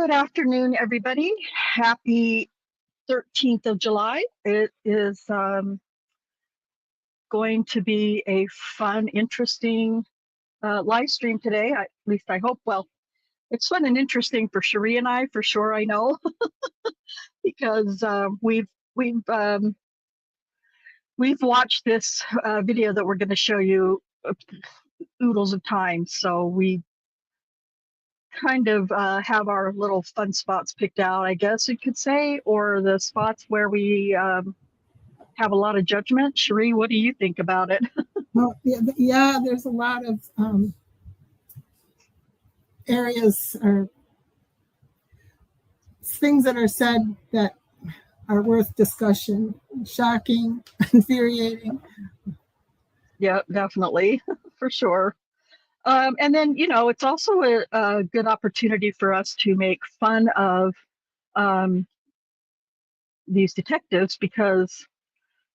Good afternoon, everybody. Happy 13th of July. It is going to be a fun, interesting live stream today. At least I hope. Well, it's fun and interesting for Cherie and I, for sure. I know because we've watched this video that we're going to show you oodles of times. So we kind of have our little fun spots picked out, I guess you could say, or the spots where we have a lot of judgment. Cherie, what do you think about it? Well, yeah, there's a lot of areas or things that are said that are worth discussion. Shocking, infuriating. Yeah, definitely, for sure. And then, it's also a good opportunity for us to make fun of these detectives because,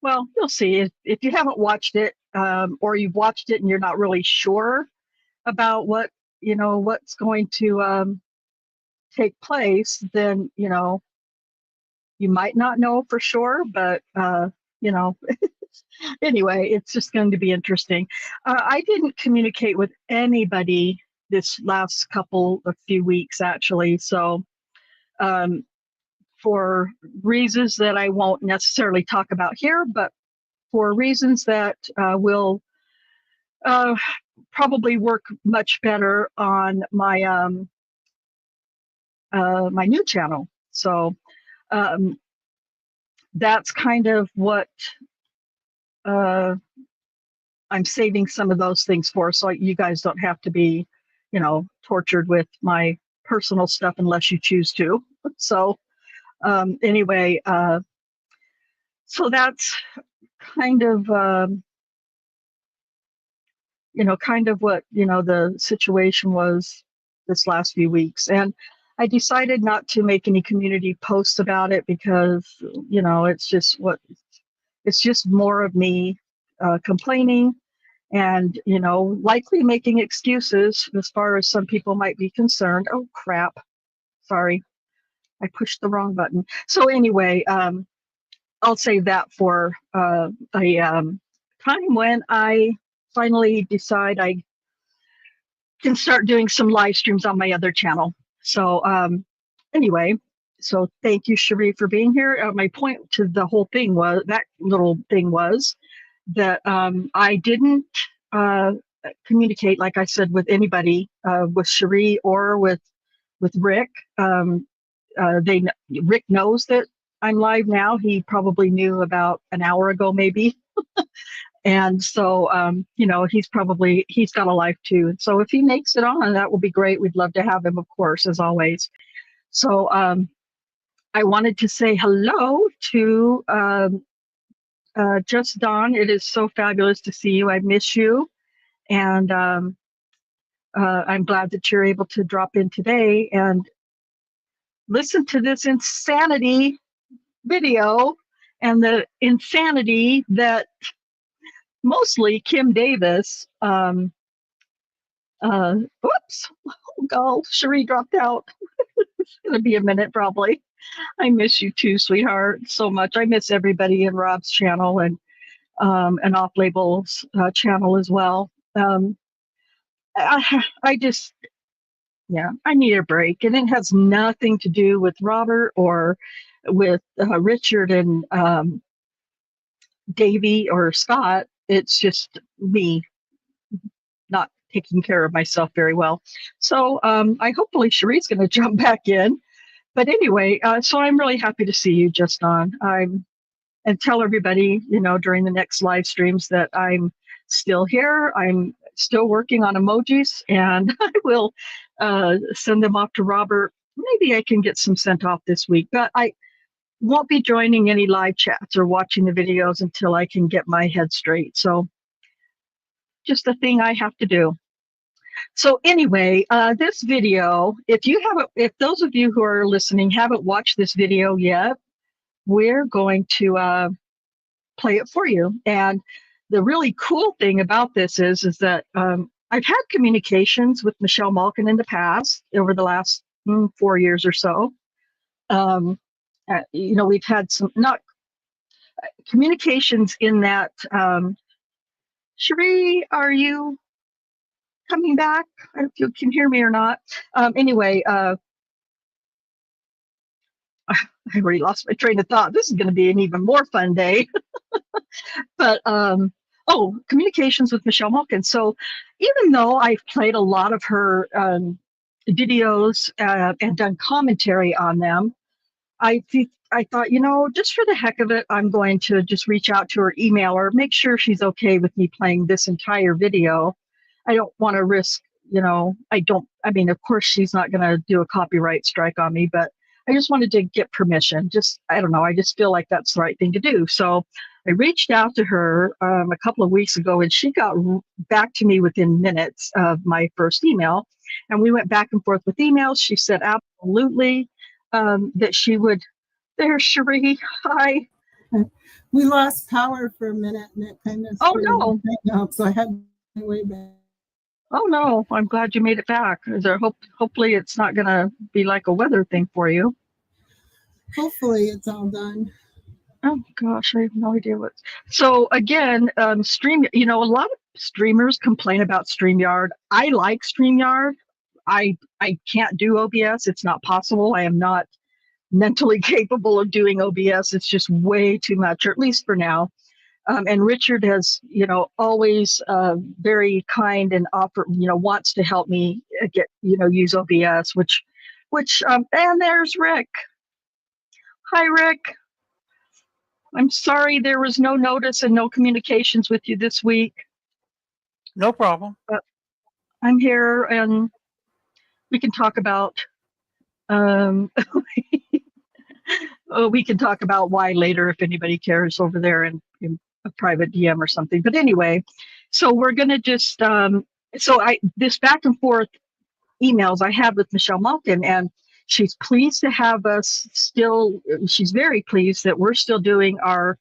well, you'll see if you haven't watched it or you've watched it and you're not really sure about what's going to take place, then, you might not know for sure, but, anyway, it's just going to be interesting. I didn't communicate with anybody this last few weeks, actually. So for reasons that I won't necessarily talk about here, but for reasons that will probably work much better on my my new channel. So that's kind of what I'm saving some of those things for, so you guys don't have to be, tortured with my personal stuff unless you choose to. So anyway, so that's kind of, kind of what, the situation was this last few weeks. And I decided not to make any community posts about it because, it's just more of me complaining and, likely making excuses as far as some people might be concerned. Oh, crap. Sorry, I pushed the wrong button. So anyway, I'll save that for a time when I finally decide I can start doing some live streams on my other channel. So anyway, so thank you, Cherie, for being here. My point to the whole thing was, that little thing was, that I didn't communicate, like I said, with anybody, with Cherie or with Rick. Rick knows that I'm live now. He probably knew about an hour ago, maybe. And so, he's got a life too. And so if he makes it on, that will be great. We'd love to have him, of course, as always. So I wanted to say hello to Just Dawn. It is so fabulous to see you. I miss you. And I'm glad that you're able to drop in today and listen to this insanity video and the insanity that mostly Kim Davis, oops, oh God, Cherie dropped out. It's gonna be a minute probably. I miss you too, sweetheart, so much. I miss everybody in Rob's channel and Off Label's channel as well. I just, yeah, I need a break, and it has nothing to do with Robert or with Richard and Davey or Scott. It's just me not taking care of myself very well. So I hopefully Cherie's going to jump back in. But anyway, so I'm really happy to see you, Just On. And tell everybody, during the next live streams that I'm still here. I'm still working on emojis, and I will send them off to Robert. Maybe I can get some sent off this week, but I won't be joining any live chats or watching the videos until I can get my head straight. So just a thing I have to do. So anyway, this video, if those of you who are listening haven't watched this video yet, we're going to play it for you. And the really cool thing about this is that I've had communications with Michelle Malkin in the past, over the last 4 years or so. We've had some not communications in that. Cherie, are you coming back? I don't know if you can hear me or not. Anyway, I already lost my train of thought. This is going to be an even more fun day. But communications with Michelle Malkin. So even though I've played a lot of her videos and done commentary on them, I thought, just for the heck of it, I'm going to just reach out to her, email her, make sure she's okay with me playing this entire video. I don't want to risk, of course she's not going to do a copyright strike on me, but I just wanted to get permission. I don't know. I just feel like that's the right thing to do. So I reached out to her a couple of weeks ago, and she got back to me within minutes of my first email. And we went back and forth with emails. She said absolutely that she would. There's Cherie. Hi. We lost power for a minute, and it kind of. Oh no! Up, so I had my way back. Oh no! I'm glad you made it back. Hopefully, it's not going to be like a weather thing for you. Hopefully, it's all done. Oh gosh, I have no idea what. So again, Stream. A lot of streamers complain about StreamYard. I like StreamYard. I can't do OBS. It's not possible. I am not mentally capable of doing OBS. It's just way too much, or at least for now. And Richard has, always very kind and wants to help me get, use OBS, which, and there's Rick. Hi, Rick. I'm sorry there was no notice and no communications with you this week. No problem. But I'm here, and we can talk about we can talk about why later if anybody cares over there in a private DM or something. But anyway, so we're going to just this back and forth emails I had with Michelle Malkin, and she's pleased to have us still. She's very pleased that we're still doing our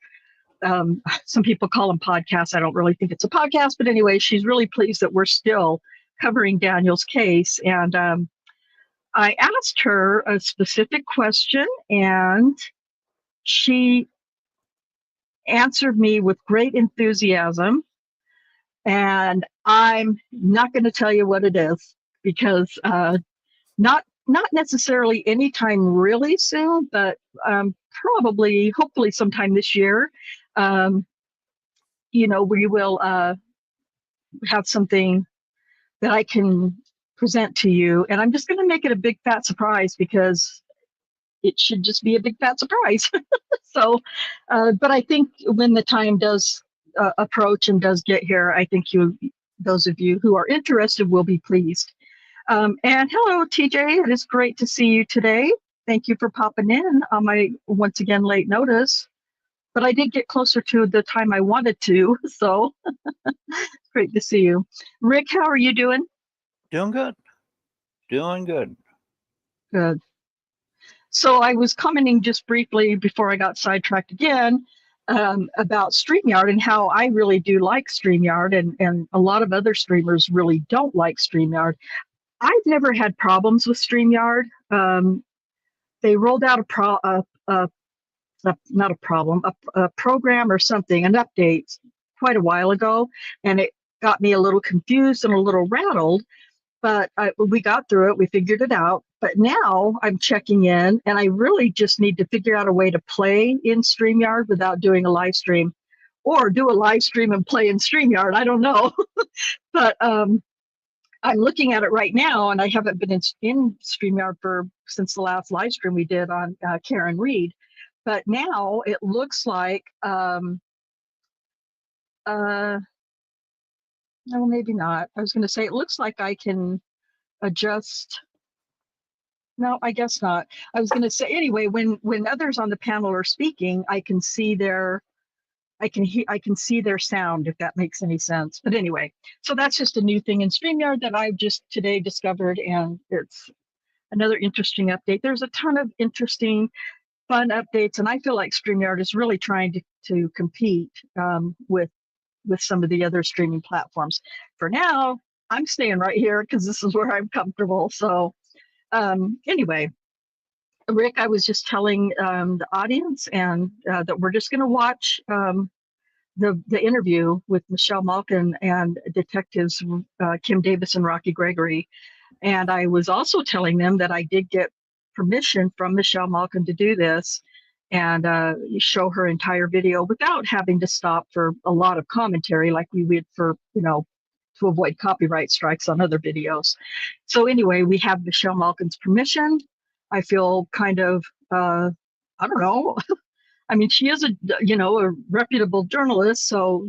some people call them podcasts. I don't really think it's a podcast, but anyway, she's really pleased that we're still covering Daniel's case. And I asked her a specific question, and she answered me with great enthusiasm. And I'm not going to tell you what it is, because not necessarily anytime really soon, but probably, hopefully sometime this year, we will have something that I can present to you. And I'm just going to make it a big fat surprise, because it should just be a big fat surprise. So, but I think when the time does approach and does get here, I think those of you who are interested will be pleased. And hello, TJ. It is great to see you today. Thank you for popping in on my, once again, late notice. But I did get closer to the time I wanted to, so great to see you. Rick, how are you doing? Doing good. Doing good. Good. So I was commenting just briefly before I got sidetracked again about StreamYard and how I really do like StreamYard, and a lot of other streamers really don't like StreamYard. I've never had problems with StreamYard. They rolled out a program or something, an update quite a while ago, and it got me a little confused and a little rattled. But we got through it. We figured it out. But now I'm checking in, and I really just need to figure out a way to play in StreamYard without doing a live stream, or do a live stream and play in StreamYard. I don't know. But I'm looking at it right now, and I haven't been in StreamYard since the last live stream we did on Karen Reed. But now it looks like, no, maybe not. I was going to say, it looks like I can adjust. No, I guess not. I was going to say, anyway, when others on the panel are speaking, I can see their sound, if that makes any sense. But anyway, so that's just a new thing in StreamYard that I've just today discovered, and it's another interesting update. There's a ton of interesting, fun updates, and I feel like StreamYard is really trying to compete with some of the other streaming platforms. For now, I'm staying right here because this is where I'm comfortable. So Anyway, Rick, I was just telling the audience and that we're just going to watch the interview with Michelle Malkin and detectives Kim Davis and Rocky Gregory. And I was also telling them that I did get permission from Michelle Malkin to do this and show her entire video without having to stop for a lot of commentary like we would for, to avoid copyright strikes on other videos. So anyway, we have Michelle Malkin's permission. I feel kind of, I don't know. I mean, she is a reputable journalist, so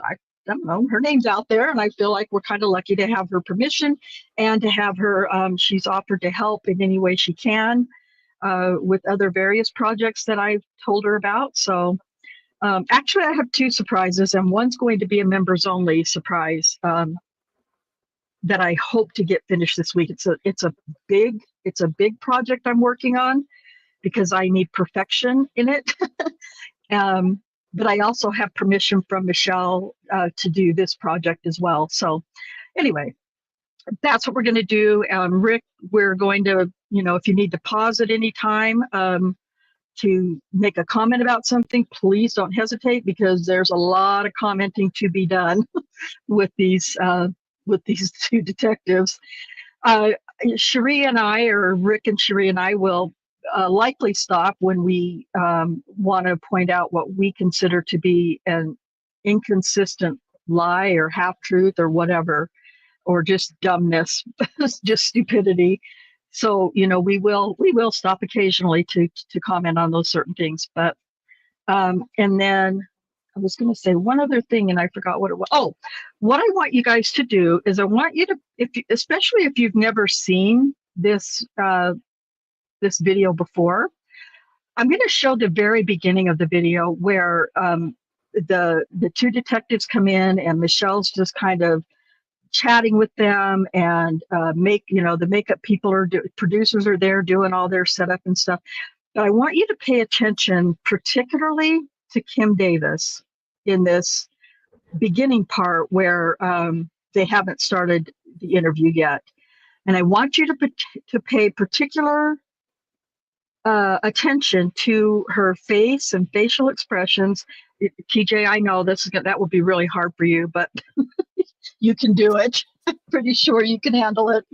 I don't know, her name's out there, and I feel like we're kind of lucky to have her permission and to have her. She's offered to help in any way she can with other various projects that I've told her about. So actually, I have two surprises, and one's going to be a members only surprise that I hope to get finished this week. It's a big project I'm working on because I need perfection in it. But I also have permission from Michelle to do this project as well. So anyway, that's what we're going to do. Rick, we're going to, if you need to pause at any time to make a comment about something, please don't hesitate, because there's a lot of commenting to be done with these two detectives. Cherie and I, or Rick and Cherie and I, will likely stop when we want to point out what we consider to be an inconsistent lie or half-truth or whatever, or just dumbness, just stupidity. So, we will stop occasionally to comment on those certain things. But and then I was going to say one other thing, and I forgot what it was. Oh, what I want you guys to do is I want you to, especially if you've never seen this this video before, I'm going to show the very beginning of the video where the two detectives come in and Michelle's just kind of chatting with them, and the makeup people producers are there doing all their setup and stuff. But I want you to pay attention particularly to Kim Davis in this beginning part where they haven't started the interview yet. And I want you to pay particular attention to her face and facial expressions. TJ, I know that will be really hard for you, but you can do it. I'm pretty sure you can handle it.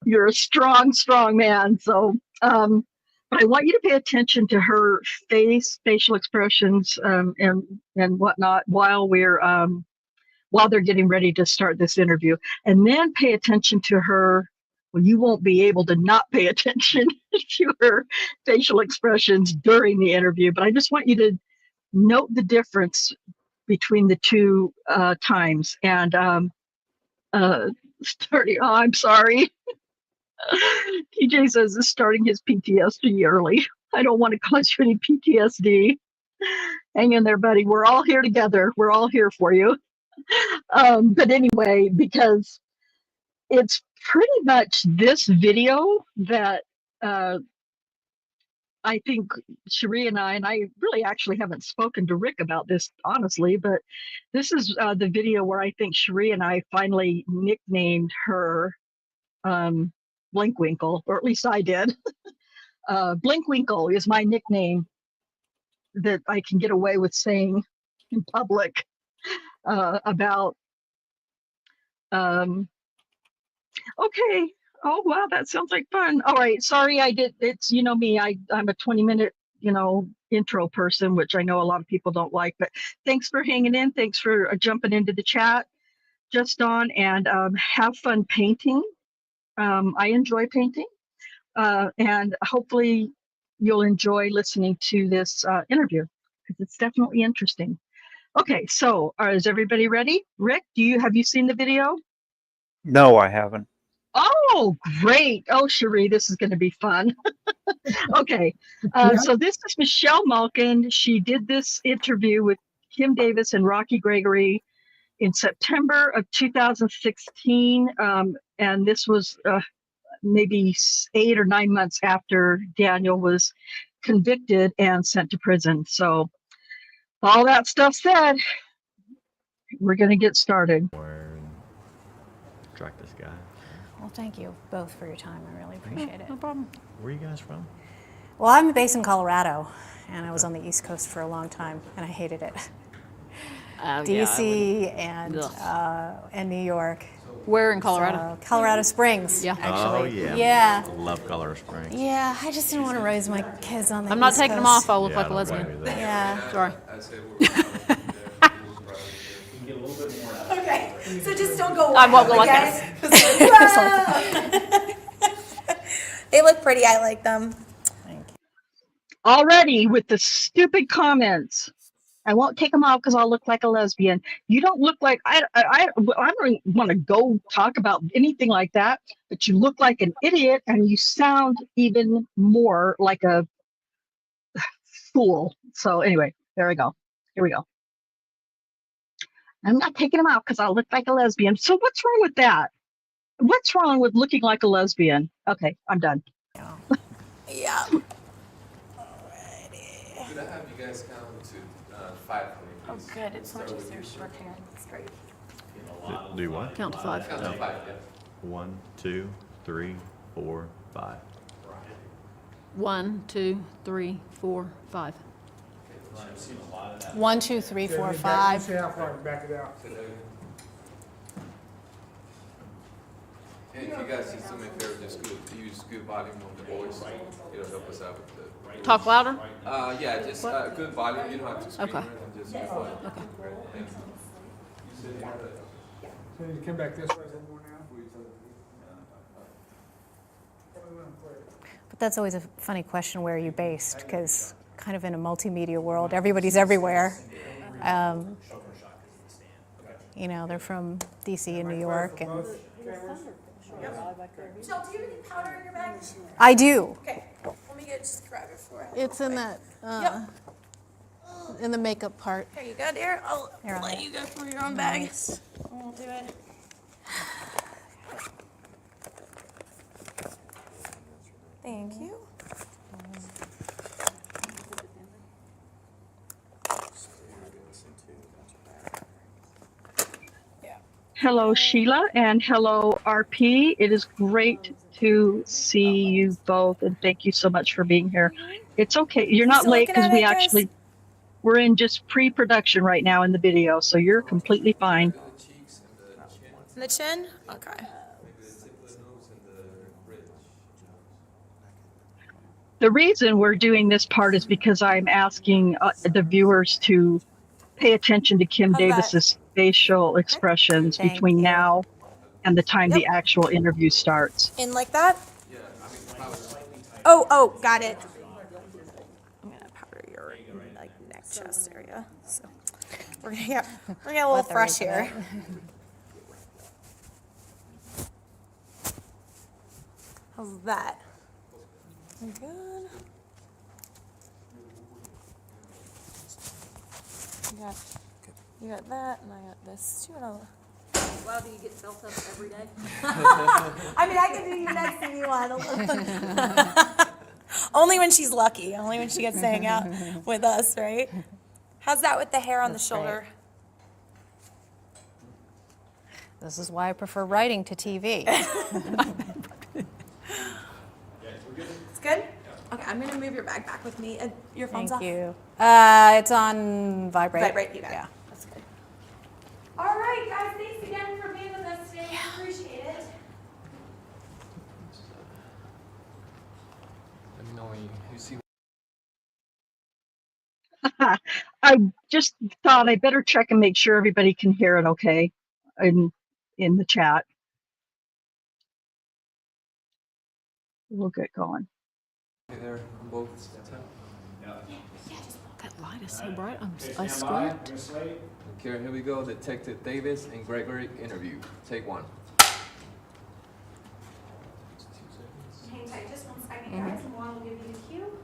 You're a strong man. So, but I want you to pay attention to her facial expressions, and whatnot while they're getting ready to start this interview, and then pay attention to her. Well, you won't be able to not pay attention to her facial expressions during the interview, but I just want you to note the difference between the two times. And starting, oh, I'm sorry. TJ says it's starting his PTSD early. I don't want to cause you any PTSD. Hang in there, buddy. We're all here together. We're all here for you. But anyway, because it's pretty much this video that I think Cherie and I really actually haven't spoken to Rick about this, honestly, but this is the video where I think Cherie and I finally nicknamed her Blinkwinkle, or at least I did. Blinkwinkle is my nickname that I can get away with saying in public about. Okay. Oh, wow, that sounds like fun. All right, sorry, it's, me, I'm a 20-minute, intro person, which I know a lot of people don't like, but thanks for hanging in. Thanks for jumping into the chat just on, and have fun painting. I enjoy painting, and hopefully you'll enjoy listening to this interview, because it's definitely interesting. Okay, so is everybody ready? Rick, have you seen the video? No, I haven't. Oh, great. Oh, Cherie, this is going to be fun. Okay. So this is Michelle Malkin. She did this interview with Kim Davis and Rocky Gregory in September of 2016. And this was maybe 8 or 9 months after Daniel was convicted and sent to prison. So all that stuff said, we're going to get started. Track this guy. Well, thank you both for your time. I really appreciate it. No problem. Where are you guys from? Well, I'm based in Colorado, and I was on the East Coast for a long time, and I hated it. DC and New York. Where in Colorado? So, Colorado Springs, Yeah. actually. Oh, yeah. Yeah. I love Colorado Springs. Yeah, I just didn't want to raise my kids on the I'm not East taking them Coast. off. I'll look Yeah, like I a don't blame lesbian. you there. Yeah. Sorry. Okay, so just don't go I won't go like okay? that. They look pretty. I like them. Thank you. Already with the stupid comments. I won't take them off because I'll look like a lesbian. You don't look like I don't want to go talk about anything like that, but you look like an idiot and you sound even more like a fool. So anyway, there we go. Here we go. I'm not taking them out because I'll look like a lesbian. So what's wrong with that? What's wrong with looking like a lesbian? Okay, I'm done. Yeah. Could I have you guys count to 5 for me, Oh, please? good. It's much easier shorthand. It's great. Do what? Count to 5. Count to 5, yeah. 1, 2, 3, 4, 5. 1, 2, 3, 4, 5. 1, 2, 3, 4, 5. See how far I can back it out. And if you guys just do me a favor, just use good volume on the voice. It'll help us out with the. Talk louder. Yeah, just good volume. You don't have to scream Okay. or anything, just good volume. Okay. Great, thank you. So you come back this way a little more now. But that's always a funny question, where are you based? Because kind of in a multimedia world, everybody's everywhere. You know, they're from DC and New York. And Michelle, do you have any powder in your bag? I do. Okay, let me just grab it for you. It's in that, in the makeup part. There you go, dear. I'll Here, I'll let get- you go for your own bag. I won't do it. Thank you. Hello, Sheila, and hello, RP. It is great to see you both, and thank you so much for being here. It's okay. You're not Still late looking because at we it, guys? actually, we're in just pre-production right now in the video, so you're completely fine. And the chin? Okay. The reason we're doing this part is because I'm asking the viewers to pay attention to Kim How's that? Davis's facial expressions Thank between you. now and the time the Yep. actual interview starts. In like that? Oh, got it. I'm gonna powder your like neck chest area. So we're gonna get a little Let the fresh rip it here. How's that? Good. You got that, and I got this too. Wow, do you get felt up every day? I mean, I can do you next if you want. Only when she's lucky. Only when she gets to hang out with us, right? How's that with the hair on That's the shoulder? This is why I prefer writing to TV. It's good? Okay, I'm gonna move your bag back with me. Your phone's Thank off? you. It's on vibrate. Vibrate, you got it. Yeah. That's good. All right, guys, thanks again for being with us today. I appreciate it. Let me know when you see. I just thought I better check and make sure everybody can hear it okay in the chat. We'll get going. Hey there, on both. That light is so bright. I squint. Okay, here we go. Detective Davis and Gregory interview. Take 1. Hang tight just 1 second, guys, and Juan will give you the cue.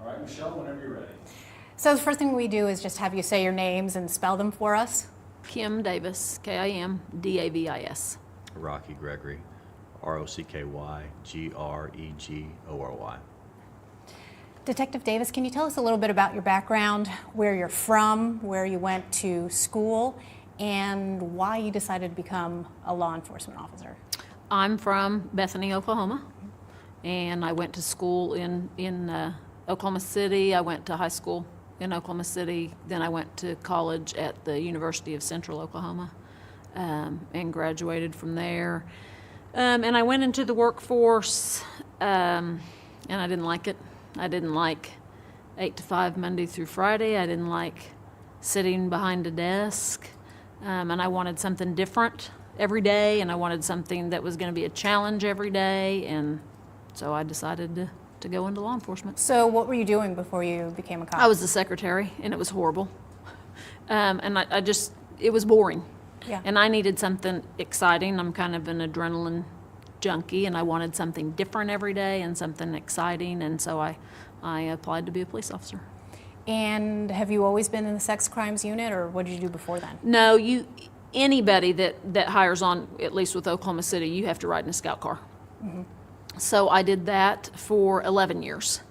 All right, Michelle, whenever you're ready. So the first thing we do is just have you say your names and spell them for us. Kim Davis, Kimdavis. Rocky Gregory, ROCKY GREGORY. Detective Davis, can you tell us a little bit about your background, where you're from, where you went to school, and why you decided to become a law enforcement officer? I'm from Bethany, Oklahoma, and I went to school in Oklahoma City. I went to high school in Oklahoma City. Then I went to college at the University of Central Oklahoma and graduated from there. And I went into the workforce, and I didn't like it. I didn't like 8 to 5 Monday through Friday. I didn't like sitting behind a desk, and I wanted something different every day, and I wanted something that was going to be a challenge every day, and so I decided to go into law enforcement. So what were you doing before you became a cop? I was the secretary, and it was horrible, and I just, it was boring. Yeah. And I needed something exciting. I'm kind of an adrenaline junkie, and I wanted something different every day and something exciting, and so I applied to be a police officer. And have you always been in the sex crimes unit, or what did you do before then? No, anybody that hires on, at least with Oklahoma City, you have to ride in a scout car. Mm-hmm. So I did that for 11 years,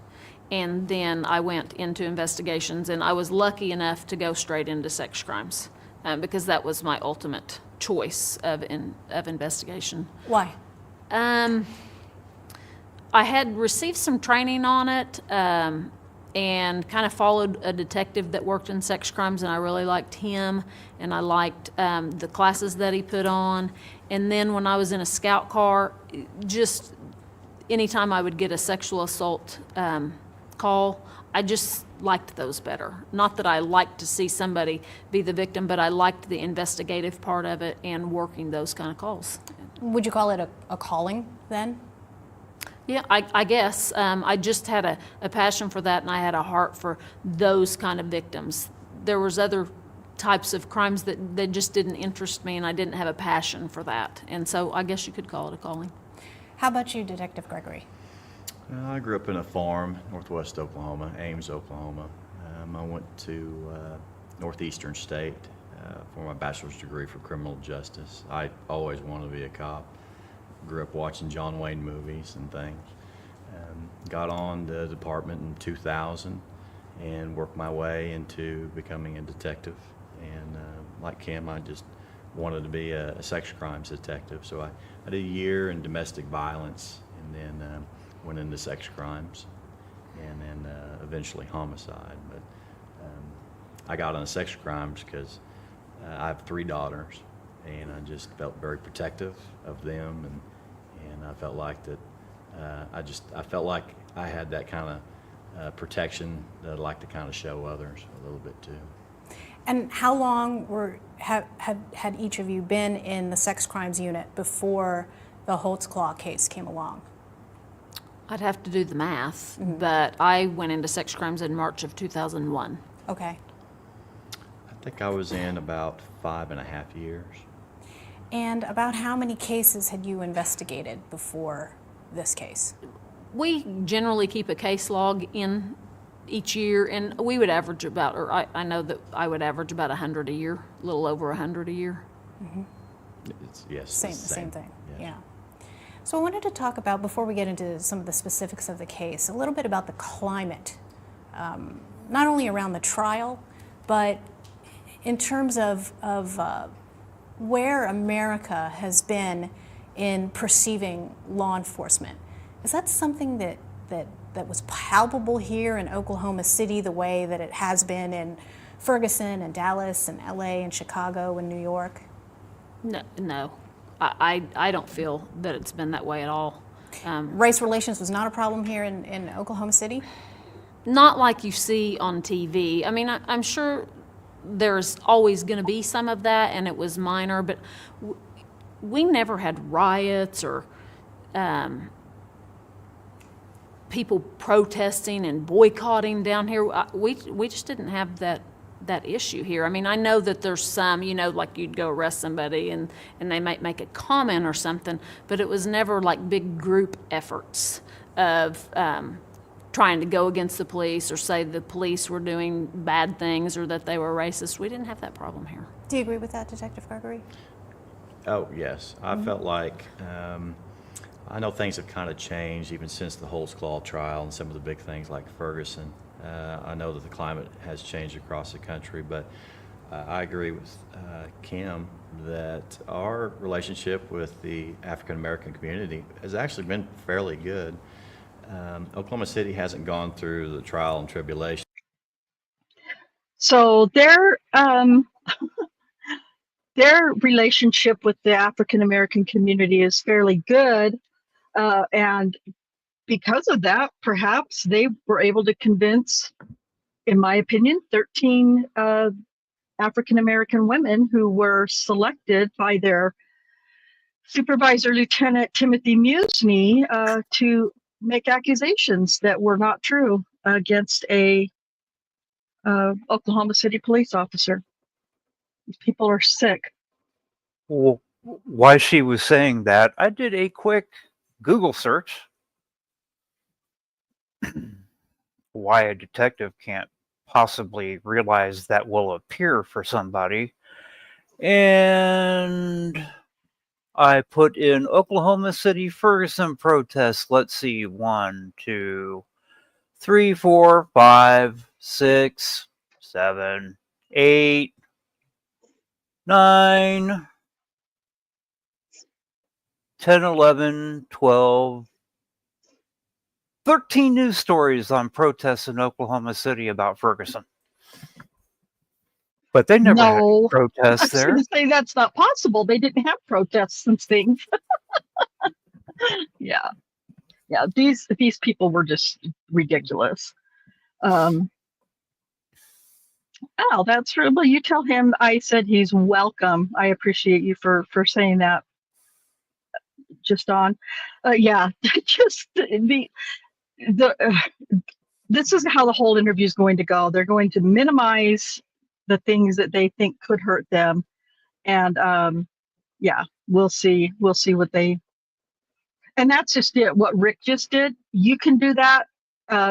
and then I went into investigations, and I was lucky enough to go straight into sex crimes because that was my ultimate choice of investigation. Why? I had received some training on it and kind of followed a detective that worked in sex crimes, and I really liked him, and I liked the classes that he put on. And then when I was in a scout car, just anytime I would get a sexual assault call, I just liked those better. Not that I liked to see somebody be the victim, but I liked the investigative part of it and working those kind of calls. Would you call it a calling then? Yeah, I guess. I just had a passion for that, and I had a heart for those kind of victims. There was other types of crimes that just didn't interest me, and I didn't have a passion for that. And so I guess you could call it a calling. How about you, Detective Gregory? I grew up in a farm, northwest Oklahoma, Ames, Oklahoma. I went to Northeastern State for my bachelor's degree for criminal justice. I always wanted to be a cop. Grew up watching John Wayne movies and things. Got on the department in 2000 and worked my way into becoming a detective. And like Kim, I just wanted to be a sex crimes detective. So I did a year in domestic violence, and then went into sex crimes, and then eventually homicide. But I got on sex crimes because I have 3 daughters, and I just felt very protective of them, and I felt like that I felt like I had that kind of protection that I'd like to kind of show others a little bit too. And how long had each of you been in the sex crimes unit before the Holtzclaw case came along? I'd have to do the math, but I went into sex crimes in March of 2001. Okay. I think I was in about 5.5 years. And about how many cases had you investigated before this case? We generally keep a case log in each year, and we would average about, or I know that I would average about 100 a year, a little over 100 a year. Yes, Same thing, yes. yeah. So I wanted to talk about, before we get into some of the specifics of the case, a little bit about the climate, not only around the trial, but in terms of where America has been in perceiving law enforcement. Is that something that was palpable here in Oklahoma City the way that it has been in Ferguson and Dallas and LA and Chicago and New York? No. I don't feel that it's been that way at all. Race relations was not a problem here in Oklahoma City? Not like you see on TV. I mean, I'm sure there's always going to be some of that, and it was minor, but we never had riots or people protesting and boycotting down here. We just didn't have that issue here. I mean, I know that there's some, like you'd go arrest somebody and they might make a comment or something, but it was never like big group efforts of trying to go against the police or say the police were doing bad things or that they were racist. We didn't have that problem here. Do you agree with that, Detective Gregory? Oh, yes. I felt like I know things have kind of changed even since the Holtzclaw trial and some of the big things like Ferguson. I know that the climate has changed across the country, but I agree with Kim that our relationship with the African American community has actually been fairly good. Oklahoma City hasn't gone through the trial and tribulation. So their relationship with the African American community is fairly good, and because of that, perhaps they were able to convince, in my opinion, 13 African American women who were selected by their supervisor, Lieutenant Timothy Musney, to make accusations that were not true against a Oklahoma City police officer. These people are sick. Well, why she was saying that, I did a quick Google search. Why a detective can't possibly realize that will appear for somebody. And I put in Oklahoma City Ferguson protests. Let's see, 1, 2, 3, 4, 5, 6, 7, 8, 9, 10, 11, 12, 13 news stories on protests in Oklahoma City about Ferguson. But they never had any protests I was there. going to say that's not possible. They didn't have protests and things. Yeah. These people were just ridiculous. Oh, that's rude. Well, you tell him I said he's welcome. I appreciate you for saying that. Just on, yeah. Just this is how the whole interview is going to go. They're going to minimize the things that they think could hurt them, and yeah, we'll see what they. And that's just it. What Rick just did. You can do that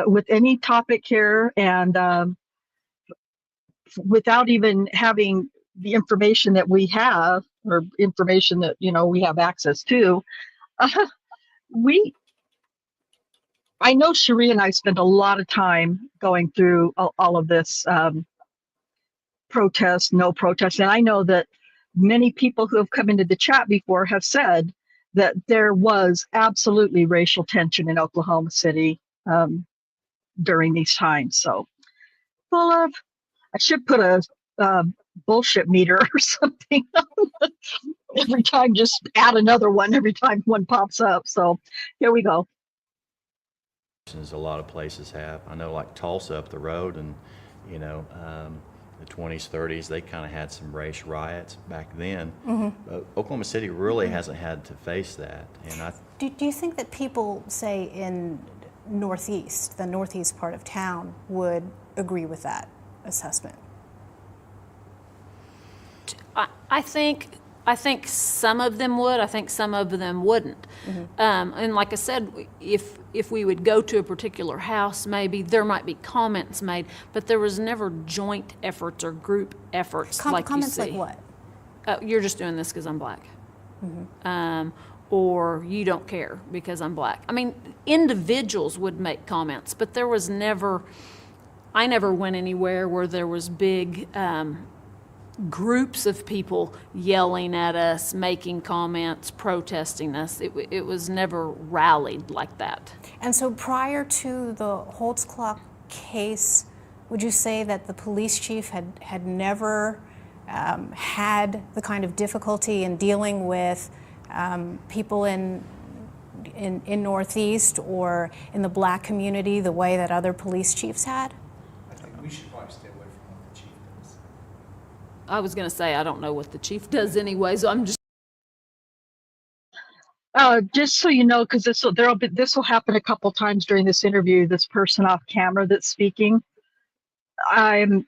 with any topic here, and without even having the information that we have, or information that we have access to. I know Cherie and I spent a lot of time going through all of this protest, no protest, and I know that many people who have come into the chat before have said that there was absolutely racial tension in Oklahoma City during these times. So, well, I should put a bullshit meter or something every time. Just add another one every time one pops up. So here we go. As a lot of places have. I know like Tulsa up the road, and the 20s, 30s, they kind of had some race riots back then. But Oklahoma City really hasn't had to face that. And do you think that people, say in the northeast part of town, would agree with that assessment? I think some of them would. I think some of them wouldn't. And like I said, if we would go to a particular house, maybe there might be comments made, but there was never joint efforts or group efforts like you see. Comments like what? You're just doing this because I'm black. Or you don't care because I'm black. I mean, individuals would make comments, but there was never, I never went anywhere where there was big groups of people yelling at us, making comments, protesting us. It was never rallied like that. And so prior to the Holtzclaw case, would you say that the police chief had never had the kind of difficulty in dealing with people in Northeast or in the black community the way that other police chiefs had? I think we should probably stay away from what the chief does. I was going to say, I don't know what the chief does anyway, so I'm just. Just so you know, because this will happen a couple times during this interview. This person off camera that's speaking, I'm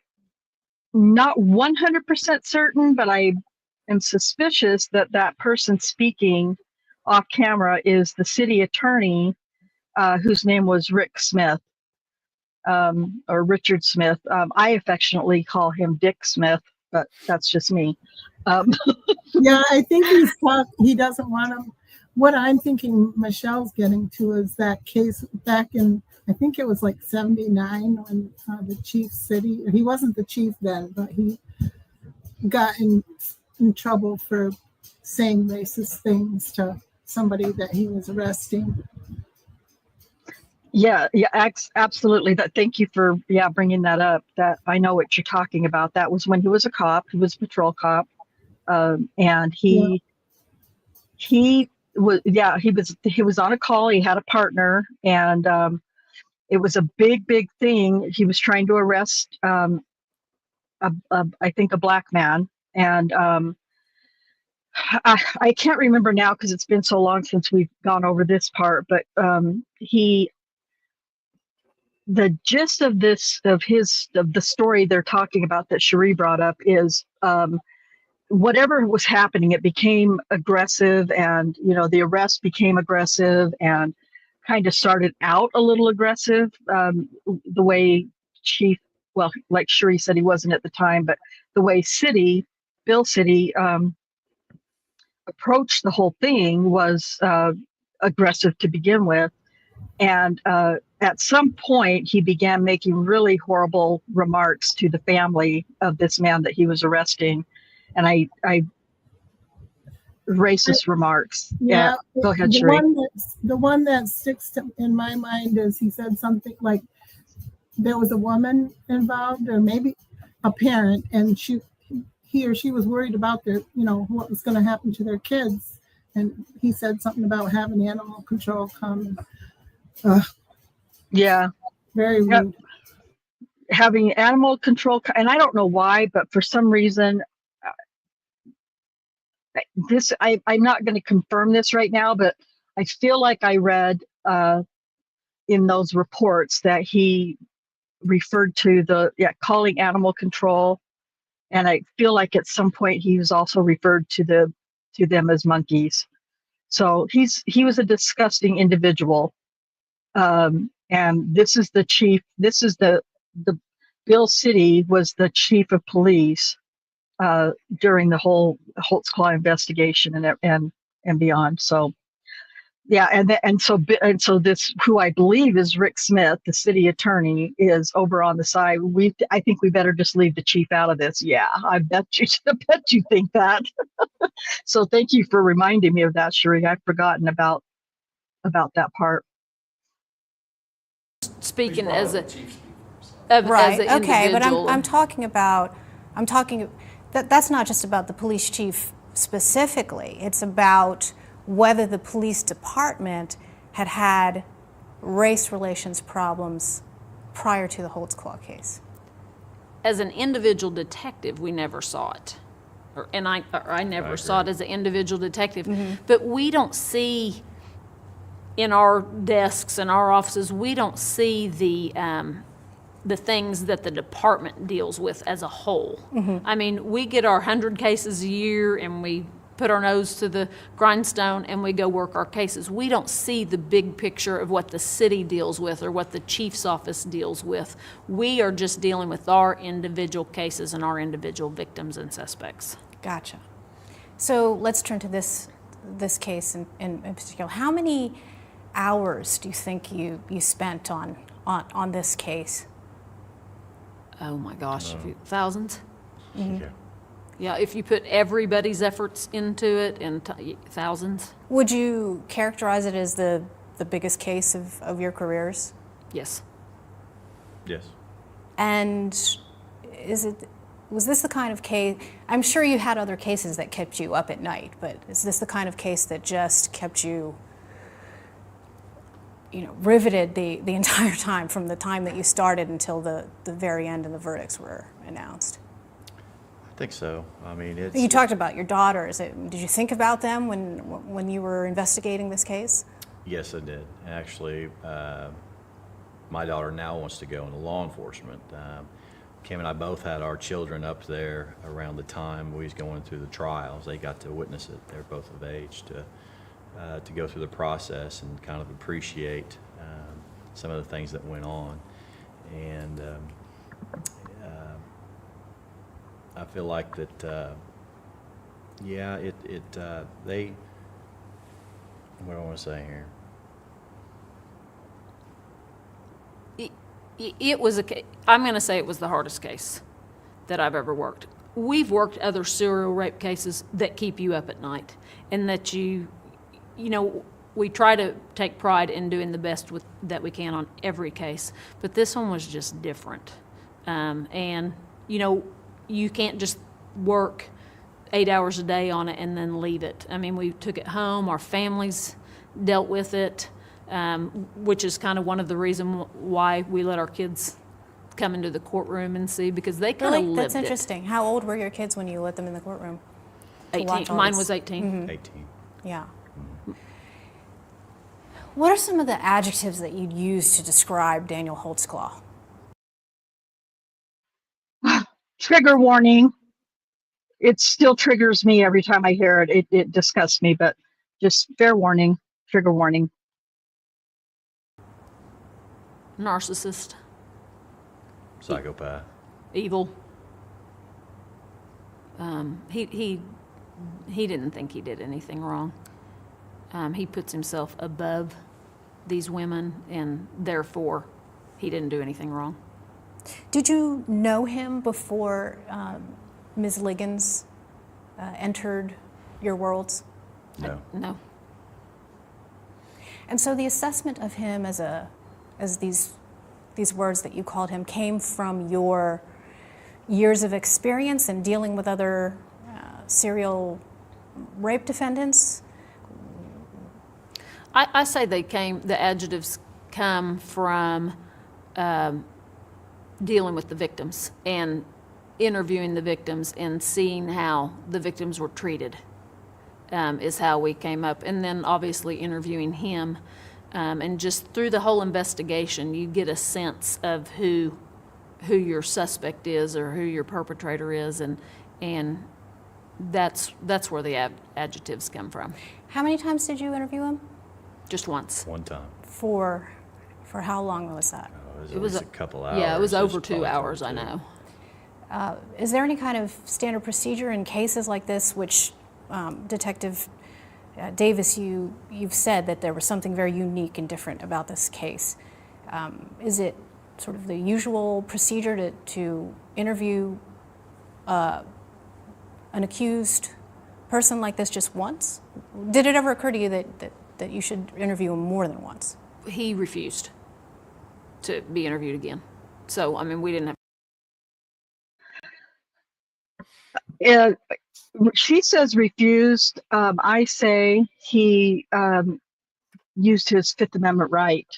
not 100% certain, but I am suspicious that that person speaking off camera is the city attorney, whose name was Rick Smith, or Richard Smith. I affectionately call him Dick Smith, but that's just me. Yeah, I think he doesn't want him what I'm thinking Michelle's getting to is that case back in, I think it was like 79 when the chief city, he wasn't the chief then, but he got in trouble for saying racist things to somebody that he was arresting. Yeah, absolutely. Thank you for bringing that up. That I know what you're talking about. That was when he was a cop. He was a patrol cop, and he was on a call. He had a partner, and it was a big thing. He was trying to arrest I think a black man, and I can't remember now because it's been so long since we've gone over this part, but the gist of the story they're talking about that Cherie brought up is whatever was happening, it became aggressive, and the arrest became aggressive and kind of started out a little aggressive, the way Chief, well, like Cherie said, he wasn't at the time, but the way Bill City approached the whole thing was aggressive to begin with. And at some point, he began making really horrible remarks to the family of this man that he was arresting. And I racist remarks. Yeah. Go ahead, Cherie. The one that sticks in my mind is he said something like there was a woman involved, or maybe a parent, and he or she was worried about what was going to happen to their kids. And he said something about having animal control come. Yeah. Very rude. Having animal control, and I don't know why, but for some reason, I'm not going to confirm this right now, but I feel like I read in those reports that he referred to calling animal control, and I feel like at some point he was also referred to them as monkeys. So he was a disgusting individual. And this is the chief. This is the Bill City was the chief of police during the whole Holtzclaw investigation and beyond. So yeah, and so this, who I believe is Rick Smith, the city attorney, is over on the side. I think we better just leave the chief out of this. Yeah, I bet you think that. So thank you for reminding me of that, Cherie. I've forgotten about that part. Speaking as an Okay, but individual. I'm talking that's not just about the police chief specifically. It's about whether the police department had race relations problems prior to the Holtzclaw case. As an individual detective, we never saw it. I never saw it as an individual detective. Mm-hmm. But we don't see, in our desks and our offices, we don't see the things that the department deals with as a whole. Mm-hmm. I mean, we get our 100 cases a year and we put our nose to the grindstone and we go work our cases. We don't see the big picture of what the city deals with or what the chief's office deals with. We are just dealing with our individual cases and our individual victims and suspects. Gotcha. So let's turn to this case in particular. How many hours do you think you spent on this case? Oh my gosh, thousands? Mm-hmm. Yeah, if you put everybody's efforts into it, and thousands. Would you characterize it as the biggest case of your careers? Yes. Yes. And was this the kind of case, I'm sure you had other cases that kept you up at night, but is this the kind of case that just kept you riveted the entire time, from the time that you started until the very end and the verdicts were announced? I think so. I mean, You talked about your daughters. Did you think about them when you were investigating this case? Yes, I did. Actually, my daughter now wants to go into law enforcement. Kim and I both had our children up there around the time we was going through the trials. They got to witness it. They're both of age to go through the process and kind of appreciate some of the things that went on. And I feel like that, What do I want to say here? It was I'm going to say it was the hardest case that I've ever worked. We've worked other serial rape cases that keep you up at night, and that you know, we try to take pride in doing the best that we can on every case, but this one was just different. And, you know, you can't just work 8 hours a day on it and then leave it. I mean, we took it home, our families dealt with it, which is kind of one of the reasons why we let our kids come into the courtroom and see, because they kind of Really? lived That's interesting. How old were your kids when you let them in the courtroom? to watch 18. all Mine this? was 18. 18. Yeah. What are some of the adjectives that you'd use to describe Daniel Holtzclaw? Trigger warning. It still triggers me every time I hear it. It disgusts me, but just fair warning, trigger warning. Narcissist, Psychopath. evil. He didn't think he did anything wrong. He puts himself above these women, and therefore he didn't do anything wrong. Did you know him before Ms. Liggins entered your worlds? No. No. And so the assessment of him as these words that you called him came from your years of experience in dealing with other serial rape defendants? I say the adjectives come from dealing with the victims and interviewing the victims and seeing how the victims were treated is how we came up. And then obviously interviewing him, and just through the whole investigation, you get a sense of who your suspect is or who your perpetrator is, and that's where the adjectives come from. How many times did you interview him? Just once. One time. For how long was that? It was a couple hours. Yeah, it was over 2 probably hours, I 42. know. Is there any kind of standard procedure in cases like this, which Detective Davis, you've said that there was something very unique and different about this case. Is it sort of the usual procedure to interview an accused person like this just once? Did it ever occur to you that you should interview him more than once? He refused to be interviewed again. So, I mean, we didn't have... She says refused. I say he used his Fifth Amendment right.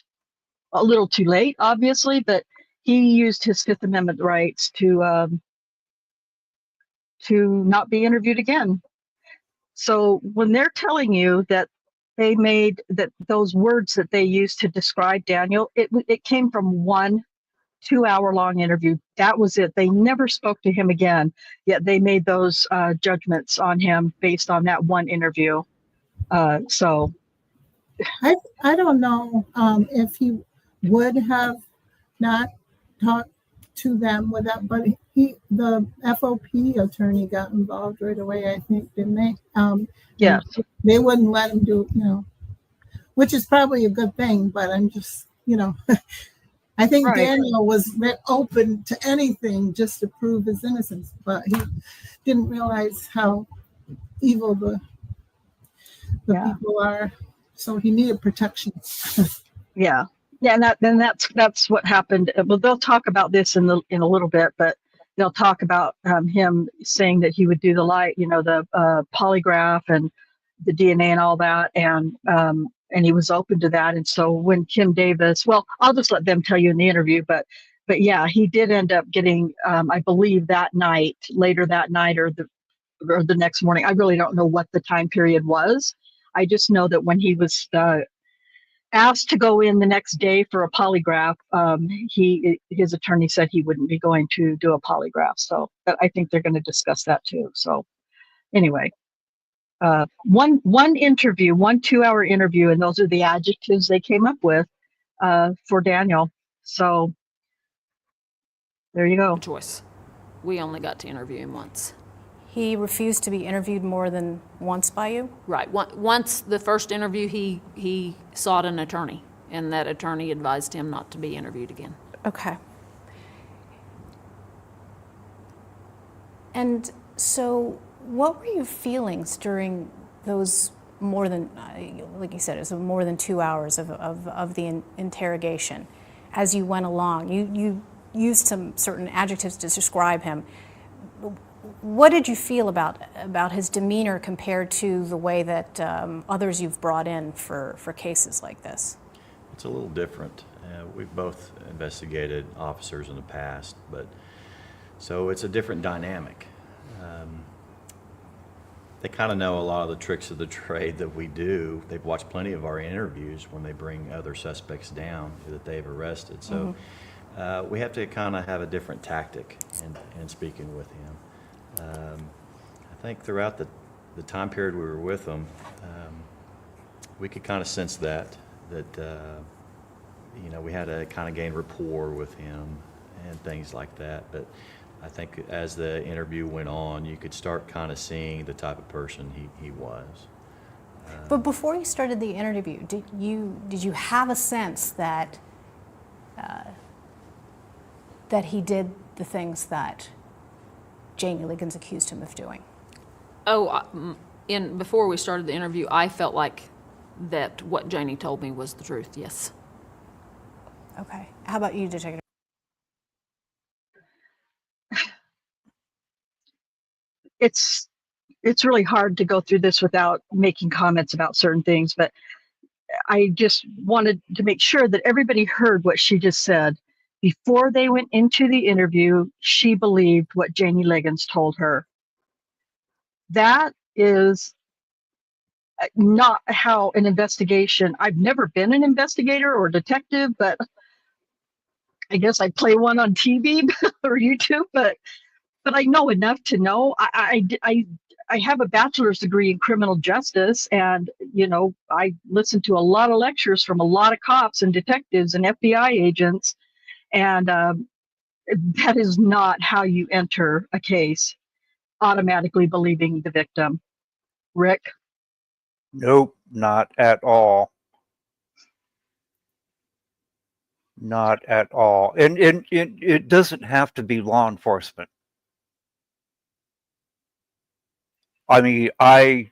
A little too late, obviously, but he used his Fifth Amendment rights to not be interviewed again. So when they're telling you that they made that those words that they used to describe Daniel, it came from 1 2-hour-long interview. That was it. They never spoke to him again, yet they made those judgments on him based on that one interview. So I don't know if he would have not talked to them with that, but the FOP attorney got involved right away, I think, didn't they? yes. They wouldn't let him do, which is probably a good thing, but I'm just, I think Right. Daniel was open to anything just to prove his innocence, but he didn't realize how evil the people are. So he needed protection. Yeah, and that's what happened. Well, they'll talk about this in a little bit, but they'll talk about him saying that he would do the polygraph and the DNA and all that, and he was open to that. And so when Kim Davis, well, I'll just let them tell you in the interview, but yeah, he did end up getting, I believe later that night or the next morning. I really don't know what the time period was. I just know that when he was asked to go in the next day for a polygraph, his attorney said he wouldn't be going to do a polygraph. So I think they're going to discuss that too. So anyway. One 2-hour interview, and those are the adjectives they came up with for Daniel. So there you go. choice. We only got to interview him once. He refused to be interviewed more than once by you? Right. Once the first interview, he sought an attorney, and that attorney advised him not to be interviewed again. Okay. And so what were your feelings during those more than, like you said, it was more than 2 hours of the interrogation as you went along? You used some certain adjectives to describe him. What did you feel about his demeanor compared to the way that others you've brought in for cases like this? It's a little different. We've both investigated officers in the past, but so it's a different dynamic. They kind of know a lot of the tricks of the trade that we do. They've watched plenty of our interviews when they bring other suspects down that they've arrested. So we have to kind of have a different tactic in speaking with him. I think throughout the time period we were with him, we could kind of sense that you know, we had to kind of gain rapport with him and things like that. But I think as the interview went on, you could start kind of seeing the type of person he was. But before you started the interview, did you have a sense that that he did the things that Janie Liggins accused him of doing? Oh, before we started the interview, I felt like that what Janie told me was the truth, yes. Okay. How about you, Detective? It's really hard to go through this without making comments about certain things, but I just wanted to make sure that everybody heard what she just said. Before they went into the interview, she believed what Janie Liggins told her. That is not how an investigation, I've never been an investigator or detective, but I guess I play one on TV or YouTube, but I know enough to know. I have a bachelor's degree in criminal justice, and you know, I listened to a lot of lectures from a lot of cops and detectives and FBI agents, and that is not how you enter a case, automatically believing the victim. Rick? Nope, not at all. Not at all. And it doesn't have to be law enforcement. I mean, I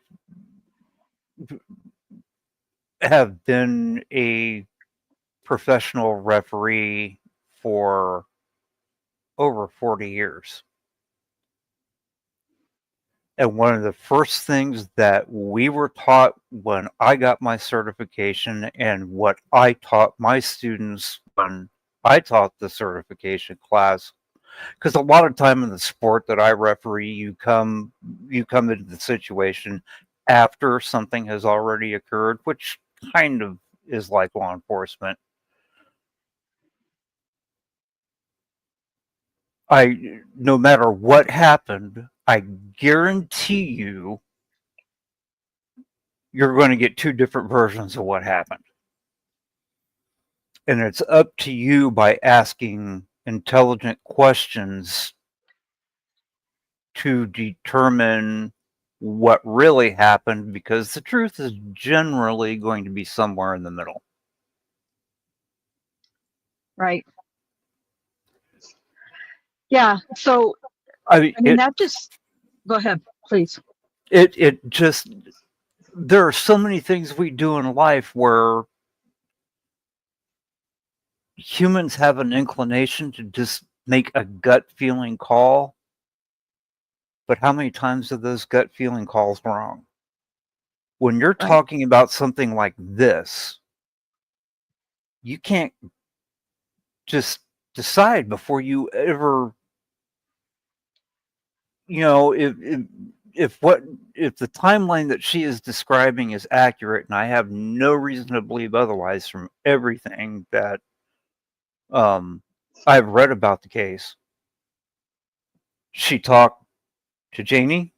have been a professional referee for over 40 years. And one of the first things that we were taught when I got my certification, and what I taught my students when I taught the certification class, because a lot of time in the sport that I referee, you come into the situation after something has already occurred, which kind of is like law enforcement. No matter what happened, I guarantee you're going to get two different versions of what happened. And it's up to you, by asking intelligent questions, to determine what really happened, because the truth is generally going to be somewhere in the middle. Right. Yeah, so I mean, that just, go ahead, please. It just, there are so many things we do in life where humans have an inclination to just make a gut feeling call. But how many times are those gut feeling calls wrong? When you're talking about something like this, you can't just decide before you ever, you know, if the timeline that she is describing is accurate, and I have no reason to believe otherwise from everything that I've read about the case. She talked to Janie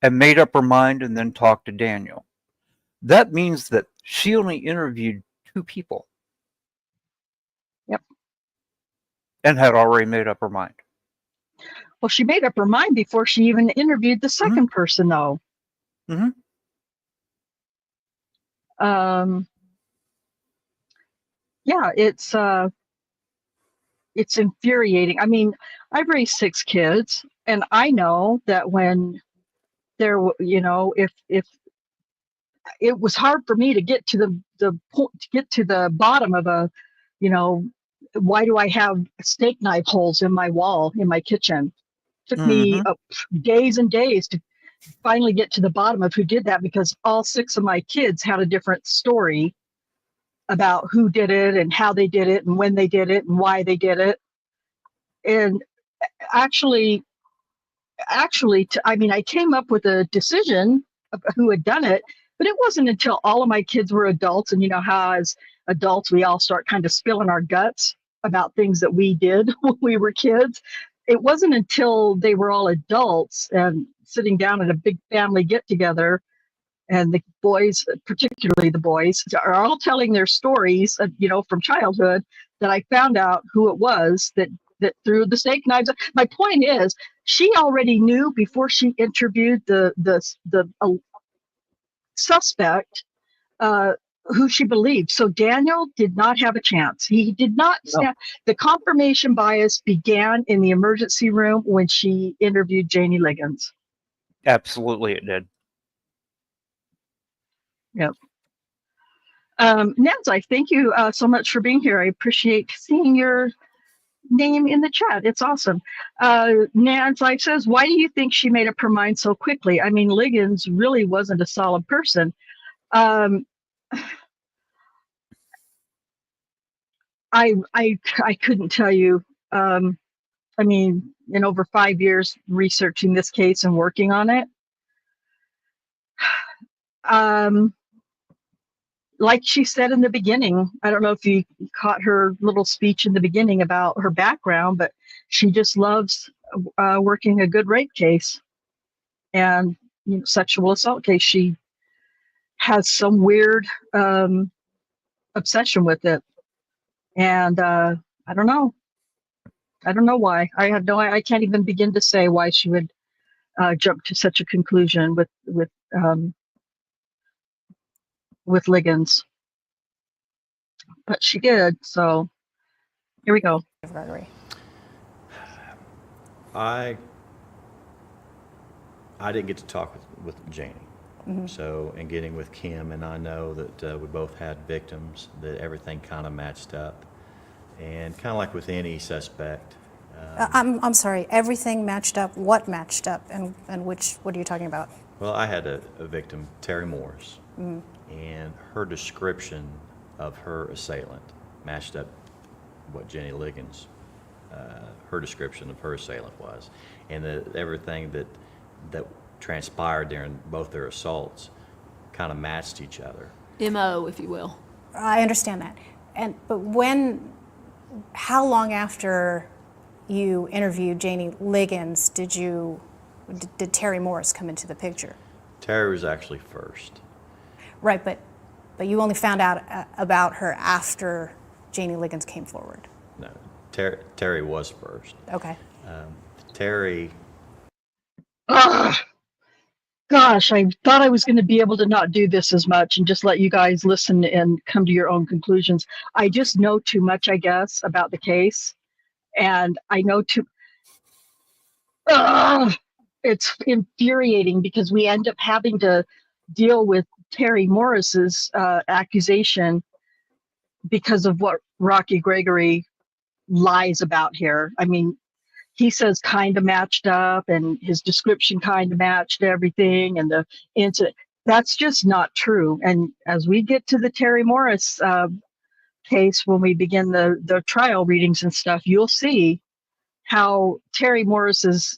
and made up her mind, and then talked to Daniel. That means that she only interviewed two people. Yep. And had already made up her mind. Well, she made up her mind before she even interviewed the second person, though. Mhm. Yeah, it's infuriating. I mean, I've raised 6 kids, and I know that when if it was hard for me to get to the bottom of a, why do I have steak knife holes in my wall in my kitchen? Took me days and days to finally get to the bottom of who did that, because all 6 of my kids had a different story about who did it and how they did it and when they did it and why they did it. And actually, I came up with a decision of who had done it, but it wasn't until all of my kids were adults, and you know how as adults we all start kind of spilling our guts about things that we did when we were kids. It wasn't until they were all adults and sitting down at a big family get together, and the boys, particularly the boys, are all telling their stories, from childhood, that I found out who it was that threw the steak knives. My point is, she already knew before she interviewed the suspect who she believed. So Daniel did not have a chance. He did not stand. The confirmation bias began in the emergency room when she interviewed Janie Liggins. Absolutely, it did. Yep. Nancy, thank you so much for being here. I appreciate seeing your name in the chat. It's awesome. Nancy says, why do you think she made up her mind so quickly? I mean, Liggins really wasn't a solid person. I couldn't tell you. I mean, in over 5 years researching this case and working on it, like she said in the beginning, I don't know if you caught her little speech in the beginning about her background, but she just loves working a good rape case and sexual assault case. She has some weird obsession with it, and I don't know why. I can't even begin to say why she would jump to such a conclusion with Liggins, but she did. So here we go. Gregory. I didn't get to talk with Janie. So, in getting with Kim, and I know that we both had victims, that everything kind of matched up. And kind of like with any suspect. I'm sorry, everything matched up. What matched up, and what are you talking about? Well, I had a victim, Terry Morris, and her description of her assailant matched up what Jenny Liggins, her description of her assailant was, and everything that transpired during both their assaults kind of matched each other. MO, if you will. I understand that, but how long after you interviewed Janie Liggins did Terry Morris come into the picture? Terry was actually first. Right, but you only found out about her after Janie Liggins came forward. No, Terry was first. Okay. Terry. Gosh, I thought I was going to be able to not do this as much and just let you guys listen and come to your own conclusions. I just know too much, I guess, about the case. And I know it's infuriating because we end up having to deal with Terry Morris's accusation because of what Rocky Gregory lies about here. I mean, he says kind of matched up and his description kind of matched everything and the incident. That's just not true. And as we get to the Terry Morris case, when we begin the trial readings and stuff, you'll see how Terry Morris's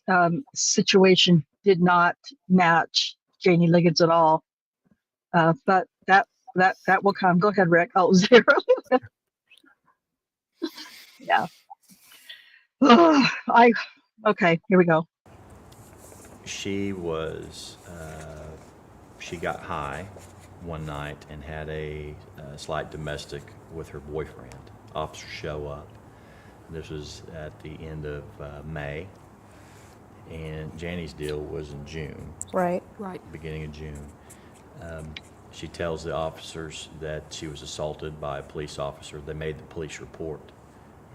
situation did not match Janie Liggins at all. But that will come. Go ahead, Rick. Oh, 0. Yeah. Okay, here we go. She got high one night and had a slight domestic with her boyfriend. Officers show up. This was at the end of May. and Jani's deal was in June, Right. Right. beginning of June. She tells the officers that she was assaulted by a police officer. They made the police report,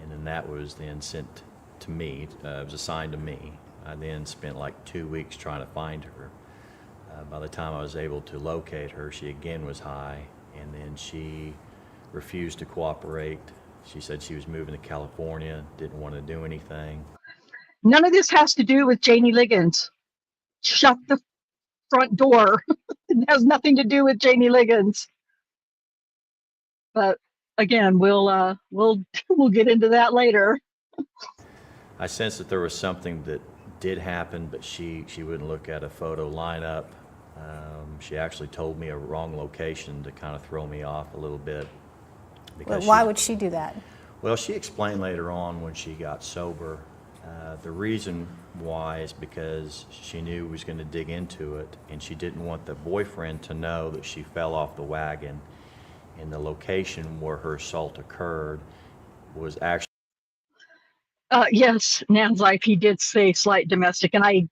and then that was then sent to me. It was assigned to me. I then spent like 2 weeks trying to find her. By the time I was able to locate her, she again was high, and then she refused to cooperate. She said she was moving to California, didn't want to do anything. None of this has to do with Janie Liggins. Shut the front door. It has nothing to do with Janie Liggins. But again, we'll get into that later. I sensed that there was something that did happen, but she wouldn't look at a photo lineup. She actually told me a wrong location to kind of throw me off a little bit. Well, why would she do that? Well, she explained later on when she got sober. The reason why is because she knew we was going to dig into it, and she didn't want the boyfriend to know that she fell off the wagon, and the location where her assault occurred was actually... Yes, Nan's life, he did say slight domestic, and I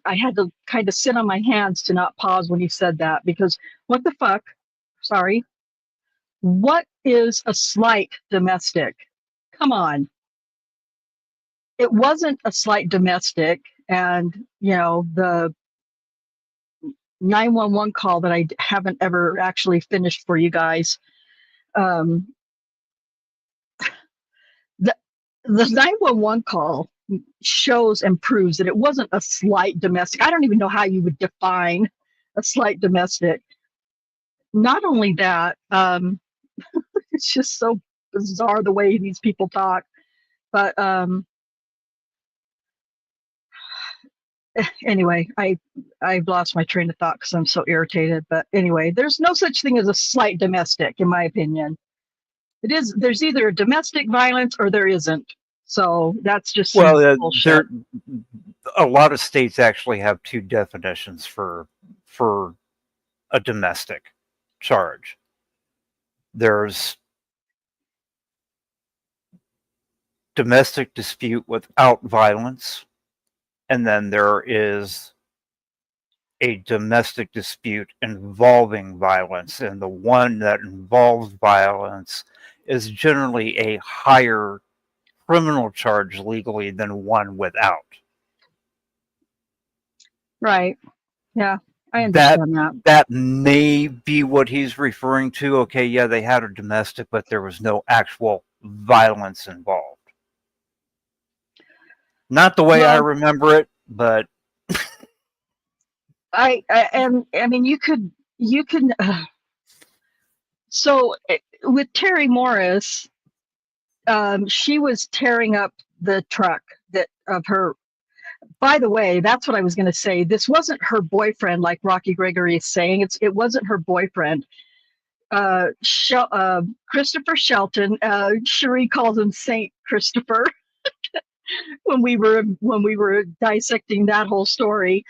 had to kind of sit on my hands to not pause when he said that, because what the fuck? Sorry. What is a slight domestic? Come on. It wasn't a slight domestic, and the 911 call that I haven't ever actually finished for you guys. The 911 call shows and proves that it wasn't a slight domestic. I don't even know how you would define a slight domestic. Not only that, it's just so bizarre the way these people talk. But anyway, I've lost my train of thought because I'm so irritated. But anyway, there's no such thing as a slight domestic, in my opinion. There's either domestic violence or there isn't. So that's just bullshit. A lot of states actually have two definitions for a domestic charge. There's domestic dispute without violence, and then there is a domestic dispute involving violence, and the one that involves violence is generally a higher criminal charge legally than one without. Right. Yeah, I understand that. That may be what he's referring to. Okay, yeah, they had a domestic, but there was no actual violence involved. Not the way I remember it, but I mean, you can. So with Terry Morris, she was tearing up the truck of her. By the way, that's what I was going to say. This wasn't her boyfriend, like Rocky Gregory is saying. It wasn't her boyfriend. Christopher Shelton. Cherie calls him Saint Christopher. when we were dissecting that whole story,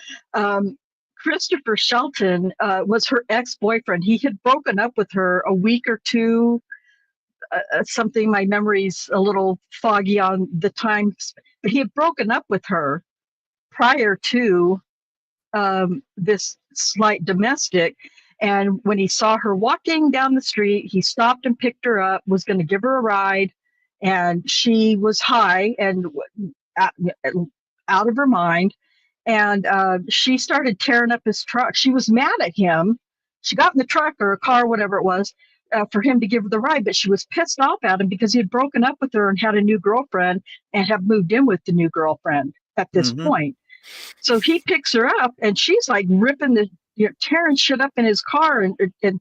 Christopher Shelton was her ex-boyfriend. He had broken up with her a week or two. Something, my memory's a little foggy on the times, but he had broken up with her prior to this slight domestic. And when he saw her walking down the street, he stopped and picked her up, was going to give her a ride, and she was high and out of her mind. And she started tearing up his truck. She was mad at him. She got in the truck or a car, whatever it was, for him to give her the ride, but she was pissed off at him because he had broken up with her and had a new girlfriend and have moved in with the new girlfriend at this point. So he picks her up and she's like ripping tearing shit up in his car and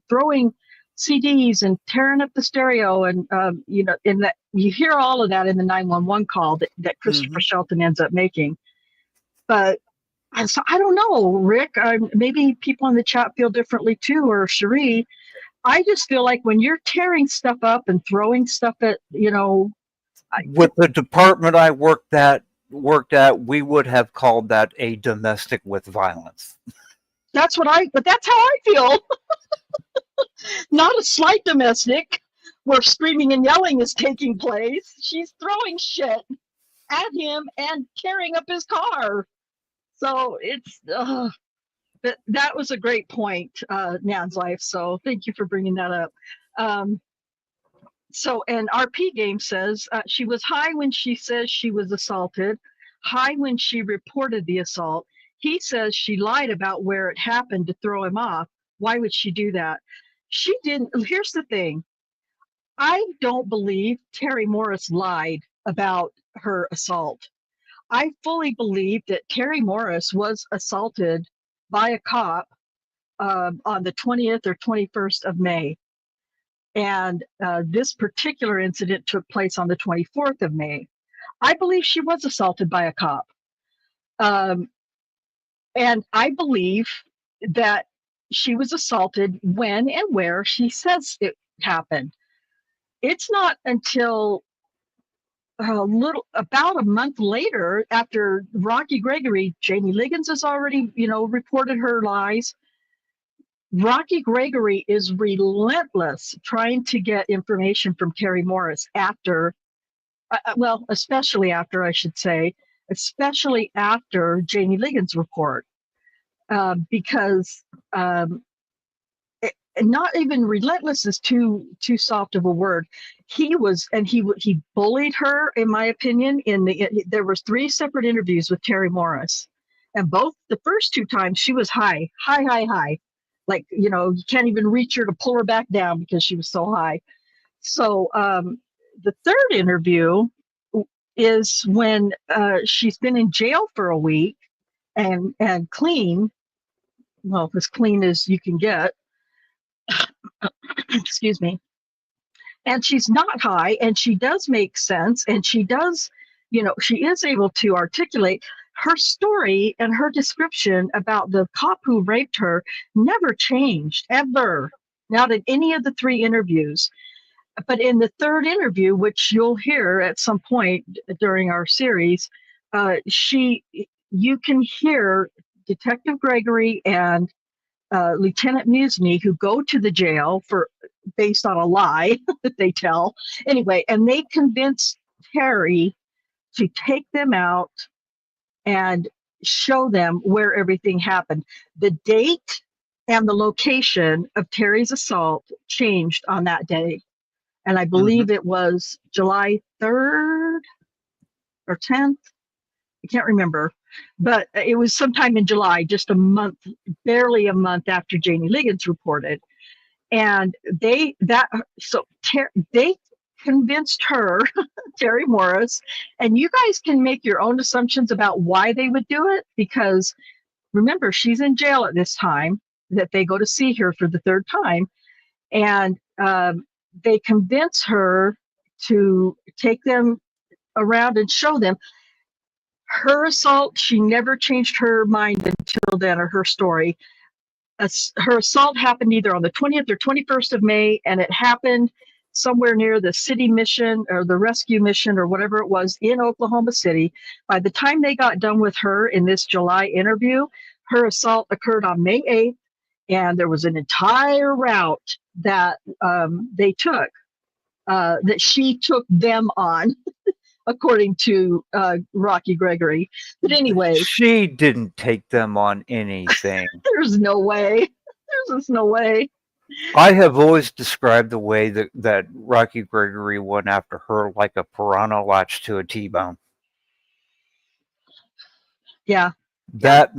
throwing CDs and tearing up the stereo. And, in that, you hear all of that in the 911 call that Christopher Shelton ends up making. But so I don't know, Rick, maybe people in the chat feel differently too, or Cherie. I just feel like when you're tearing stuff up and throwing stuff at, with the department I worked at, we would have called that a domestic with violence. But that's how I feel. Not a slight domestic where screaming and yelling is taking place. She's throwing shit at him and tearing up his car. So it's that was a great point, Nan's life. So thank you for bringing that up. So, and RP Game says she was high when she says she was assaulted, high when she reported the assault. He says she lied about where it happened to throw him off. Why would she do that? She didn't. Here's the thing. I don't believe Terry Morris lied about her assault. I fully believe that Terry Morris was assaulted by a cop on the 20th or 21st of May. And this particular incident took place on the 24th of May. I believe she was assaulted by a cop. And I believe that she was assaulted when and where she says it happened. It's not until about a month later, after Rocky Gregory, Jamie Liggins has already, reported her lies. Rocky Gregory is relentless trying to get information from Terry Morris after, especially after, I should say, especially after Jamie Liggins' report, because not even relentless is too soft of a word. He bullied her, in my opinion. There was 3 separate interviews with Terry Morris, and the first 2 times she was high, like you can't even reach her to pull her back down because she was so high. So the 3rd interview is when she's been in jail for a week and clean, well, as clean as you can get. Excuse me. And she's not high, and she does make sense, and she does, she is able to articulate her story, and her description about the cop who raped her never changed, ever, not in any of the 3 interviews. But in the 3rd interview, which you'll hear at some point during our series, you can hear Detective Gregory and Lieutenant Musney, who go to the jail based on a lie that they tell. Anyway, and they convince Terry to take them out and show them where everything happened. The date and the location of Terry's assault changed on that day. And I believe it was July 3rd or 10th. I can't remember, but it was sometime in July, just barely a month after Jamie Liggins reported. And they convinced her, Terry Morris, and you guys can make your own assumptions about why they would do it, because remember, she's in jail at this time that they go to see her for the 3rd time. And they convince her to take them around and show them her assault. She never changed her mind until then, or her story. Her assault happened either on the 20th or 21st of May, and it happened somewhere near the city mission or the rescue mission or whatever it was in Oklahoma City. By the time they got done with her in this July interview, her assault occurred on May 8th, and there was an entire route that they took, that she took them on, according to Rocky Gregory. But anyway, she didn't take them on anything. There's no way. There's just no way. I have always described the way that Rocky Gregory went after her like a piranha latched to a T-bone. Yeah. That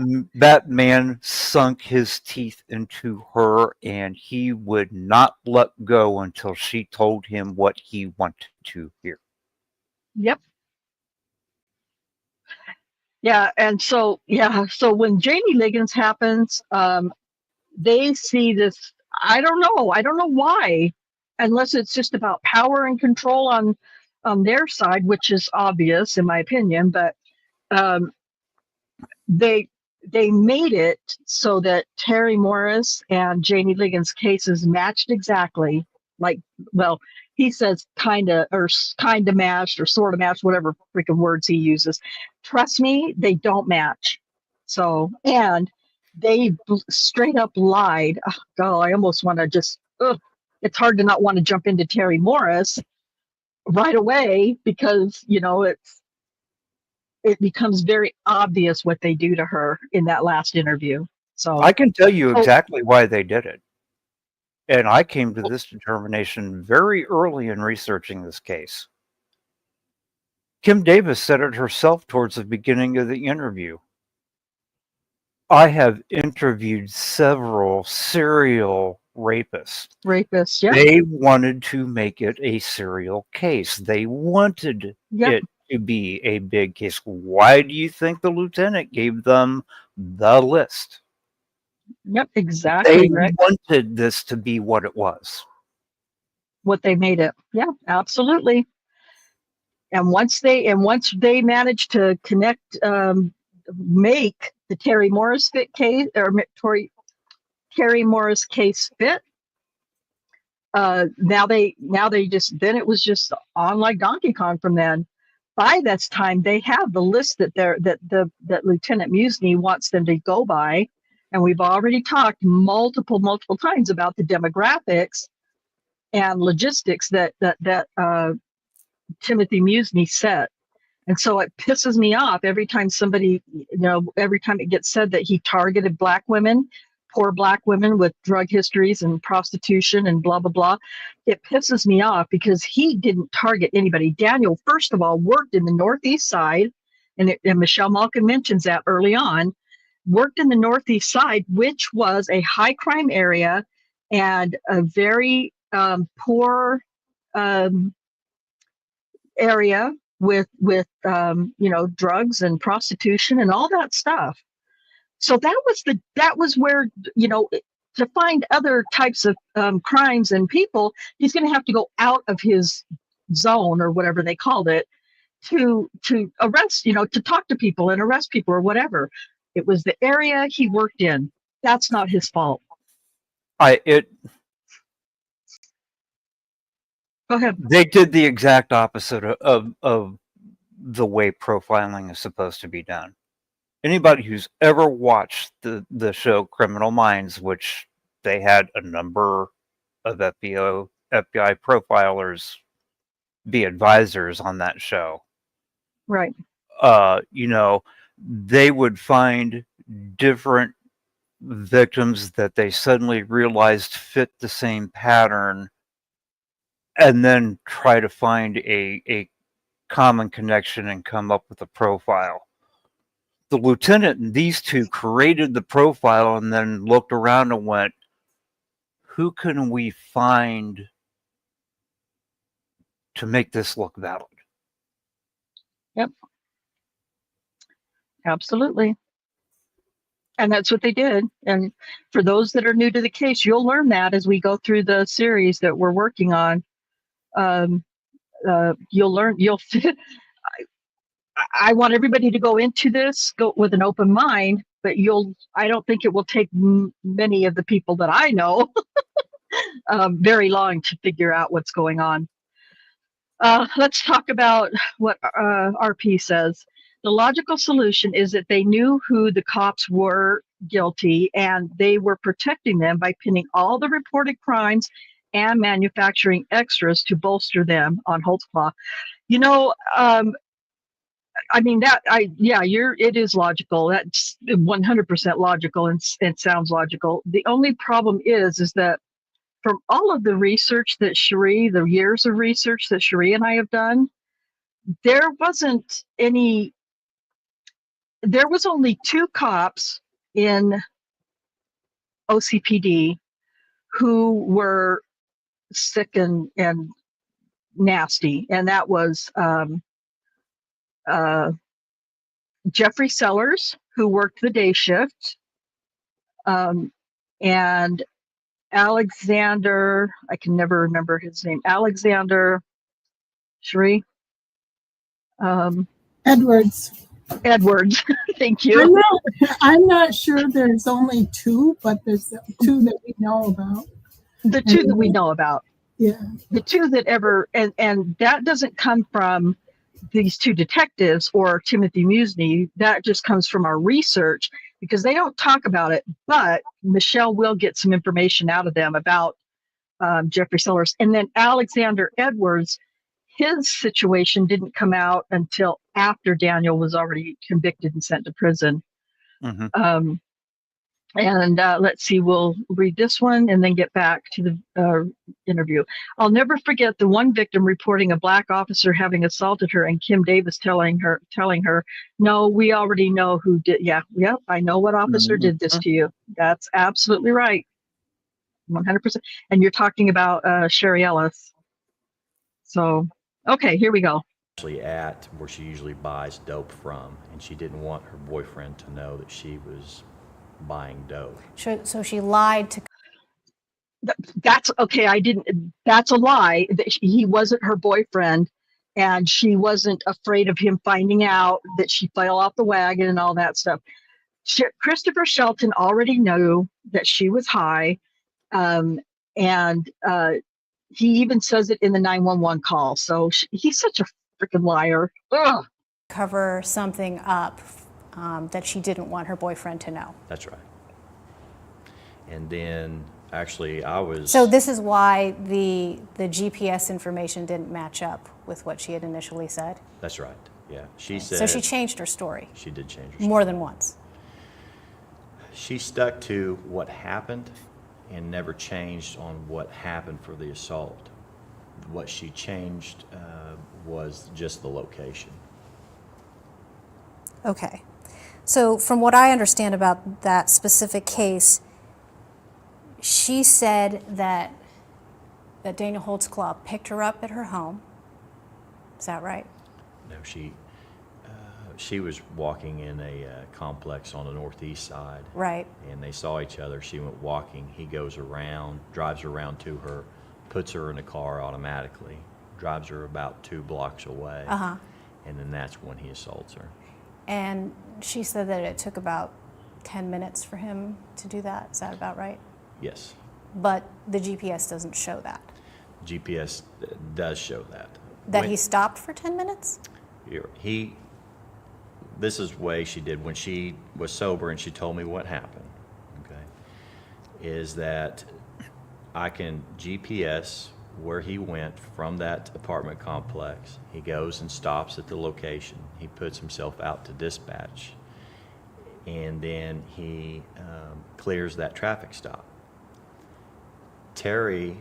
man sunk his teeth into her, and he would not let go until she told him what he wanted to hear. Yep. Yeah, and so when Jamie Liggins happens, they see this. I don't know why, unless it's just about power and control on their side, which is obvious in my opinion. But they made it so that Terry Morris and Jamie Liggins' cases matched exactly. Like, well, he says kind of matched or sort of matched, whatever freaking words he uses. Trust me, they don't match. So, and they straight up lied. Oh, God, I almost want to just, it's hard to not want to jump into Terry Morris right away, because, it becomes very obvious what they do to her in that last interview. So I can tell you exactly why they did it. And I came to this determination very early in researching this case. Kim Davis said it herself towards the beginning of the interview. I have interviewed several serial rapists. Yeah. They wanted to make it a serial case. They wanted it to be a big case. Why do you think the lieutenant gave them the list? Yep, exactly. They wanted this to be what it was. What they made it. Yeah, absolutely. And once they managed to connect, make the Terry Morris case or Terry Morris case fit. Now they just, then it was just on like Donkey Kong from then. By this time, they have the list that Lieutenant Musney wants them to go by, and we've already talked multiple times about the demographics and logistics that Timothy Musney set. And so it pisses me off every time every time it gets said that he targeted Black women, poor Black women with drug histories and prostitution and blah, blah, blah. It pisses me off because he didn't target anybody. Daniel, first of all, worked in the Northeast side, and Michelle Malkin mentions that early on, worked in the Northeast side, which was a high crime area and a very poor area with drugs and prostitution and all that stuff. So that was where, to find other types of crimes and people, he's going to have to go out of his zone or whatever they called it to arrest, to talk to people and arrest people or whatever. It was the area he worked in. That's not his fault. Go ahead. They did the exact opposite of the way profiling is supposed to be done. Anybody who's ever watched the show Criminal Minds, which they had a number of FBI profilers be advisors on that show. Right. They would find different victims that they suddenly realized fit the same pattern, and then try to find a common connection and come up with a profile. The lieutenant and these two created the profile and then looked around and went, who can we find to make this look valid? Yep. Absolutely. And that's what they did. And for those that are new to the case, you'll learn that as we go through the series that we're working on. You'll learn, I want everybody to go into this, go with an open mind, but I don't think it will take many of the people that I know very long to figure out what's going on. Let's talk about what RP says. The logical solution is that they knew who the cops were guilty, and they were protecting them by pinning all the reported crimes and manufacturing extras to bolster them on Holtzclaw. It is logical. That's 100% logical and sounds logical. The only problem is that from all of the research that the years of research that Cherie and I have done, there was only 2 cops in OCPD who were sick and nasty, and that was Jeffrey Sellers, who worked the day shift, and Alexander, I can never remember his name, Alexander, Cherie? Edwards. Thank you. I'm not sure there's only 2, but there's 2 that we know about. The 2 that we know about. Yeah. The 2 that ever, and that doesn't come from these 2 detectives or Timothy Musney. That just comes from our research, because they don't talk about it, but Michelle will get some information out of them about Jeffrey Sellers. And then Alexander Edwards, his situation didn't come out until after Daniel was already convicted and sent to prison. Mhm. And let's see, we'll read this one and then get back to the interview. I'll never forget the one victim reporting a black officer having assaulted her, and Kim Davis telling her, no, we already know who did. Yeah, I know what officer did this to you. That's absolutely right. 100%. And you're talking about Sherry Ellis. So, okay, here we go. Actually at where she usually buys dope from, and she didn't want her boyfriend to know that she was buying dope. So she lied to. That's okay. That's a lie. He wasn't her boyfriend, and she wasn't afraid of him finding out that she fell off the wagon and all that stuff. Christopher Shelton already knew that she was high, and he even says it in the 911 call. So he's such a freaking liar. Ugh. Cover something up that she didn't want her boyfriend to know. That's right. And then actually I was... So this is why the GPS information didn't match up with what she had initially said? That's right, yeah. She said... So she changed her story? She did change her story. More than once? She stuck to what happened and never changed on what happened for the assault. What she changed was just the location. Okay. So from what I understand about that specific case, she said that Daniel Holtzclaw picked her up at her home. Is that right? No, she was walking in a complex on the northeast side. Right. And they saw each other. She went walking. He goes around, drives around to her, puts her in the car automatically, drives her about 2 blocks away. Uh-huh. And then that's when he assaults her. And she said that it took about 10 minutes for him to do that. Is that about right? Yes. But the GPS doesn't show that. GPS does show that. That he stopped for 10 minutes? This is the way she did when she was sober and she told me what happened, okay, is that I can GPS where he went from that apartment complex. He goes and stops at the location. He puts himself out to dispatch, and then he clears that traffic stop. Terry,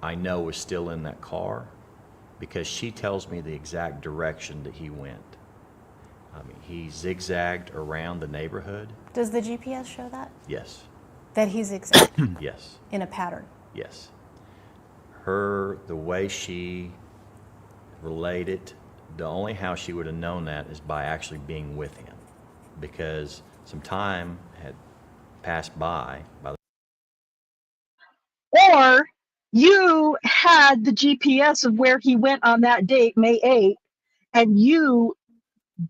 I know, is still in that car because she tells me the exact direction that he went. I mean, he zigzagged around the neighborhood. Does the GPS show that? Yes. That he zigzagged? Yes. In a pattern? Yes. The way she related, the only how she would have known that is by actually being with him, because some time had passed by the... Or you had the GPS of where he went on that date, May 8th, and you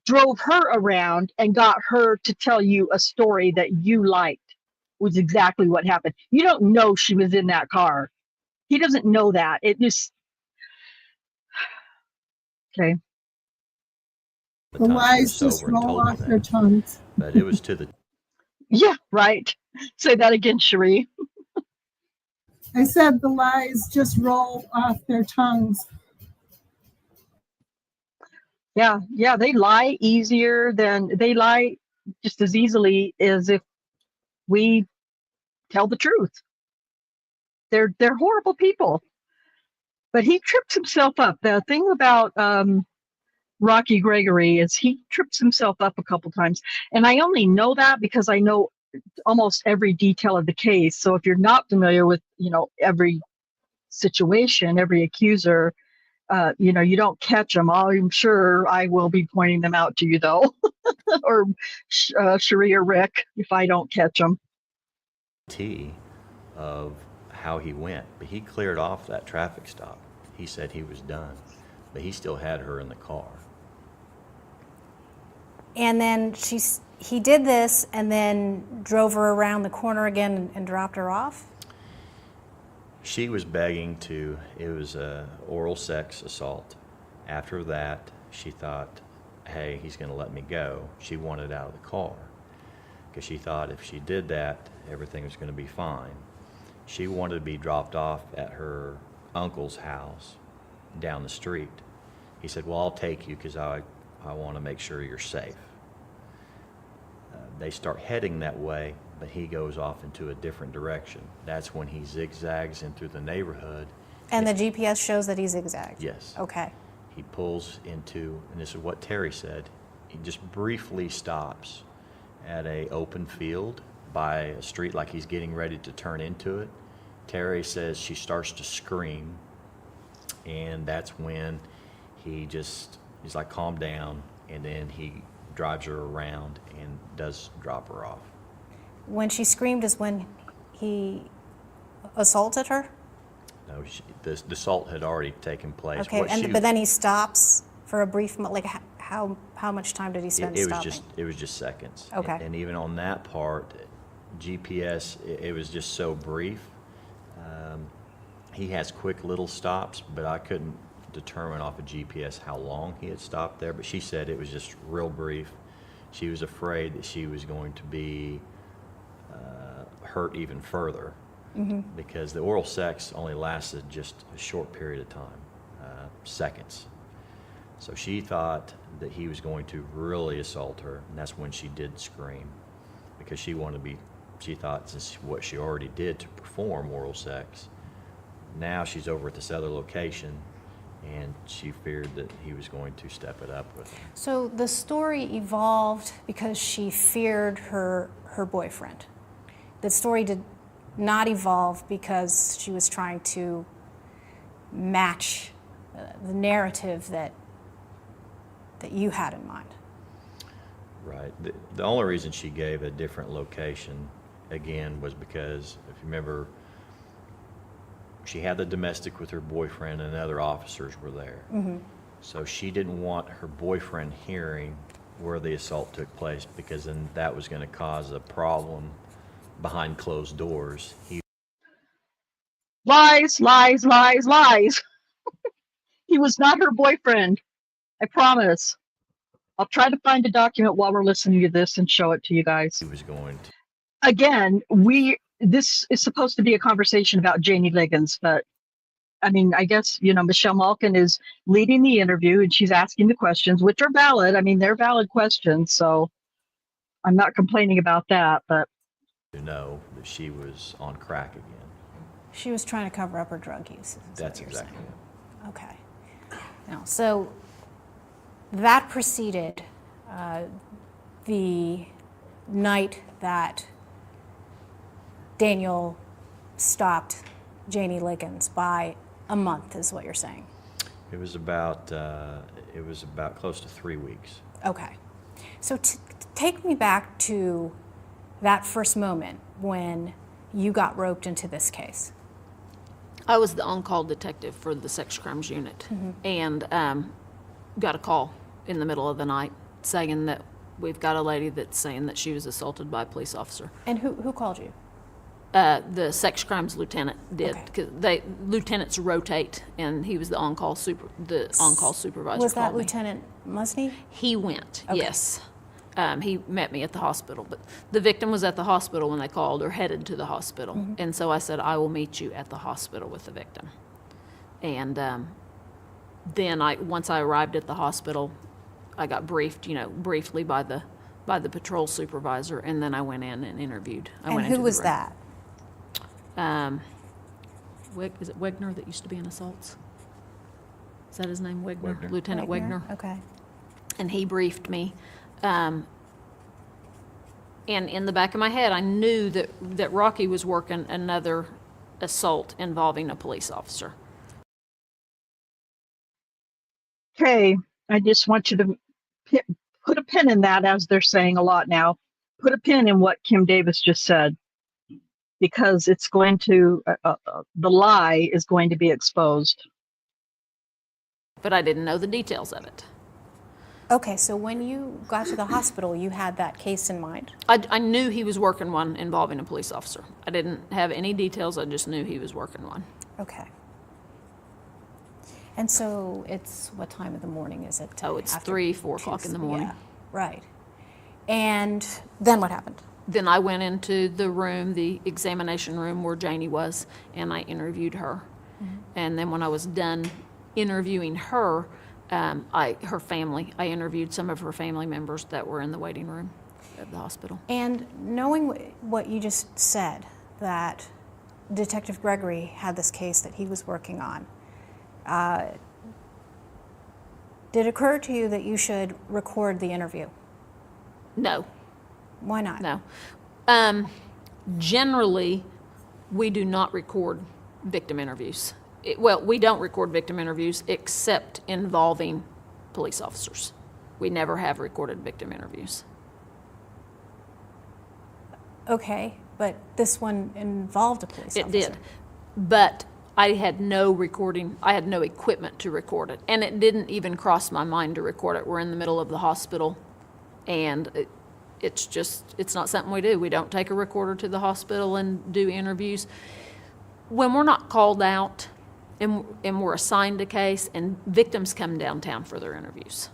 drove her around and got her to tell you a story that you liked, was exactly what happened. You don't know she was in that car. He doesn't know that. It just... Okay. The lies just roll off their tongues. But it was to the... Yeah, right. Say that again, Cherie. I said the lies just roll off their tongues. Yeah, they lie easier than... They lie just as easily as if we tell the truth. They're horrible people. But he trips himself up. The thing about Rocky Gregory is he trips himself up a couple times. And I only know that because I know almost every detail of the case. So if you're not familiar with, every situation, every accuser, you don't catch them. I'm sure I will be pointing them out to you, though, or Cherie or Rick, if I don't catch them. Of how he went, but he cleared off that traffic stop. He said he was done, but he still had her in the car. And then he did this and then drove her around the corner again and dropped her off? She was begging to... It was a oral sex assault. After that, she thought, hey, he's going to let me go. She wanted out of the car because she thought if she did that, everything was going to be fine. She wanted to be dropped off at her uncle's house down the street. He said, well, I'll take you because I want to make sure you're safe. They start heading that way, but he goes off into a different direction. That's when he zigzags in through the neighborhood. And the GPS shows that he zigzagged? Yes. Okay. He pulls into, and this is what Terry said, he just briefly stops at a open field by a street like he's getting ready to turn into it. Terry says she starts to scream, and that's when he's like, calm down, and then he drives her around and does drop her off. When she screamed is when he assaulted her? No, the assault had already taken place. Okay, but then he stops for a brief, like how much time did he spend stopping? It was just seconds. Okay. And even on that part, GPS, it was just so brief. He has quick little stops, but I couldn't determine off of GPS how long he had stopped there. But she said it was just real brief. She was afraid that she was going to be hurt even further. Mm-hmm. Because the oral sex only lasted just a short period of time, seconds. So she thought that he was going to really assault her, and that's when she did scream, because she thought since what she already did to perform oral sex, now she's over at this other location, and she feared that he was going to step it up with her. So the story evolved because she feared her boyfriend. The story did not evolve because she was trying to match the narrative that you had in mind. Right. The only reason she gave a different location, again, was because, if you remember, she had the domestic with her boyfriend and other officers were there. Mm-hmm. So she didn't want her boyfriend hearing where the assault took place, because then that was going to cause a problem behind closed doors. Lies, lies, lies, lies. He was not her boyfriend. I promise. I'll try to find a document while we're listening to this and show it to you guys. He was going to. Again, this is supposed to be a conversation about Janie Liggins, but I mean, I guess, Michelle Malkin is leading the interview and she's asking the questions, which are valid. I mean, they're valid questions, so I'm not complaining about that, but. To know that she was on crack again. She was trying to cover up her drug use. That's exactly it. Okay. Now, so that preceded the night that Daniel stopped Janie Liggins by a month, is what you're saying? It was about close to 3 weeks. Okay. So take me back to that first moment when you got roped into this case. I was the on-call detective for the sex crimes unit, mm-hmm. and got a call in the middle of the night saying that we've got a lady that's saying that she was assaulted by a police officer. And who called you? The sex crimes lieutenant did, because Okay. lieutenants rotate, and he was the on-call supervisor. Was that called me. Lieutenant Musney? He went, Okay. yes. He met me at the hospital, but the victim was at the hospital when they called, or headed to the hospital. Mm-hmm. And so I said, I will meet you at the hospital with the victim. And then once I arrived at the hospital, I got briefed, briefly by the patrol supervisor, and then I went in and interviewed. And who was that? Is it Wegner that used to be in assaults? Is that his name, Wegner? Wegner. Lieutenant Wegner. Okay. And he briefed me. And in the back of my head, I knew that Rocky was working another assault involving a police officer. Okay, I just want you to put a pin in that, as they're saying a lot now. Put a pin in what Kim Davis just said, because it's going to, the lie is going to be exposed. But I didn't know the details of it. Okay, so when you got to the hospital, you had that case in mind? I knew he was working one involving a police officer. I didn't have any details, I just knew he was working one. Okay. And so it's, what time of the morning is it? Oh, it's 3, 4 o'clock in the morning. Yeah, right. And then what happened? Then I went into the room, the examination room where Janie was, and I interviewed her. Mm-hmm. And then when I was done interviewing her, her family, I interviewed some of her family members that were in the waiting room at the hospital. And knowing what you just said, that Detective Gregory had this case that he was working on, did it occur to you that you should record the interview? No. Why not? No. Generally, we do not record victim interviews. We don't record victim interviews except involving police officers. We never have recorded victim interviews. Okay, but this one involved a police officer. It did. But I had no recording, I had no equipment to record it. And it didn't even cross my mind to record it. We're in the middle of the hospital, and it's not something we do. We don't take a recorder to the hospital and do interviews. When we're not called out and we're assigned a case and victims come downtown for their interviews,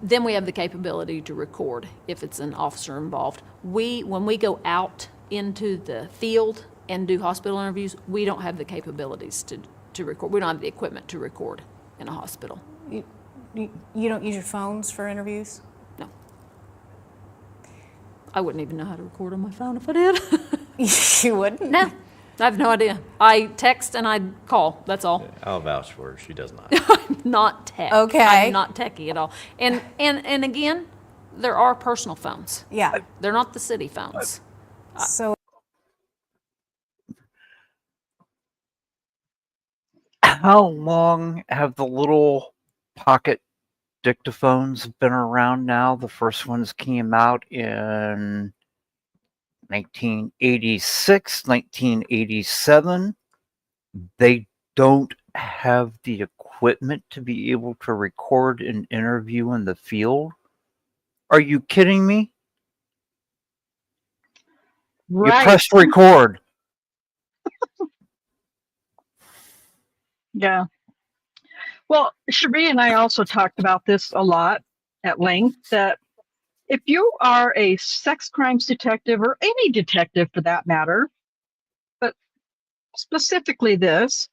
then we have the capability to record if it's an officer involved. When we go out into the field and do hospital interviews, we don't have the capabilities to record. We don't have the equipment to record in a hospital. You don't use your phones for interviews? No. I wouldn't even know how to record on my phone if I did. You wouldn't? No, I have no idea. I text and I call, that's all. I'll vouch for her. She does not. I'm not tech. Okay. I'm not techie at all. And again, there are personal phones. Yeah. They're not the city phones. So How long have the little pocket dictaphones been around now? The first ones came out in 1986, 1987. They don't have the equipment to be able to record an interview in the field. Are you kidding me? You pressed record. Yeah. Well, Cherie and I also talked about this a lot at length, that if you are a sex crimes detective, or any detective for that matter, but specifically this,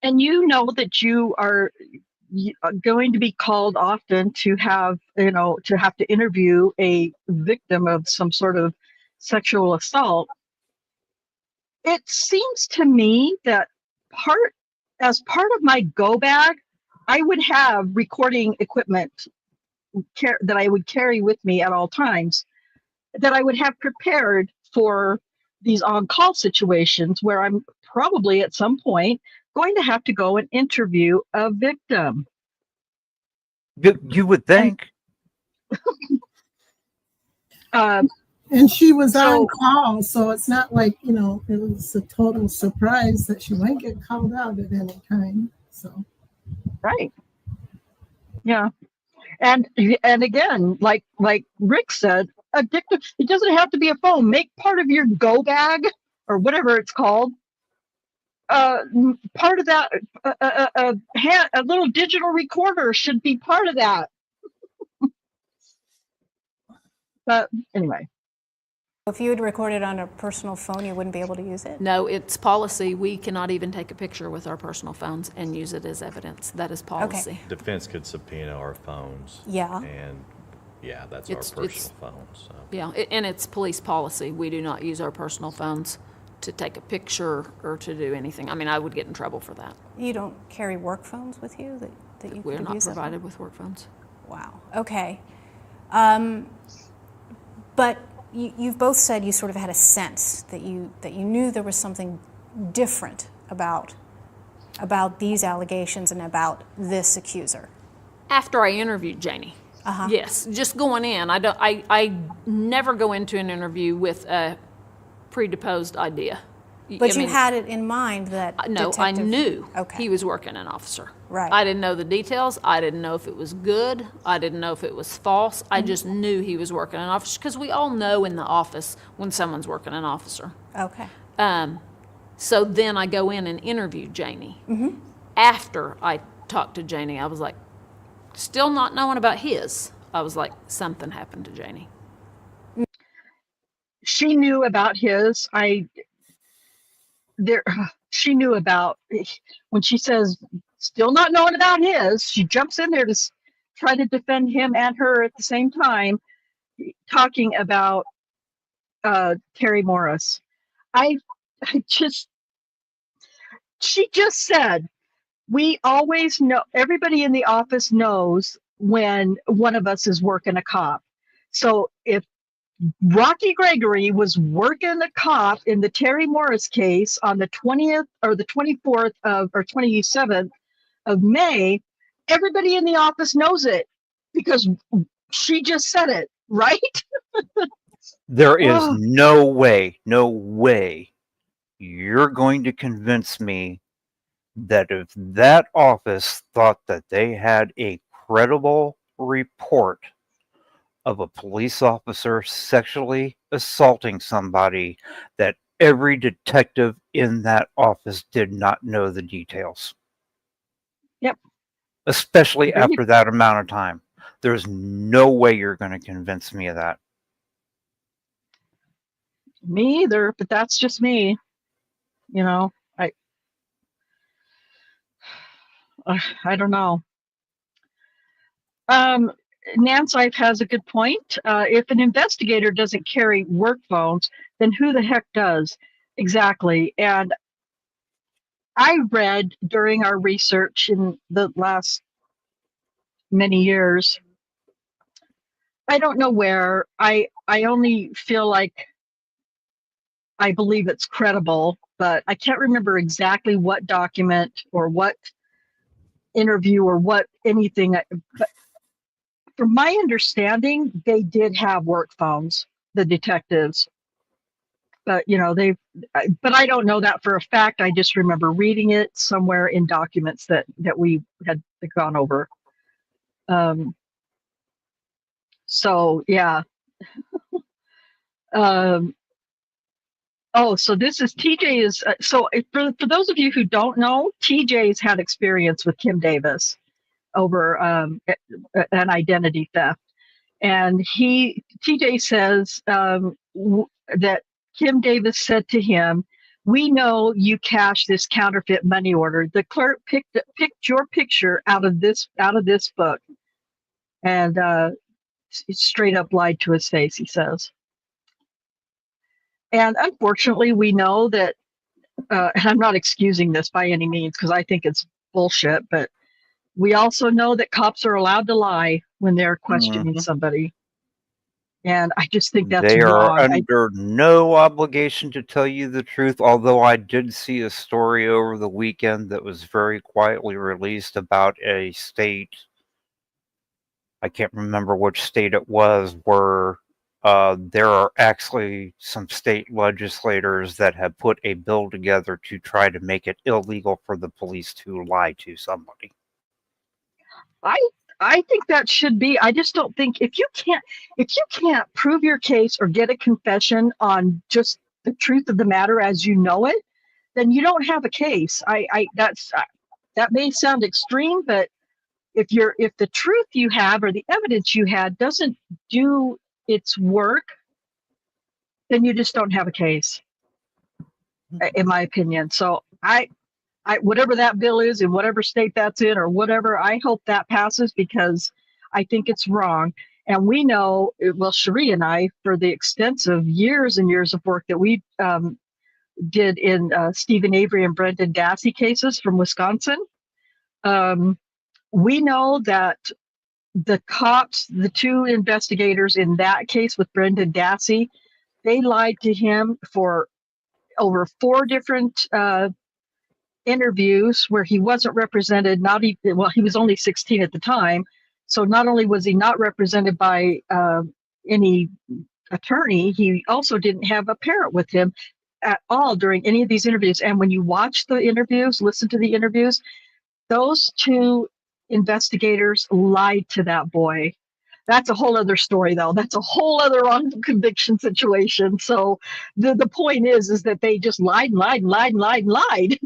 and you know that you are going to be called often to have to interview a victim of some sort of sexual assault, it seems to me that as part of my go bag, I would have recording equipment that I would carry with me at all times, that I would have prepared for these on-call situations where I'm probably at some point going to have to go and interview a victim. You would think. And she was on call, so it's not like, it was a total surprise that she might get called out at any time. So, right. Yeah. And again, like Rick said, addictive, it doesn't have to be a phone. Make part of your go bag, or whatever it's called, part of that, a little digital recorder should be part of that. But anyway. if you had recorded on a personal phone, you wouldn't be able to use it? No, it's policy. We cannot even take a picture with our personal phones and use it as evidence. That is policy. Okay. Defense could subpoena our phones. Yeah. And yeah, that's our personal phones. So. Yeah, and it's police policy. We do not use our personal phones to take a picture or to do anything. I mean, I would get in trouble for that. You don't carry work phones with you that you We're could not use? provided with work phones. Wow. Okay. But you've both said you sort of had a sense that you knew there was something different about these allegations and about this accuser. After I interviewed Janie. Uh-huh. Yes, just going in. I never go into an interview with a predisposed idea. But you had it in mind that No, detective... I knew Okay. he was working an officer. Right. I didn't know the details. I didn't know if it was good. I didn't know if it was false. I just knew he was working an officer because we all know in the office when someone's working an officer. Okay. So then I go in and interview Janie. Mm-hmm. After I talked to Janie, I was like, still not knowing about his. I was like, something happened to Janie. She knew about his. there, she knew about, when she says still not knowing about his, she jumps in there to try to defend him and her at the same time, talking about Terry Morris. I just, she just said, we always know, everybody in the office knows when one of us is working a cop. So if Rocky Gregory was working a cop in the Terry Morris case on the 20th or the 24th of, or 27th of May, everybody in the office knows it because she just said it, right? There is Oh. no way you're going to convince me that if that office thought that they had a credible report of a police officer sexually assaulting somebody, that every detective in that office did not know the details. Yep. Especially Agreed. after that amount of time. There's no way you're going to convince me of that. Me either, but that's just me. You know, I don't know. Nance Life has a good point. If an investigator doesn't carry work phones, then who the heck does? Exactly. And I read during our research in the last many years, I don't know where, I only feel like I believe it's credible, but I can't remember exactly what document or what interview or what anything. But from my understanding, they did have work phones, the detectives. But you know, but I don't know that for a fact. I just remember reading it somewhere in documents that we had gone over. So yeah. Oh, so this is TJ is so for those of you who don't know, TJ's had experience with Kim Davis over an identity theft, and TJ says that Kim Davis said to him, "We know you cashed this counterfeit money order. The clerk picked your picture out of this book," and straight up lied to his face. He says. And unfortunately, we know that, and I'm not excusing this by any means because I think it's bullshit, but we also know that cops are allowed to lie when they're questioning somebody. And I just think that's They are wrong. under no obligation to tell you the truth, although I did see a story over the weekend that was very quietly released about a state, I can't remember which state it was, where there are actually some state legislators that have put a bill together to try to make it illegal for the police to lie to somebody. I think that should be. I just don't think if you can't prove your case or get a confession on just the truth of the matter as you know it, then you don't have a case. That may sound extreme, but if the truth you have or the evidence you had doesn't do its work, then you just don't have a case, in my opinion. So I whatever that bill is in whatever state that's in or whatever, I hope that passes because I think it's wrong. And we know, well, Cherie and I, for the extensive years and years of work that we did in Stephen Avery and Brendan Dassey cases from Wisconsin, we know that the cops, the two investigators in that case with Brendan Dassey, they lied to him for over 4 different interviews where he wasn't represented. He was only 16 at the time, so not only was he not represented by any attorney, he also didn't have a parent with him at all during any of these interviews. And when you watch the interviews, listen to the interviews, those two investigators lied to that boy. That's a whole other story, though. That's a whole other wrongful conviction situation. So the point is that they just lied and lied and lied and lied and lied.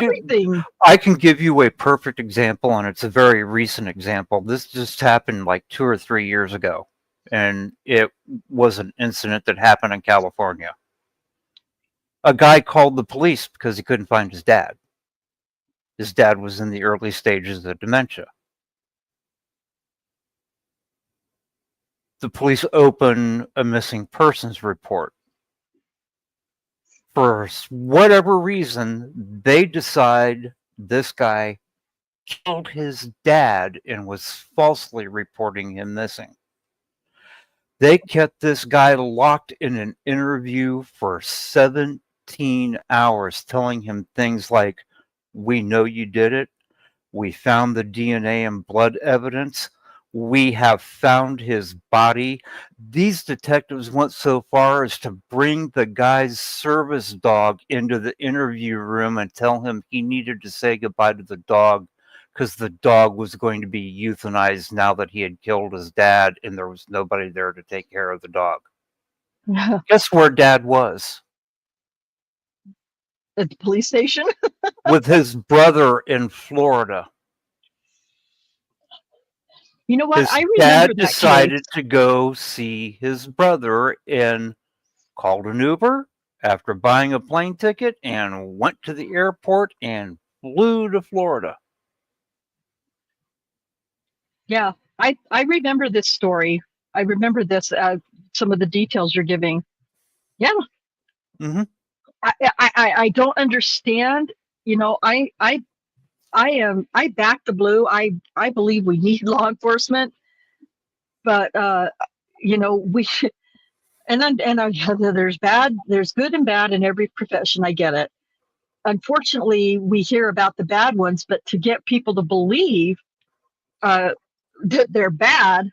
Everything. I can give you a perfect example, and it's a very recent example. This just happened like 2 or 3 years ago, and it was an incident that happened in California. a guy called the police because he couldn't find his dad. His dad was in the early stages of dementia. The police open a missing persons report. For whatever reason, they decide this guy killed his dad and was falsely reporting him missing. They kept this guy locked in an interview for 17 hours, telling him things like, "We know you did it. We found the DNA and blood evidence. We have found his body." These detectives went so far as to bring the guy's service dog into the interview room and tell him he needed to say goodbye to the dog because the dog was going to be euthanized now that he had killed his dad and there was nobody there to take care of the dog. Guess where Dad was? At the police station? With his brother in Florida. You know what? His I remember dad that decided case. to go see his brother and called an Uber after buying a plane ticket and went to the airport and flew to Florida. Yeah, I remember this story. I remember this, some of the details you're giving. Yeah. Mm-hmm. I don't understand. You know, I back the blue. I believe we need law enforcement, but you know, there's good and bad in every profession. I get it. Unfortunately, we hear about the bad ones, but to get people to believe that they're bad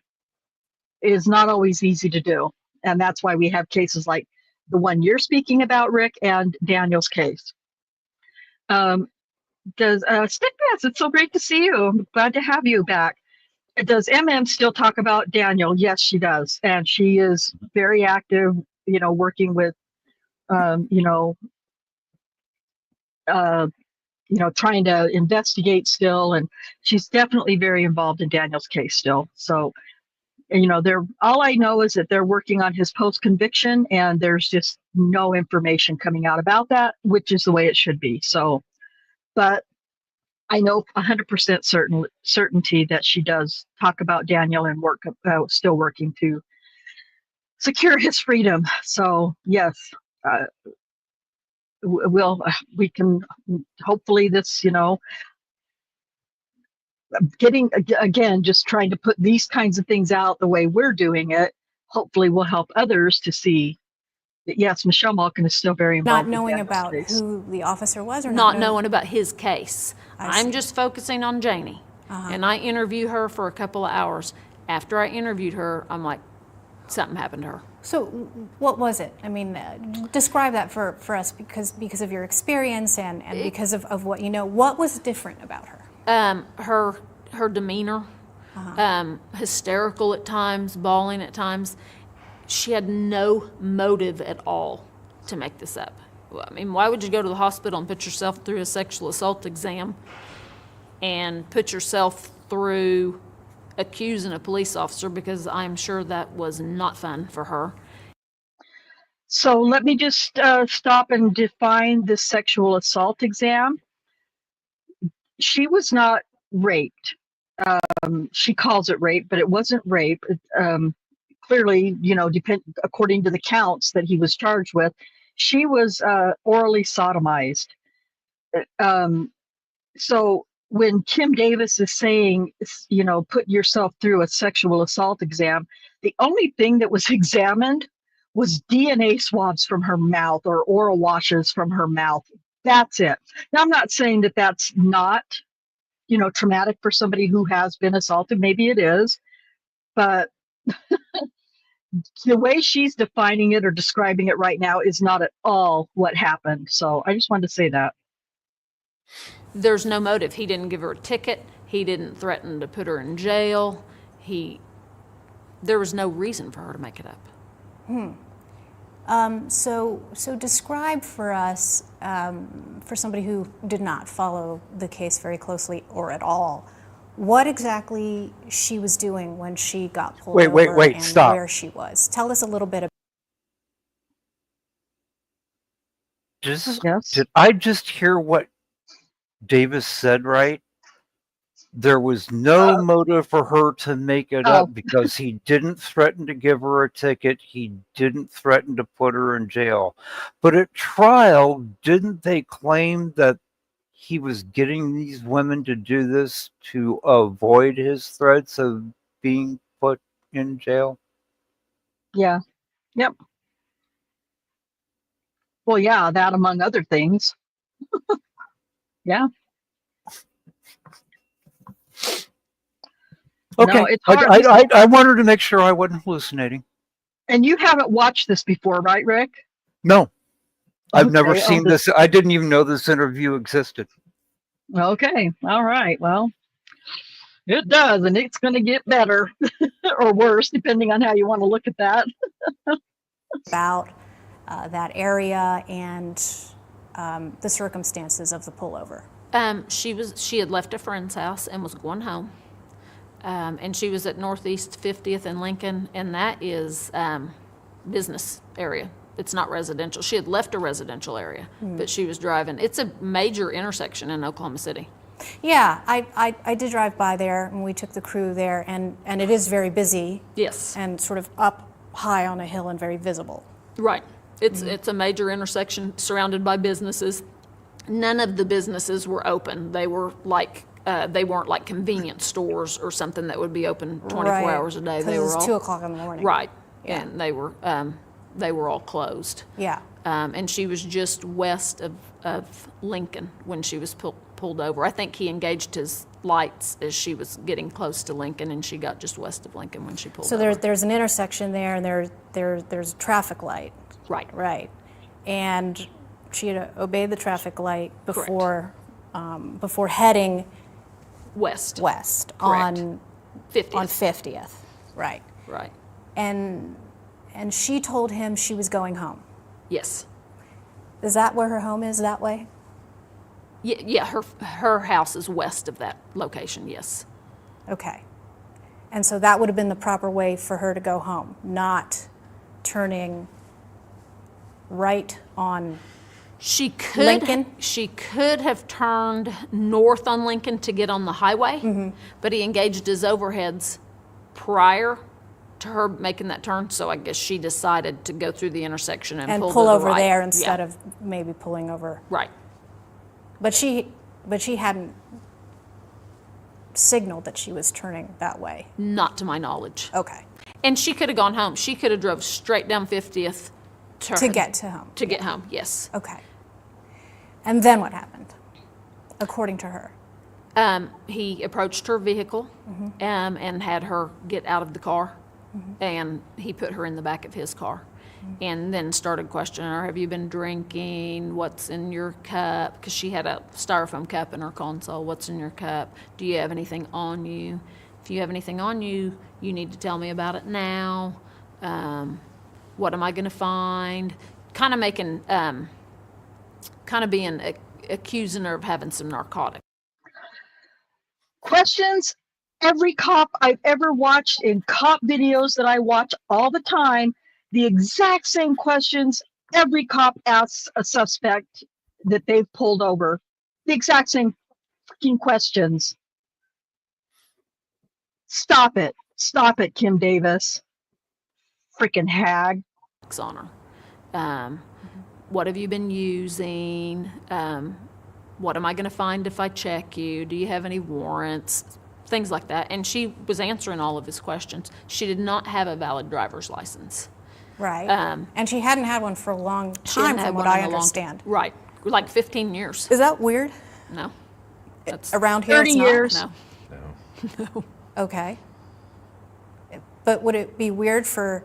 is not always easy to do. And that's why we have cases like the one you're speaking about, Rick, and Daniel's case. Does Stickpass, it's so great to see you. I'm glad to have you back. Does MM still talk about Daniel? Yes, she does. And she is very active, you know, working with, trying to investigate still. And she's definitely very involved in Daniel's case still. So, you know, all I know is that they're working on his post-conviction and there's just no information coming out about that, which is the way it should be. So, but I know 100% certainty that she does talk about Daniel and still working to secure his freedom. So yes, we can hopefully this, you know, just trying to put these kinds of things out the way we're doing it, hopefully will help others to see that yes, Michelle Malkin is still very involved. Not knowing in about case. who the officer was, or Not knowing about his case. I see. I'm just focusing on Janie. And I interview her for a couple of hours. After I interviewed her, I'm like, something happened to her. So what was it? I mean, describe that for us because of your experience and because of what you know. What was different about her? Her demeanor, hysterical at times, bawling at times. She had no motive at all to make this up. I mean, why would you go to the hospital and put yourself through a sexual assault exam and put yourself through accusing a police officer? Because I'm sure that was not fun for her. So let me just stop and define this sexual assault exam. She was not raped. She calls it rape, but it wasn't rape. Clearly, you know, according to the counts that he was charged with, she was orally sodomized. So when Kim Davis is saying, you know, put yourself through a sexual assault exam, the only thing that was examined was DNA swabs from her mouth or oral washes from her mouth. That's it. Now, I'm not saying that that's not, you know, traumatic for somebody who has been assaulted. Maybe it is, but the way she's defining it or describing it right now is not at all what happened. So I just wanted to say that. There's no motive. He didn't give her a ticket. He didn't threaten to put her in jail. There was no reason for her to make it up. So describe for us, for somebody who did not follow the case very closely or at all, what exactly she was doing when she got pulled over and stop. where she was. Tell us a little bit about. Yes. Yes. Did I just hear what Davis said right? There was no motive for her to make it Oh. up because he didn't threaten to give her a ticket. He didn't threaten to put her in jail. But at trial, didn't they claim that he was getting these women to do this to avoid his threats of being put in jail? Yeah. Yep. Well, yeah, that among other things. Yeah. Okay. No, it's hard. I wanted to make sure I wasn't hallucinating. And you haven't watched this before, right, Rick? No, I've never Okay, seen this. I didn't even know this interview existed. Okay. All right. Well, it does, and it's going to get better or worse, depending on how you want to look at that. About that area and the circumstances of the pullover. She had left a friend's house and was going home. And she was at Northeast 50th and Lincoln, and that is business area. It's not residential. She had left a residential area, but she was driving. It's a major intersection in Oklahoma City. Yeah, I did drive by there, and we took the crew there, and it is very busy. Yes. And sort of up high on a hill and very visible. Right. It's a major intersection surrounded by businesses. None of the businesses were open. They were like they weren't like convenience stores or something that would be open 24 hours a day. They were all 2 o'clock in the morning. Right. Yeah. And they were all closed. Yeah. And she was just west of Lincoln when she was pulled over. I think he engaged his lights as she was getting close to Lincoln, and she got just west of Lincoln when she pulled over. So there's an intersection there, and there's a traffic light. Right. Right. And she had obeyed the traffic light before heading west on 50th. On 50th. Right. Right. And she told him she was going home. Yes. Is that where her home is, that way? Yeah, her house is west of that location, yes. Okay. And so that would have been the proper way for her to go home, not turning right on Lincoln? She could have turned north on Lincoln to get on the highway, but he engaged his overheads prior to her making that turn, so I guess she decided to go through the intersection and pull over right. there instead of maybe pulling over. Right. But she hadn't signaled that she was turning that way. Not to my knowledge. Okay. And she could have gone home. She could have drove straight down 50th to get to home. To get home, yes. Okay. And then what happened, according to her? He approached her vehicle and had her get out of the car, and he put her in the back of his car. And then started questioning her, have you been drinking? What's in your cup? Because she had a styrofoam cup in her console. What's in your cup? Do you have anything on you? If you have anything on you, you need to tell me about it now. What am I going to find? Kind of making, kind of being accusing her of having some narcotics. Questions every cop I've ever watched in cop videos that I watch all the time. The exact same questions every cop asks a suspect that they've pulled over. The exact same freaking questions. Stop it. Stop it, Kim Davis. Freaking hag. On her. What have you been using? What am I going to find if I check you? Do you have any warrants? Things like that. And she was answering all of his questions. She did not have a valid driver's license. Right. And she hadn't had one for a long time, from what I understand. Right. Like 15 years. Is that weird? No. That's around here 30 it's not? years. No. Okay. But would it be weird for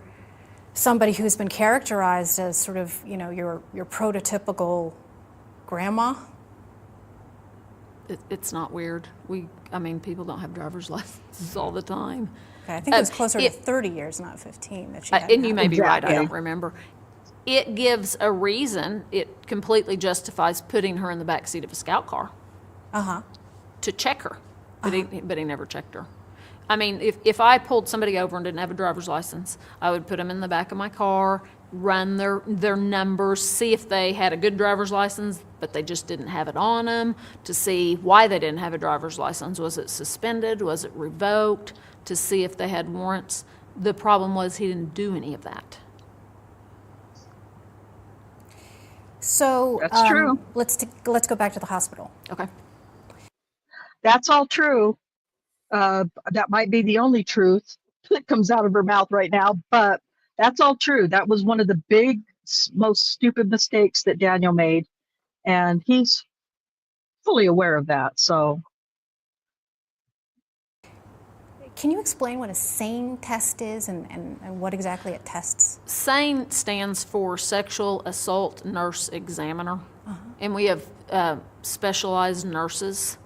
somebody who's been characterized as sort of, your prototypical grandma? It's not weird. People don't have driver's licenses all the time. Okay, I think it was closer to 30 years, not 15. That she and you may be right, I Exactly. don't remember. It gives a reason, it completely justifies putting her in the back seat of a scout car to check her, but he never checked her. If I pulled somebody over and didn't have a driver's license, I would put them in the back of my car, run their numbers, see if they had a good driver's license, but they just didn't have it on them, to see why they didn't have a driver's license. Was it suspended? Was it revoked? To see if they had warrants. The problem was he didn't do any of that. So That's true. Let's go back to the hospital. Okay. That's all true. That might be the only truth that comes out of her mouth right now, but that's all true. That was one of the big, most stupid mistakes that Daniel made, and he's fully aware of that. So, Can you explain what a SANE test is and what exactly it tests? SANE stands for Sexual Assault Nurse Examiner, and we have specialized nurses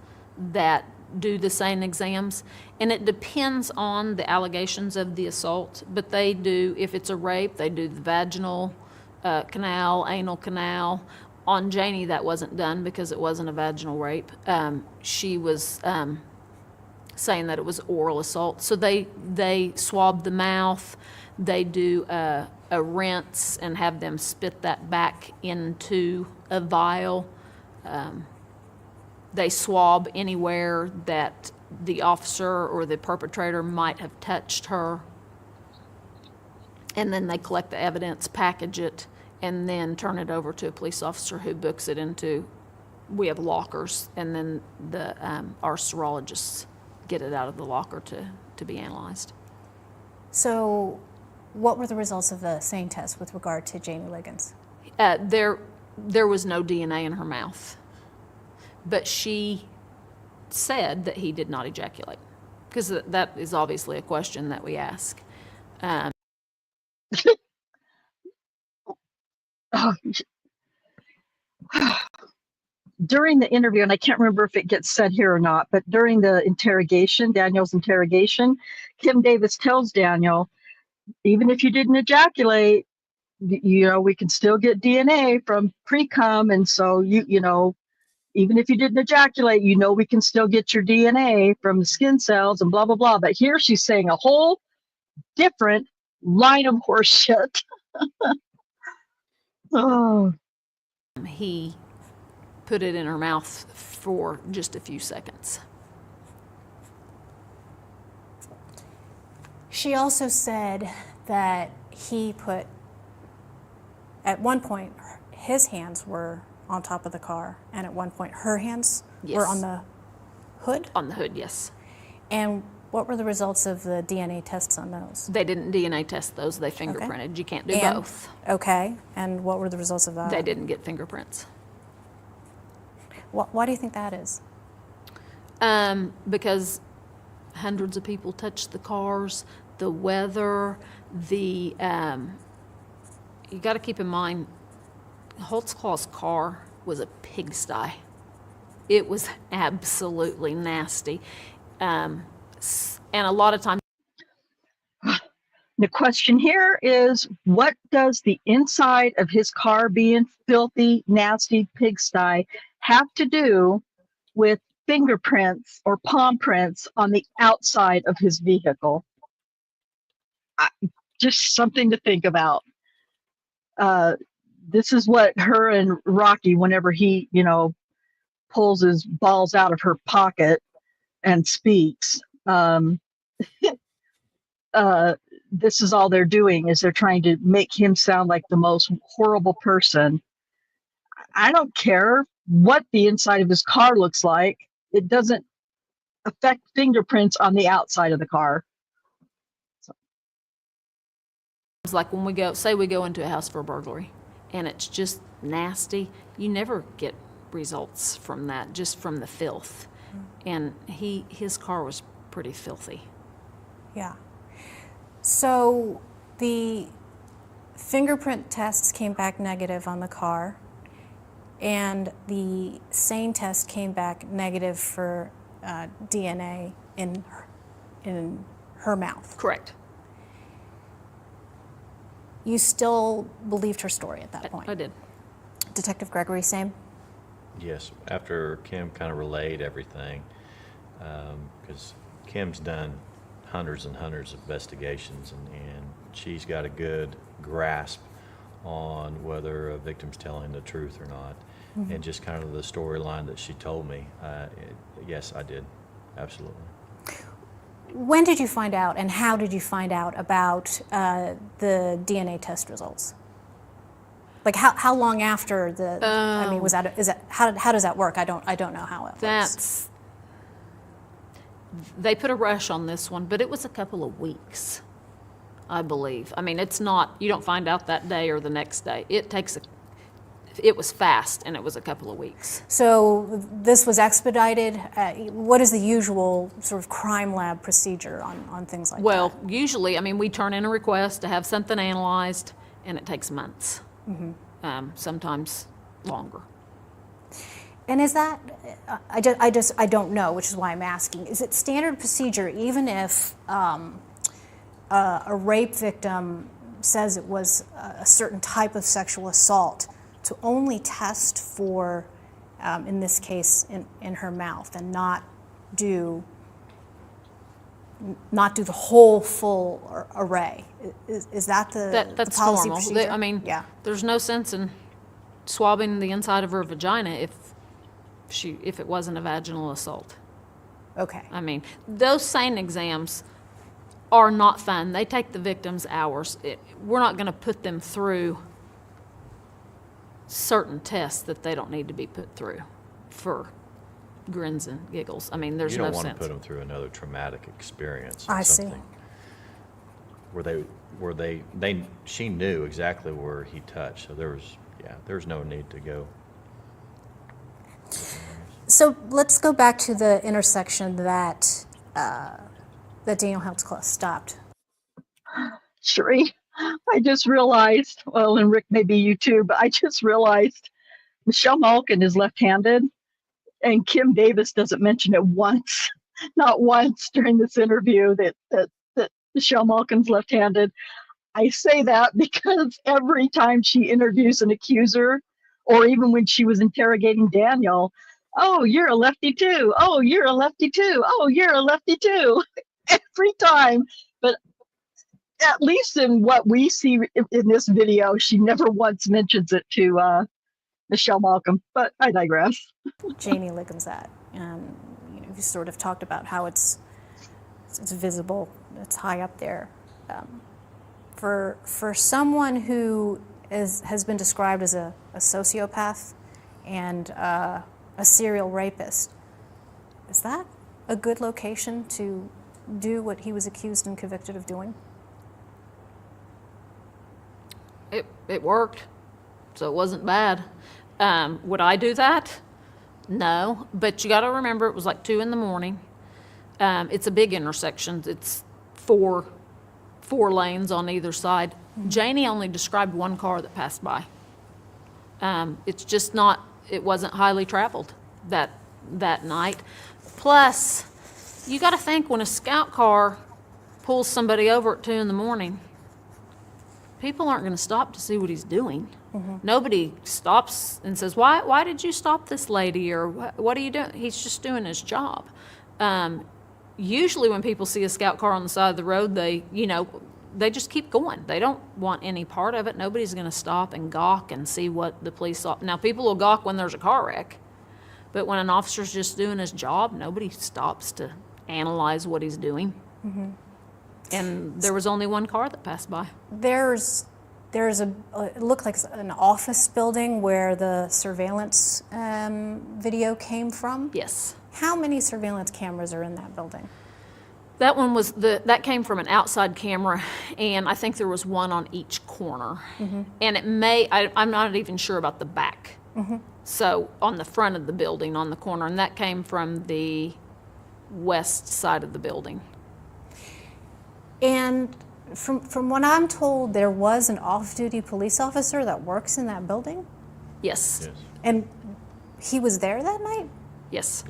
that do the SANE exams, and it depends on the allegations of the assault, but they do, if it's a rape, they do the vaginal canal, anal canal. On Janie, that wasn't done because it wasn't a vaginal rape. She was saying that it was oral assault. So they swab the mouth, they do a rinse and have them spit that back into a vial. They swab anywhere that the officer or the perpetrator might have touched her. And then they collect the evidence, package it, and then turn it over to a police officer who books it into, we have lockers, and then our serologists get it out of the locker to be analyzed. So what were the results of the SANE test with regard to Jamie Liggins? There was no DNA in her mouth, but she said that he did not ejaculate, because that is obviously a question that we ask. During the interview, and I can't remember if it gets said here or not, but during the interrogation, Daniel's interrogation, Kim Davis tells Daniel, even if you didn't ejaculate, we can still get DNA from pre-cum, and so even if you didn't ejaculate, we can still get your DNA from the skin cells and blah blah blah. But here she's saying a whole different line of horse shit. Oh. He put it in her mouth for just a few seconds. She also said that he put, at one point, his hands were on top of the car, and at one point her hands were on the hood? On the hood, yes. And what were the results of the DNA tests on those? They didn't DNA test those, they fingerprinted. You can't do both. Okay, and what were the results of that? They didn't get fingerprints. Why do you think that is? Because hundreds of people touched the cars, the weather, you got to keep in mind, Holtzclaw's car was a pigsty. It was absolutely nasty. And a lot of times. The question here is, what does the inside of his car being filthy, nasty pigsty have to do with fingerprints or palm prints on the outside of his vehicle? Just something to think about. This is what her and Rocky, whenever he, pulls his balls out of her pocket and speaks, this is all they're doing, is they're trying to make him sound like the most horrible person. I don't care what the inside of his car looks like. It doesn't affect fingerprints on the outside of the car. It's like when we go into a house for a burglary and it's just nasty, you never get results from that, just from the filth. And his car was pretty filthy. Yeah. So the fingerprint tests came back negative on the car, and the SANE test came back negative for DNA in her mouth. Correct. You still believed her story at that point? I did. Detective Gregory, same? Yes, after Kim kind of relayed everything, because Kim's done hundreds and hundreds of investigations, and she's got a good grasp on whether a victim's telling the truth or not. And just kind of the storyline that she told me, yes, I did. Absolutely. When did you find out, and how did you find out about the DNA test results? Like how long after the? I mean, how does that work? I don't know how it works. They put a rush on this one, but it was a couple of weeks, I believe. I mean, it's not, you don't find out that day or the next day. It was fast, and it was a couple of weeks. So this was expedited. What is the usual sort of crime lab procedure on things like that? Well, usually, I mean, we turn in a request to have something analyzed, and it takes months, sometimes longer. And is that, I don't know, which is why I'm asking. Is it standard procedure, even if a rape victim says it was a certain type of sexual assault, to only test for, in this case, in her mouth, and not do the whole full array? Is that the That's policy normal. procedure? I mean, there's no sense in swabbing the inside of her vagina if it wasn't a vaginal assault. Okay. I mean, those SANE exams are not fun. They take the victims hours. We're not going to put them through certain tests that they don't need to be put through for grins and giggles. I mean, there's no sense. You don't want to put them through another traumatic experience. I see. Where she knew exactly where he touched, so there's no need to go. So let's go back to the intersection that Daniel Holtzclaw stopped. Sheree, I just realized, well, and Rick, maybe you too, but I just realized Michelle Malkin is left-handed, and Kim Davis doesn't mention it once, not once during this interview that Michelle Malkin's left-handed. I say that because every time she interviews an accuser, or even when she was interrogating Daniel, oh, you're a lefty too. Oh, you're a lefty too. Oh, you're a lefty too. Every time. But at least in what we see in this video, she never once mentions it to Michelle Malkin. But I digress. Janie Lickensat. You sort of talked about how it's visible, it's high up there. For someone who has been described as a sociopath and a serial rapist, is that a good location to do what he was accused and convicted of doing? It worked, so it wasn't bad. Would I do that? No, but you got to remember it was like 2 a.m. It's a big intersection. It's four lanes on either side. Janie only described one car that passed by. It's just not, it wasn't highly traveled that night. Plus, you got to think when a scout car pulls somebody over at 2 a.m, people aren't going to stop to see what he's doing. Nobody stops and says, why did you stop this lady, or what are you doing? He's just doing his job. Usually when people see a scout car on the side of the road, they just keep going. They don't want any part of it. Nobody's going to stop and gawk and see what the police saw. Now, people will gawk when there's a car wreck, but when an officer's just doing his job, nobody stops to analyze what he's doing. And there was only one car that passed by. There's it looked like an office building where the surveillance video came from. Yes. How many surveillance cameras are in that building? That one was that came from an outside camera, and I think there was one on each corner. And it I'm not even sure about the back. So on the front of the building, on the corner, and that came from the west side of the building. And from what I'm told, there was an off-duty police officer that works in that building? Yes. And he was there that night? Yes.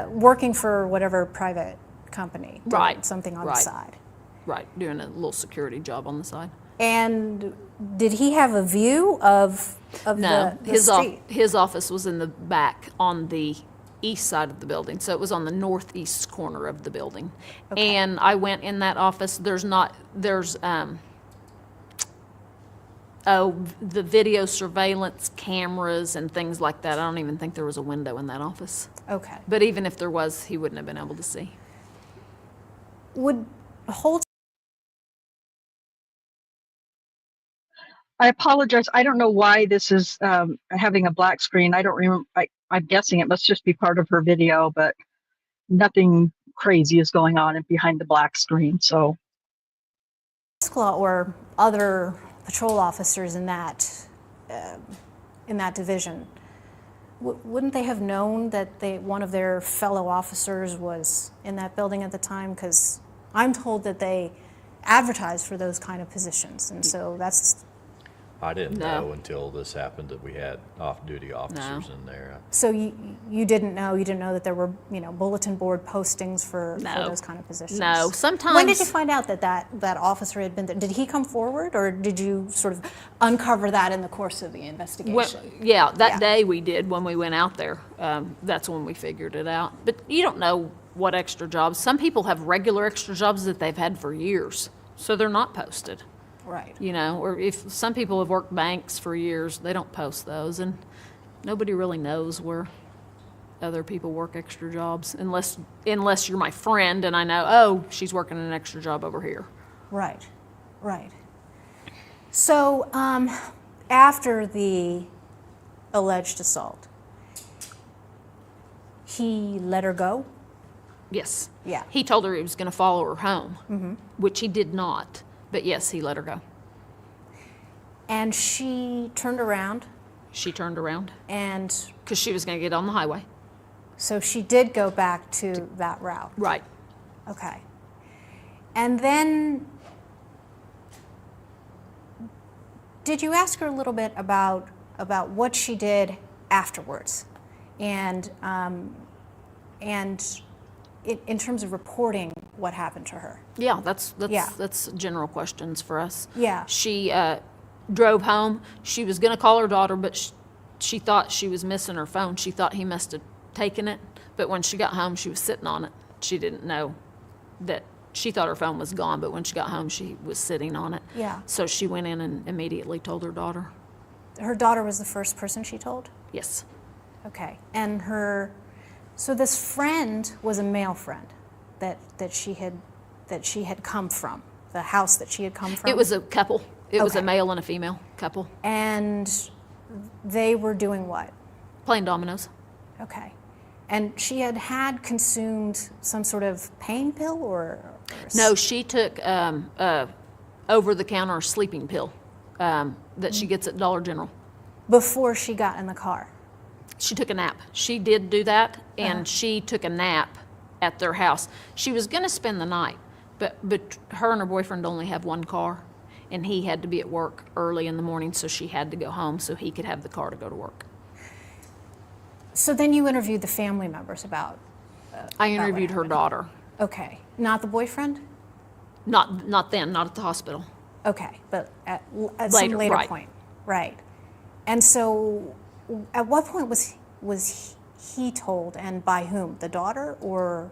Working for whatever private company. Right. Something on the side. Right, doing a little security job on the side. And did he have a view of No, the street? his office was in the back on the east side of the building, so it was on the northeast corner of the building. And I went in that office. the video surveillance cameras and things like that. I don't even think there was a window in that office. Okay. But even if there was, he wouldn't have been able to see. Would Holtz I apologize. I don't know why this is having a black screen. I don't remember. I'm guessing it must just be part of her video, but nothing crazy is going on behind the black screen. So, Holtzclaw or other patrol officers in that division, wouldn't they have known that one of their fellow officers was in that building at the time? Because I'm told that they advertised for those kind of positions, and so that's. I didn't No. know until this happened that we had off-duty officers in there. So you didn't know that there were bulletin board postings for No. those kind of positions? No, sometimes. When did you find out that officer had been there? Did he come forward, or did you sort of uncover that in the course of the investigation? Well, that Yeah. day we did when we went out there. That's when we figured it out. But you don't know what extra jobs. Some people have regular extra jobs that they've had for years, so they're not posted. Right. Or if some people have worked banks for years, they don't post those, and nobody really knows where other people work extra jobs unless you're my friend and I know, oh, she's working an extra job over here. Right. So after the alleged assault, he let her go? Yes. Yeah. He told her he was going to follow her home, which he did not. But yes, he let her go. And she turned around, She turned around and because she was going to get on the highway. so she did go back to that route. Right. Okay. And then, did you ask her a little bit about what she did afterwards, and in terms of reporting what happened to her? Yeah, that's Yeah. general questions for us. Yeah. She drove home. She was going to call her daughter, but she thought she was missing her phone. She thought he must have taken it, but when she got home, she was sitting on it. She didn't know that. She thought her phone was gone, but when she got home, she was sitting on it. Yeah. So she went in and immediately told her daughter. Her daughter was the first person she told? Yes. Okay. And so this friend was a male friend that she had come from, the house that she had come from? It was a couple. It was a Okay. male and a female couple. And they were doing what? Playing dominoes. Okay. And she had consumed some sort of pain pill or No, she took over-the-counter sleeping pill that she gets at Dollar General. before she got in the car? She took a nap. She did do that, and she took a nap at their house. She was going to spend the night, but her and her boyfriend only have one car, and he had to be at work early in the morning, so she had to go home so he could have the car to go to work. So then you interviewed the family members about I interviewed her daughter. Okay. Not the boyfriend? Not then, not at the hospital. Okay, but at some Later, later right. point. Right. And so at what point was he told, and by whom? The daughter or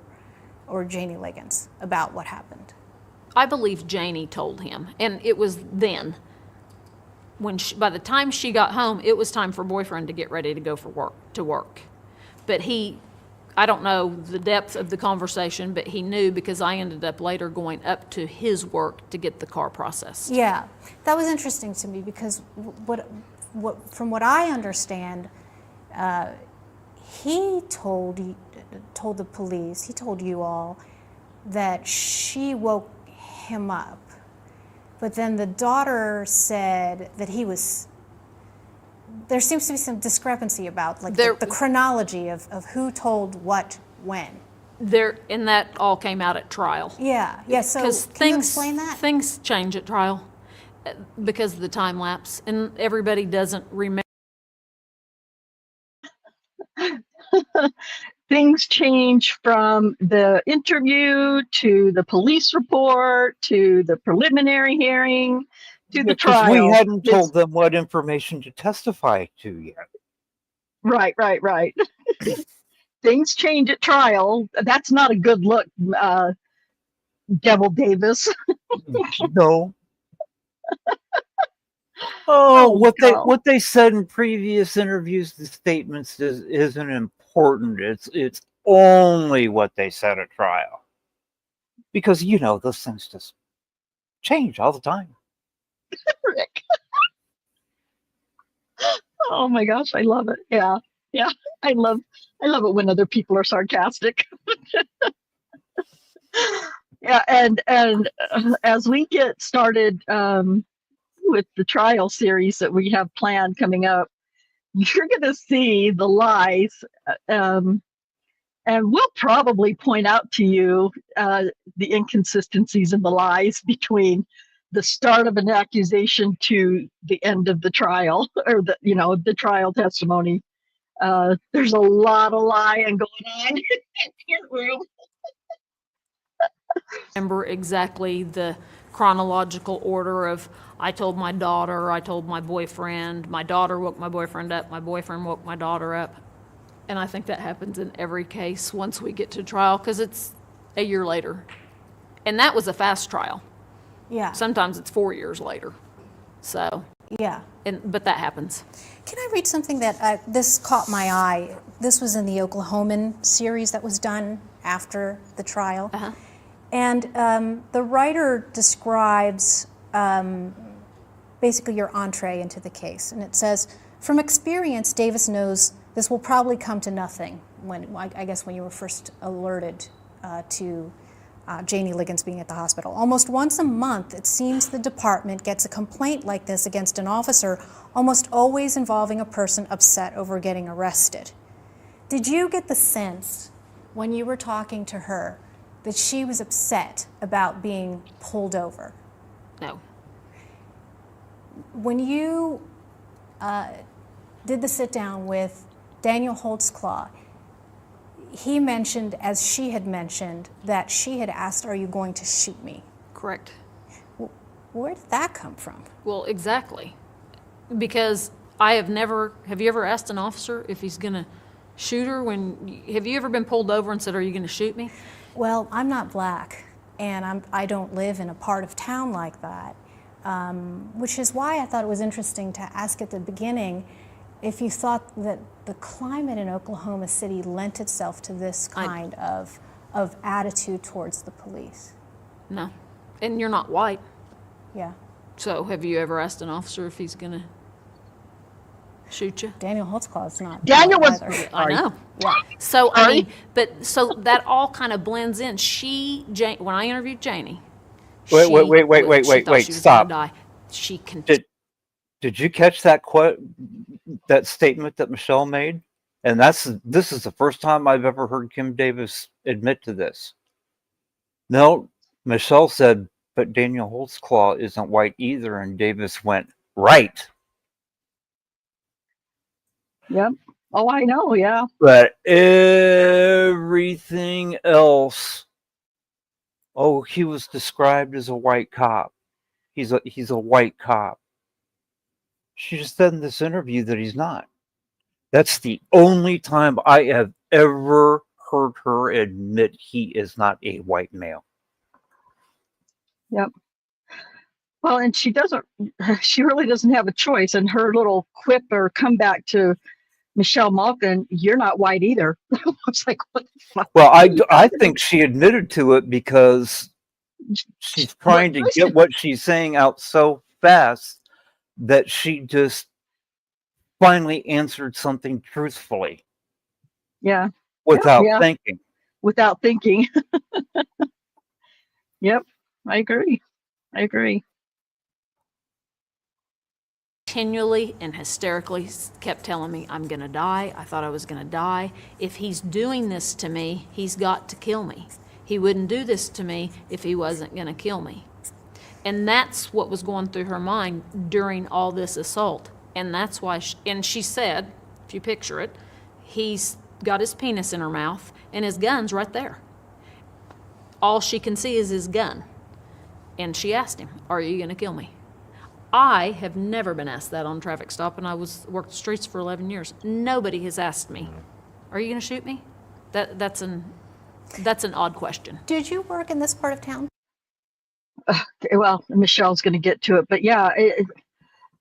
Janie Liggins about what happened? I believe Janie told him, and it was then. By the time she got home, it was time for boyfriend to get ready to go to work. But I don't know the depth of the conversation, but he knew because I ended up later going up to his work to get the car processed. Yeah, that was interesting to me because from what I understand, he told the police, he told you all that she woke him up, but then the daughter said that there seems to be some discrepancy about the chronology of who told what when. And that all came out at trial. Yeah. So can you explain that? Things change at trial because of the time lapse, and everybody doesn't remember. things change from the interview to the police report to the preliminary hearing to the Because trial. we hadn't told them what information to testify to yet. Right. Things change at trial. That's not a good look, Devil Davis. No. Oh, Michelle. what they said in previous interviews, the statements isn't important. It's only what they said at trial, because those things just change all the time. Rick. Oh my gosh, I love it. Yeah, yeah. I love it when other people are sarcastic. Yeah, and as we get started with the trial series that we have planned coming up, you're going to see the lies, and we'll probably point out to you the inconsistencies and the lies between the start of an accusation to the end of the trial, or the trial testimony. There's a lot of lying going on in that courtroom. Remember exactly the chronological order of I told my daughter, I told my boyfriend, my daughter woke my boyfriend up, my boyfriend woke my daughter up. And I think that happens in every case once we get to trial, because it's a year later. And that was a fast trial. Yeah. Sometimes it's 4 years later. So, Yeah. but that happens. Can I read something that this caught my eye? This was in the Oklahoman series that was done after the trial. Uh-huh. And the writer describes basically your entree into the case. And it says, from experience, Davis knows this will probably come to nothing I guess when you were first alerted to Janie Liggins being at the hospital. Almost once a month, it seems the department gets a complaint like this against an officer, almost always involving a person upset over getting arrested. Did you get the sense when you were talking to her that she was upset about being pulled over? No. When you did the sit down with Daniel Holtzclaw, he mentioned, as she had mentioned, that she had asked, are you going to shoot me? Correct. Where did that come from? Well, exactly. Because have you ever asked an officer if he's going to shoot her? Have you ever been pulled over and said, are you going to shoot me? Well, I'm not black, and I don't live in a part of town like that, which is why I thought it was interesting to ask at the beginning if you thought that the climate in Oklahoma City lent itself to this kind of attitude towards the police. No. And you're not white. Yeah. So have you ever asked an officer if he's going to shoot you? Daniel Holtzclaw is not. Daniel was. either. I know. Yeah. So, I mean, so that all kind of blends in. When I interviewed Janie, Wait, she thought she was stop. gonna die. She Did you catch that statement that Michelle made? And this is the first time I've ever heard Kim Davis admit to this. No, Michelle said, but Daniel Holtzclaw isn't white either, and Davis went, right. Yep. Oh, I know. Yeah. But everything else, he was described as a white cop. He's a white cop. She just said in this interview that he's not. That's the only time I have ever heard her admit he is not a white male. Yep. Well, and she really doesn't have a choice. And her little quip or comeback to Michelle Malkin, you're not white either. I was like, what the fuck? Well, I think she admitted to it because she's trying to get what she's saying out so fast that she just finally answered something truthfully. Yeah. Without thinking. Without thinking. Yep. I agree. Continually and hysterically kept telling me, I'm going to die. I thought I was going to die. If he's doing this to me, he's got to kill me. He wouldn't do this to me if he wasn't going to kill me. And that's what was going through her mind during all this assault. And that's why, she said, if you picture it, he's got his penis in her mouth and his gun's right there. All she can see is his gun. And she asked him, are you going to kill me? I have never been asked that on a traffic stop, and I worked the streets for 11 years. Nobody has asked me, are you going to shoot me? That's an odd question. Did you work in this part of town? Well, Michelle's going to get to it, but yeah,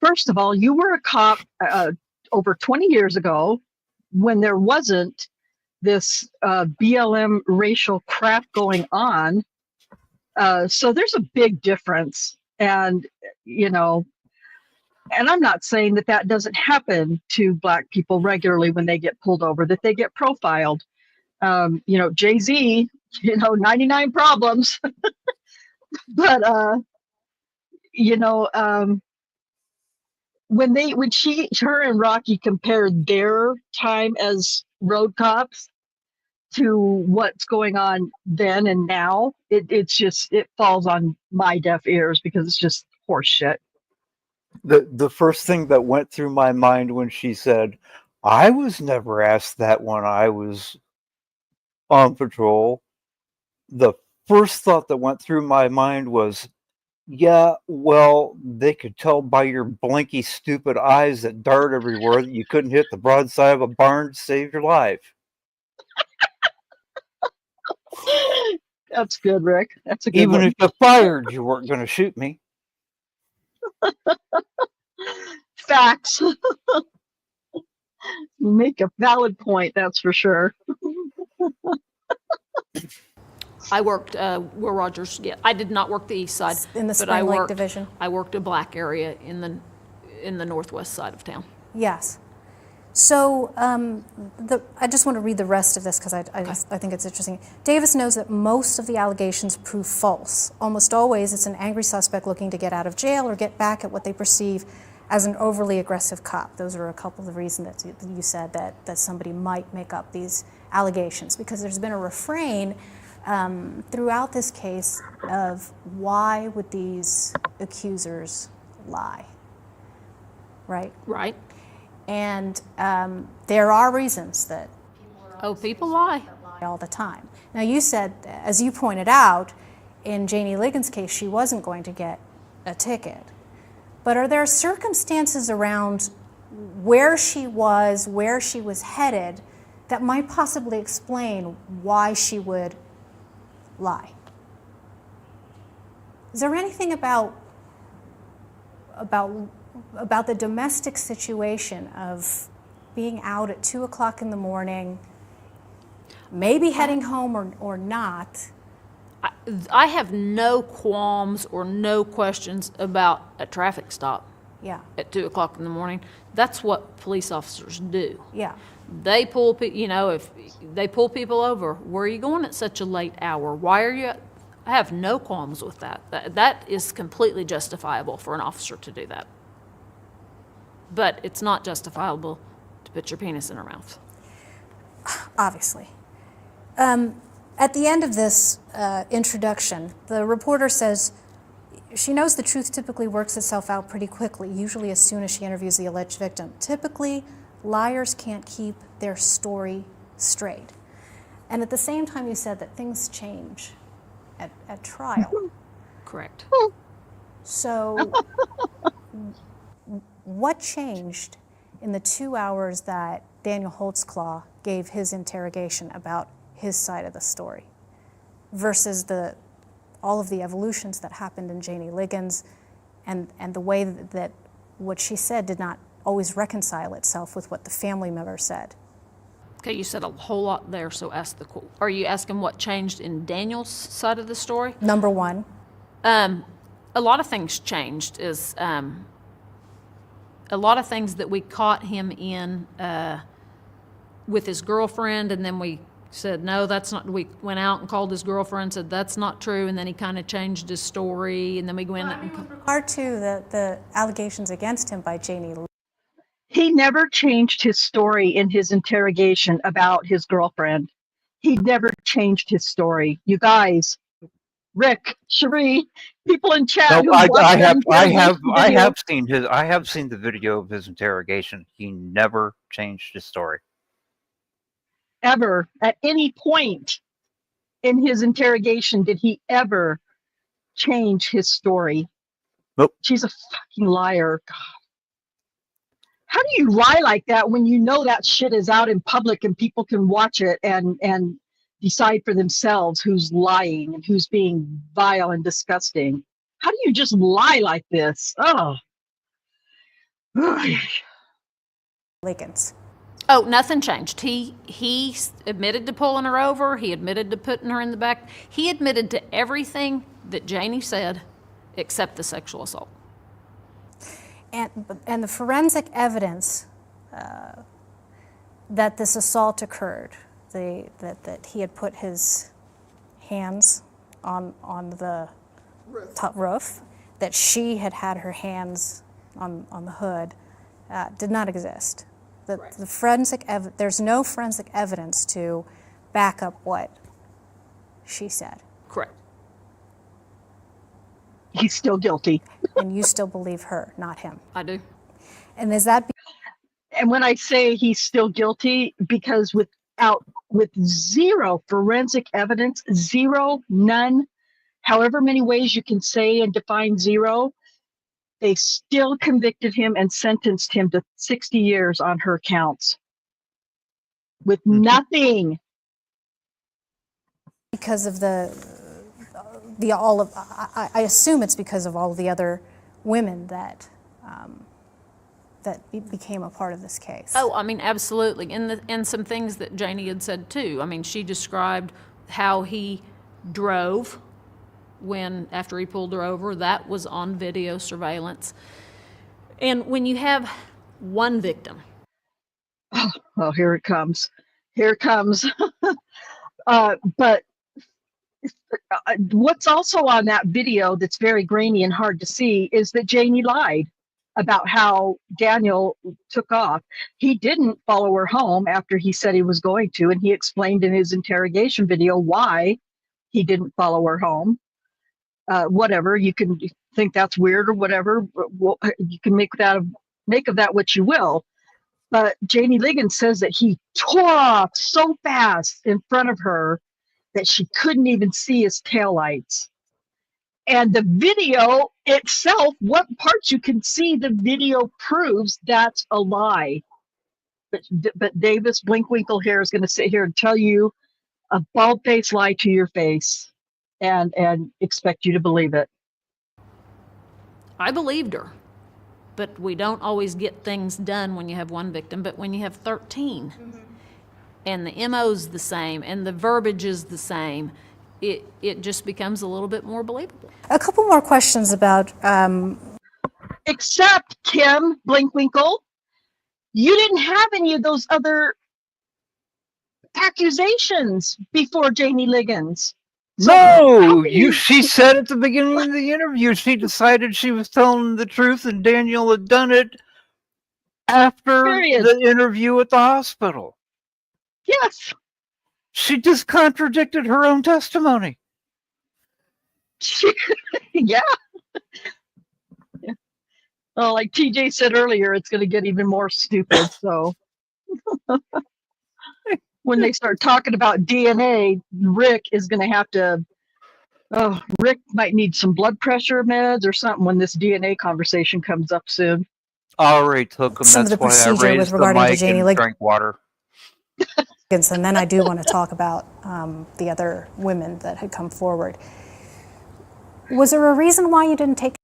first of all, you were a cop over 20 years ago when there wasn't this BLM racial crap going on. So there's a big difference. And, you know, and I'm not saying that that doesn't happen to Black people regularly when they get pulled over, that they get profiled. You know, Jay-Z, you know, 99 problems. But, you know, when her and Rocky compared their time as road cops to what's going on then and now, it falls on my deaf ears because it's just horse shit. The first thing that went through my mind when she said, I was never asked that when I was on patrol, the first thought that went through my mind was, yeah, well, they could tell by your blinky, stupid eyes that dart everywhere that you couldn't hit the broadside of a barn to save your life. That's good, Rick. That's a good Even one. if you fired, you weren't going to shoot me. Facts. You make a valid point, that's for sure. I worked Will Rogers. Yeah, I did not work the east side, In the but I Spring Lake worked. Division. I worked a black area in the northwest side of town. Yes. So I just want to read the rest of this because I think it's interesting. Davis knows that most of the allegations prove false. Almost always, it's an angry suspect looking to get out of jail or get back at what they perceive as an overly aggressive cop. Those are a couple of reasons that you said that somebody might make up these allegations, because there's been a refrain throughout this case of why would these accusers lie, right? Right. And there are reasons that people lie all the time. Now, you said, as you pointed out, in Janie Ligon's case, she wasn't going to get a ticket. But are there circumstances around where she was headed, that might possibly explain why she would lie? Is there anything about the domestic situation of being out at 2 o'clock in the morning, maybe heading home or not? I have no qualms or no questions about a traffic stop. Yeah. At 2 o'clock in the morning. That's what police officers do. Yeah. They pull, if they pull people over, where are you going at such a late hour? Why are you? I have no qualms with that. That is completely justifiable for an officer to do that. But it's not justifiable to put your penis in her mouth. Obviously. At the end of this introduction, the reporter says she knows the truth typically works itself out pretty quickly, usually as soon as she interviews the alleged victim. Typically, liars can't keep their story straight. And at the same time, you said that things change at trial. Correct. So what changed in the 2 hours that Daniel Holtzclaw gave his interrogation about his side of the story versus all of the evolutions that happened in Janie Ligon's and the way that what she said did not always reconcile itself with what the family member said? Okay, you said a whole lot there, so are you asking what changed in Daniel's side of the story? Number one. A lot of things changed. A lot of things that we caught him in with his girlfriend, and then we said, no, that's not, we went out and called his girlfriend, said that's not true, and then he kind of changed his story, and then we went and... Part two, the allegations against him by Janie. He never changed his story in his interrogation about his girlfriend. He never changed his story. You guys, Rick, Cherie, people in chat. No, I have seen the video of his interrogation. He never changed his story. Ever, at any point in his interrogation, did he ever change his story? Nope. She's a fucking liar. God. How do you lie like that when you know that shit is out in public and people can watch it and decide for themselves who's lying and who's being vile and disgusting? How do you just lie like this? Oh. Liggins. Oh, nothing changed. He admitted to pulling her over. He admitted to putting her in the back. He admitted to everything that Janie said except the sexual assault. And the forensic evidence that this assault occurred, that he had put his hands on the top roof, that she had her hands on the hood, did not exist. The forensic there's no forensic evidence to back up what she said. Correct. He's still guilty. And you still believe her, not him. I do. And is that And when I say he's still guilty, because with zero forensic evidence, zero, none, however many ways you can say and define zero, they still convicted him and sentenced him to 60 years on her counts with nothing. because of I assume it's because of all the other women that became a part of this case. Oh, I mean, absolutely. And some things that Janie had said too. I mean, she described how he drove after he pulled her over. That was on video surveillance. And when you have one victim. Oh, here it comes. Here it comes. But what's also on that video that's very grainy and hard to see is that Janie lied about how Daniel took off. He didn't follow her home after he said he was going to, and he explained in his interrogation video why he didn't follow her home. Whatever, you can think that's weird or whatever. You can make of that what you will. But Janie Liggins says that he tore off so fast in front of her that she couldn't even see his taillights. And the video itself, what parts you can see, the video proves that's a lie. But Davis Blinkwinkle here is going to sit here and tell you a bald-faced lie to your face and expect you to believe it. I believed her. But we don't always get things done when you have one victim, but when you have 13, and the MO's the same, and the verbiage is the same, it just becomes a little bit more believable. A couple more questions about... Except, Kim Blinkwinkle, you didn't have any of those other accusations before Janie Liggins. No, she said at the beginning of the interview, she decided she was telling the truth and Daniel had done it after the interview at the hospital. Yes. She just contradicted her own testimony. Yeah. Well, like TJ said earlier, it's going to get even more stupid. So when they start talking about DNA, Rick is going to have to, Rick might need some blood pressure meds or something when this DNA conversation comes up soon. I already took them. Some of That's the why I procedure with raised the regarding to mic Janie and Liggins. drank water. And then I do want to talk about the other women that had come forward. Was there a reason why you didn't take?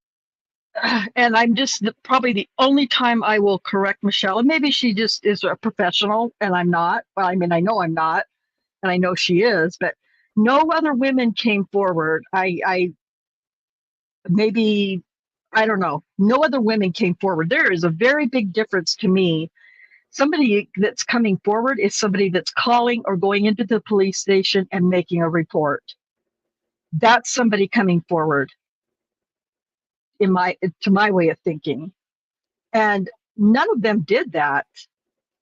And I'm just probably the only time I will correct Michelle, and maybe she just is a professional and I'm not. Well, I mean, I know I'm not, and I know she is, but no other women came forward. I don't know. No other women came forward. There is a very big difference to me. Somebody that's coming forward is somebody that's calling or going into the police station and making a report. That's somebody coming forward to my way of thinking. And none of them did that.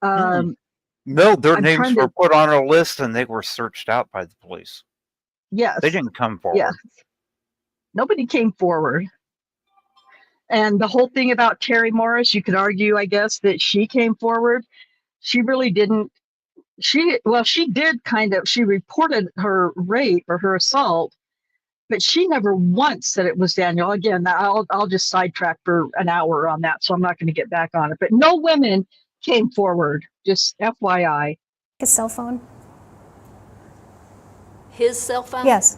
No, their names were put on a list and they were searched out by the police. Yes. They didn't come forward. Yes. Nobody came forward. And the whole thing about Terry Morris, you could argue, I guess, that she came forward. She really didn't. She reported her rape or her assault, but she never once said it was Daniel. Again, I'll just sidetrack for an hour on that, so I'm not going to get back on it. But no women came forward, just FYI. His cell phone? His cell phone? Yes.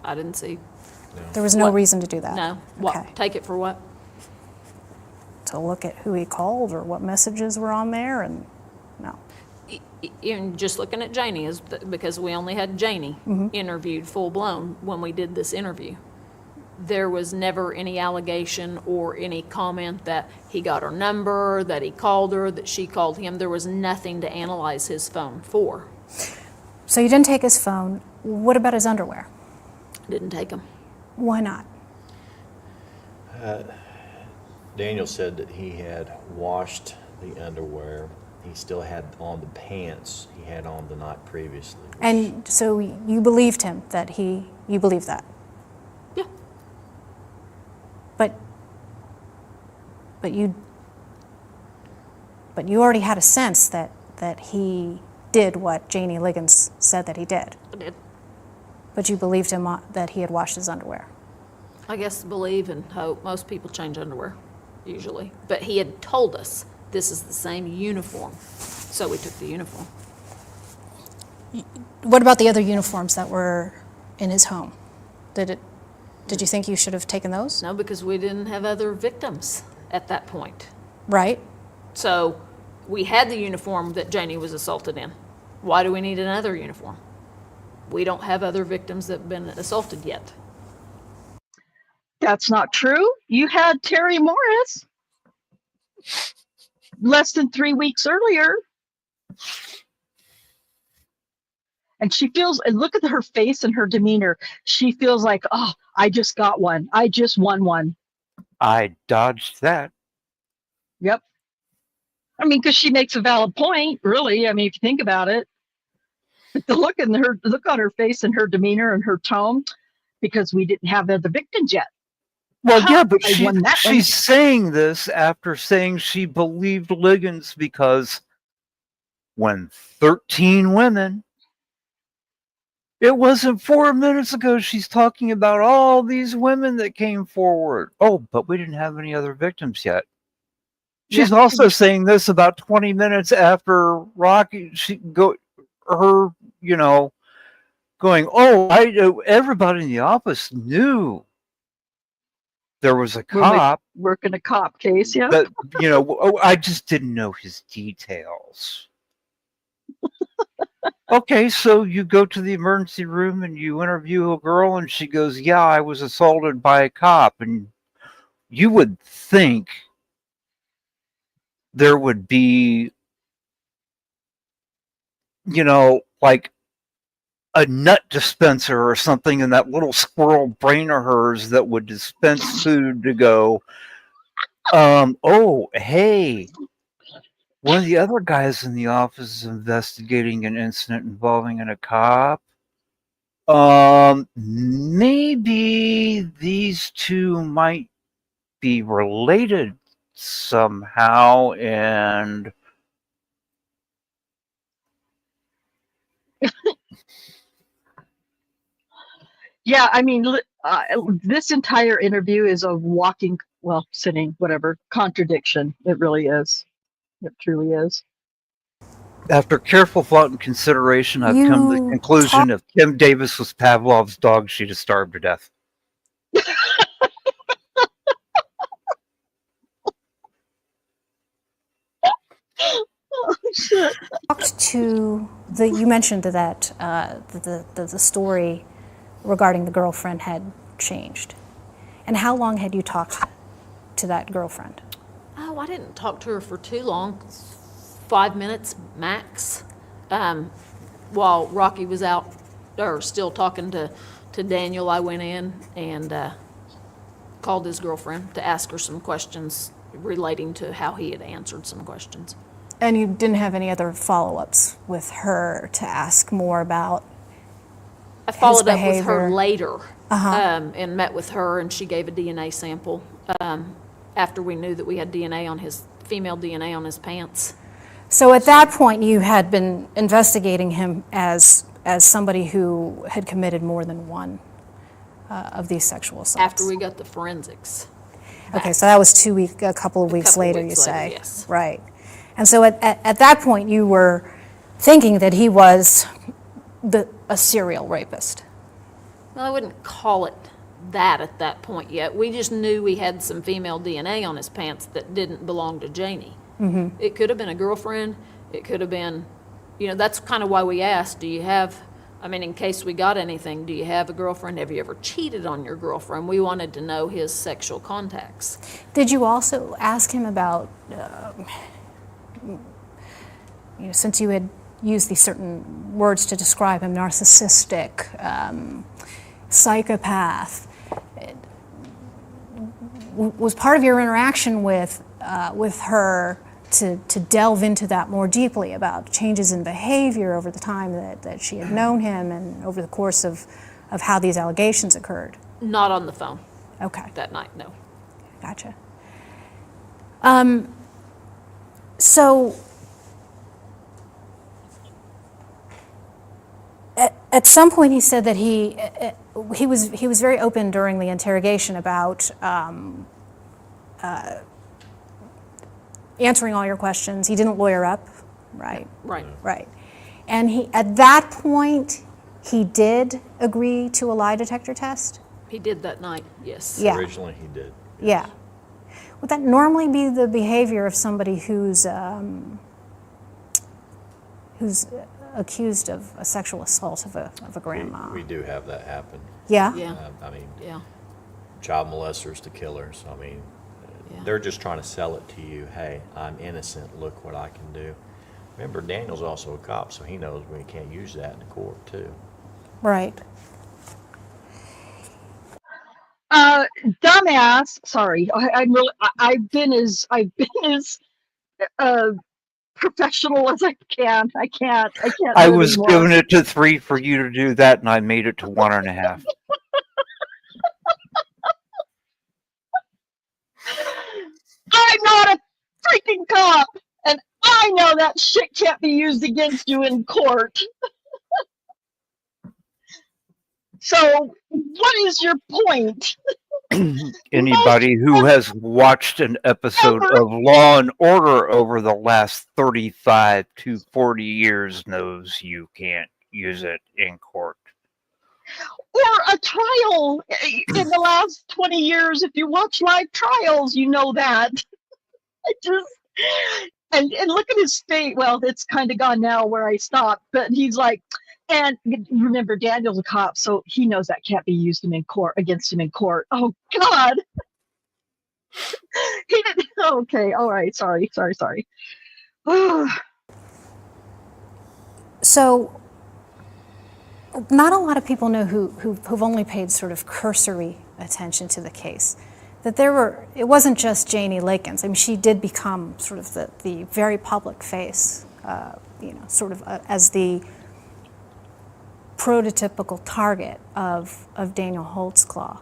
I didn't see. There was no reason to do that. No. What? Okay. Take it for what? to look at who he called or what messages were on there? And no. Even just looking at Janie, because we only had Janie interviewed full-blown when we did this interview. There was never any allegation or any comment that he got her number, that he called her, that she called him. There was nothing to analyze his phone for. So you didn't take his phone. What about his underwear? Didn't take him. Why not? Daniel said that he had washed the underwear. He still had on the pants he had on the night previously. And so you believed him that you believe that? Yeah. But you already had a sense that he did what Janie Liggins said that he did. I did. But you believed him that he had washed his underwear. I guess believe and hope. Most people change underwear, usually. But he had told us this is the same uniform, so we took the uniform. What about the other uniforms that were in his home? Did you think you should have taken those? No, because we didn't have other victims at that point. Right. So we had the uniform that Janie was assaulted in. Why do we need another uniform? We don't have other victims that have been assaulted yet. That's not true. You had Terry Morris less than 3 weeks earlier. And she feels, and look at her face and her demeanor. She feels like, oh, I just got one. I just won one. I dodged that. Yep. I mean, because she makes a valid point, really. I mean, if you think about it, the look on her face and her demeanor and her tone, because we didn't have the victims yet. Well, yeah, but I won that one. she's saying this after saying she believed Liggins because when 13 women, it wasn't 4 minutes ago, she's talking about all these women that came forward. Oh, but we didn't have any other victims yet. She's also saying this about 20 minutes after Rocky, going, oh, I know everybody in the office knew there was a cop working a cop case. Yeah. But, I just didn't know his details. Okay, so you go to the emergency room and you interview a girl and she goes, yeah, I was assaulted by a cop. And you would think there would be, like a nut dispenser or something in that little squirrel brain of hers that would dispense food to go, oh, hey, one of the other guys in the office is investigating an incident involving a cop. Maybe these two might be related somehow, and Yeah, I mean, this entire interview is a walking, sitting, whatever, contradiction. It really is. It truly is. after careful thought and consideration, I've come to the conclusion if Kim Davis was Pavlov's dog, she'd have starved to death. Talked to you mentioned that the story regarding the girlfriend had changed. And how long had you talked to that girlfriend? Oh, I didn't talk to her for too long, 5 minutes max. While Rocky was out, or still talking to Daniel, I went in and called his girlfriend to ask her some questions relating to how he had answered some questions. And you didn't have any other follow-ups with her to ask more about I followed up behavior. with her later and met with her, and she gave a DNA sample after we knew that we had female DNA on his pants. So at that point, you had been investigating him as somebody who had committed more than one of these sexual assaults. After we got the forensics. Okay, so that was a couple of weeks later, you say? Yes. Right. And so at that point, you were thinking that he was a serial rapist. Well, I wouldn't call it that at that point yet. We just knew we had some female DNA on his pants that didn't belong to Janie. It could have been a girlfriend. It could have been, you know, that's kind of why we asked, do you have, I mean, in case we got anything, do you have a girlfriend? Have you ever cheated on your girlfriend? We wanted to know his sexual contacts. Did you also ask him about, you know, since you had used these certain words to describe him, narcissistic, psychopath, was part of your interaction with her to delve into that more deeply about changes in behavior over the time that she had known him and over the course of how these allegations occurred? Not on the phone. Okay. That night, no. Gotcha. So at some point he said that he was very open during the interrogation about answering all your questions. He didn't lawyer up, right? Right. Right. And he, at that point, he did agree to a lie detector test? He did that night, yes. Yeah. Originally, he did. Yeah. Would that normally be the behavior of somebody who's accused of a sexual assault of a grandma? We do have that happen. Yeah? Yeah. I mean, Yeah. child molesters to killers. I mean, Yeah. they're just trying to sell it to you. Hey, I'm innocent. Look what I can do. Remember, Daniel's also a cop, so he knows we can't use that in court too. Right. Dumbass. Sorry, I've been as professional as I can. I can't. I do it was anymore. giving it to 3 for you to do that, and I made it to 1.5. I'm not a freaking cop, and I know that shit can't be used against you in court. So, what is your point? Anybody who has watched an episode of Law and Order over the last 35 to 40 years knows you can't use it in court. Or a trial in the last 20 years. If you watch live trials, you know that. I just and look at his face. Well, it's kind of gone now where I stopped, but he's like, and remember, Daniel's a cop, so he knows that can't be used in court against him in court. Oh God. He didn't. Okay, all right. Sorry. So, not a lot of people know who've only paid sort of cursory attention to the case. That it wasn't just Janie Lakins. I mean, she did become sort of the very public face, sort of as the prototypical target of Daniel Holtzclaw.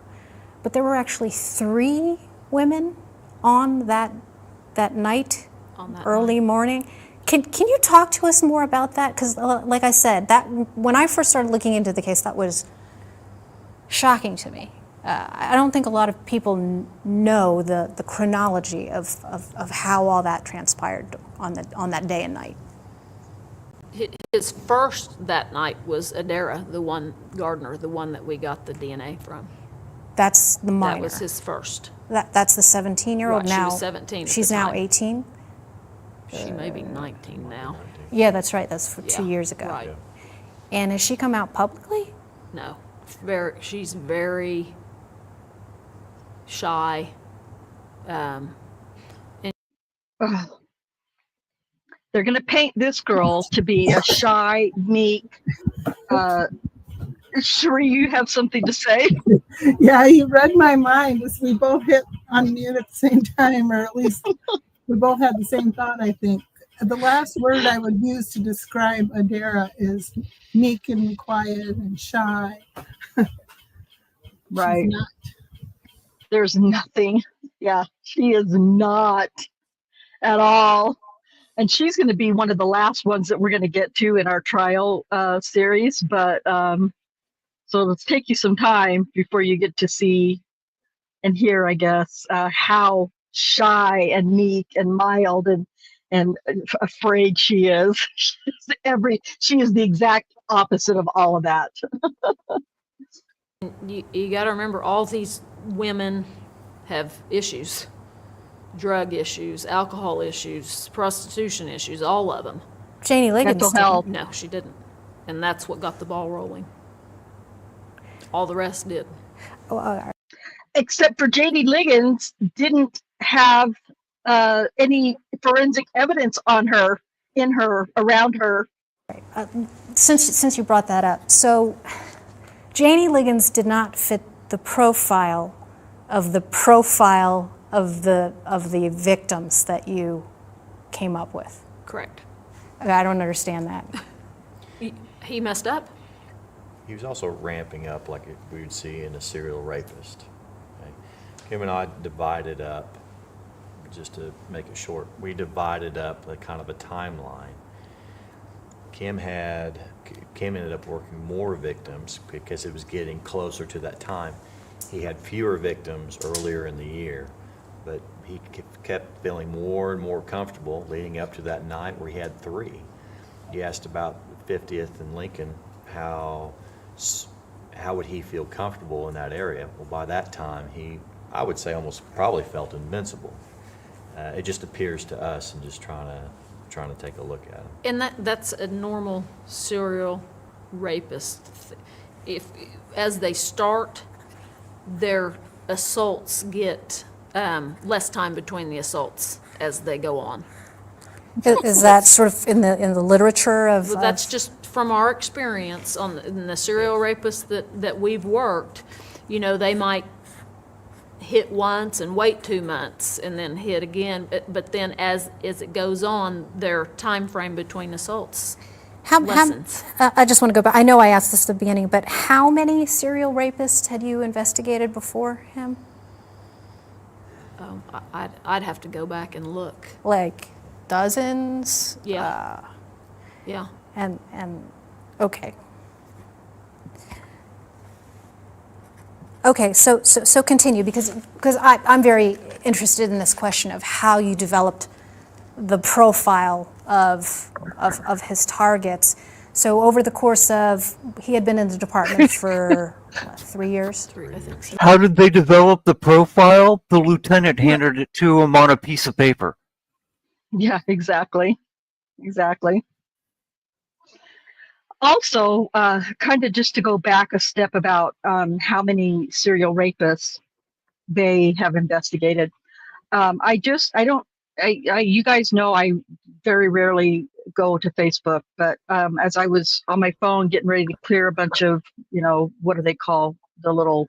But there were actually 3 women on that night, early morning. Can you talk to us more about that? Because, like I said, that when I first started looking into the case, that was shocking to me. I don't think a lot of people know the chronology of how all that transpired on that day and night. His first that night was Adara, the one Gardner, the one that we got the DNA from. That's the minor. That was his first. That's the 17-year-old Right, now. she was 17 at She's the now time. 18. She may be 19 now. Yeah, that's right. That's for Yeah, 2 years ago. Right. And has she come out publicly? No. She's very shy. Ugh. They're going to paint this girl to be a shy, meek. Sheree, you have something to say? Yeah, you read my mind. We both hit unmute at the same time, or at least we both had the same thought, I think. The last word I would use to describe Adara is meek and quiet and shy. Right. There's nothing. Yeah, she is not at all. And she's going to be one of the last ones that we're going to get to in our trial series. But so let's take you some time before you get to see and hear, I guess, how shy and meek and mild and afraid she is. She is the exact opposite of all of that. You got to remember, all these women have issues. Drug issues, alcohol issues, prostitution issues, all of them. Janie Liggins Mental didn't. health. No, she didn't. And that's what got the ball rolling. All the rest did. Except for Janie Liggins didn't have any forensic evidence on her, in her, around her. Since you brought that up, so Janie Liggins did not fit the profile of the victims that you came up with. Correct. I don't understand that. He messed up. He was also ramping up like we would see in a serial rapist. Okay? Kim and I divided up, just to make it short, we divided up a kind of a timeline. Kim ended up working more victims because it was getting closer to that time. He had fewer victims earlier in the year, but he kept feeling more and more comfortable leading up to that night where he had 3. You asked about the 50th and Lincoln, how would he feel comfortable in that area? Well, by that time, I would say almost probably felt invincible. It just appears to us, and just trying to take a look at him. And that's a normal serial rapist. If as they start, their assaults get less time between the assaults as they go on. Is that sort of in the literature of? That's just from our experience in the serial rapists that we've worked. You know, they might hit once and wait 2 months and then hit again, but then as it goes on, their time frame between assaults lessens. I just want to go back. I know I asked this at the beginning, but how many serial rapists had you investigated before him? I'd have to go back and look. Like dozens? Yeah. Yeah. And okay. Okay, so continue, because I'm very interested in this question of how you developed the profile of his targets. So over the course of, he had been in the department for what, 3 years? 3, I think so. How did they develop the profile? The lieutenant handed it to him on a piece of paper. Yeah, exactly. Also, kind of just to go back a step about how many serial rapists they have investigated. You guys know I very rarely go to Facebook, but as I was on my phone getting ready to clear a bunch of, what do they call the little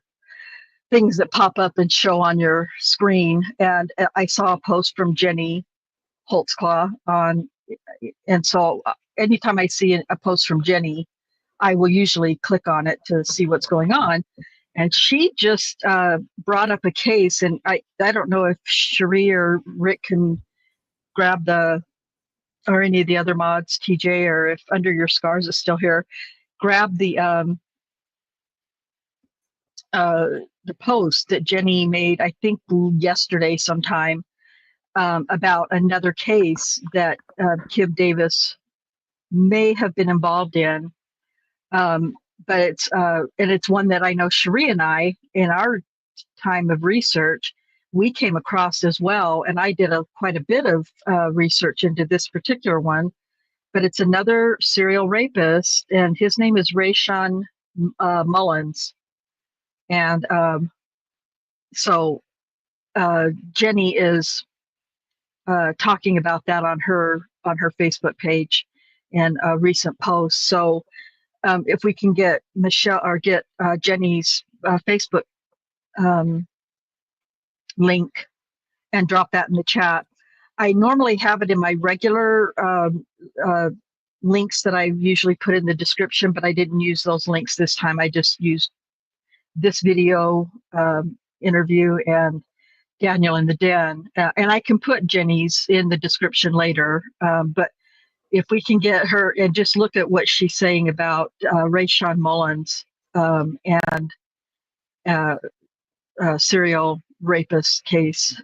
things that pop up and show on your screen, and I saw a post from Daniel Holtzclaw and so anytime I see a post from Jenny, I will usually click on it to see what's going on. And she just brought up a case, and I don't know if Cherie or Rick can grab or any of the other mods, TJ, or if Under Your Scars is still here, grab the post that Jenny made, I think yesterday sometime, about another case that Kim Davis may have been involved in, but it's one that I know Cherie and I, in our time of research, we came across as well, and I did quite a bit of research into this particular one. But it's another serial rapist, and his name is Rayshawn Mullins, and so Jenny is talking about that on her Facebook page in a recent post. So if we can get Michelle or get Jenny's Facebook link and drop that in the chat. I normally have it in my regular links that I usually put in the description, but I didn't use those links this time. I just used this video interview and Daniel in the Den, and I can put Jenny's in the description later, but if we can get her and just look at what she's saying about Rayshawn Mullins and serial rapist case.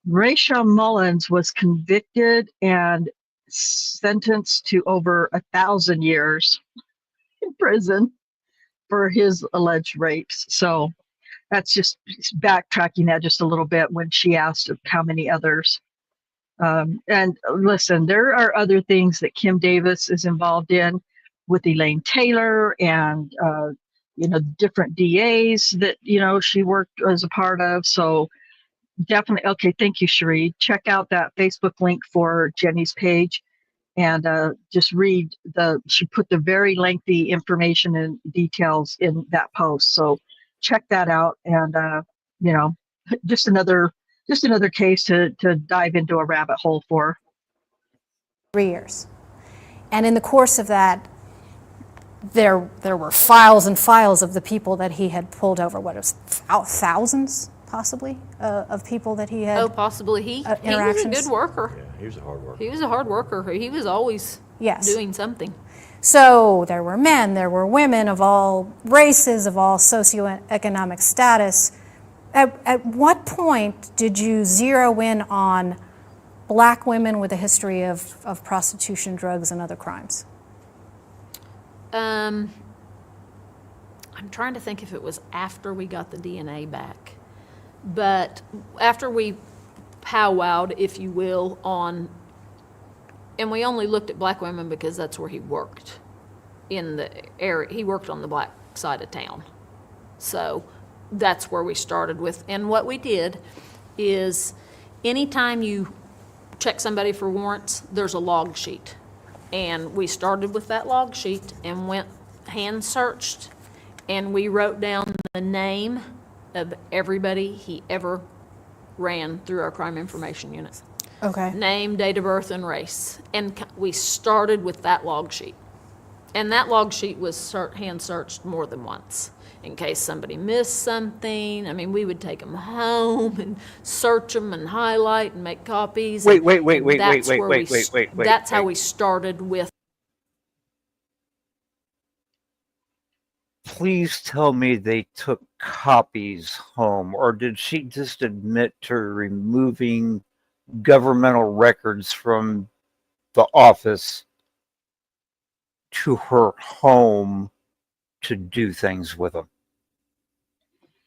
Rayshawn Mullins was convicted and sentenced to over 1,000 years in prison for his alleged rapes. So that's just backtracking that just a little bit when she asked how many others. And listen, there are other things that Kim Davis is involved in with Elaine Taylor and, different DAs that, she worked as a part of. So definitely. Okay. Thank you, Cherie. Check out that Facebook link for Jenny's page and just read she put the very lengthy information and details in that post. So check that out. And, just another case to dive into a rabbit hole for. 3 years. And in the course of that, there were files and files of the people that he had pulled over. What, it was thousands, possibly, of people that he had. Oh, possibly. He was a interactions. good worker. Yeah, he was a hard worker. He was a hard worker. He was always doing something. So there were men, there were women of all races, of all socioeconomic status. At what point did you zero in on black women with a history of prostitution, drugs, and other crimes? I'm trying to think if it was after we got the DNA back. But after we powwowed, if you will, and we only looked at black women because that's where he worked in the area. He worked on the black side of town. So that's where we started with. And what we did is anytime you check somebody for warrants, there's a log sheet. And we started with that log sheet and went hand searched, and we wrote down the name of everybody he ever ran through our crime information unit. Okay. Name, date of birth, and race. And we started with that log sheet. And that log sheet was hand searched more than once in case somebody missed something. I mean, we would take them home and search them and highlight and make copies. Wait. That's how we started with. Please tell me they took copies home, or did she just admit to removing governmental records from the office to her home to do things with them?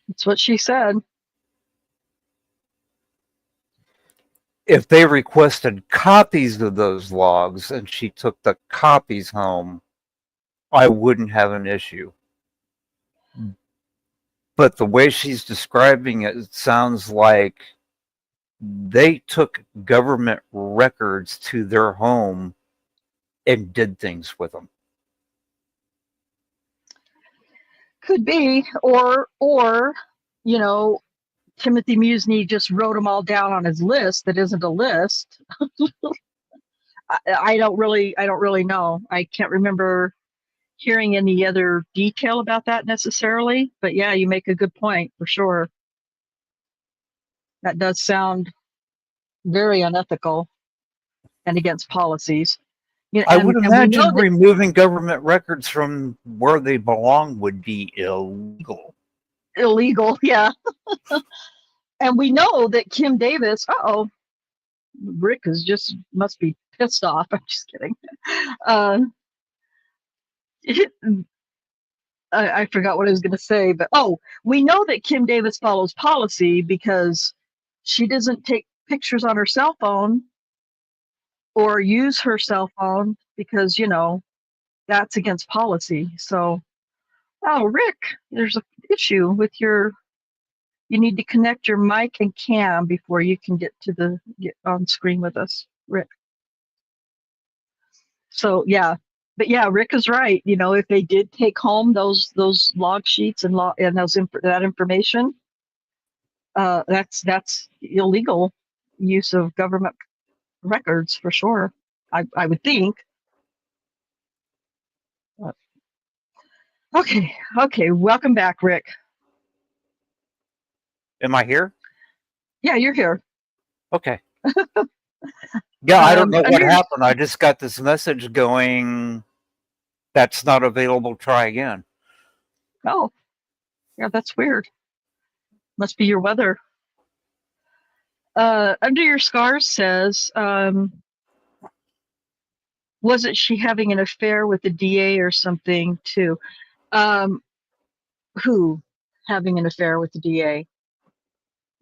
That's what she said. If they requested copies of those logs and she took the copies home, I wouldn't have an issue. But the way she's describing it, it sounds like they took government records to their home and did things with them. Could be, or Timothy Musney just wrote them all down on his list that isn't a list. I don't really know. I can't remember hearing any other detail about that necessarily, but yeah, you make a good point for sure. That does very unethical and against policies. I would imagine removing government records from where they belong would be illegal. Illegal, yeah. And we know that Kim Davis, Rick must be pissed off. I'm just kidding. I forgot what I was going to say, but we know that Kim Davis follows policy because she doesn't take pictures on her cell phone or use her cell phone because, that's against policy. So, Rick, there's an issue with you need to connect your mic and cam before you can get on screen with us, Rick. So, yeah. But yeah, Rick is right. If they did take home those log sheets and that information, that's illegal use of government records for sure. I would think. Okay. Welcome back, Rick. Am I here? Yeah, you're here. Okay. Yeah, I don't know what happened. I just got this message going, that's not available, try again. Oh, yeah, that's weird. Must be your weather. Under Your Scars says, wasn't she having an affair with the DA or something too? Who having an affair with the DA?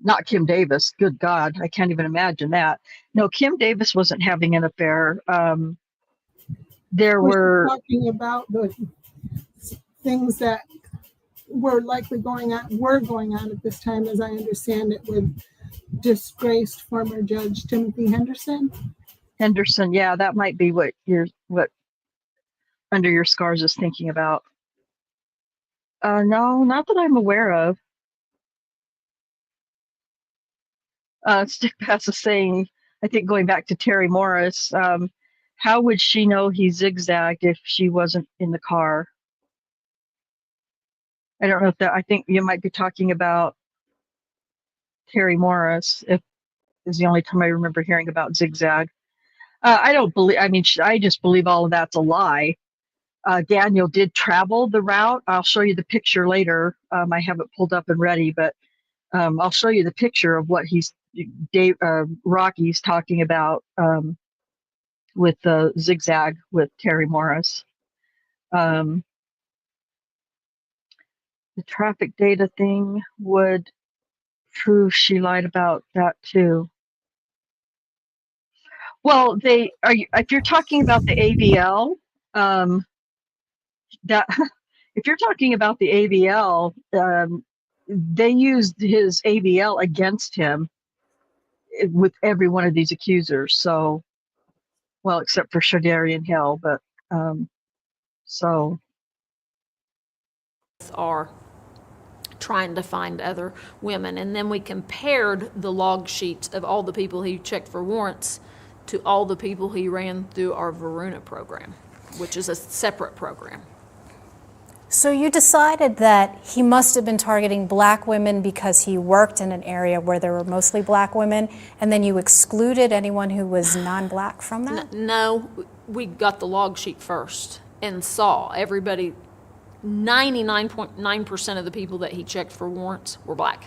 Not Kim Davis. Good God, I can't even imagine that. No, Kim Davis wasn't having an affair. There Was she were talking about the things that were likely going on at this time, as I understand it, with disgraced former Judge Timothy Henderson. Henderson. Yeah, that might be what Under Your Scars is thinking about. No, not that I'm aware of. Stick Pass is saying, I think going back to Terry Morris, how would she know he zigzagged if she wasn't in the car? I don't know if that, I think you might be talking about Terry Morris, if is the only time I remember hearing about zigzag. I don't believe, I mean, I just believe all of that's a lie. Daniel did travel the route. I'll show you the picture later. I have it pulled up and ready, but I'll show you the picture of what Rocky's talking about with the zigzag with Terry Morris. The traffic data thing would prove she lied about that too. Well, if you're talking about the AVL, that if you're talking about the AVL, they used his AVL against him with every one of these accusers. So, well, except for Shadarian Hill, but so. Are trying to find other women, and then we compared the log sheets of all the people he checked for warrants to all the people he ran through our Varuna program, which is a separate program. So you decided that he must have been targeting black women because he worked in an area where there were mostly black women, and then you excluded anyone who was non-black from that? No, we got the log sheet first and saw everybody, 99.9% of the people that he checked for warrants were black.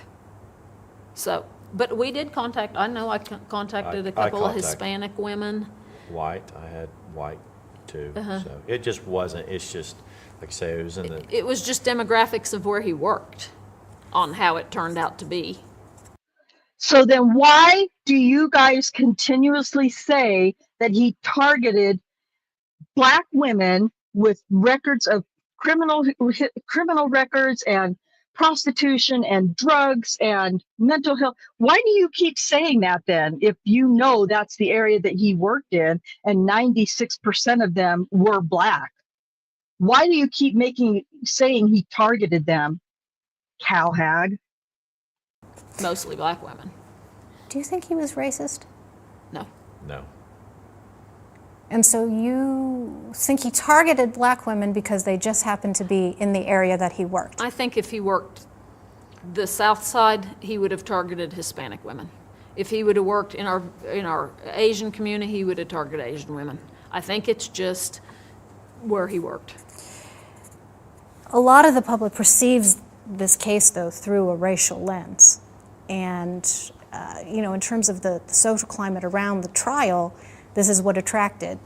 So, but we did contact, I know I contacted a couple of Hispanic women. White, I had white too. So it just wasn't, it's just, like I say, it was in the... It was just demographics of where he worked on how it turned out to be. So then why do you guys continuously say that he targeted black women with records of criminal records and prostitution and drugs and mental health? Why do you keep saying that then, if you know that's the area that he worked in and 96% of them were black? Why do you keep saying he targeted them, cowhag? Mostly black women. Do you think he was racist? No. No. And so you think he targeted black women because they just happened to be in the area that he worked? I think if he worked the South Side, he would have targeted Hispanic women. If he would have worked in our Asian community, he would have targeted Asian women. I think it's just where he worked. A lot of the public perceives this case, though, through a racial lens. And, in terms of the social climate around the trial, this is what attracted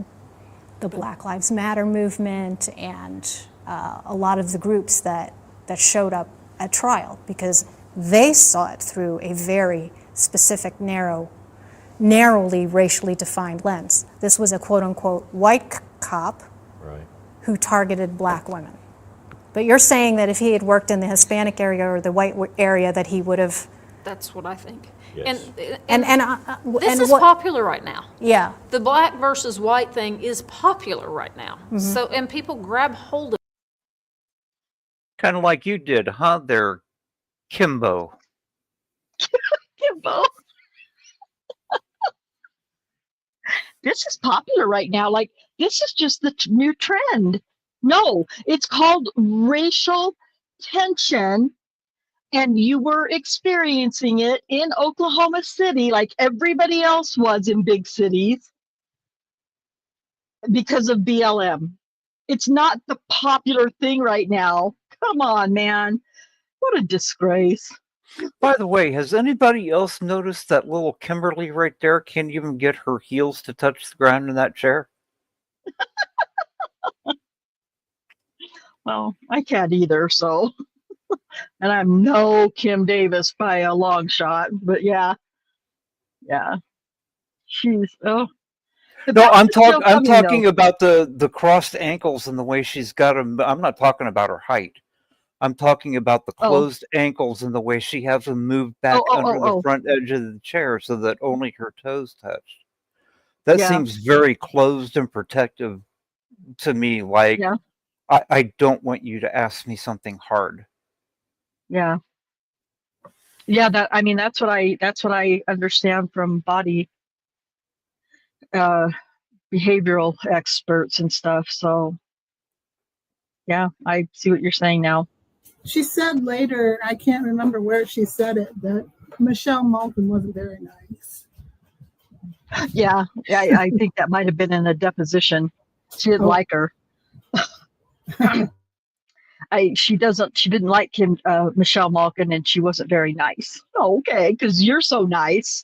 the Black Lives Matter movement and a lot of the groups that showed up at trial, because they saw it through a very specific, narrowly racially defined lens. This was a quote-unquote white cop who targeted black women. But you're saying that if he had worked in the Hispanic area or the white area, that he would have... That's what I think. Yes. And this is popular right now. Yeah. The black versus white thing is popular right now. Mm-hmm. So, and people grab hold of it. Kind of like you did, huh, there, Kimbo? Kimbo. This is popular right now. Like, this is just the new trend. No, it's called racial tension, and you were experiencing it in Oklahoma City like everybody else was in big cities because of BLM. It's not the popular thing right now. Come on, man. What a disgrace. By the way, has anybody else noticed that little Kimberly right there can't even get her heels to touch the ground in that chair? Well, I can't either, so. And I'm no Kim Davis by a long shot, but yeah, she's the No, best is still I'm coming though. talking about the crossed ankles and the way she's got them. I'm not talking about her height. I'm talking about the closed ankles and the way she has them moved back under the front edge of the chair so that only her toes touch. That seems very closed and protective to me. Like, I don't want you to ask me something hard. Yeah. That's what I understand from body behavioral experts and stuff. So yeah, I see what you're saying now. She said later, I can't remember where she said it, that Michelle Malkin wasn't very nice. Yeah, I think that might have been in a deposition. She didn't like her. She didn't like him, Michelle Malkin, and she wasn't very nice. Oh, okay, because you're so nice.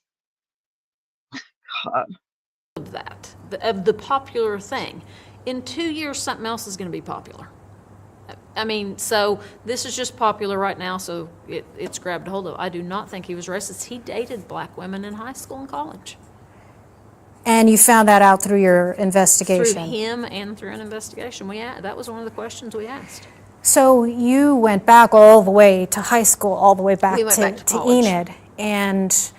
Of that, of the popular thing. In 2 years, something else is going to be popular. I mean, so this is just popular right now, so it's grabbed a hold of. I do not think he was racist. He dated black women in high school and college. And you found that out through your investigation? Through him and through an investigation. That was one of the questions we asked. So you went back all the way to high school, all the way back to Enid, and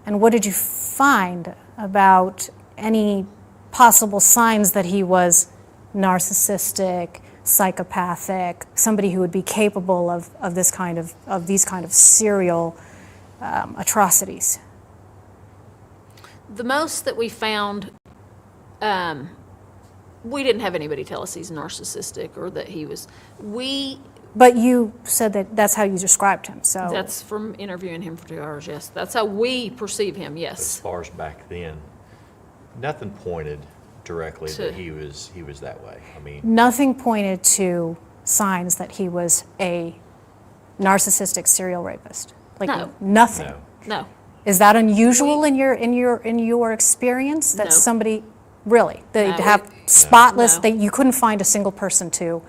what did you find about any possible signs that he was narcissistic, psychopathic, somebody who would be capable of these kind of serial atrocities? The most that we found, we didn't have anybody tell us he's narcissistic or that he was. But you said that's how you described him. So that's from interviewing him for 2 hours. Yes, that's how we perceive him. Yes. As far as back then, nothing pointed directly that he was that way. I mean, nothing pointed to signs that he was a narcissistic serial rapist. Like no. Nothing. No. Is that unusual in your experience? That somebody really they have spotless. That you couldn't find a single person to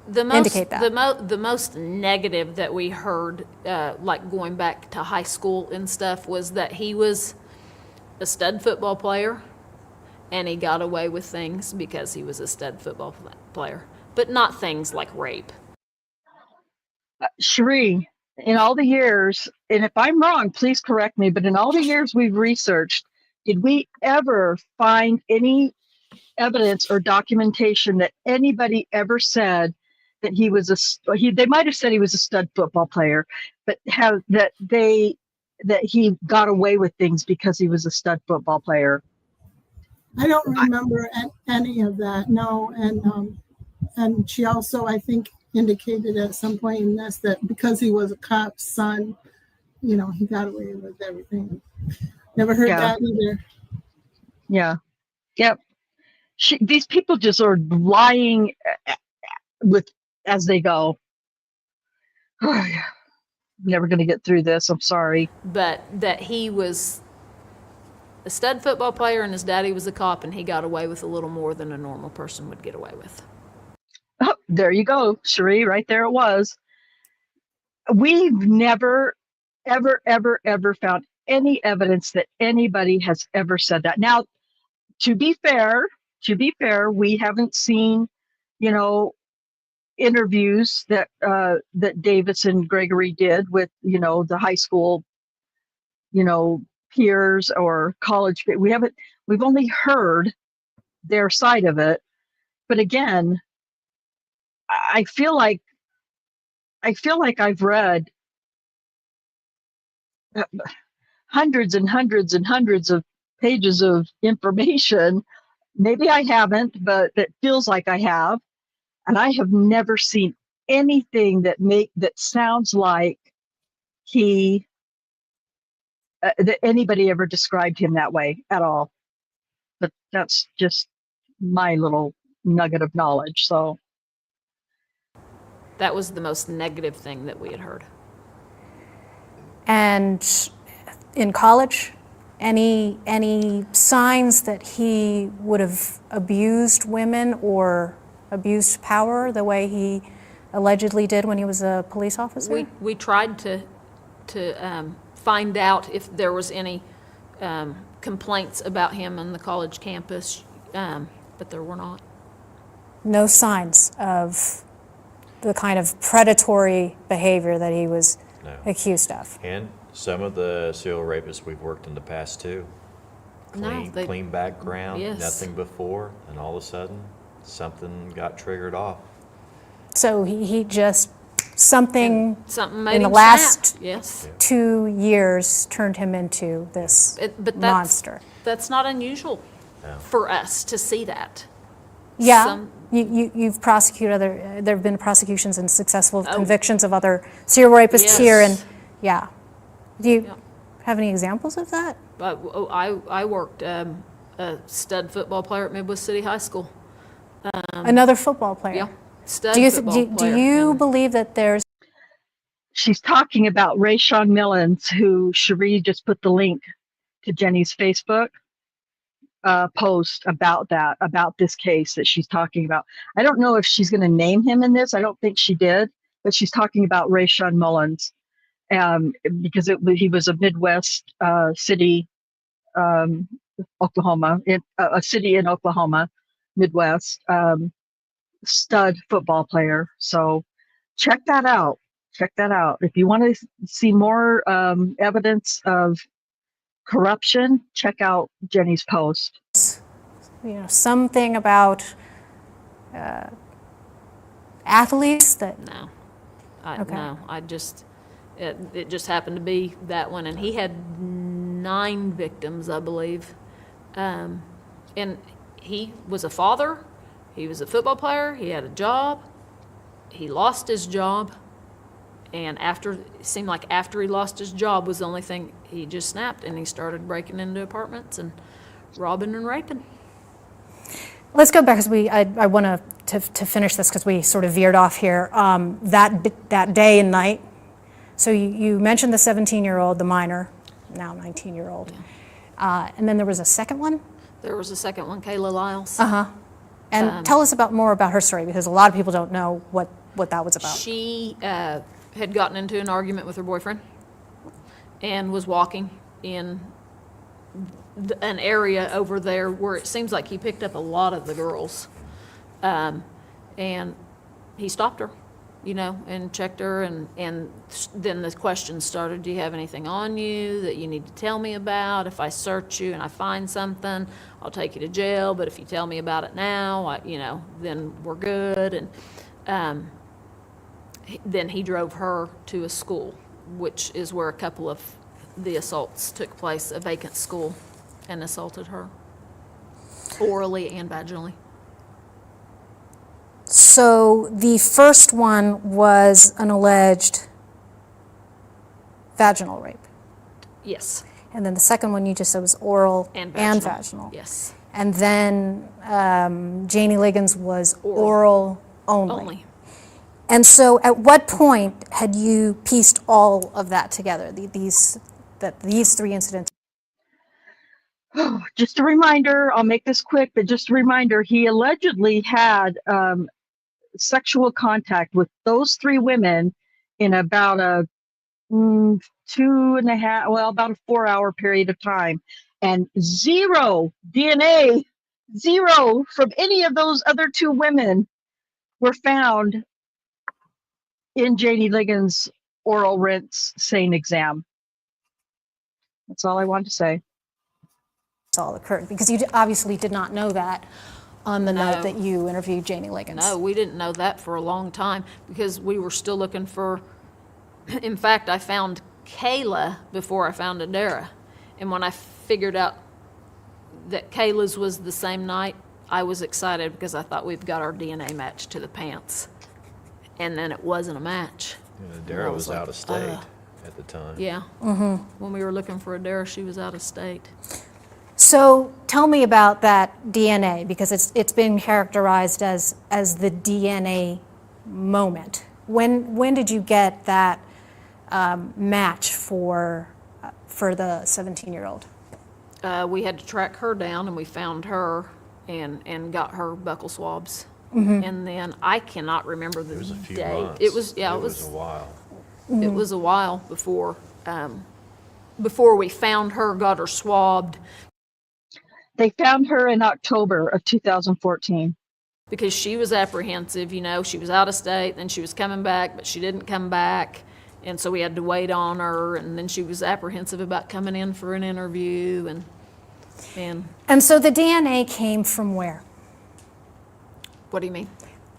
indicate that. The most negative that we heard, like going back to high school and stuff, was that he was a stud football player, and he got away with things because he was a stud football player, but not things like rape. Cherie, in all the years, and if I'm wrong, please correct me, but in all the years we've researched, did we ever find any evidence or documentation that anybody ever said that he was they might have said he was a stud football player, but that he got away with things because he was a stud football player? I don't remember any of that, no. And she also, I think, indicated at some point in this that because he was a cop's son, he got away with everything. Never heard that either. Yeah. Yep. These people just are lying as they go. Never going to get through this. I'm sorry. But that he was a stud football player and his daddy was a cop, and he got away with a little more than a normal person would get away with. Oh, there you go, Cherie. Right there it was. We've never, ever, ever, ever found any evidence that anybody has ever said that. Now, to be fair, we haven't seen, interviews that Davis and Gregory did with, the high school, peers or college. We've only heard their side of it. But again, I feel like I've read hundreds and hundreds and hundreds of pages of information. Maybe I haven't, but it feels like I have. And I have never seen anything that sounds like that anybody ever described him that way at all. But that's just my little nugget of knowledge. So that was the most negative thing that we had heard. And in college, any signs that he would have abused women or abused power the way he allegedly did when he was a police officer? We tried to find out if there was any complaints about him on the college campus, but there were not. No signs of the kind of predatory behavior that he was accused of. And some of the serial rapists we've worked in the past too. Clean background, yes. nothing before, and all of a sudden something got triggered off. So he just, something made in the him last snap. Yes. 2 years turned him into this monster. That's not unusual for us to see that. Yeah, you've prosecuted there have been prosecutions and successful convictions of other serial rapists here, and do you have any examples of that? I worked a stud football player at Midwest City High School. Another football player? Yeah, stud football player. Do you believe that there's... She's talking about Rayshawn Millens, who Cherie just put the link to Jenny's Facebook post about this case that she's talking about. I don't know if she's going to name him in this. I don't think she did, but she's talking about Rayshawn Mullins because he was a Midwest city, Oklahoma, a city in Oklahoma, Midwest, stud football player. So check that out. If you want to see more evidence of corruption, check out Jenny's post. Something about athletes that... No. It just happened to be that one, and he had 9 victims, I believe. And he was a father, he was a football player, he had a job, he lost his job, and it seemed like after he lost his job was the only thing, he just snapped, and he started breaking into apartments and robbing and raping. Let's go back, because I want to finish this, because we sort of veered off here. That day and night, so you mentioned the 17-year-old, the minor, now 19-year-old. Yeah. And then there was a second one? There was a second one, Kayla Lyles. And tell us more about her story, because a lot of people don't know what that was about. She had gotten into an argument with her boyfriend and was walking in an area over there where it seems like he picked up a lot of the girls. And he stopped her, and checked her, and then the questions started. Do you have anything on you that you need to tell me about? If I search you and I find something, I'll take you to jail, but if you tell me about it now, then we're good. And then he drove her to a school, which is where a couple of the assaults took place, a vacant school, and assaulted her orally and vaginally. So the first one was an alleged vaginal rape. Yes. And then the second one you just said was oral and vaginal. Yes. And then Janie Liggins was oral only. And so at what point had you pieced all of that together, these 3 incidents? Just a reminder, I'll make this quick, but just a reminder, he allegedly had sexual contact with those 3 women in about a 4-hour period of time, and 0 DNA, 0 from any of those other 2 women were found in Janie Liggins' oral rinse sane exam. That's all I wanted to say. All occurred, because you obviously did not know that on the night that you interviewed Janie Liggins. No, we didn't know that for a long time, because we were still looking for, in fact, I found Kayla before I found Adara. And when I figured out that Kayla's was the same night, I was excited, because I thought we've got our DNA match to the pants. And then it wasn't a match. Adara was out of state at the time. Yeah. When we were looking for Adara, she was out of state. So tell me about that DNA, because it's been characterized as the DNA moment. When did you get that match for the 17-year-old? We had to track her down, and we found her and got her buccal swabs And then I cannot remember the It was a few date. months. It was, yeah, It was a while. it was a while before we found her, got her swabbed, They found her in October of 2014. because she was apprehensive, you know, she was out of state, then she was coming back, but she didn't come back. And so we had to wait on her, and then she was apprehensive about coming in for an interview, And so the DNA came from where? what do you mean?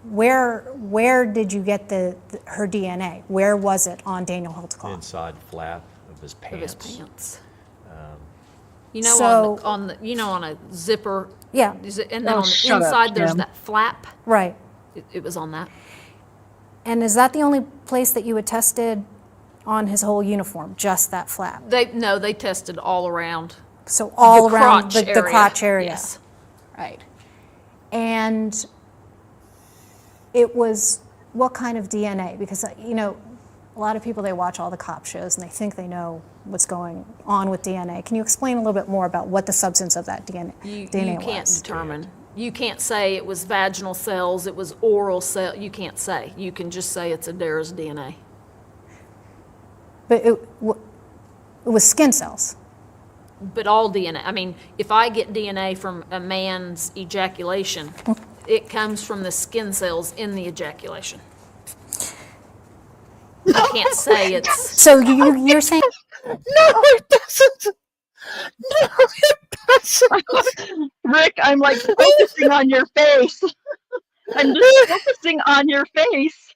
Where did you get her DNA? Where was it on Daniel Holtzclaw? Inside flap of his pants. Of his pants. You know, So- on the you know, on a zipper. Yeah. And then Oh, on the shut up, inside, there's Kim. that flap. Right. It was on that. And is that the only place that you had tested on his whole uniform, just that flap? They tested all around. So all the around crotch the crotch area? Yes. Right. And it was what kind of DNA? Because, you know, a lot of people, they watch all the cop shows and they think they know what's going on with DNA. Can you explain a little bit more about what the substance of that DNA You was? can't determine. You can't say it was vaginal cells, it was oral cell. You can't say. You can just say it's Adara's DNA. But it was skin cells. But all DNA. I mean, if I get DNA from a man's ejaculation, it comes from the skin cells in the ejaculation. I can't say it's. So you're saying No, it doesn't. No, it doesn't. Rick, I'm like focusing on your face. I'm just focusing on your face.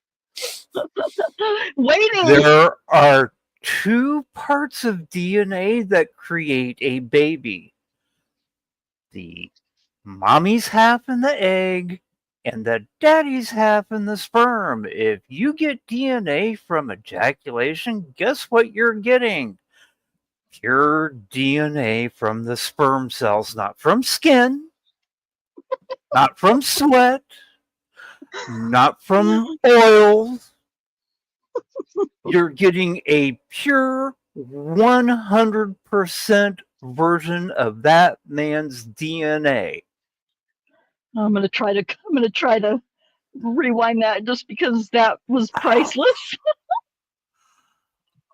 Waiting. There are two parts of DNA that create a baby. The mommy's half in the egg and the daddy's half in the sperm. If you get DNA from ejaculation, guess what you're getting? Pure DNA from the sperm cells, not from skin, not from sweat, not from oils. You're getting a pure 100% version of that man's DNA. I'm gonna try to rewind that just because that was priceless.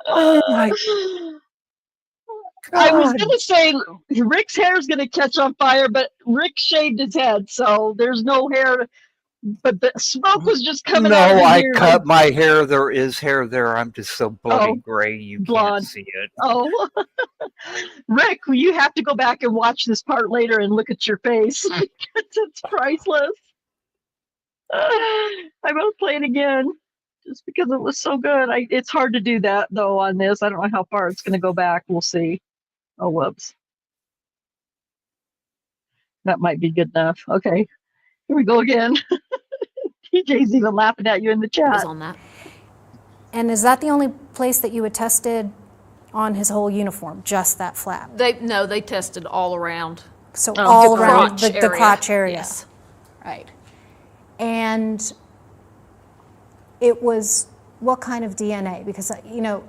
Oh my I was God. gonna say Rick's hair is gonna catch on fire, but Rick shaved his head, so there's no hair. But the smoke was just coming out of No, his I ears. cut my hair. There is hair there. I'm just so bloody Oh, gray you blonde. can't see it. Oh, Rick, you have to go back and watch this part later and look at your face because it's priceless. I won't play it again just because it was so good. It's hard to do that though on this. I don't know how far it's going to go back. We'll see. Oh, whoops. That might be good enough. Okay, here we go again. TJ's even laughing at you in the It was chat. on that. And is that the only place that you had tested on his whole uniform, just that flap? They tested all around. So Oh, all the around crotch the area. crotch area. Yes. Right. And it was what kind of DNA? Because, you know,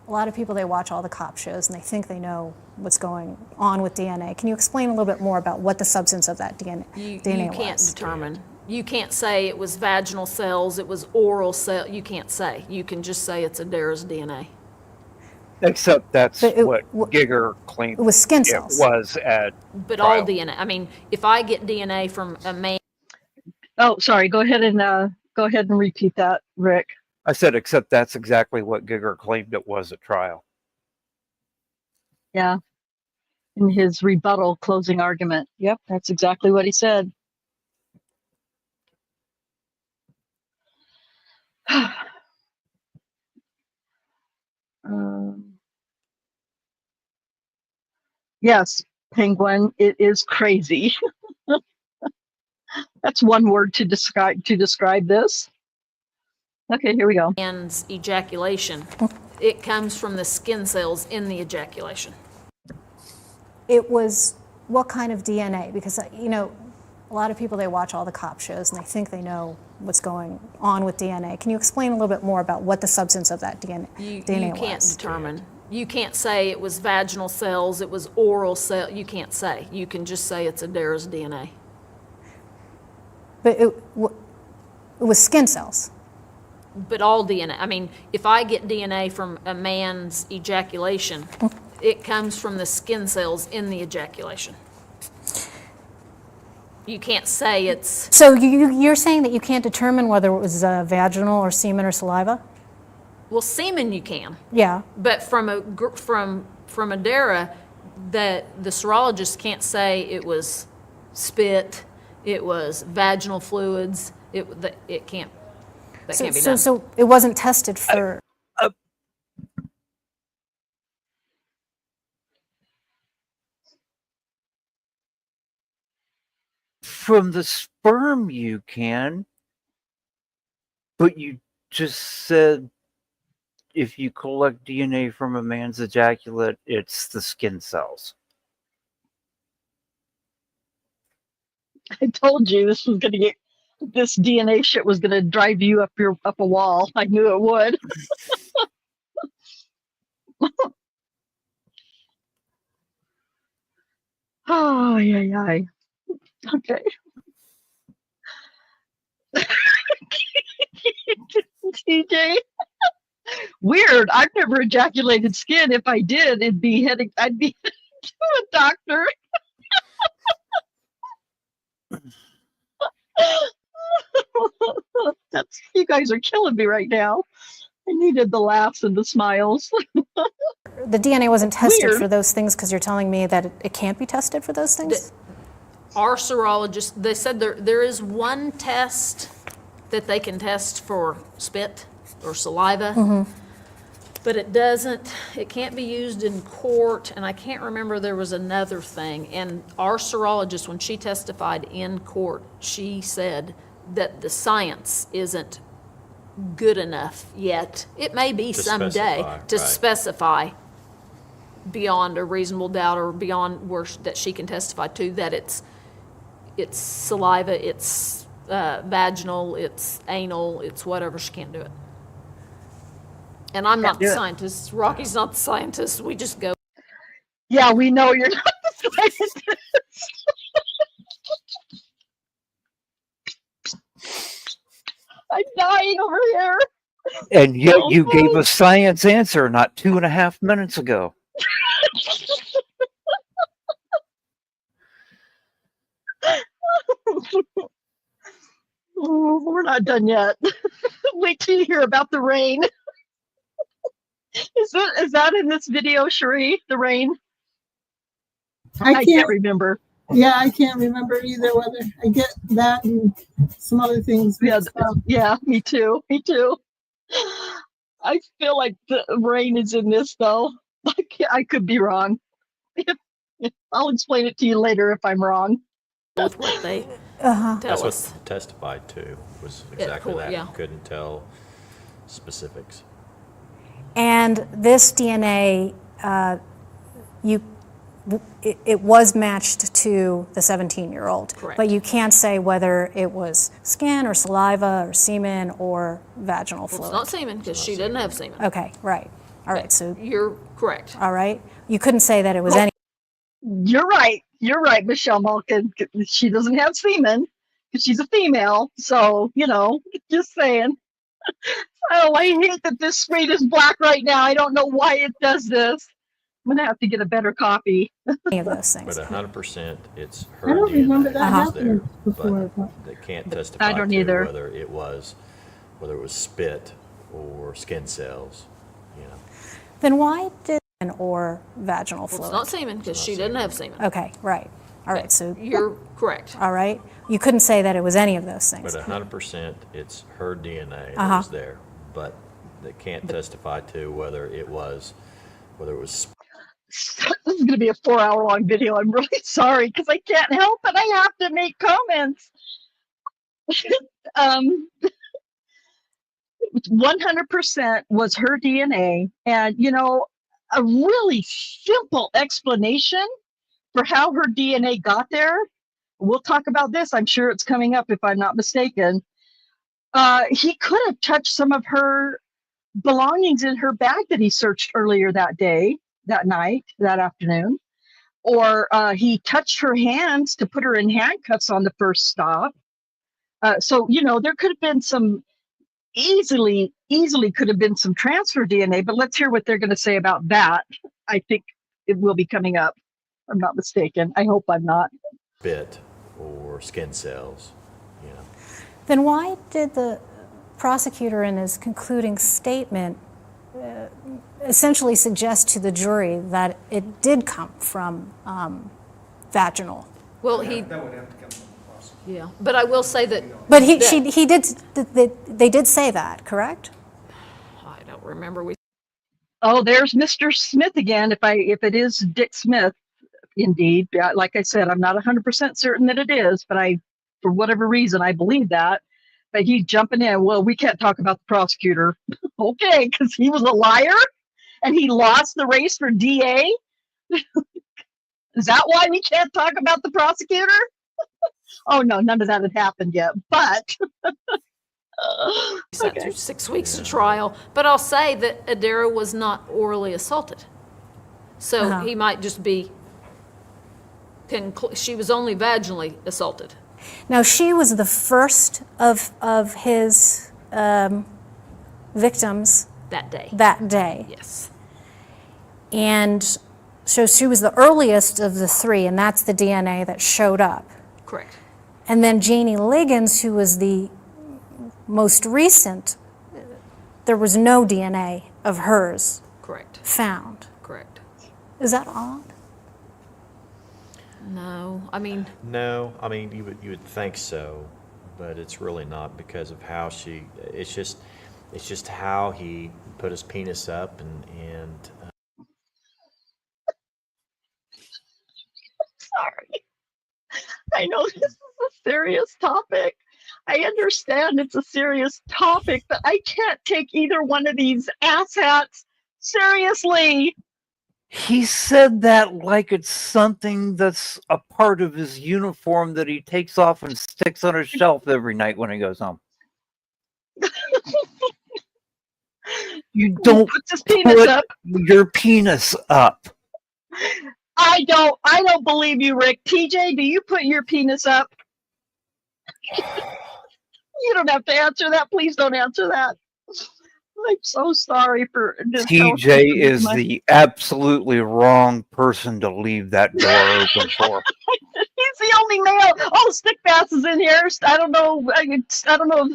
a lot of people, they watch all the cop shows and they think they know what's going on with DNA. Can you explain a little bit more about what the substance of that DNA You was? can't determine. You can't say it was vaginal cells, it was oral cell. You can't say. You can just say it's Adara's DNA. Except that's But what Giger claimed It was skin it cells. was at But trial. all DNA. I mean, if I get DNA from a man. Oh, sorry. Go ahead and repeat that, Rick. I said, except that's exactly what Giger claimed it was at trial. Yeah. In his rebuttal closing argument. Yep, that's exactly what he said. Yes, Penguin, it is crazy. That's one word to describe this. Okay, here we go. Man's ejaculation, it comes from the skin cells in the ejaculation. It was what kind of DNA? Because, you know, a lot of people, they watch all the cop shows and they think they know what's going on with DNA. Can you explain a little bit more about what the substance of that DNA You was? can't determine. You can't say it was vaginal cells, it was oral cell. You can't say. You can just say it's Adara's DNA. But It was skin cells. But all DNA, I mean, if I get DNA from a man's ejaculation, it comes from the skin cells in the ejaculation. You can't say it's... So you're saying that you can't determine whether it was vaginal or semen or saliva? Well, semen you can. Yeah. But from a DARA, the serologist can't say it was spit, it was vaginal fluids, it can't, that can't be done. So it wasn't tested for... From the sperm you can, but you just said if you collect DNA from a man's ejaculate, it's the skin cells. I told you this DNA shit was gonna drive you up a wall. I knew it would. Oh, yeah. Okay. TJ. Weird. I've never ejaculated skin. If I did, I'd be heading to a doctor. You guys are killing me right now. I needed the laughs and the smiles. The DNA wasn't tested Weird. for those things because you're telling me that it can't be tested for those things? Our serologist, they said there is one test that they can test for spit or saliva, but it can't be used in court, and I can't remember, there was another thing. And our serologist, when she testified in court, she said that the science isn't good enough yet. It may be someday to specify beyond a reasonable doubt or beyond that she can testify to that it's saliva, it's vaginal, it's anal, it's whatever. She can't do it. And I'm not the scientist. Rocky's not the scientist. We just go. Yeah, we know you're not the scientist. I'm dying over here. And yet you gave a science answer not 2.5 minutes ago. Oh, we're not done yet. Wait till you hear about the rain. Is that in this video, Cherie? The rain? I can't remember. Yeah, I can't remember either whether I get that and some other things. Yeah, me too. Me too. I feel like the rain is in this though. I could be wrong. I'll explain it to you later if I'm wrong. With what they That's tell us. what testified to, was exactly that. Yeah. Couldn't tell specifics. And this DNA, it was matched to the 17-year-old. Correct. But you can't say whether it was skin or saliva or semen or vaginal fluid. It's not semen because she didn't have semen. Okay, right. All right, so You're correct. all right. You couldn't say that it was any. You're right. You're right, Michelle Malkin. She doesn't have semen because she's a female. So, just saying. Oh, I hate that this screen is black right now. I don't know why it does this. I'm going to have to get a better copy. Any of those things. But 100%, it's her I don't DNA remember that that was happening there, before. but they can't testify don't to either. whether it was spit or skin cells. Then why did or vaginal Well, fluid? it's not semen because she didn't have semen. Okay, right. All right, so You're correct. all right. You couldn't say that it was any of those things. But 100%, it's her DNA that was there, but they can't testify to whether it was This is going to be a 4-hour-long video. I'm really sorry because I can't help it. I have to make comments. 100% was her DNA. And, a really simple explanation for how her DNA got there. We'll talk about this. I'm sure it's coming up if I'm not mistaken. He could have touched some of her belongings in her bag that he searched earlier that night, that afternoon. Or he touched her hands to put her in handcuffs on the first stop. So, there could have been some easily could have been some transfer DNA, but let's hear what they're going to say about that. I think it will be coming up. I'm not mistaken. I hope I'm not. Bit or skin cells, Then why did the prosecutor in his concluding statement essentially suggest to the jury that it did come from vaginal? Well, That would have to come from the prosecutor. yeah, but I will say that. But he did. They did say that, correct? I don't remember. Oh, there's Mr. Smith again. If it is Dick Smith, indeed. Yeah, like I said, I'm not 100% certain that it is, but for whatever reason, I believe that. But he's jumping in. Well, we can't talk about the prosecutor. Okay, because he was a liar and he lost the race for DA. Is that why we can't talk about the prosecutor? Oh no, none of that had happened yet. But Sent through 6 weeks of trial, but I'll say that Adara was not orally assaulted. So he might just be, she was only vaginally assaulted. Now, she was the first of his victims That day. that day. Yes. And so she was the earliest of the three, and that's the DNA that showed up. Correct. And then Janie Liggins, who was the most recent, there was no DNA of hers Correct. found. Correct. Is that odd? No, I mean, No, I mean, you would think so, but it's really not because of how it's just how he put his penis up and sorry. I know this is a serious topic. I understand it's a serious topic, but I can't take either one of these asshats seriously. He said that like it's something that's a part of his uniform that he takes off and sticks on his shelf every night when he goes home. You don't Puts his penis put up. your penis up. I don't believe you, Rick. TJ, do you put your penis up? You don't have to answer that. Please don't answer that. I'm so sorry for this. TJ is the absolutely wrong person to leave that door open for. He's the only male. Oh, Stickbass is in here. I don't know. I don't know.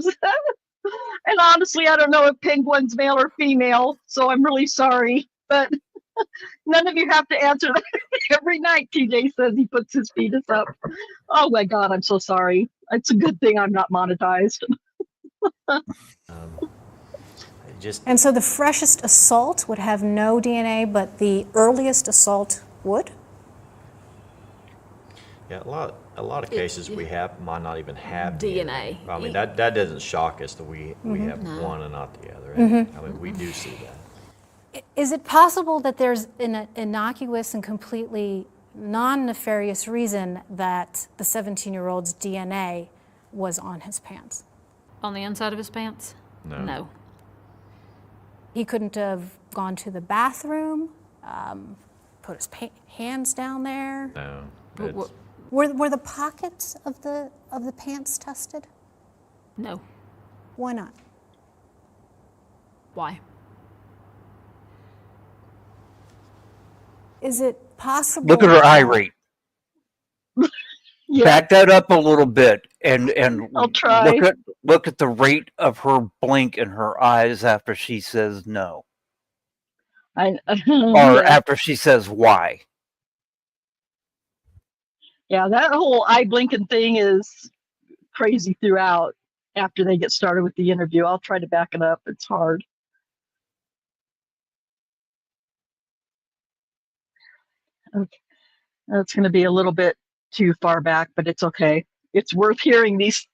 And honestly, I don't know if Penguin's male or female. So I'm really sorry, but none of you have to answer that. Every night, TJ says he puts his penis up. Oh my God, I'm so sorry. It's a good thing I'm not monetized. And so the freshest assault would have no DNA, but the earliest assault would? yeah, a lot of cases we might not even have DNA. I mean, that doesn't shock us that we have one and not the other. And, I mean, we do see that. Is it possible that there's an innocuous and completely non-nefarious reason that the 17-year-old's DNA was on his pants? on the inside of his pants? No. No. He couldn't have gone to the bathroom, put his hands down there? No. But It's- Were the pockets of the pants tested? No. Why not? Why? Is it possible? Look at her eye rate. Yeah, Back that up a little bit and I'll try. look at the rate of her blink in her eyes after she says no. Or Or after she says why. yeah, that whole eye blinking thing is crazy throughout after they get started with the interview. I'll try to back it up. It's hard. Okay. That's going to be a little bit too far back, but it's okay. It's worth hearing these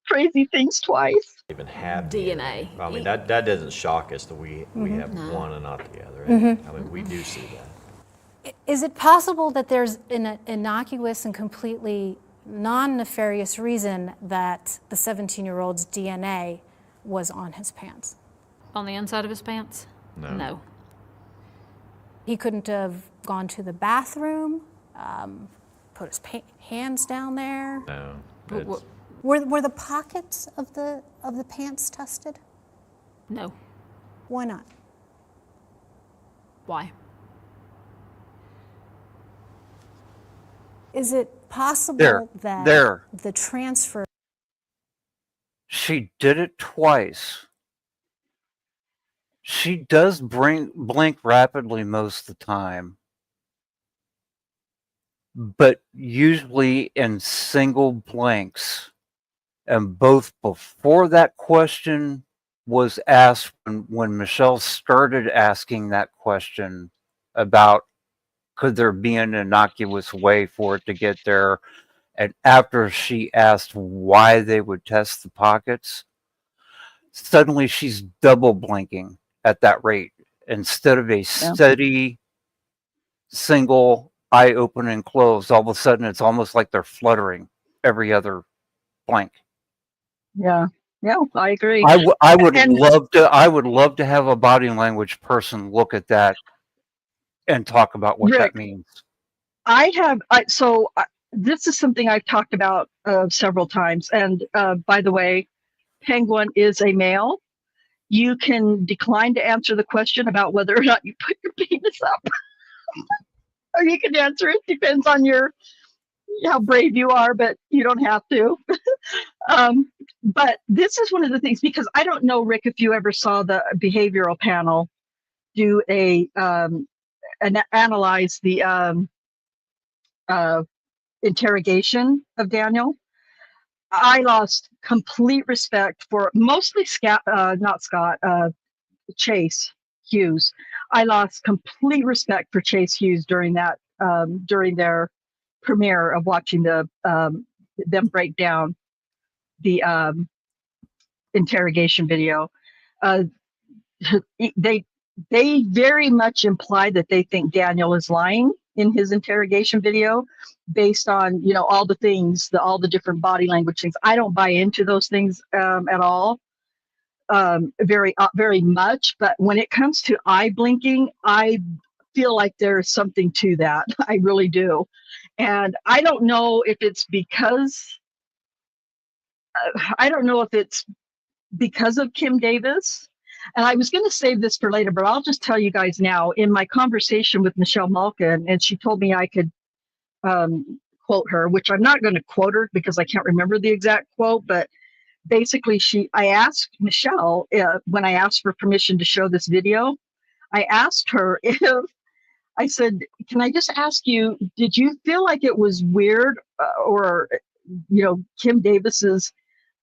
crazy things twice. Even have DNA. I mean, that doesn't shock us that we have No. one and not the other. And, I mean, we do see that. Is it possible that there's an innocuous and completely non-nefarious reason that the 17-year-old's DNA was on his pants? On the inside of his pants? No. No. He couldn't have gone to the bathroom, put his hands down there? No. But It's- Were the pockets of the pants tested? No. Why not? Why? Is it possible that There. the transfer? She did it twice. She does blink rapidly most of the time, but usually in single blinks. And both before that question was asked, when Michelle started asking that question about could there be an innocuous way for it to get there, and after she asked why they would test the pockets, suddenly she's double blinking at that rate instead of a steady single eye open and close. All of a sudden it's almost like they're fluttering every other blink. Yeah, I agree. I would And- love to have a body language person look at that and talk about what Rick, that means. This is something I've talked about several times. And by the way, Penguin is a male. You can decline to answer the question about whether or not you put your penis up, or you can answer it. Depends on how brave you are, but you don't have to. But this is one of the things, because I don't know, Rick, if you ever saw the behavioral panel do analyze the interrogation of Daniel. I lost complete respect for mostly Chase Hughes. I lost complete respect for Chase Hughes during their premiere of watching them break down the interrogation video. They very much imply that they think Daniel is lying in his interrogation video based on all the things, all the different body language things. I don't buy into those things at all, very much. But when it comes to eye blinking, I feel like there's something to that. I really do. And I don't know if it's because of Kim Davis. And I was going to save this for later, but I'll just tell you guys now. In my conversation with Michelle Malkin, and she told me I could quote her, which I'm not going to quote her because I can't remember the exact quote, but basically I asked Michelle, when I asked for permission to show this video, I asked her I said, can I just ask you, did you feel like it was weird or Kim Davis's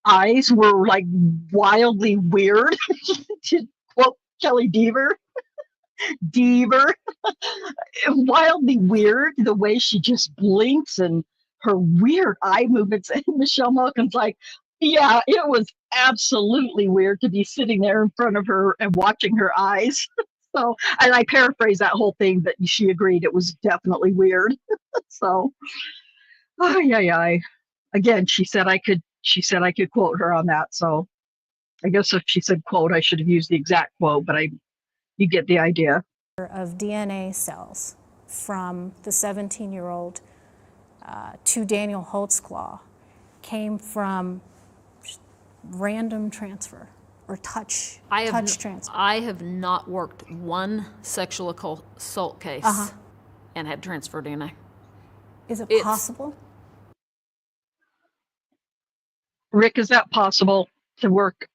eyes were like wildly weird, to quote Kelly Deaver, wildly weird, the way she just blinks and her weird eye movements. And Michelle Malkin's like, yeah, it was absolutely weird to be sitting there in front of her and watching her eyes. So, and I paraphrase that whole thing, but she agreed it was definitely weird. So, again, she said I could quote her on that. So I guess if she said quote, I should have used the exact quote, but you get the idea. Of DNA cells from the 17-year-old to Daniel Holtzclaw came from random transfer or touch transfer. I have not worked one sexual assault case and had transfer DNA. Is it possible? Rick, is that possible to work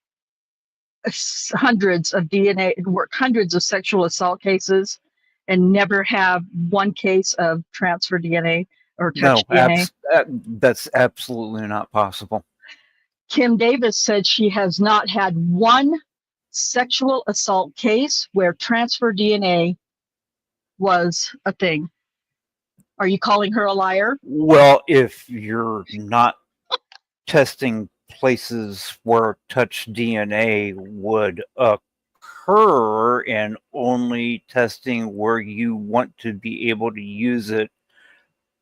hundreds of sexual assault cases and never have one case of transfer DNA or touch DNA? That's absolutely not possible. Kim Davis said she has not had one sexual assault case where transfer DNA was a thing. Are you calling her a liar? Well, if you're not testing places where touch DNA would occur and only testing where you want to be able to use it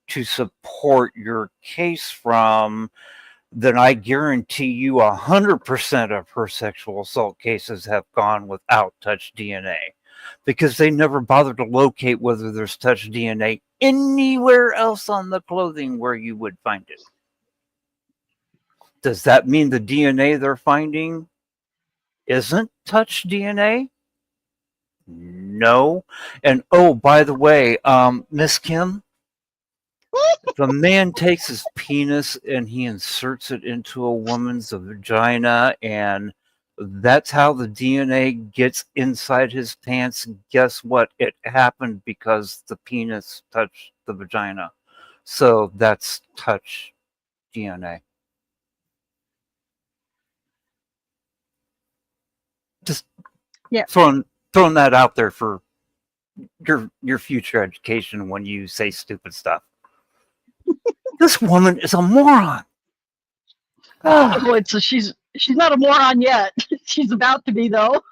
to support your case from, then I guarantee you 100% of her sexual assault cases have gone without touch DNA, because they never bothered to locate whether there's touch DNA anywhere else on the clothing where you would find it. Does that mean the DNA they're finding isn't touch DNA? No. And oh, by the way, Miss Kim, if a man takes his penis and he inserts it into a woman's vagina, and that's how the DNA gets inside his pants, guess what? It happened because the penis touched the vagina. So that's touch DNA. Just throwing that out there for your future education when you say stupid stuff. This woman is a moron. Oh, she's not a moron yet. She's about to be, though.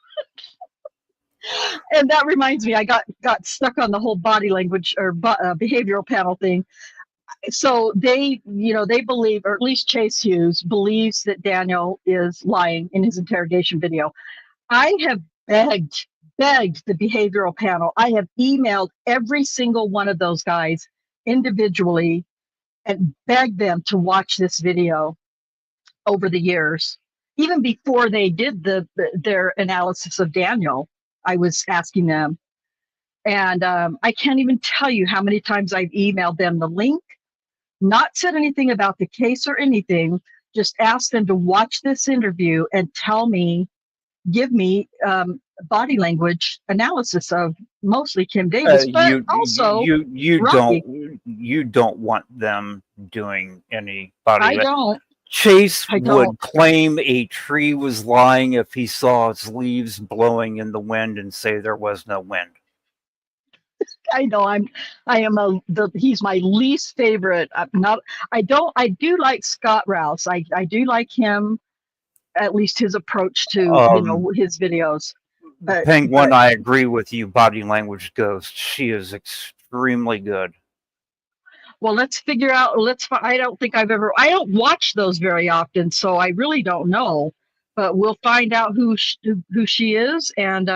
And that reminds me, I got stuck on the whole body language or behavioral panel thing. So they believe, or at least Chase Hughes believes, that Daniel is lying in his interrogation video. I have begged the behavioral panel. I have emailed every single one of those guys individually and begged them to watch this video over the years. Even before they did their analysis of Daniel, I was asking them. And I can't even tell you how many times I've emailed them the link, not said anything about the case or anything, just asked them to watch this interview and give me body language analysis of mostly Kim Davis, but also you don't want them doing any body language. I don't. Chase would claim a tree was lying if he saw its leaves blowing in the wind and say there was no wind. I know he's my least favorite. I do like Scott Rouse. I do like him, at least his approach to his videos. Penguin, I agree with you. Body language ghost. She is extremely good. Well, let's figure out. I don't watch those very often, so I really don't know. But we'll find out who she is, and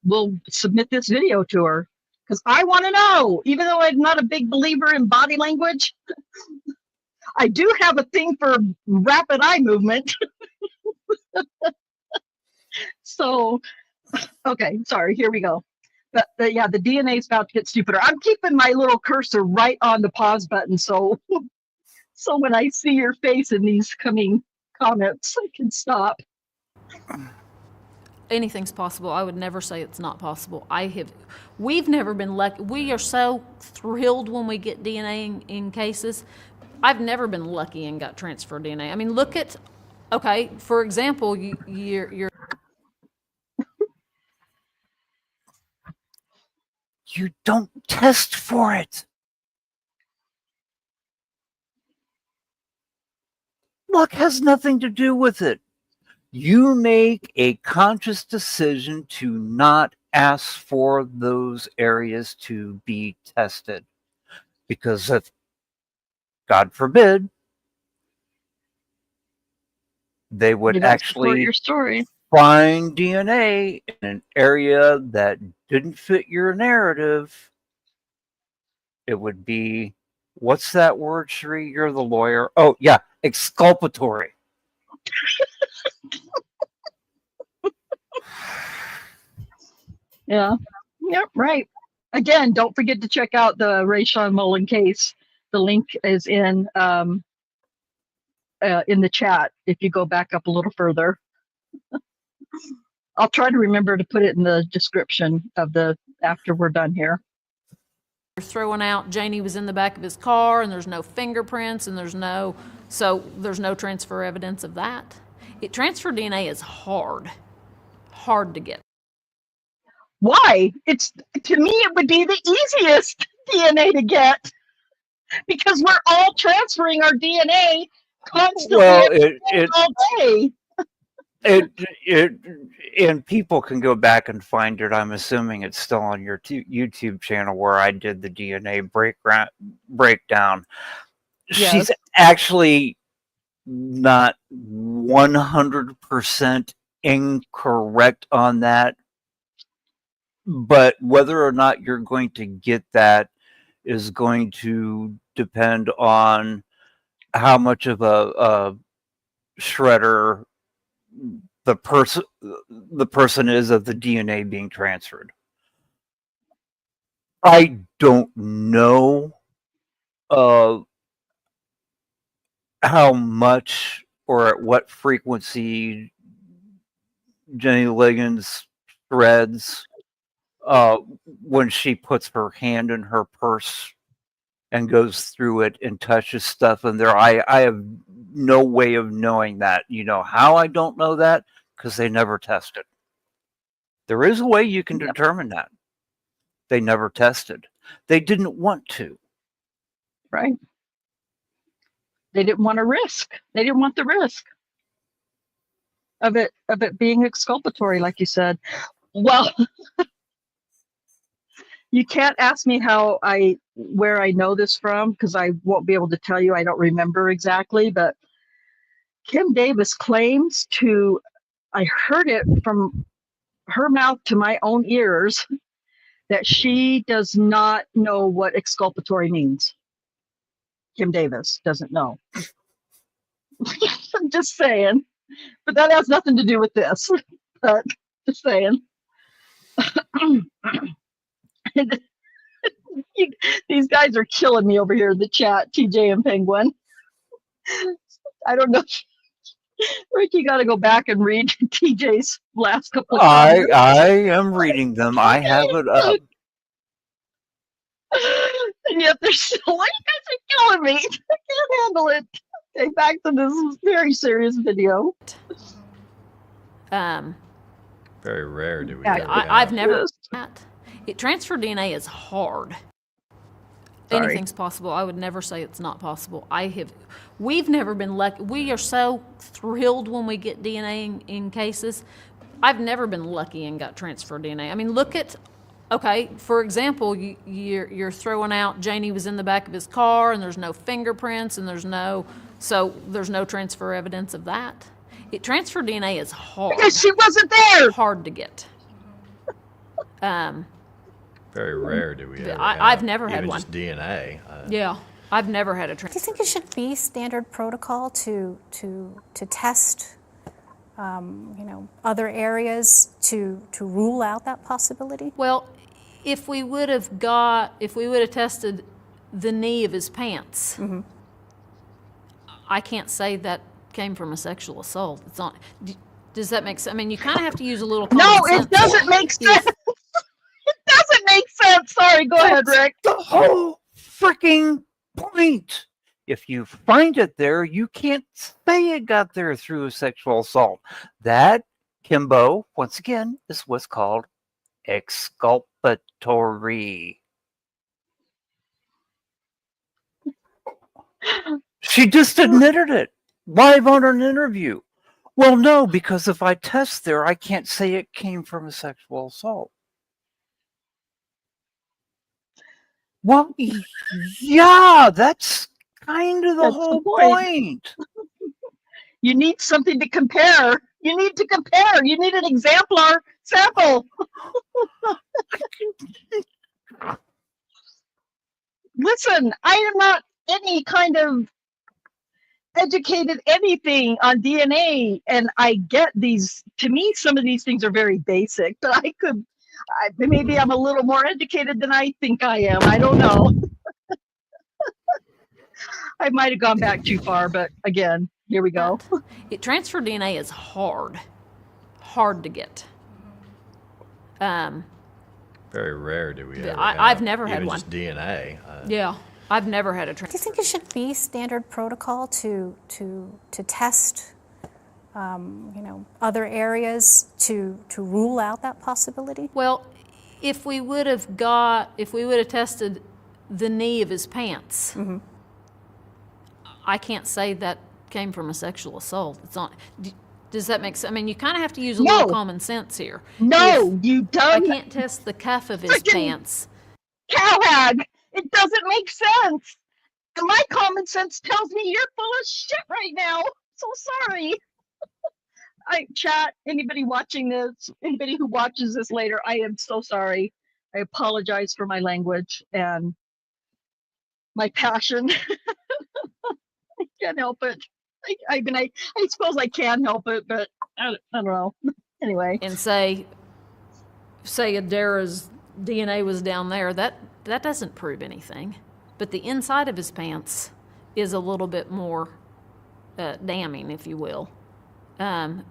we'll submit this video to her because I want to know. Even though I'm not a big believer in body language, I do have a thing for rapid eye movement. So, okay, sorry. Here we go. But yeah, the DNA is about to get stupider. I'm keeping my little cursor right on the pause button, so when I see your face in these coming comments, I can stop. Anything's possible. I would never say it's not possible. We've never been lucky. We are so thrilled when we get DNA in cases. I've never been lucky and got transferred DNA. I mean, look at, okay, for example, you're you don't test for it. Luck has nothing to do with it. You make a conscious decision to not ask for those areas to be tested. Because if, God forbid, they would actually your story. Find DNA in an area that didn't fit your narrative, it would be, what's that word, Sheree? You're the lawyer. Oh, yeah, exculpatory. Yeah. Yep, right. Again, don't forget to check out the Rayshawn Mullen case. The link is in the chat if you go back up a little further. I'll try to remember to put it in the description of after we're done here. Throwing out Janie was in the back of his car and there's no fingerprints and there's no transfer evidence of that. Transfer DNA is hard to get. Why? To me, it would be the easiest DNA to get because we're all transferring our DNA constantly all day. And people can go back and find it. I'm assuming it's still on your YouTube channel where I did the DNA breakdown. Yes. She's actually not 100% incorrect on that, but whether or not you're going to get that is going to depend on how much of a shredder the person is of the DNA being transferred. I don't know how much or at what frequency Jenny Liggins shreds when she puts her hand in her purse and goes through it and touches stuff in there. I have no way of knowing that. You know how I don't know that? Because they never tested. There is a way you can determine that. They never tested. They didn't want to. Right. They didn't want to risk. They didn't want the risk of it being exculpatory, like you said. Well, you can't ask me where I know this from, because I won't be able to tell you. I don't remember exactly, but Kim Davis claims to, I heard it from her mouth to my own ears, that she does not know what exculpatory means. Kim Davis doesn't know. I'm just saying, but that has nothing to do with this. But just saying. These guys are killing me over here in the chat, TJ and Penguin. I don't know. Rick, you got to go back and read TJ's last couple of comments. I am reading them. I have it up. And yet they're still, why you guys are killing me? I can't handle it. Okay, back to this very serious video. Very rare do we Yeah, get I've that. never that. Transfer DNA is hard. Sorry. Anything's possible. I would never say it's not possible. We've never been lucky. We are so thrilled when we get DNA in cases. I've never been lucky and got transfer DNA. I mean, look at, okay, for example, you're throwing out Janie was in the back of his car and there's no fingerprints and there's no transfer evidence of that. Transfer DNA is hard. Because she wasn't there. Hard to get. Very rare do we ever I've never had even one. just DNA. Yeah, I've never had a Do you think it should be standard protocol to test, other areas to rule out that possibility? Well, if we would have tested the knee of his pants, I can't say that came from a sexual assault. It's not. Does that make sense? I mean, you kind of have to use a little common No, sense. it doesn't make sense. It doesn't make sense. Sorry, go ahead, Rick. The whole freaking point. If you find it there, you can't say it got there through a sexual assault. That, Kimbo, once again, is what's called exculpatory. She just admitted it live on an interview. Well, no, because if I test there, I can't say it came from a sexual assault. Well, yeah, that's kind of the That's whole the point. point. You need something to compare. You need to compare. You need an exemplar sample. Listen, I am not any kind of educated anything on DNA, and I get these. To me, some of these things are very basic, but maybe I'm a little more educated than I think I am. I don't know. I might have gone back too far, but again, here we go. Transfer DNA is hard to get. Very rare do we ever I've never had even one. just DNA. Yeah, I've never had a Do you transfer. think it should be standard protocol to test, other areas to rule out that possibility? Well, if we would have tested the knee of his pants, I can't say that came from a sexual assault. It's not. Does that make sense? I mean, you kind of have to use a little common sense here. No, you I don't. can't test the cuff of his Freaking pants. Cowhag. It doesn't make sense. And my common sense tells me you're full of shit right now. So sorry. Chat, anybody watching this, anybody who watches this later, I am so sorry. I apologize for my language and my passion. I can't help it. I mean, I suppose I can help it, but I don't know. Anyway. And say Adara's DNA was down there, that doesn't prove anything. But the inside of his pants is a little bit more damning, if you will. And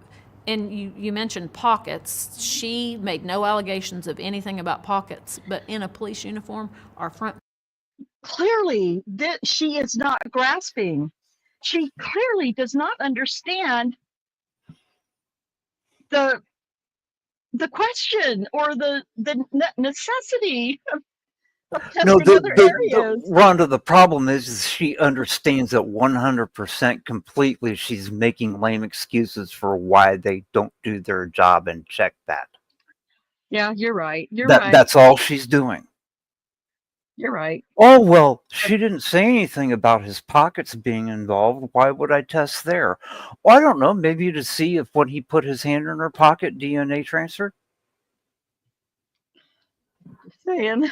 you mentioned pockets. She made no allegations of anything about pockets, but in a police uniform, our front. Clearly, that she is not grasping. She clearly does not understand the question or the necessity of No, testing other areas. Rhonda, the problem is she understands it 100% completely. She's making lame excuses for why they don't do their job and check that. Yeah, you're right. You're right. That's all she's doing. You're right. Oh, well, she didn't say anything about his pockets being involved. Why would I test there? Well, I don't know. Maybe to see if when he put his hand in her pocket, DNA transferred. Saying.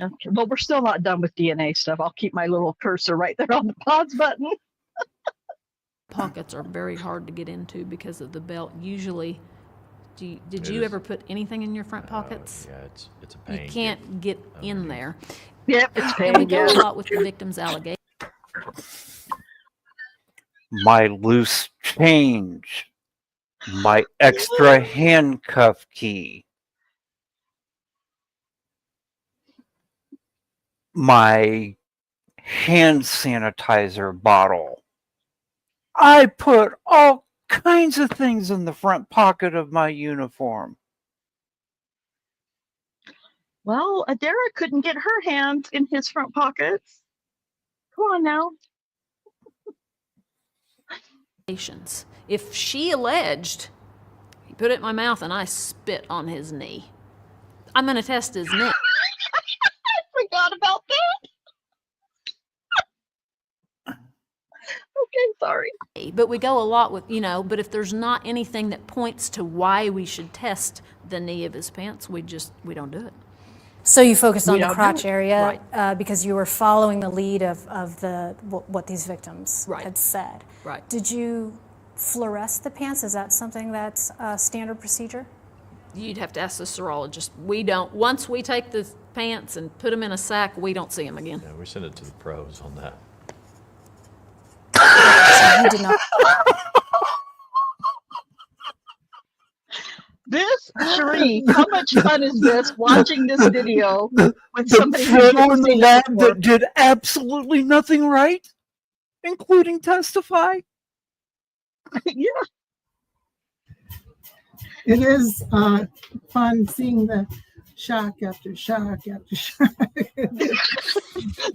Okay, well, we're still not done with DNA stuff. I'll keep my little cursor right there on the pause button. Pockets are very hard to get into because of the belt. Usually, did you ever put anything in your front pockets? Yeah, it's a pain. You can't get in there. Yep, it's pain. And we go a lot with the victim's allegation. My loose change. My extra handcuff key. My hand sanitizer bottle. I put all kinds of things in the front pocket of my uniform. Well, Adara couldn't get her hands in his front pockets. Come on now. If she alleged, he put it in my mouth and I spit on his knee, I'm going to test his knee. I forgot about that. Okay, sorry. But we go a lot with, but if there's not anything that points to why we should test the knee of his pants, we don't do it. So you focused on the crotch area, right. Because you were following the lead of what these victims Right. had said. Right. Did you fluoresce the pants? Is that something that's a standard procedure? You'd have to ask the serologist. We don't. Once we take the pants and put them in a sack, we don't see them again. Yeah, we send it to the pros on that. So you did not. This, Cherie, how much fun is this watching this video with The somebody who pro in didn't the see lab it before? that did absolutely nothing right, including testify. Yeah. It is fun seeing the shock after shock after shock.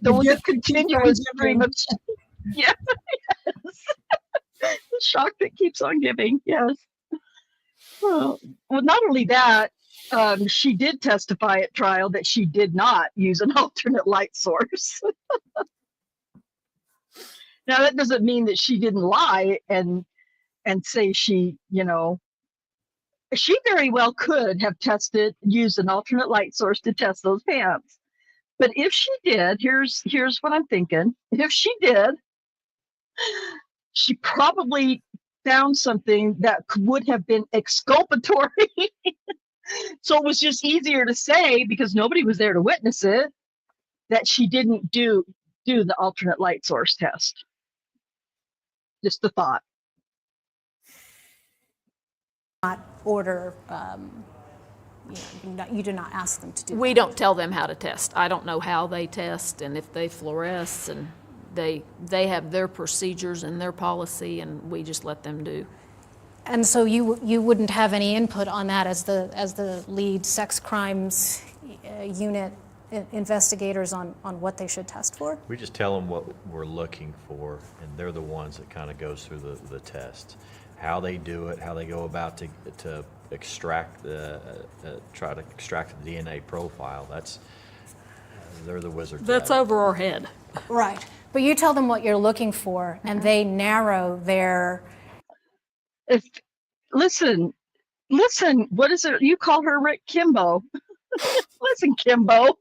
The continuous stream of yeah, yes. The shock that keeps on giving, yes. Well, not only that, she did testify at trial that she did not use an alternate light source. Now, that doesn't mean that she didn't lie and say she very well could have used an alternate light source to test those pants. But if she did, here's what I'm thinking. If she did, she probably found something that would have been exculpatory. So it was just easier to say, because nobody was there to witness it, that she didn't do the alternate light source test. Just the thought. Not order. You do not ask them to do. We don't tell them how to test. I don't know how they test and if they fluoresce, and they have their procedures and their policy, and we just let them do. And so you wouldn't have any input on that as the lead sex crimes unit investigators on what they should test for? We just tell them what we're looking for, and they're the ones that kind of goes through the test. How they do it, how they go about to extract try to extract the DNA profile. They're the wizards. That's over our head. Right. But you tell them what you're looking for, and they narrow their. Listen, what is it? You call her Rick Kimbo. Listen, Kimbo.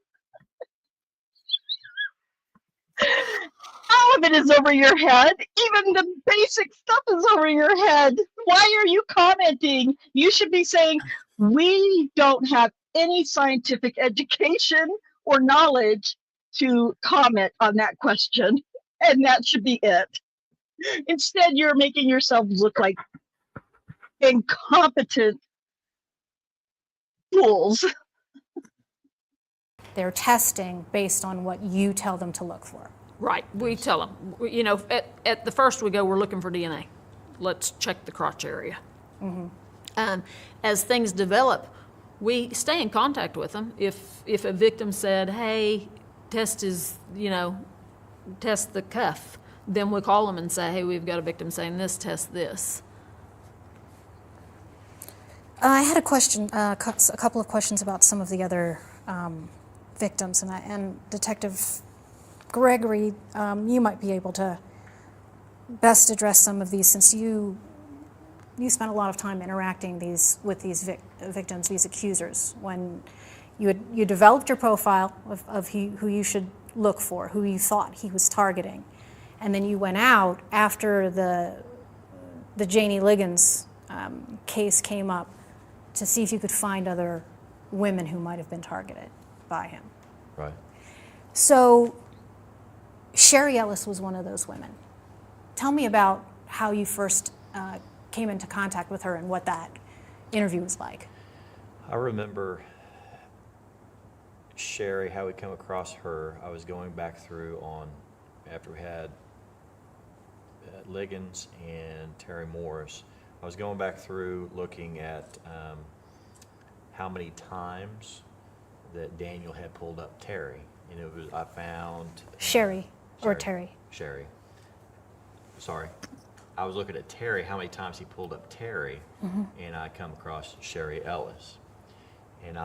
All of it is over your head. Even the basic stuff is over your head. Why are you commenting? You should be saying, we don't have any scientific education or knowledge to comment on that question. And that should be it. Instead, you're making yourself look like incompetent fools. They're testing based on what you tell them to look for. Right, we tell them, you know, at the first we go, we're looking for DNA. Let's check the crotch area. As things develop, we stay in contact with them. If a victim said, hey, test the cuff, then we call them and say, hey, we've got a victim saying this, test this. I had a question, a couple of questions about some of the other victims, and Detective Gregory, you might be able to best address some of these, since you spent a lot of time interacting with these victims, these accusers, when you developed your profile of who you should look for, who you thought he was targeting, and then you went out after the Janie Liggins case came up to see if you could find other women who might have been targeted by him. Right. So Sherry Ellis was one of those women. Tell me about how you first came into contact with her and what that interview was like. I remember Sherry, how we come across her. I was going back through after we had Liggins and Terry Morris. I was going back through looking at how many times that Daniel had pulled up Terry. And I found... Sherry or Terry? Sherry. Sorry. I was looking at Terry, how many times he pulled up Terry, and I come across Sherry Ellis. And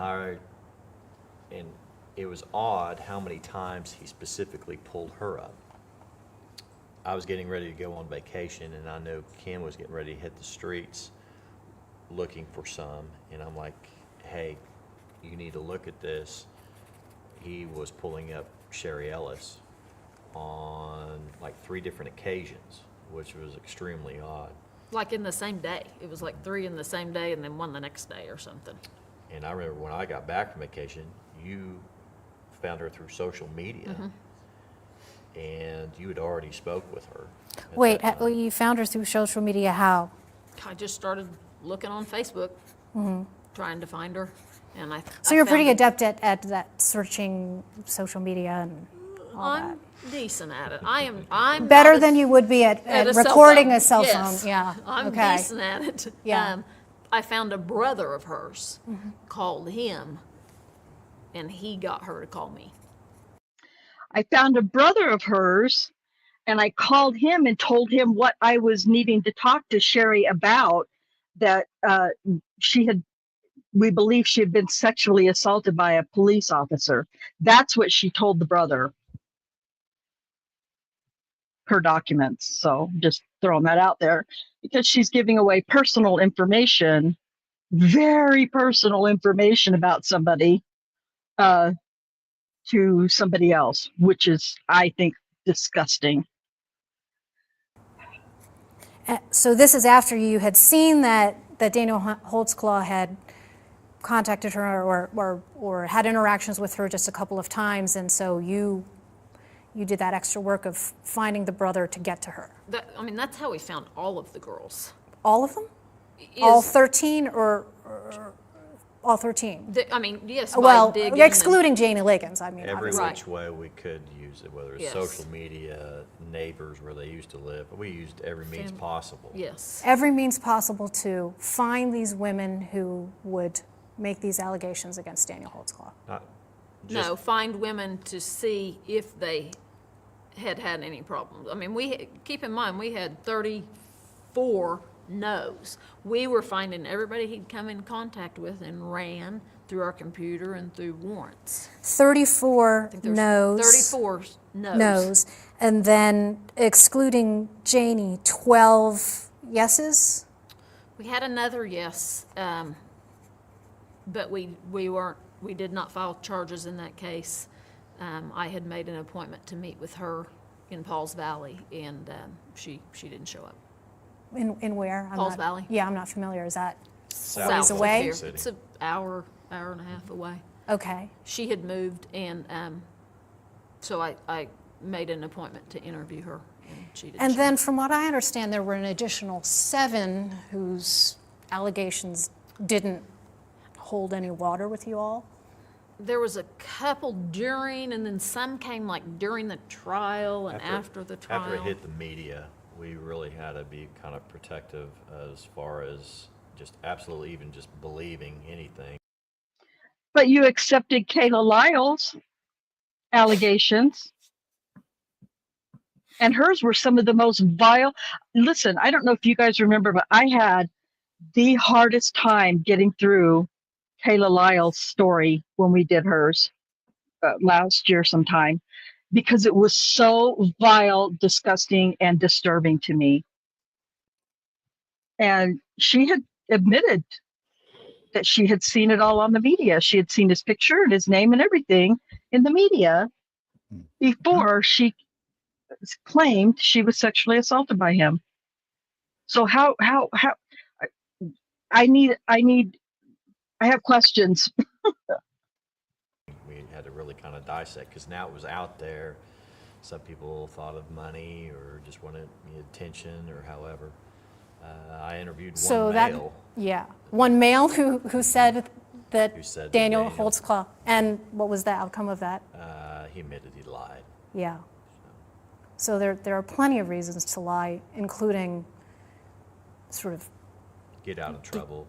it was odd how many times he specifically pulled her up. I was getting ready to go on vacation, and I know Kim was getting ready to hit the streets looking for some, and I'm like, hey, you need to look at this. He was pulling up Sherry Ellis on like 3 different occasions, which was extremely odd. Like in the same day. It was like 3 in the same day and then 1 the next day or something. And I remember when I got back from vacation, you found her through social media, and you had already spoke with her. Wait, you found her through social media, how? I just started looking on Facebook, trying to find her. And So you're pretty adept at that, searching social media and all that. I'm decent at it. I'm Better than you would be at recording a cell Yes. phone. Yeah. I'm okay. decent at it. Yeah. I found a brother of hers, called him, and he got her to call me. I found a brother of hers, and I called him and told him what I was needing to talk to Sherry about, that we believe she had been sexually assaulted by a police officer. That's what she told the brother. Her documents. So just throwing that out there, because she's giving away personal information, very personal information about somebody to somebody else, which is, I think, disgusting. So this is after you had seen that Daniel Holtzclaw had contacted her or had interactions with her just a couple of times, and so you did that extra work of finding the brother to get to her. That's how we found all of the girls. All of them? All 13 or all 13? Yes. Well, excluding Janie Liggins. Every obviously. which way we could use it, whether it's social media, neighbors where they used to live. We used every means possible. Yes. Every means possible to find these women who would make these allegations against Daniel Holtzclaw. No, find women to see if they had any problems. Keep in mind, we had 34 no's. We were finding everybody he'd come in contact with and ran through our computer and through warrants. 34 no's. 34 no's. No's. And then excluding Janie, 12 yeses? We had another yes, but we did not file charges in that case. I had made an appointment to meet with her in Pauls Valley, and she didn't show up. In where? Pauls not, Valley. Yeah, I'm not familiar. Is that South ways of away? Oklahoma City. It's an hour and a half away. Okay. She had moved, and so I made an appointment to interview her, and she didn't. And show then, up. from what I understand, there were an additional 7 whose allegations didn't hold any water with you all. There was a couple during, and then some came like during the trial and after the trial. After it hit the media, we really had to be kind of protective as far as just absolutely even just believing anything. But you accepted Kayla Lyle's allegations. And hers were some of the most vile. Listen, I don't know if you guys remember, but I had the hardest time getting through Kayla Lyle's story when we did hers last year sometime, because it was so vile, disgusting, and disturbing to me. And she had admitted that she had seen it all on the media. She had seen his picture and his name and everything in the media before she claimed she was sexually assaulted by him. So how I have questions. We had to really kind of dissect because now it was out there. Some people thought of money or just wanted attention or however. I interviewed one male. One male who said that Who said that Daniel Daniel- Holtzclaw. And what was the outcome of that? He admitted he lied. Yeah. So there are plenty of reasons to lie, including sort of, Get out of trouble.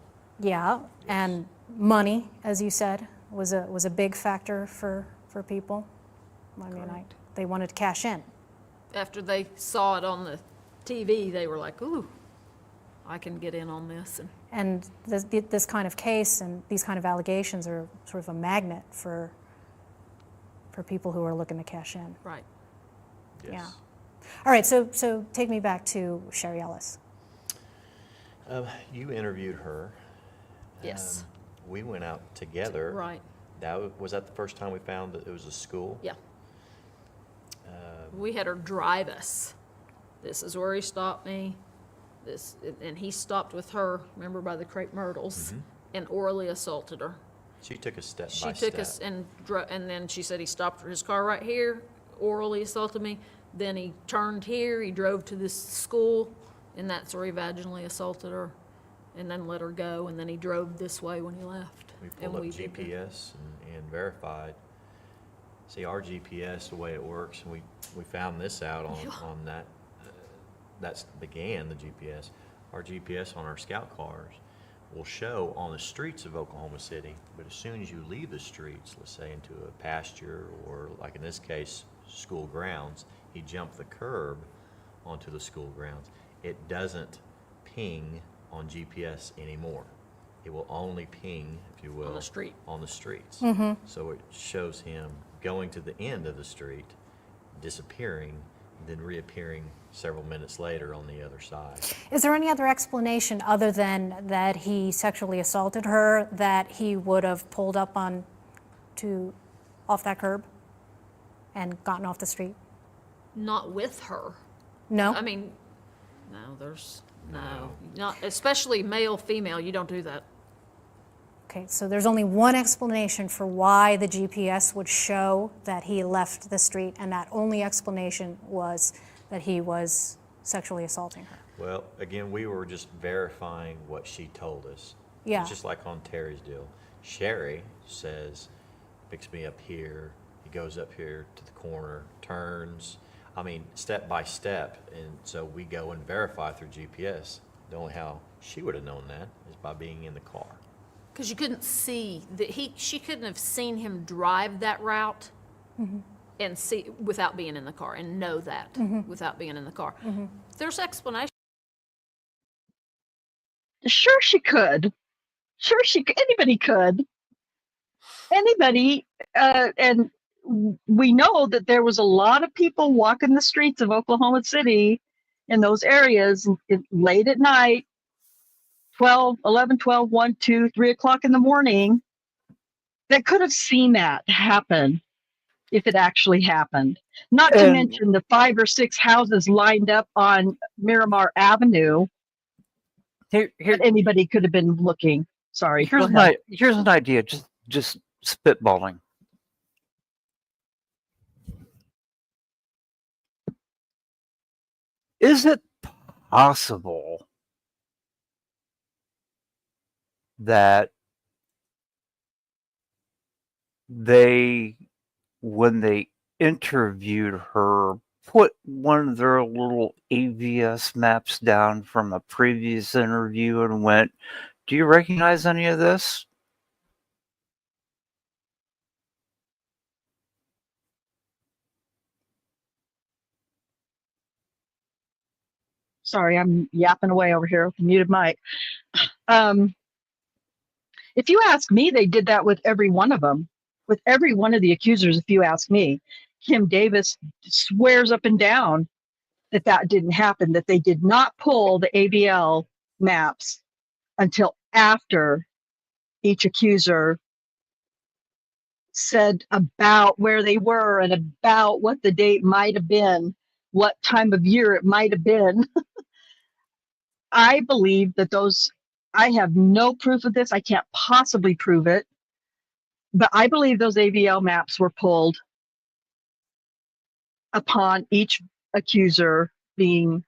and money, as you said, was a big factor for people. I mean, they wanted to cash in. After they saw it on the TV, they were like, "Ooh, I can get in on this." And this kind of case and these kind of allegations are sort of a magnet for people who are looking to cash in. Right. Yes. Yeah. All right, so take me back to Sherry Ellis. You interviewed her. Yes. We went out together. Right. Was that the first time we found that it was a school? Yeah. We had her drive us. This is where he stopped me. And he stopped with her, remember, by the crepe myrtles, and orally assaulted her. She took us step by She step. took us and then she said he stopped his car right here, orally assaulted me. Then he turned here, he drove to this school, and that's where he vaginally assaulted her, and then let her go, and then he drove this way when he left. We And pulled up did the- GPS and verified. See, our GPS, the way it works, and we found this out on that. That's began the GPS. Our GPS on our scout cars will show on the streets of Oklahoma City, but as soon as you leave the streets, let's say into a pasture or like in this case, school grounds, he jumped the curb onto the school grounds. It doesn't ping on GPS anymore. It will only ping, if you will, On the street. on the streets. So it shows him going to the end of the street, disappearing, then reappearing several minutes later on the other side. Is there any other explanation other than that he sexually assaulted her that he would have pulled up off that curb and gotten off the street? Not with her. No? I mean, no, not, especially male, female, you don't do that. Okay, so there's only one explanation for why the GPS would show that he left the street, and that only explanation was that he was sexually assaulting her. Well, again, we were just verifying what she told us. Yeah. It's just like on Terry's deal. Sherry says, picks me up here, he goes up here to the corner, turns, I mean, step by step, and so we go and verify through GPS. The only how she would have known that is by being in the car. Because you couldn't see that she couldn't have seen him drive that route and see without being in the car and know that without being in the car. There's explanation. Sure she could. Sure she could. Anybody could. Anybody. And we know that there was a lot of people walking the streets of Oklahoma City in those areas late at night, 11, 12, 1, 2, 3 o'clock in the morning, that could have seen that happen. if it actually happened. Not to And mention the 5 or 6 houses lined up on Miramar Avenue here, that anybody could have been looking. Sorry, go here's ahead. here's an idea, just spitballing. Is it possible that they, when they interviewed her, put one of their little AVS maps down from a previous interview and went, "Do you recognize any of this?" Sorry, I'm yapping away over here with the muted mic. If you ask me, they did that with every one of them, with every one of the accusers. If you ask me, Kim Davis swears up and down that that didn't happen, that they did not pull the AVL maps until after each accuser said about where they were and about what the date might have been, what time of year it might have been. I believe that those, I have no proof of this. I can't possibly prove it, but I believe those AVL maps were pulled upon each accuser being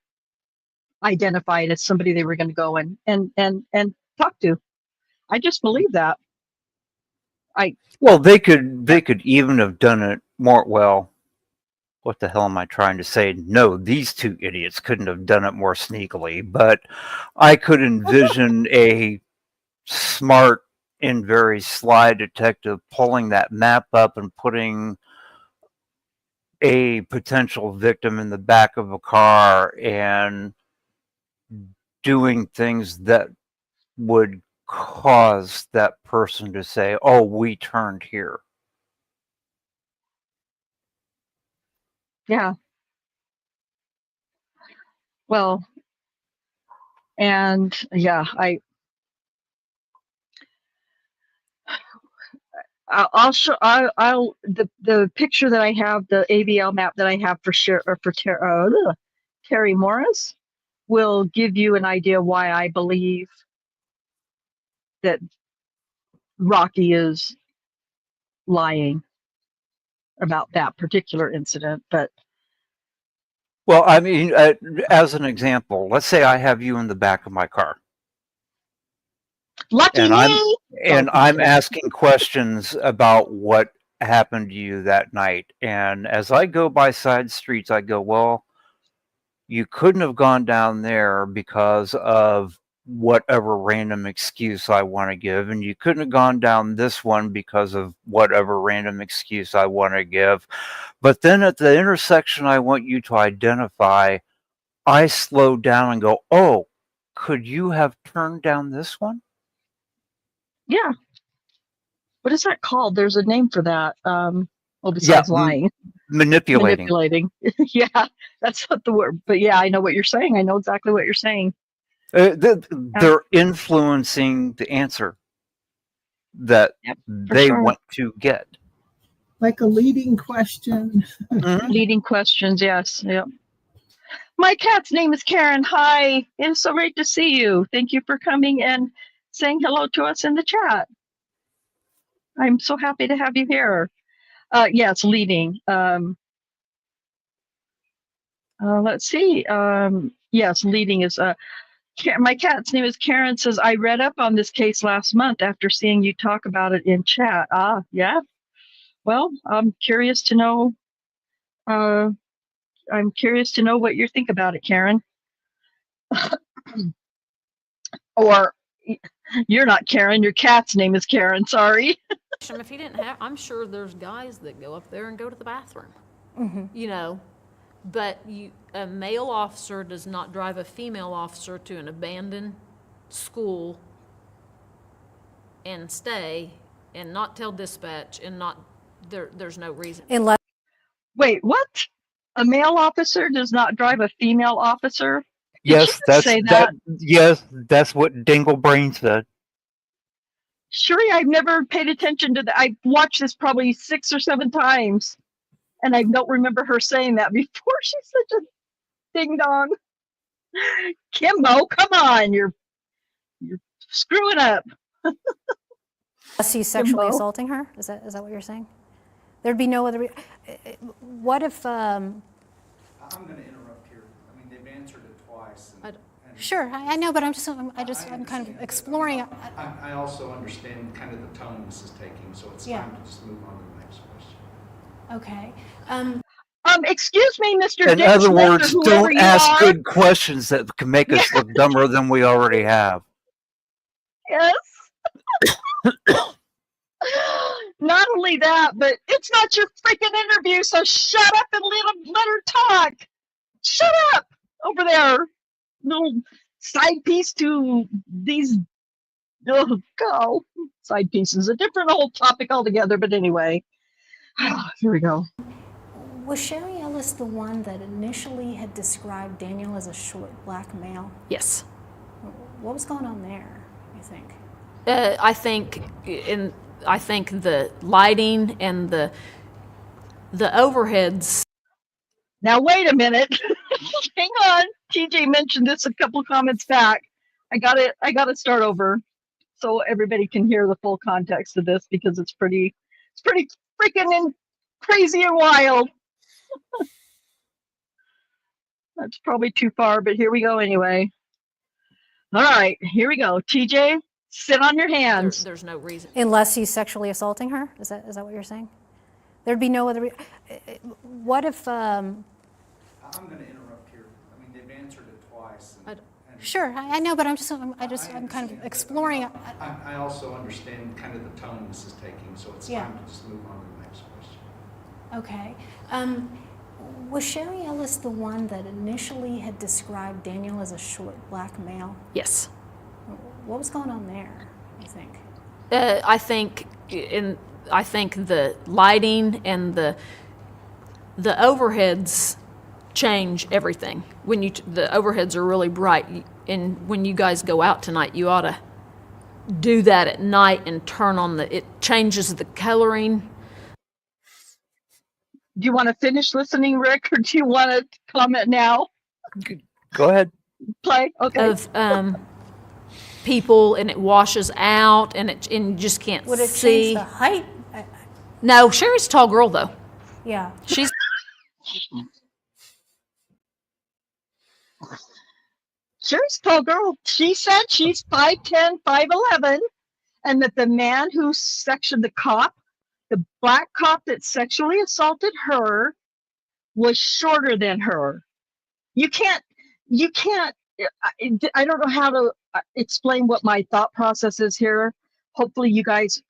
identified as somebody they were going to go and talk to. I just believe that. Well, they could even have done it more. Well, what the hell am I trying to say? No, these two idiots couldn't have done it more sneakily, but I could envision a smart and very sly detective pulling that map up and putting a potential victim in the back of a car and doing things that would cause that person to say, "Oh, we turned here." Yeah. Well, and yeah, I'll show. I'll the picture that I have, the AVL map that I have for Terry Morris, will give you an idea why I believe that Rocky is lying about that particular incident. But Well, I mean, as an example, let's say I have you in the back of my car, lucky and me. I'm asking questions about what happened to you that night. And as I go by side streets, I go, "Well, you couldn't have gone down there because of whatever random excuse I want to give, and you couldn't have gone down this one because of whatever random excuse I want to give. But then at the intersection I want you to identify, I slow down and go, oh, could you have turned down this one?" Yeah. What is that called? There's a name for that. Well, besides lying. Manipulating. Yeah, that's not the word. But yeah, I know what you're saying. I know exactly what you're saying. They're influencing the answer that they want to get. Like a leading question. Leading questions, yes. Yep. My cat's name is Karen. Hi. It is so great to see you. Thank you for coming and saying hello to us in the chat. I'm so happy to have you here. Yes, leading. Let's see. Yes, leading is my cat's name is Karen. Says, I read up on this case last month after seeing you talk about it in chat. Ah, yeah. Well, I'm curious to know. I'm curious to know what you think about it, Karen. Or you're not Karen. Your cat's name is Karen. Sorry. If you didn't have, I'm sure there's guys that go up there and go to the bathroom. You know, but a male officer does not drive a female officer to an abandoned school and stay and not tell dispatch and not there's no reason. Wait, what? A male officer does not drive a female officer? Yes, yes, that's what Dingle Brain said. Sure, I've never paid attention to that. I've watched this probably 6 or 7 times. And I don't remember her saying that before. She's such a ding dong. Kimbo, come on, you're screwing up. Was he sexually Kimbo. assaulting her? Is that what you're saying? There'd be no other. What if? I'm going to interrupt here. I mean, they've answered it twice. Sure, I know, but I'm kind of exploring. I also understand kind of the tone this is taking, so it's Yeah. time to just move on to the next question. Okay. Excuse me, Mr. In Dick other Smith, words, or whoever don't you ask are. good questions that can make us look dumber than we already have. Yes. Not only that, but it's not your freaking interview, so shut up and let her talk. Shut up over there. Little side piece to these. Oh, go. Side pieces. A different whole topic altogether, but anyway. Here we go. Was Sherry Ellis the one that initially had described Daniel as a short black male? Yes. What was going on there, you think? I think the lighting and the overheads. Now wait a minute. Hang on. TJ mentioned this a couple comments back. I gotta start over so everybody can hear the full context of this, because it's pretty freaking and crazy and wild. That's probably too far, but here we go anyway. All right, here we go. TJ, sit on your hands. There's no reason. Unless he's sexually assaulting her? Is that what you're saying? There'd be no other. What if? I'm going to interrupt here. I mean, they've answered it twice. Sure, I know, but I'm kind of exploring. I also understand kind of the tone this is taking, so it's Yeah. time to just move on to the next question. Okay. Was Sherry Ellis the one that initially had described Daniel as a short black male? Yes. What was going on there, you think? I think the lighting and the overheads change everything. When the overheads are really bright, and when you guys go out tonight, you ought to do that at night and turn on it changes the coloring. Do you want to finish listening, Rick, or do you want to comment now? Go ahead. Play? Okay. Of people, and it washes out, and you just can't Would it see. change the height? No, Sherry's a tall girl though. Yeah. She's Sherry's a tall girl. She said she's 5'10", 5'11", and that the man who sectioned the black cop that sexually assaulted her, was shorter than her. You can't, I don't know how to explain what my thought process is here. Hopefully you guys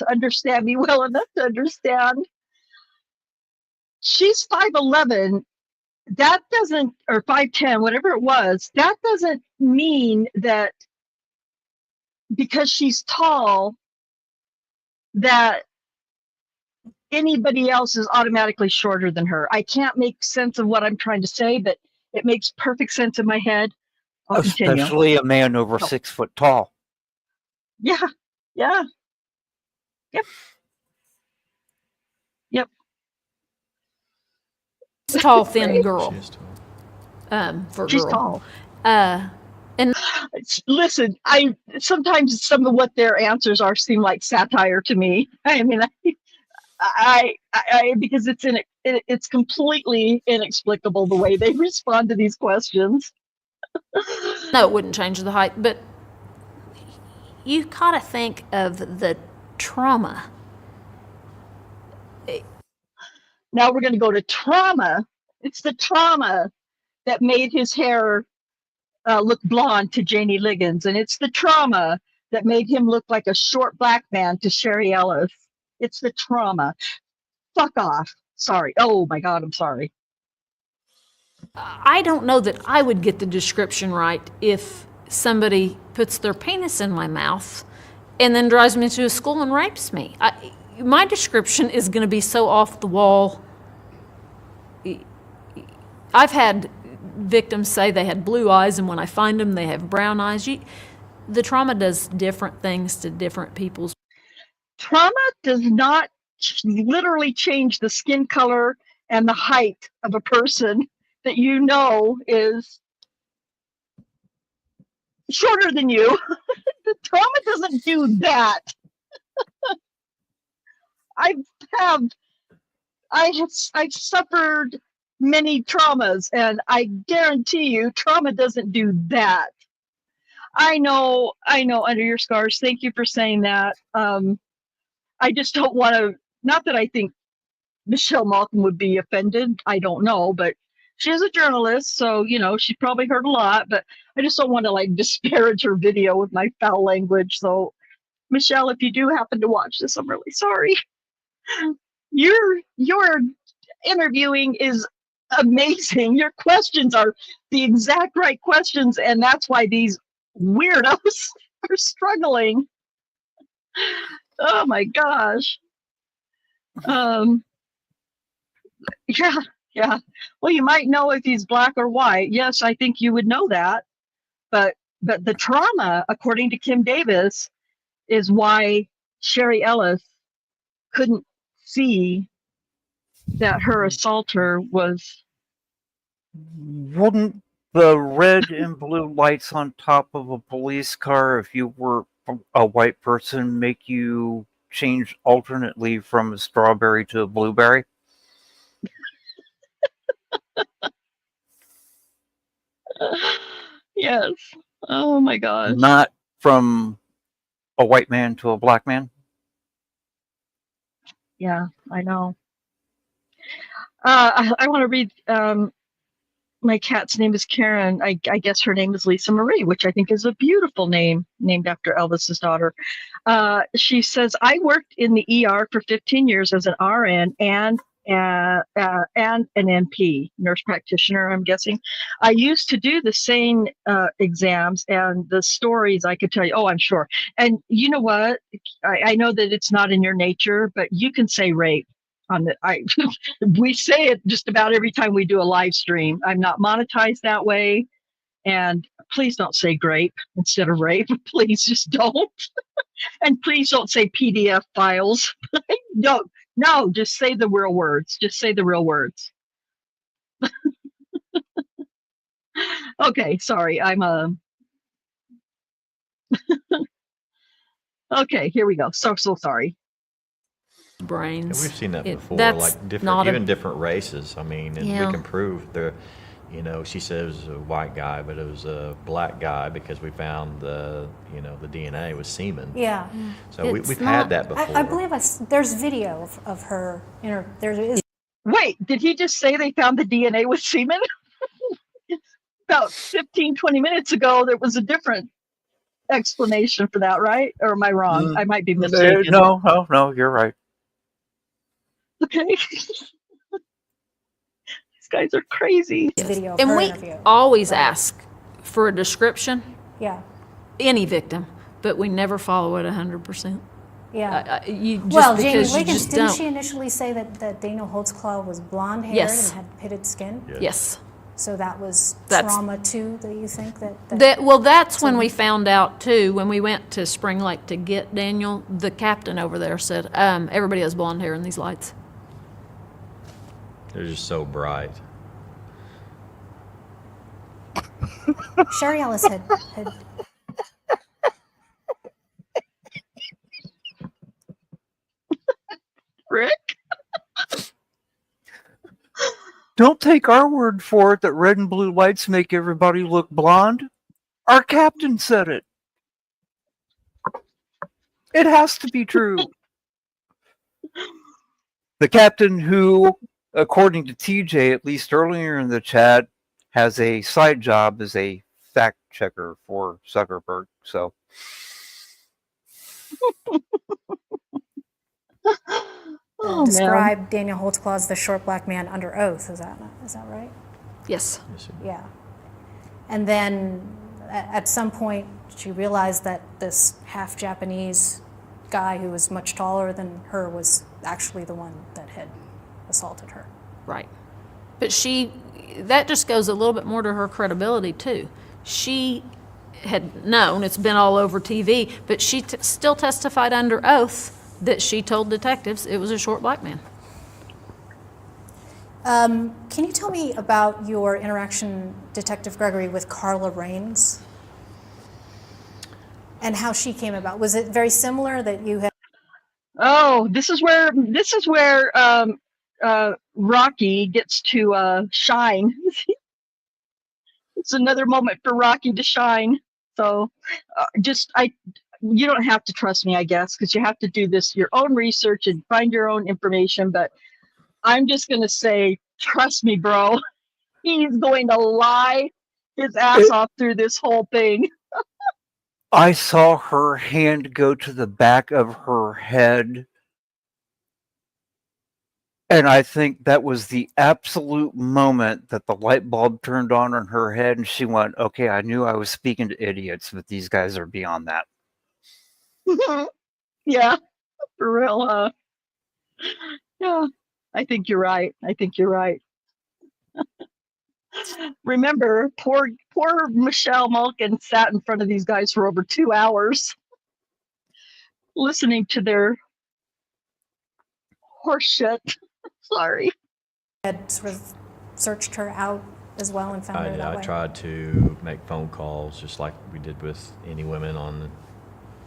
understand me well enough to understand. She's 5'11", that doesn't, or 5'10", whatever it was, that doesn't mean that because she's tall, that anybody else is automatically shorter than her. I can't make sense of what I'm trying to say, but it makes perfect sense in my head. I'll continue. Especially a man over 6 foot tall. Yeah, yeah. Yep. Yep. a tall, thin girl. She is tall. For a She's girl. tall. Listen, sometimes some of what their answers are seem like satire to me. I mean, I because it's completely inexplicable the way they respond to these questions. No, it wouldn't change the height, but you gotta think of the trauma. Now we're going to go to trauma. It's the trauma that made his hair look blonde to Janie Liggins, and it's the trauma that made him look like a short black man to Sherry Ellis. It's the trauma. Fuck off. Sorry. Oh my God, I'm sorry. I don't know that I would get the description right if somebody puts their penis in my mouth and then drives me to a school and rapes me. My description is going to be so off the wall. I've had victims say they had blue eyes, and when I find them, they have brown eyes. The trauma does different things to different people's. Trauma does not literally change the skin color and the height of a person that you know is shorter than you. The trauma doesn't do that. I've suffered many traumas, and I guarantee you, trauma doesn't do that. I know, under your scars. Thank you for saying that. I just don't want to, not that I think Michelle Malkin would be offended. I don't know, but she is a journalist, so, she probably heard a lot, but I just don't want to like disparage her video with my foul language. So Michelle, if you do happen to watch this, I'm really sorry. Your interviewing is amazing. Your questions are the exact right questions, and that's why these weirdos are struggling. Oh my gosh. Yeah. Well, you might know if he's black or white. Yes, I think you would know that. But the trauma, according to Kim Davis, is why Sherry Ellis couldn't see that her assaulter was. Wouldn't the red and blue lights on top of a police car, if you were a white person, make you change alternately from a strawberry to a blueberry? Yes. Oh my gosh. Not from a white man to a black man? Yeah, I know. I want to read. My cat's name is Karen. I guess her name is Lisa Marie, which I think is a beautiful name, named after Elvis's daughter. She says, I worked in the ER for 15 years as an RN and an NP, nurse practitioner, I'm guessing. I used to do the same exams, and the stories I could tell you. Oh, I'm sure. And you know what? I know that it's not in your nature, but you can say rape. We say it just about every time we do a live stream. I'm not monetized that way, and please don't say grape instead of rape. Please just don't. And please don't say PDF files. No, just say the real words. Just say the real words. Okay, sorry. Okay, here we go. So sorry. And Brains. we've seen that before, That's like not even different races. I mean, and Yeah. we can prove she said it was a white guy, but it was a black guy because we found the DNA was semen. Yeah. So It's we've not- had that before. I believe there's video of her. There is. Wait, did he just say they found the DNA with semen? About 15, 20 minutes ago, there was a different explanation for that, right? Or am I wrong? I might be mistaken. No, you're right. Okay. These guys are crazy. Video of And her we interview. always ask for a description, Yeah. any victim, but we never follow it 100%. Yeah. Jamie Well, Jamie because you Liggins, just didn't don't. she initially say that Daniel Holtzclaw was blonde haired Yes. and had pitted skin? Yes. So that was That's- trauma too, that you think that That's when we found out too, when we went to Spring Lake to get Daniel, the captain over there said, everybody has blonde hair in these lights. They're just so bright. Sherry Ellis had Rick? Don't take our word for it that red and blue lights make everybody look blonde. Our captain said it. It has to be true. The captain who, according to TJ, at least earlier in the chat, has a side job as a fact checker for Zuckerberg. So described Daniel Holtzclaw as the short black man under oath. Is that right? Yes. Yeah. And then at some point, she realized that this half Japanese guy who was much taller than her was actually the one that had assaulted her. Right. But that just goes a little bit more to her credibility too. She had known, it's been all over TV, but she still testified under oath that she told detectives it was a short black man. Can you tell me about your interaction, Detective Gregory, with Carla Raines? And how she came about? Was it very similar that you had? Oh, this is where Rocky gets to shine. It's another moment for Rocky to shine. So you don't have to trust me, I guess, because you have to do this your own research and find your own information. But I'm just gonna say, trust me, bro. He's going to lie his ass off through this whole thing. I saw her hand go to the back of her head, and I think that was the absolute moment that the light bulb turned on in her head, and she went, okay, I knew I was speaking to idiots, but these guys are beyond that. Yeah, for real. Yeah, I think you're right. Remember, poor Michelle Malkin sat in front of these guys for over 2 hours, listening to their horse shit. Sorry. Had sort of searched her out as well and found her that way? I tried to make phone calls just like we did with any women on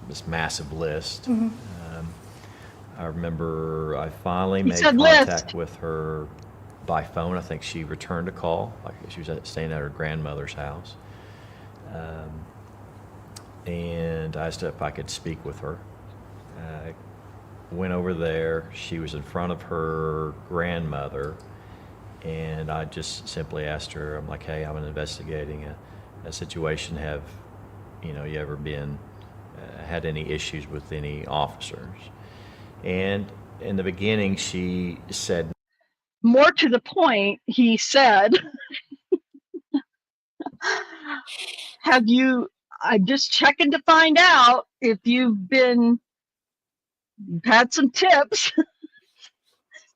this massive list. I remember I finally made contact with her by phone. I think she returned a call, like she was staying at her grandmother's house. And I asked if I could speak with her. Went over there. She was in front of her grandmother, and I just simply asked her, I'm like, hey, I'm investigating a situation. Have you ever been had any issues with any officers? And in the beginning, she said, more to the point, he said, I'm just checking to find out if you've had some tips.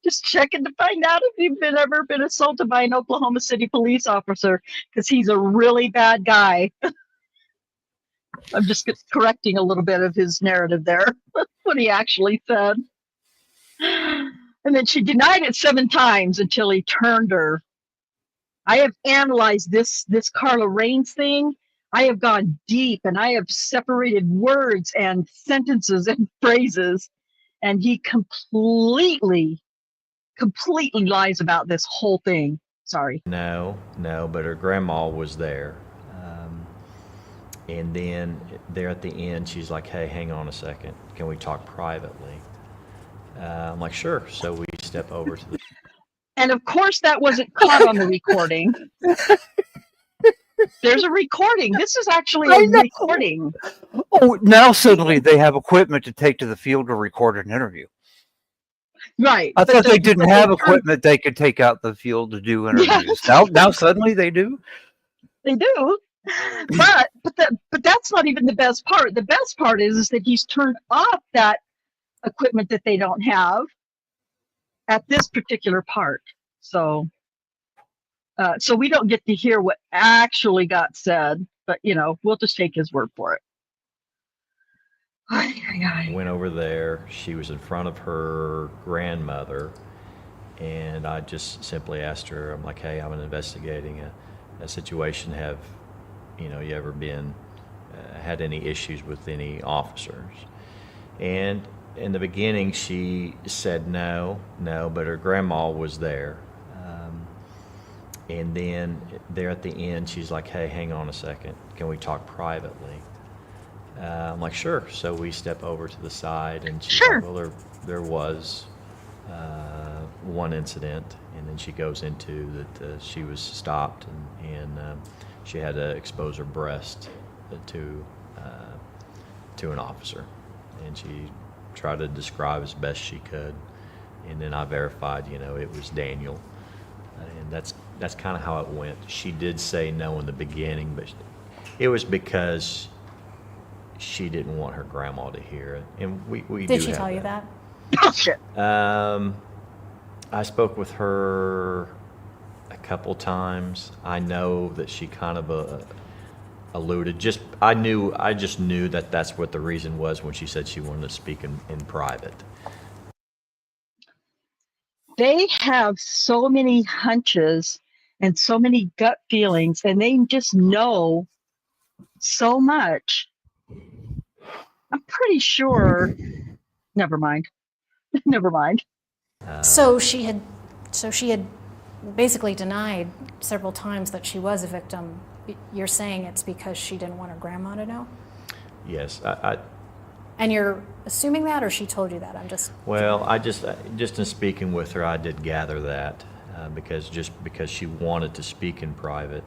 Just checking to find out if you've ever been assaulted by an Oklahoma City police officer, because he's a really bad guy. I'm just correcting a little bit of his narrative there, what he actually said. And then she denied it 7 times until he turned her. I have analyzed this Carla Raines thing. I have gone deep, and I have separated words and sentences and phrases, and he completely lies about this whole thing. Sorry. No, but her grandma was there. And then there at the end, she's like, hey, hang on a second. Can we talk privately? I'm like, sure. So we step over to the... And of course, that wasn't caught on the recording. There's a recording. This is actually a recording. Oh, now suddenly they have equipment to take to the field to record an interview. Right. I thought they didn't have equipment they could take out the field to do interviews. Yeah. Now suddenly they do. They do. But that's not even the best part. The best part is that he's turned off that equipment that they don't have at this particular part. So we don't get to hear what actually got said, but we'll just take his word for it. Went over there. She was in front of her grandmother, and I just simply asked her, I'm like, hey, I'm investigating a situation. Have you ever been had any issues with any officers? And in the beginning, she said no, but her grandma was there. And then there at the end, she's like, hey, hang on a second. Can we talk privately? I'm like, sure. So we step over to the side, and she's like, well, there was one incident, and then she goes into that she was stopped, and she had to expose her breast to an officer, and she tried to describe as best she could, and then I verified, it was Daniel, and that's kind of how it went. She did say no in the beginning, but it was because she didn't want her grandma to hear it, and we did she tell you that? Bullshit. I spoke with her a couple times. I know that she kind of alluded. I just knew that that's what the reason was when she said she wanted to speak in private. They have so many hunches and so many gut feelings, and they just know so much. I'm pretty sure. Never mind. Never mind. So she had basically denied several times that she was a victim. You're saying it's because she didn't want her grandma to know? Yes, And you're assuming that, or she told you that? Well, I just in speaking with her, I did gather that because she wanted to speak in private.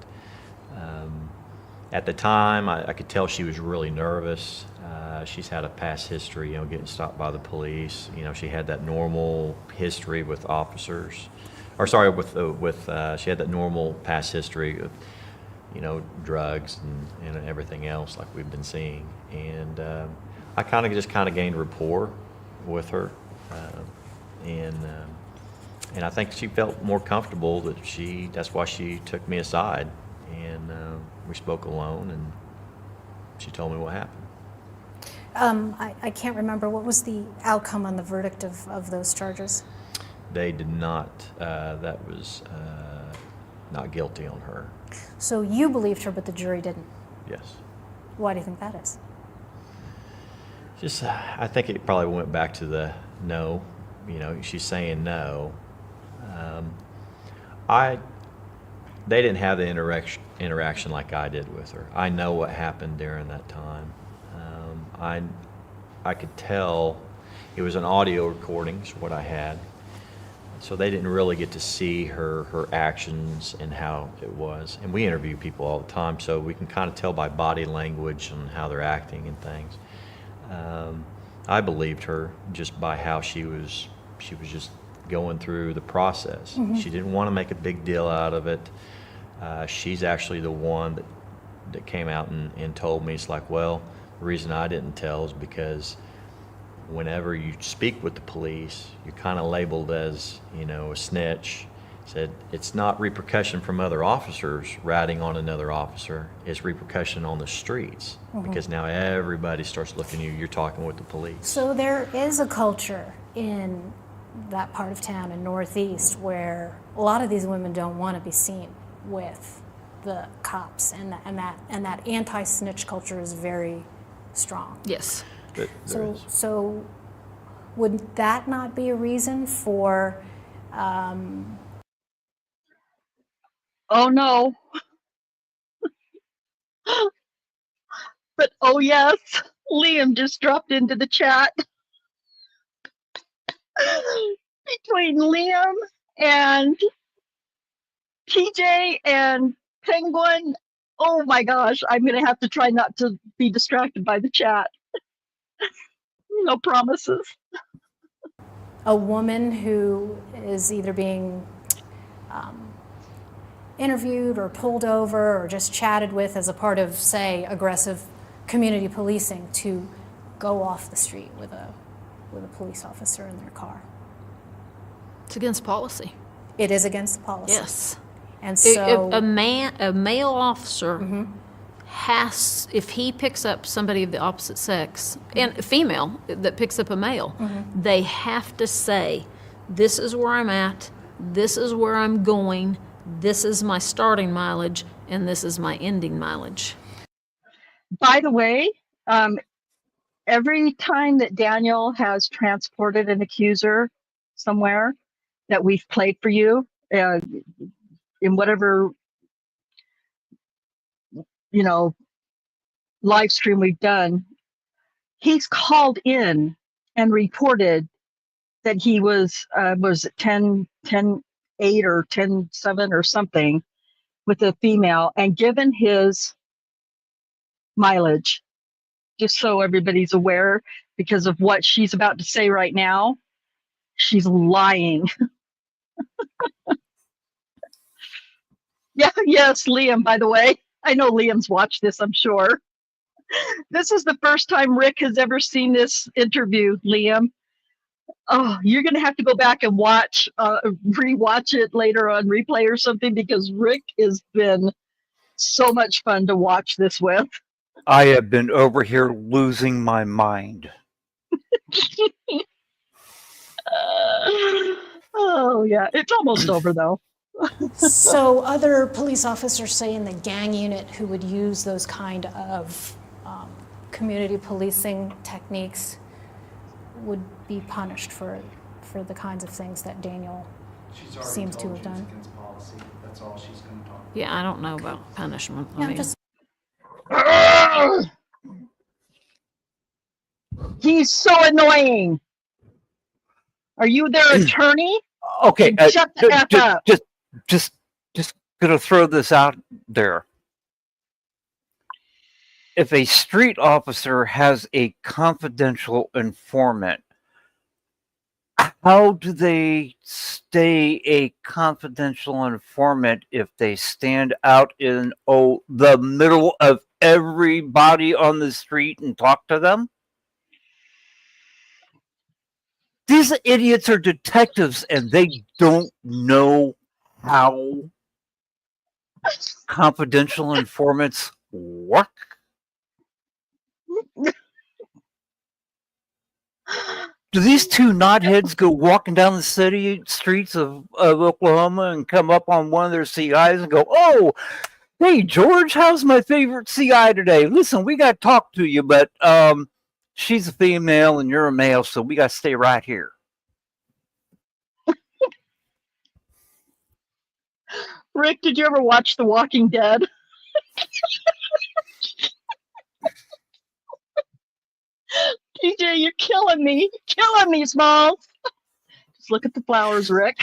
At the time, I could tell she was really nervous. She's had a past history, getting stopped by the police. She had that normal history with officers, or sorry, she had that normal past history of, drugs and everything else like we've been seeing. And I kind of gained rapport with her, and I think she felt more comfortable that's why she took me aside, and we spoke alone, and she told me what happened. I can't remember. What was the outcome on the verdict of those charges? They did not. That was not guilty on her. So you believed her, but the jury didn't? Yes. Why do you think that is? I think it probably went back to the no. She's saying no. They didn't have the interaction like I did with her. I know what happened during that time. I could tell it was an audio recording, is what I had. So they didn't really get to see her actions and how it was. And we interview people all the time, so we can kind of tell by body language and how they're acting and things. I believed her just by how she was just going through the process. Mm-hmm. She didn't want to make a big deal out of it. She's actually the one that came out and told me, it's like, well, the reason I didn't tell is because whenever you speak with the police, you're kind of labeled as, a snitch. Said it's not repercussion from other officers ratting on another officer, it's repercussion on the streets. Mm-hmm. Because now everybody starts looking at you, you're talking with the police. So there is a culture in that part of town in Northeast where a lot of these women don't want to be seen with the cops, and that anti-snitch culture is very strong. Yes. So would that not be a reason for oh no. But oh yes, Liam just dropped into the chat. Between Liam and TJ and Penguin, oh my gosh, I'm gonna have to try not to be distracted by the chat. No promises. A woman who is either being interviewed or pulled over or just chatted with as a part of, say, aggressive community policing to go off the street with a police officer in their car. It's against policy. It is against the policy. Yes. And so a male officer mm-hmm. has, if he picks up somebody of the opposite sex, mm-hmm. and a female that picks up a male, mm-hmm. they have to say, this is where I'm at, this is where I'm going, this is my starting mileage, and this is my ending mileage. By the way, every time that Daniel has transported an accuser somewhere that we've played for you, in whatever, live stream we've done, he's called in and reported that he was it 10-8 or 10-7 or something with a female, and given his mileage, just so everybody's aware, because of what she's about to say right now, she's lying. Yeah, yes, Liam, by the way. I know Liam's watched this, I'm sure. This is the first time Rick has ever seen this interview, Liam. Oh, you're going to have to go back and rewatch it later on replay or something, because Rick has been so much fun to watch this with. I have been over here losing my mind. Oh yeah, it's almost over though. So other police officers say in the gang unit who would use those kind of community policing techniques would be punished for the kinds of things that Daniel She's already seems to told have you it's done. against policy. That's all she's going to talk about. Yeah, I don't know about punishment. Yeah, I mean, just He's so annoying. Are you their attorney? Okay, Shut the F up. just gonna throw this out there. If a street officer has a confidential informant, how do they stay a confidential informant if they stand out in the middle of everybody on the street and talk to them? These idiots are detectives and they don't know how confidential informants work. Do these two knotheads go walking down the city streets of Oklahoma and come up on one of their CIs and go, "Oh, hey, George, how's my favorite CI today? Listen, we got to talk to you, but she's a female and you're a male, so we got to stay right here." Rick, did you ever watch The Walking Dead? TJ, you're killing me. Killing me, Smalls. Just look at the flowers, Rick.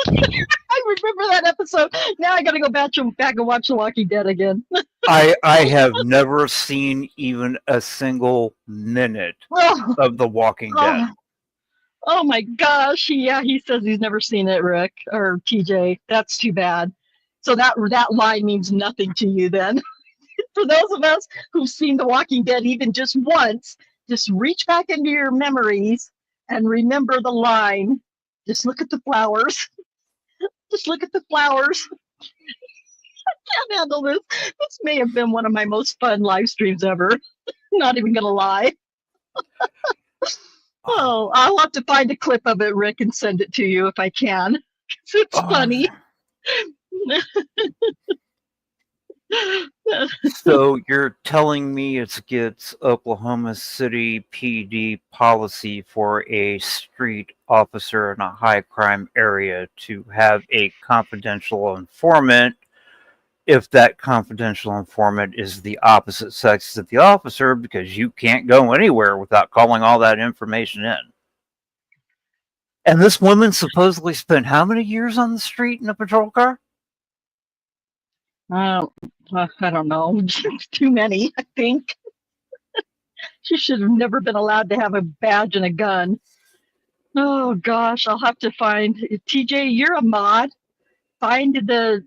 I remember that episode. Now I gotta go back and watch The Walking Dead again. I have never seen even a single minute of The Walking Dead. Oh my gosh. Yeah, he says he's never seen it, Rick, or TJ. That's too bad. So that line means nothing to you then. For those of us who've seen The Walking Dead even just once, just reach back into your memories and remember the line. Just look at the flowers. Just look at the flowers. I can't handle this. This may have been one of my most fun live streams ever. Not even gonna lie. Oh, I'll have to find a clip of it, Rick, and send it to you if I can. It's funny. So you're telling me it's against Oklahoma City PD policy for a street officer in a high crime area to have a confidential informant if that confidential informant is the opposite sex of the officer, because you can't go anywhere without calling all that information in. And this woman supposedly spent how many years on the street in a patrol car? I don't know. Too many, I think. She should have never been allowed to have a badge and a gun. Oh gosh, I'll have to find TJ. You're a mod. Find a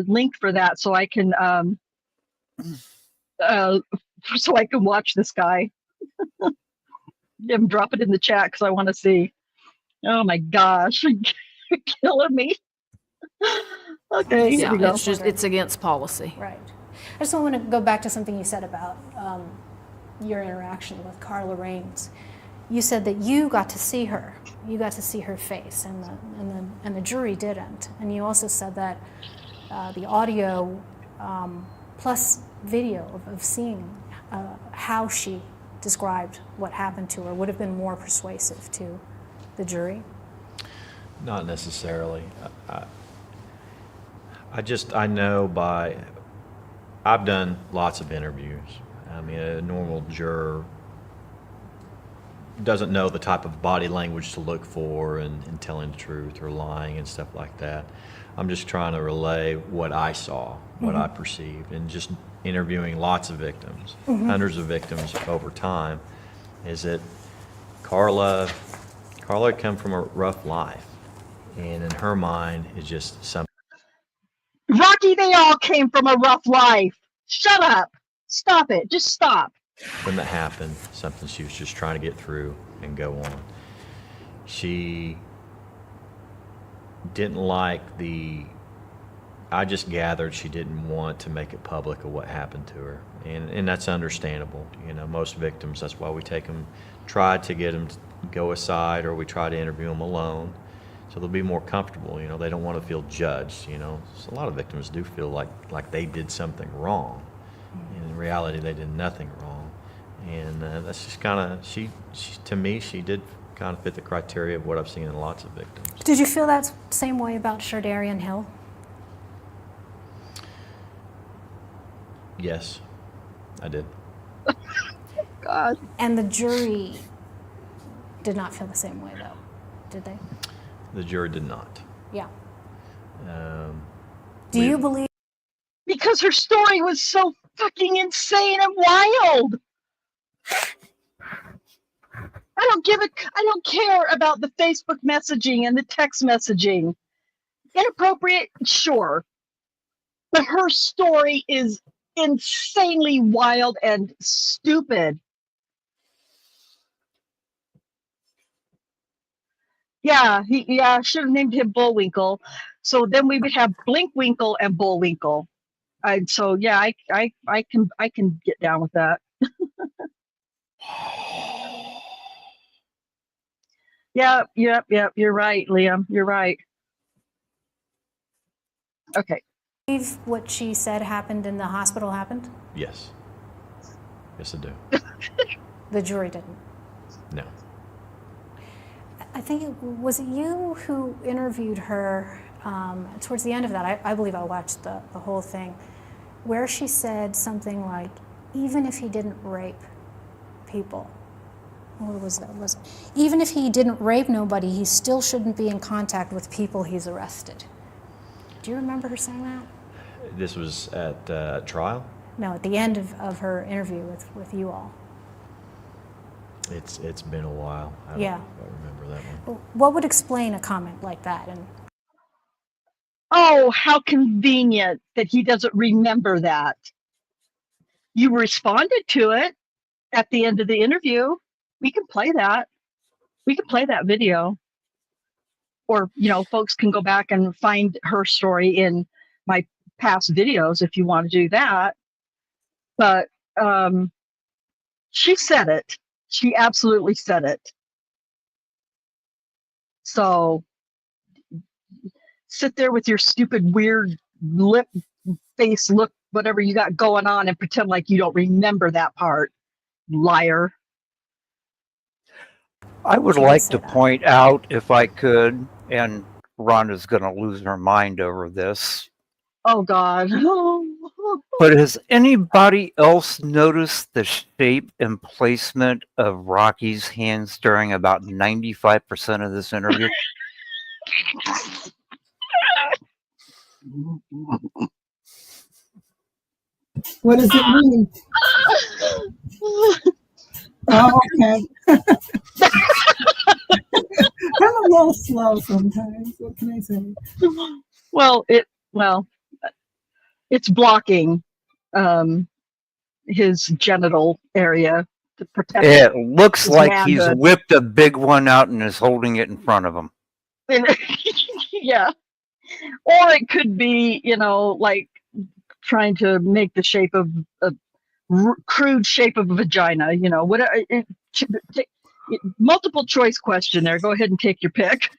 link for that so I can watch this guy. Drop it in the chat because I want to see. Oh my gosh, you're killing me. Okay, here yeah, we go. it's against policy. right. I just want to go back to something you said about your interaction with Carla Raines. You said that you got to see her. You got to see her face, and the jury didn't. And you also said that the audio plus video of seeing how she described what happened to her would have been more persuasive to the jury. Not necessarily. I know I've done lots of interviews. I mean, a normal juror doesn't know the type of body language to look for in telling the truth or lying and stuff like that. I'm just trying to relay what I saw, what I perceived, and just interviewing lots of victims, hundreds of victims over time, is that Carla had come from a rough life, and in her mind, it's just something. Rocky, they all came from a rough life. Shut up. Stop it. Just stop. Something that happened, something she was just trying to get through and go on. She didn't like I just gathered she didn't want to make it public of what happened to her, and that's understandable. You know, most victims, that's why we take them, try to get them to go aside, or we try to interview them alone, so they'll be more comfortable. You know, they don't want to feel judged. You know, so a lot of victims do feel like they did something wrong. And in reality, they did nothing wrong, and that's just kind of she. To me, she did kind of fit the criteria of what I've seen in lots of victims. Did you feel that same way about Shardarian Hill? Yes, I did. God. And the jury did not feel the same way, though, did they? The jury did not. Yeah. Do you believe? Because her story was so fucking insane and wild. I don't care about the Facebook messaging and the text messaging. Inappropriate, sure. But her story is insanely wild and stupid. Yeah, I should have named him Bullwinkle. So then we would have Blinkwinkle and Bullwinkle. So yeah, I can get down with that. Yep. You're right, Liam. You're right. Okay. Believe what she said happened in the hospital happened? Yes. Yes, I do. The jury didn't. No. I think was it you who interviewed her towards the end of that? I believe I watched the whole thing, where she said something like, even if he didn't rape people, what was that? Even if he didn't rape nobody, he still shouldn't be in contact with people he's arrested. Do you remember her saying that? This was at trial? No, at the end of her interview with you all. It's been a while. I don't remember that one. What would explain a comment like that? And oh, how convenient that he doesn't remember that. You responded to it at the end of the interview. We can play that. We can play that video. Or, folks can go back and find her story in my past videos if you want to do that. But she said it. She absolutely said it. So sit there with your stupid, weird lip face look, whatever you got going on, and pretend like you don't remember that part. Liar. I would like to point out, if I could, and Rhonda's going to lose her mind over this. Oh, God. But has anybody else noticed the shape and placement of Rocky's hands during about 95% of this interview? What does it mean? Oh, okay. I'm a little slow sometimes. What can I say? Well, it's blocking his genital area to protect. It looks his like he's manhood. whipped a big one out and is holding it in front of him. Yeah. Or it could be, like trying to make the shape of a crude shape of a vagina, whatever. Multiple choice question there. Go ahead and take your pick.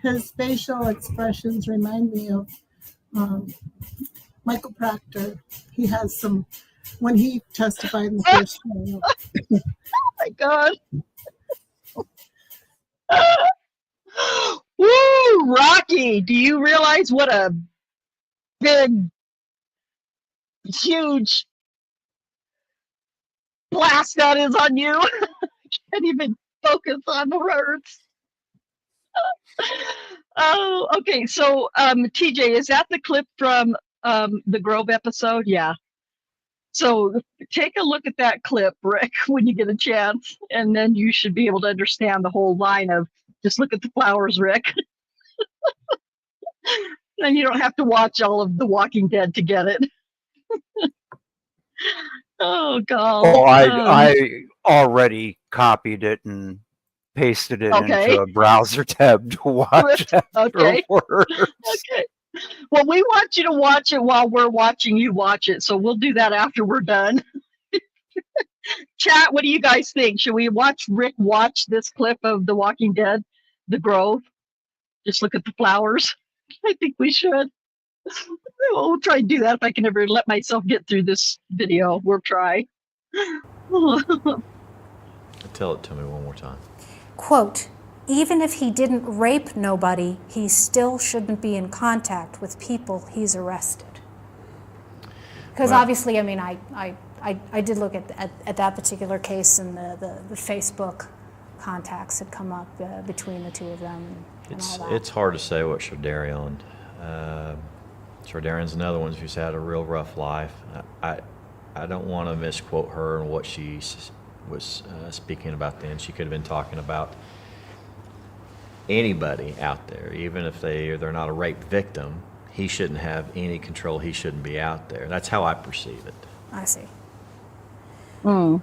His facial expressions remind me of Michael Proctor. He has some, when he testified in the first trial. Oh my God. Woo, Rocky, do you realize what a big, huge blast that is on you? Can't even focus on the words. Oh, okay. So, TJ, is that the clip from the Grove episode? Yeah. So take a look at that clip, Rick, when you get a chance, and then you should be able to understand the whole line of just look at the flowers, Rick. Then you don't have to watch all of The Walking Dead to get it. Oh, God. Oh, I already copied it and pasted it Okay. into a browser tab to watch Okay. afterwards. Okay. Well, we want you to watch it while we're watching you watch it, so we'll do that after we're done. Chat, what do you guys think? Should we watch Rick watch this clip of The Walking Dead, The Grove? Just look at the flowers. I think we should. We'll try and do that if I can ever let myself get through this video. We'll try. Tell it to me one more time. Quote, even if he didn't rape nobody, he still shouldn't be in contact with people he's arrested. Because Well- obviously, I mean, I did look at that particular case, and the Facebook contacts had come up between the two of them and all that. It's hard to say what Shardarian. Shardarian's another one who's had a real rough life. I don't want to misquote her and what she was speaking about then. She could have been talking about anybody out there, even if they're not a rape victim. He shouldn't have any control. He shouldn't be out there. That's how I perceive it. I see.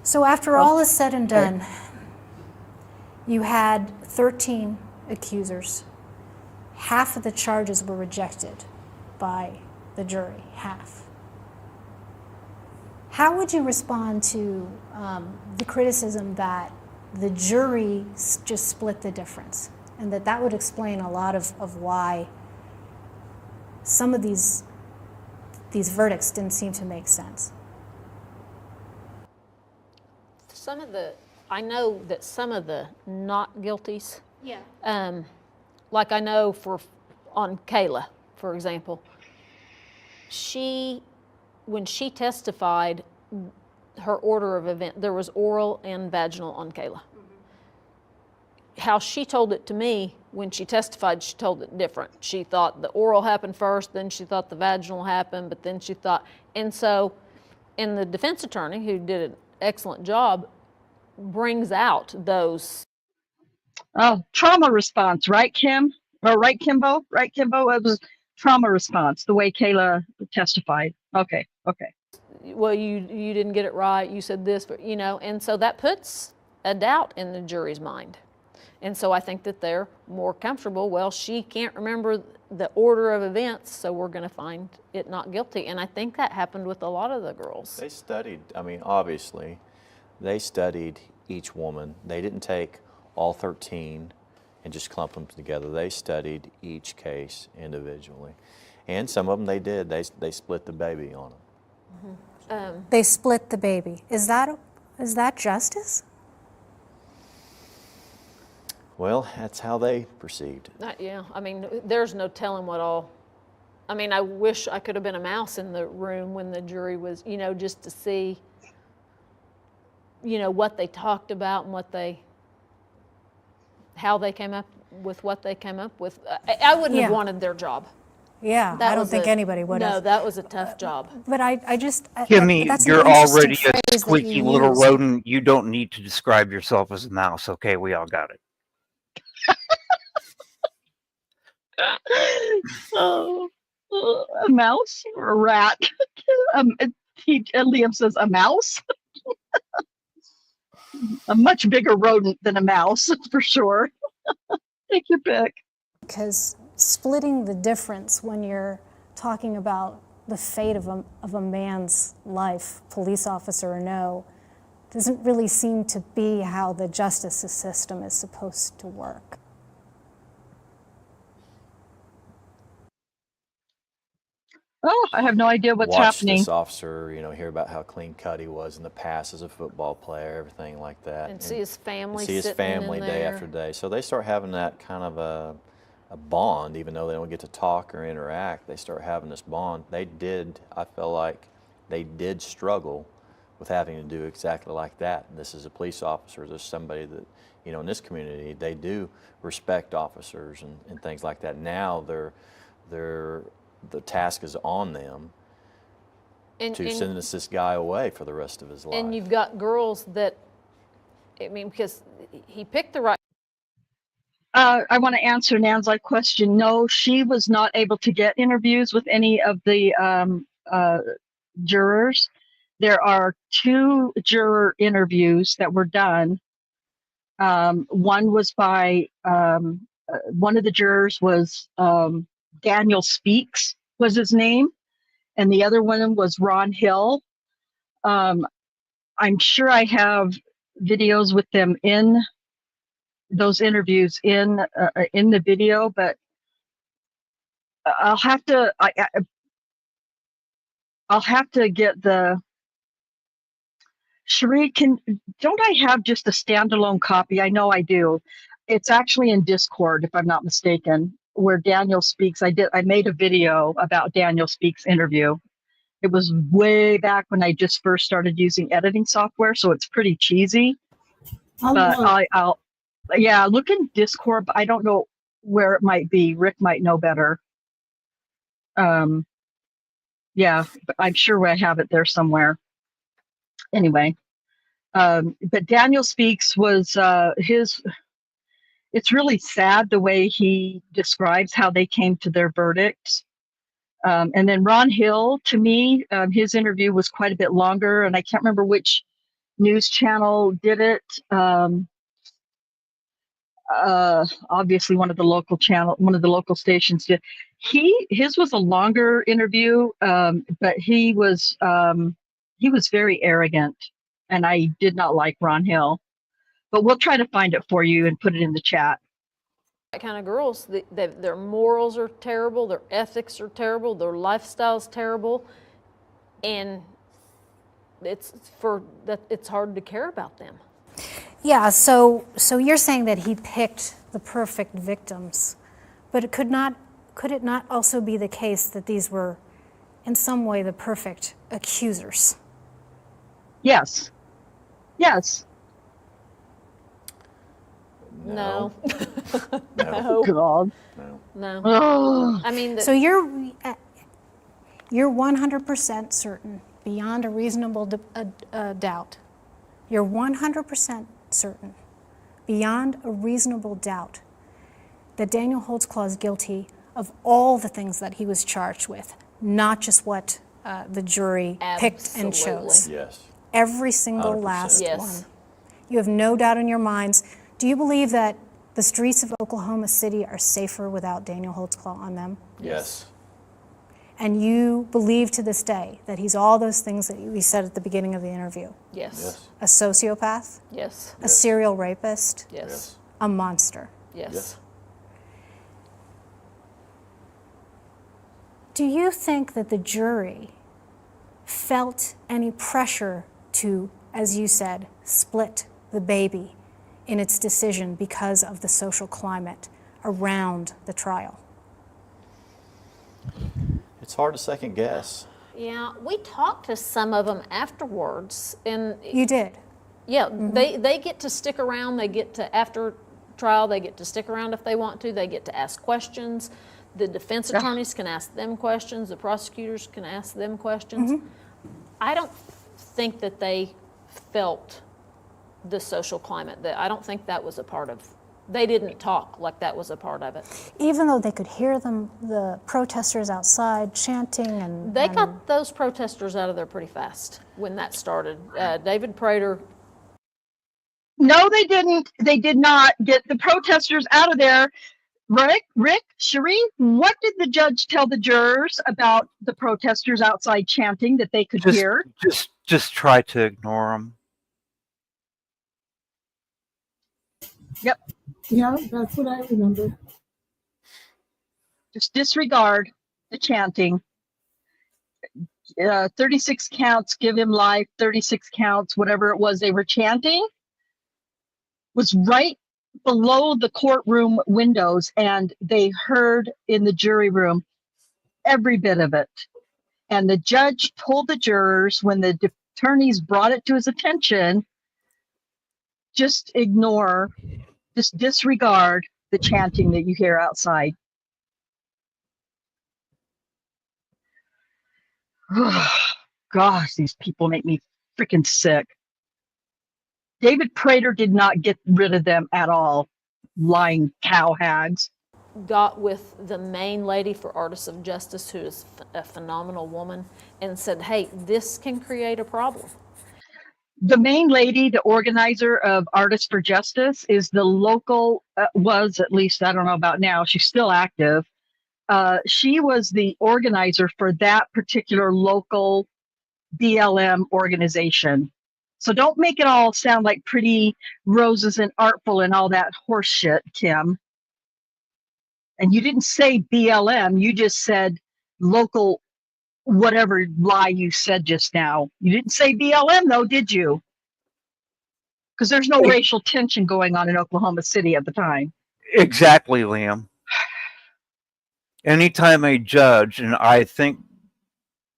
So after all is said and done, you had 13 accusers. Half of the charges were rejected by the jury, half. How would you respond to the criticism that the jury just split the difference, and that would explain a lot of why some of these verdicts didn't seem to make sense? I know that some of the not guilties, Yeah. like I know on Kayla, for example, when she testified, her order of event, there was oral and vaginal on Kayla. How she told it to me, when she testified, she told it different. She thought the oral happened first, then she thought the vaginal happened, but then she thought, and the defense attorney, who did an excellent job, brings out those. Oh, trauma response, right, Kim? Or right, Kimbo? Right, Kimbo? It was trauma response, the way Kayla testified. Okay. Well, you didn't get it right, you said this, and so that puts a doubt in the jury's mind. And so I think that they're more comfortable, well, she can't remember the order of events, so we're going to find it not guilty. And I think that happened with a lot of the girls. They studied, obviously, they studied each woman. They didn't take all 13 and just clump them together. They studied each case individually. And some of them they did. They split the baby on them. They split the baby. Is that justice? Well, that's how they perceived it. Yeah, there's no telling what all. I wish I could have been a mouse in the room when the jury was, just to see, what they talked about and how they came up with what they came up with. I wouldn't have wanted their job. Yeah, I don't think anybody would have. No, that was a tough job. But Kimmy, that's an you're interesting already phrase a that squeaky you little used. rodent. You don't need to describe yourself as a mouse. Okay, we all got it. A mouse or a rat? Liam says a mouse. A much bigger rodent than a mouse, for sure. Take your pick. Because splitting the difference when you're talking about the fate of a man's life, police officer or no, doesn't really seem to be how the justice system is supposed to work. Oh, I have no idea what's Watch happening. this officer, hear about how clean cut he was in the past as a football player, everything like that. And see his family see his sitting family in day there. after day. So they start having that kind of a bond, even though they don't get to talk or interact. They start having this bond. I feel like they did struggle with having to do exactly like that. And this is a police officer. There's somebody that, in this community, they do respect officers and things like that. Now the task is on them to send this guy away for the rest of his life. And you've got girls that, because he picked the right. I want to answer Nan's question. No, she was not able to get interviews with any of the jurors. There are 2 juror interviews that were done One was by one of the jurors was Daniel Speaks was his name, and the other one was Ron Hill. I'm sure I have videos with them in those interviews in the video, but I'll have to I'll have to get the Cherie, don't I have just a standalone copy? I know I do. It's actually in Discord, if I'm not mistaken, where Daniel Speaks. I made a video about Daniel Speaks interview. It was way back when I just first started using editing software, so it's pretty cheesy. But I'll yeah, look in Discord, but I don't know where it might be. Rick might know better. Yeah, but I'm sure I have it there somewhere. Anyway, but Daniel Speaks was it's really sad the way he describes how they came to their verdict. And then Ron Hill, to me, his interview was quite a bit longer, and I can't remember which news channel did it. Obviously one of the local stations did. His was a longer interview, but he was very arrogant, and I did not like Ron Hill. But we'll try to find it for you and put it in the chat. That kind of girls, their morals are terrible, their ethics are terrible, their lifestyle's terrible, and it's hard to care about them. Yeah, so you're saying that he picked the perfect victims, but could it not also be the case that these were in some way the perfect accusers? Yes. Yes. No. No. God. No. Oh. I mean, So you're 100% certain, beyond a reasonable doubt. You're 100% certain, beyond a reasonable doubt, that Daniel Holtzclaw is guilty of all the things that he was charged with, not just what the jury picked and chose. Yes. Every single 100%. last Yes. one. You have no doubt in your minds. Do you believe that the streets of Oklahoma City are safer without Daniel Holtzclaw on them? Yes. And you believe to this day that he's all those things that we said at the beginning of the interview? yes. A sociopath? Yes. A serial rapist? Yes. A monster? Yes. Do you think that the jury felt any pressure to, as you said, split the baby in its decision because of the social climate around the trial? It's hard to second guess. Yeah, we talked to some of them afterwards, and You did? yeah, they get to stick around. They get to, after trial, they get to stick around if they want to. They get to ask questions. The defense attorneys can ask them questions. The prosecutors can ask them questions. I don't think that they felt the social climate. I don't think that was a part of. They didn't talk like that was a part of it. Even though they could hear them, the protesters outside chanting and... They got those protesters out of there pretty fast when that started. David Prater. No, they didn't. They did not get the protesters out of there. Rick, Cherie, what did the judge tell the jurors about the protesters outside chanting that they could hear? Just try to ignore them. Yep. Yeah, that's what I remember. Just disregard the chanting. 36 counts, give him life, 36 counts, whatever it was they were chanting, was right below the courtroom windows, and they heard in the jury room every bit of it. And the judge told the jurors, when the attorneys brought it to his attention, just disregard the chanting that you hear outside. Gosh, these people make me freaking sick. David Prater did not get rid of them at all. Lying cow hags. Got with the main lady for Artists of Justice, who is a phenomenal woman, and said, hey, this can create a problem. The main lady, the organizer of Artists for Justice, is the local, was at least, I don't know about now, she's still active. She was the organizer for that particular local BLM organization. So don't make it all sound like pretty roses and artful and all that horse shit, Kim. And you didn't say BLM, you just said local, whatever lie you said just now. You didn't say BLM though, did you? Because there's no racial tension going on in Oklahoma City at the time. Exactly, Liam. Anytime a judge, and I think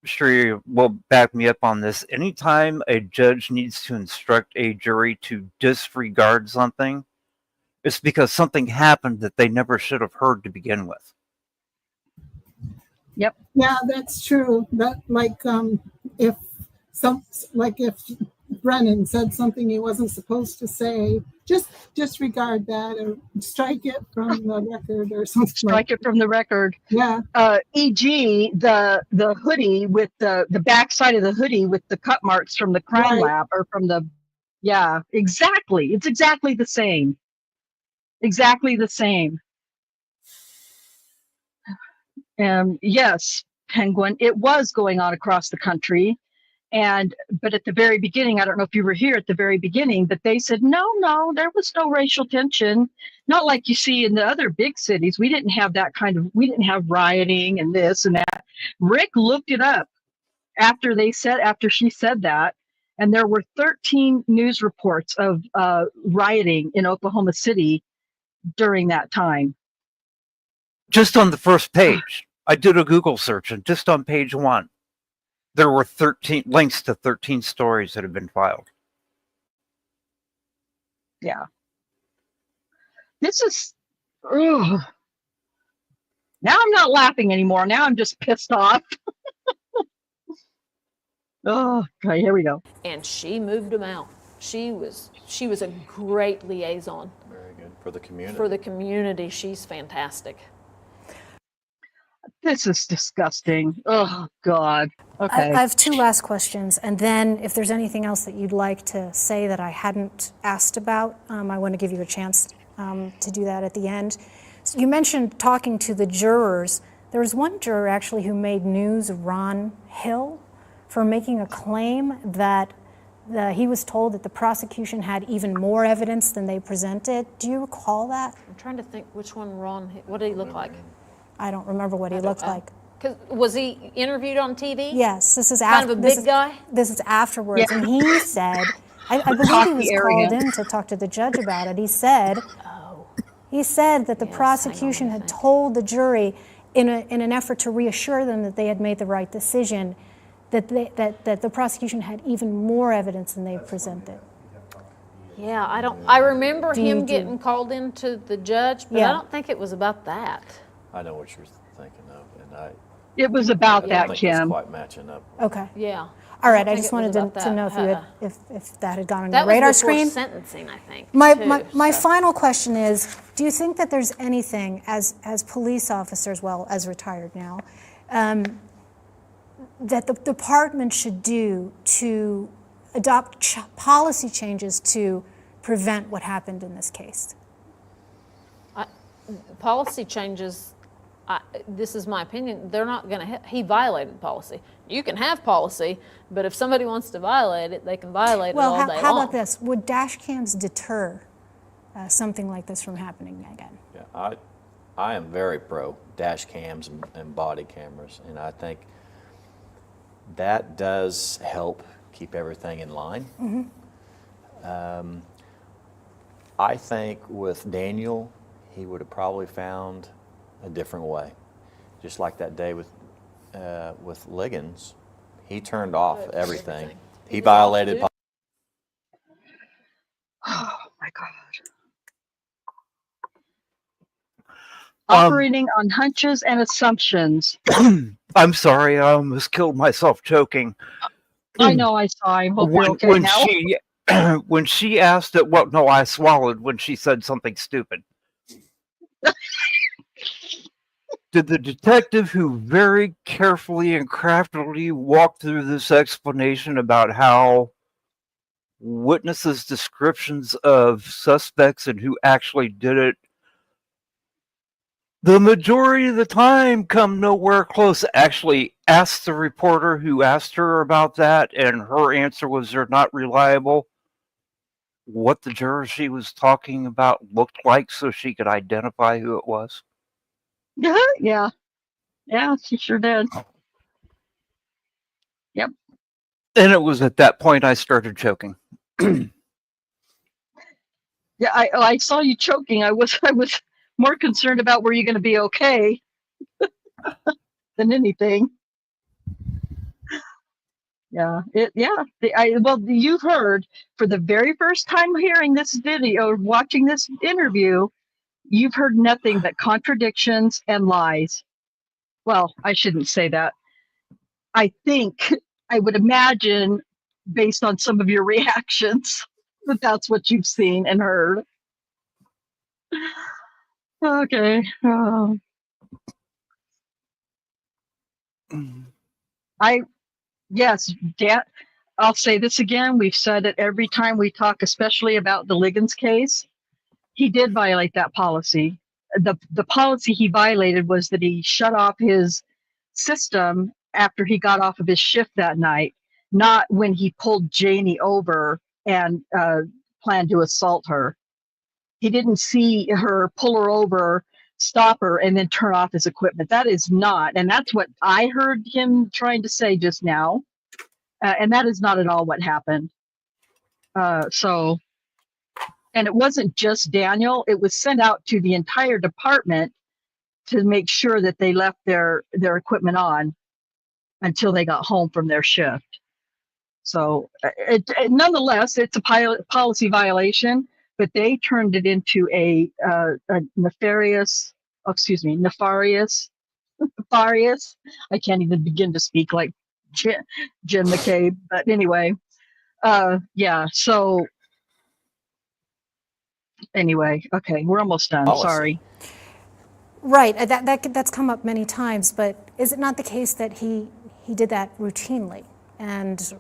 Sheree will back me up on this, anytime a judge needs to instruct a jury to disregard something, it's because something happened that they never should have heard to begin with. Yep. Yeah, that's true. That if Brennan said something he wasn't supposed to say, just disregard that or strike it from the record or something. Strike it from the record. Yeah. E.g. the hoodie with the backside of the hoodie with the cut marks from the crime lab or from the, yeah, exactly. It's exactly the same. Exactly the same. Yes, Penguin, it was going on across the country. But at the very beginning, I don't know if you were here at the very beginning, but they said, no, there was no racial tension. Not like you see in the other big cities. We didn't have that we didn't have rioting and this and that. Rick looked it up after she said that. And there were 13 news reports of rioting in Oklahoma City during that time. Just on the first page, I did a Google search, and just on page 1, there were 13 links to 13 stories that have been filed. Yeah. This is, ugh. Now I'm not laughing anymore. Now I'm just pissed off. Oh, okay, here we go. And she moved them out. She was a great liaison. Very good. For the community. For the community, she's fantastic. This is disgusting. Oh, God. Okay. I have two last questions, and then if there's anything else that you'd like to say that I hadn't asked about, I want to give you a chance to do that at the end. So you mentioned talking to the jurors. There was one juror actually who made news, Ron Hill, for making a claim that he was told that the prosecution had even more evidence than they presented. Do you recall that? I'm trying to think which one what did he look like? I don't remember what he looked like. Was he interviewed on TV? Yes, this is kind of a big guy. This is afterwards, Yeah. and he said, I believe he was called in to talk to the judge about it. He said that the prosecution had told the jury in an effort to reassure them that they had made the right decision, that the prosecution had even more evidence than they presented. Yeah, I remember him getting called into the judge, but I don't think it was about that. I know what you're thinking of, and It was about that, think Kim. it's quite matching up. Okay. Yeah. All right. I think just it was wanted to about know that. if that had gone on That your radar was before screen. sentencing, I think. My final question is: do you think that there's anything, as police officers, well, as retired now, that the department should do to adopt policy changes to prevent what happened in this case? Policy changes. This is my opinion. They're not going to. He violated policy. You can have policy, but if somebody wants to violate it, they can violate it all day long. How about this? Would dash cams deter something like this from happening again? Yeah, I am very pro dash cams and body cameras, and I think that does help keep everything in line. Mm-hmm. I think with Daniel, he would have probably found a different way. Just like that day with Liggins, he turned off everything. He violated policy. Oh, my God. Operating on hunches and assumptions. I'm sorry, I almost killed myself choking. I know, I saw. I hope you're okay now. When she asked it, well, no, I swallowed when she said something stupid. Did the detective who very carefully and craftily walked through this explanation about how witnesses' descriptions of suspects and who actually did it, the majority of the time come nowhere close. Actually asked the reporter who asked her about that, and her answer was they're not reliable. What the juror she was talking about looked like so she could identify who it was. Yeah. Yeah, she sure did. Yep. And it was at that point I started choking. Yeah, I saw you choking. I was more concerned about were you going to be okay than anything. Yeah, well, you've heard for the very first time hearing this video or watching this interview, you've heard nothing but contradictions and lies. Well, I shouldn't say that. I think I would imagine, based on some of your reactions, that that's what you've seen and heard. Okay. Yes, Dan, I'll say this again. We've said it every time we talk, especially about the Liggins case. He did violate that policy. The policy he violated was that he shut off his system after he got off of his shift that night, not when he pulled Janie over and planned to assault her. He didn't see her, pull her over, stop her, and then turn off his equipment. That is not, and that's what I heard him trying to say just now. And that is not at all what happened. And it wasn't just Daniel. It was sent out to the entire department to make sure that they left their equipment on until they got home from their shift. So nonetheless, it's a policy violation, but they turned it into a nefarious. I can't even begin to speak like Jim McCabe, but anyway, yeah. So anyway, okay, we're almost done. Policy. Sorry. Right, that's come up many times, but is it not the case that he did that routinely and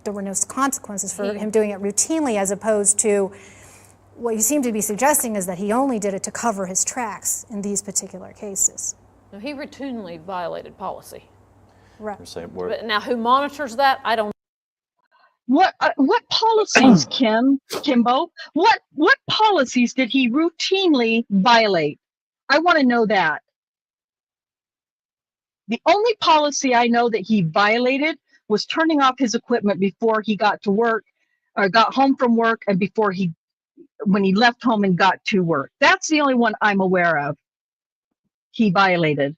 there were no consequences for him doing it routinely, as opposed to what you seem to be suggesting is that he only did it to cover his tracks in these particular cases? No, he routinely violated policy. Right. But now, who monitors that? I don't. What policies, Kimbo? What policies did he routinely violate? I want to know that. The only policy I know that he violated was turning off his equipment before he got to work, or got home from work, and when he left home and got to work. That's the only one I'm aware of he violated.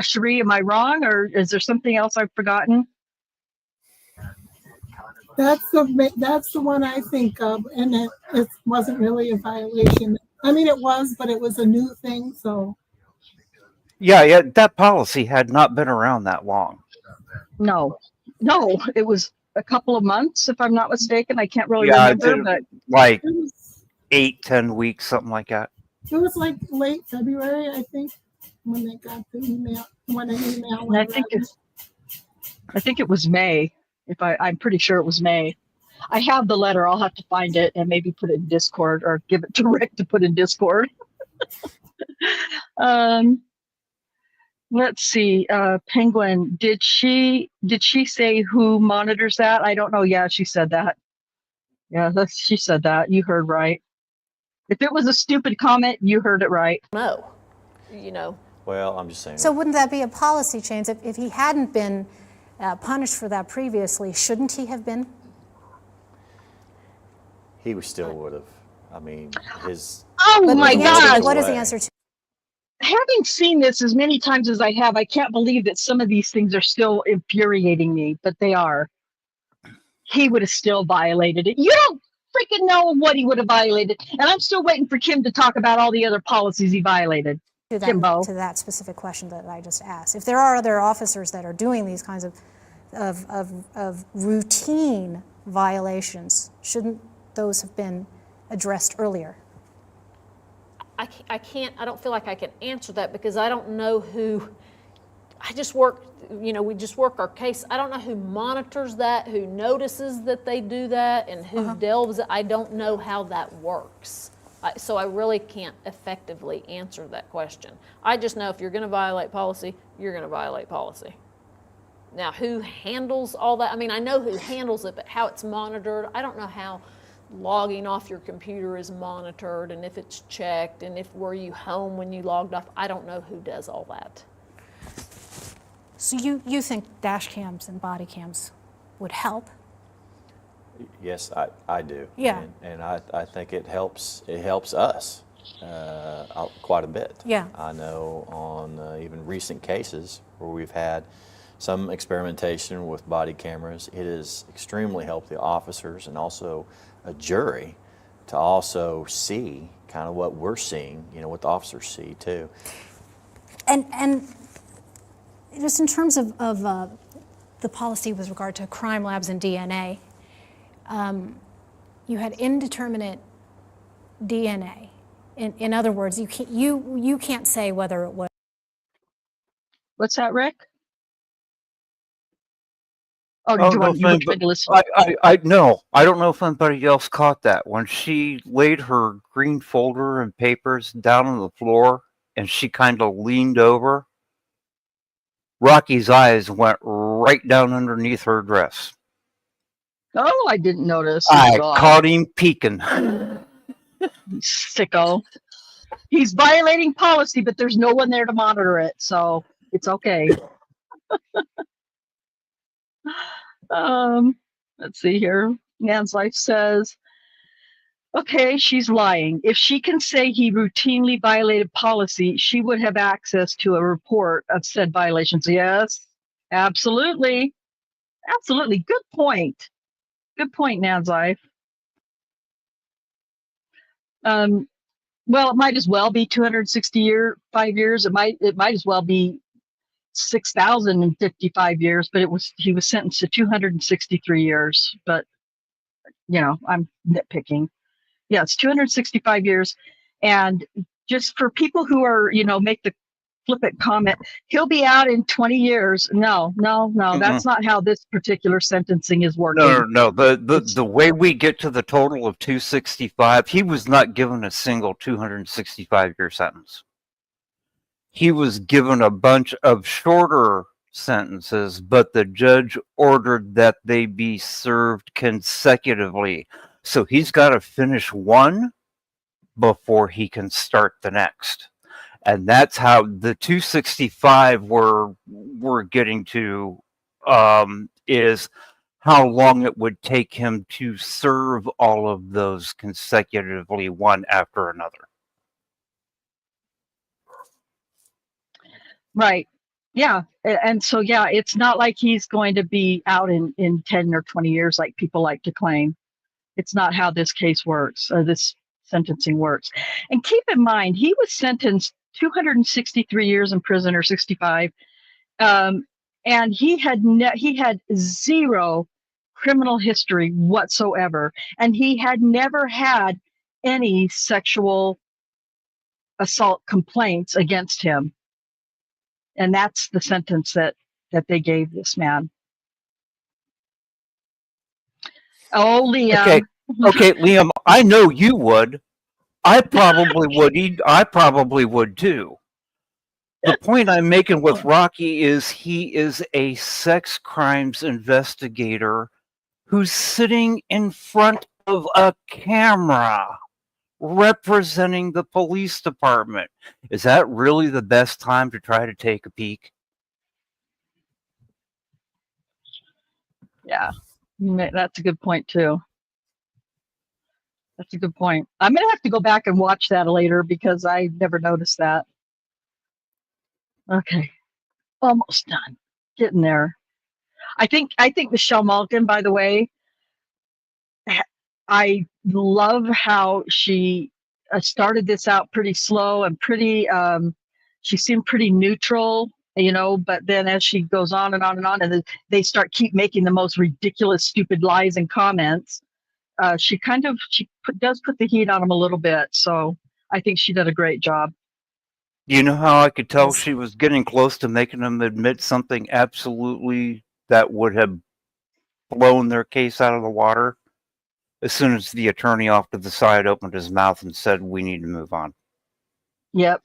Cherie, am I wrong, or is there something else I've forgotten? That's the one I think of, and it wasn't really a violation. I mean, it was, but it was a new thing, so. Yeah, that policy had not been around that long. No, it was a couple of months, if I'm not mistaken. I can't really remember, but like 8-10 weeks, something like that. It was like late February, I think, when they got the email. When an email went I think it was May. I'm pretty sure it was May. I have the letter. I'll have to find it and maybe put it in Discord or give it to Rick to put in Discord. Let's see. Penguin, did she say who monitors that? I don't know. Yeah, she said that. Yeah, she said that. You heard right. If it was a stupid comment, you heard it right. No. Well, I'm just saying. So wouldn't that be a policy change? If he hadn't been punished for that previously, shouldn't he have been? He still would have. I mean, his. Oh my God! What is the answer to? Having seen this as many times as I have, I can't believe that some of these things are still infuriating me, but they are. He would have still violated it. You don't freaking know what he would have violated. And I'm still waiting for Kim to talk about all the other policies he violated. To that specific question that I just asked. If there are other officers that are doing these kinds of routine violations, shouldn't those have been addressed earlier? I don't feel like I can answer that because I don't know I just work, you know, we just work our case. I don't know who monitors that, who notices that they do that, and who delves it. I don't know how that works. So I really can't effectively answer that question. I just know if you're going to violate policy, you're going to violate policy. Now, who handles all that? I mean, I know who handles it, but how it's monitored, I don't know how logging off your computer is monitored, and if it's checked, and if were you home when you logged off. I don't know who does all that. So you think dash cams and body cams would help? Yes, I do. Yeah. And I think it helps us quite a bit. Yeah. I know on even recent cases where we've had some experimentation with body cameras, it has extremely helped the officers and also a jury to also see kind of what we're seeing, you know, what the officers see too. And just in terms of the policy with regard to crime labs and DNA, you had indeterminate DNA. In other words, you can't say whether it was. What's that, Rick? Oh, Oh, did no, you want but to listen? no, I don't know if anybody else caught that. When she laid her green folder and papers down on the floor and she kind of leaned over, Rocky's eyes went right down underneath her dress. Oh, I didn't notice. I God. caught him peeking. Sicko. He's violating policy, but there's no one there to monitor it, so it's okay. Let's see here. Nan's Life says, okay, she's lying. If she can say he routinely violated policy, she would have access to a report of said violations. Yes, absolutely. Absolutely. Good point. Good point, Nan's Life. Well, it might as well be 5 years. It might as well be 6,055 years, but he was sentenced to 263 years. But you know, I'm nitpicking. Yeah, it's 265 years. And just for people who are, you know, make the flippant comment, he'll be out in 20 years. No, that's not how this particular sentencing is working. No. The way we get to the total of 265, he was not given a single 265-year sentence. He was given a bunch of shorter sentences, but the judge ordered that they be served consecutively. So he's got to finish one before he can start the next. And that's how the 265 we're getting to is how long it would take him to serve all of those consecutively, one after another. Right. Yeah. And so, yeah, it's not like he's going to be out in 10 or 20 years like people like to claim. It's not how this case works, or this sentencing works. And keep in mind, he was sentenced 263 years in prison, or 65. And he had zero criminal history whatsoever. And he had never had any sexual assault complaints against him. And that's the sentence that they gave this man. Oh, Liam. Okay, Liam, I know you would. I probably would. I probably would too. The point I'm making with Rocky is he is a sex crimes investigator who's sitting in front of a camera representing the police department. Is that really the best time to try to take a peek? Yeah, that's a good point too. That's a good point. I'm going to have to go back and watch that later because I never noticed that. Okay, almost done. Getting there. I think Michelle Malkin, by the way, I love how she started this out pretty slow and pretty, she seemed pretty neutral, you know, but then as she goes on and on and on, and then they keep making the most ridiculous, stupid lies and comments, she does put the heat on them a little bit. So I think she did a great job. You know how I could tell she was getting close to making them admit something absolutely that would have blown their case out of the water? As soon as the attorney off to the side opened his mouth and said, "We need to move on." Yep.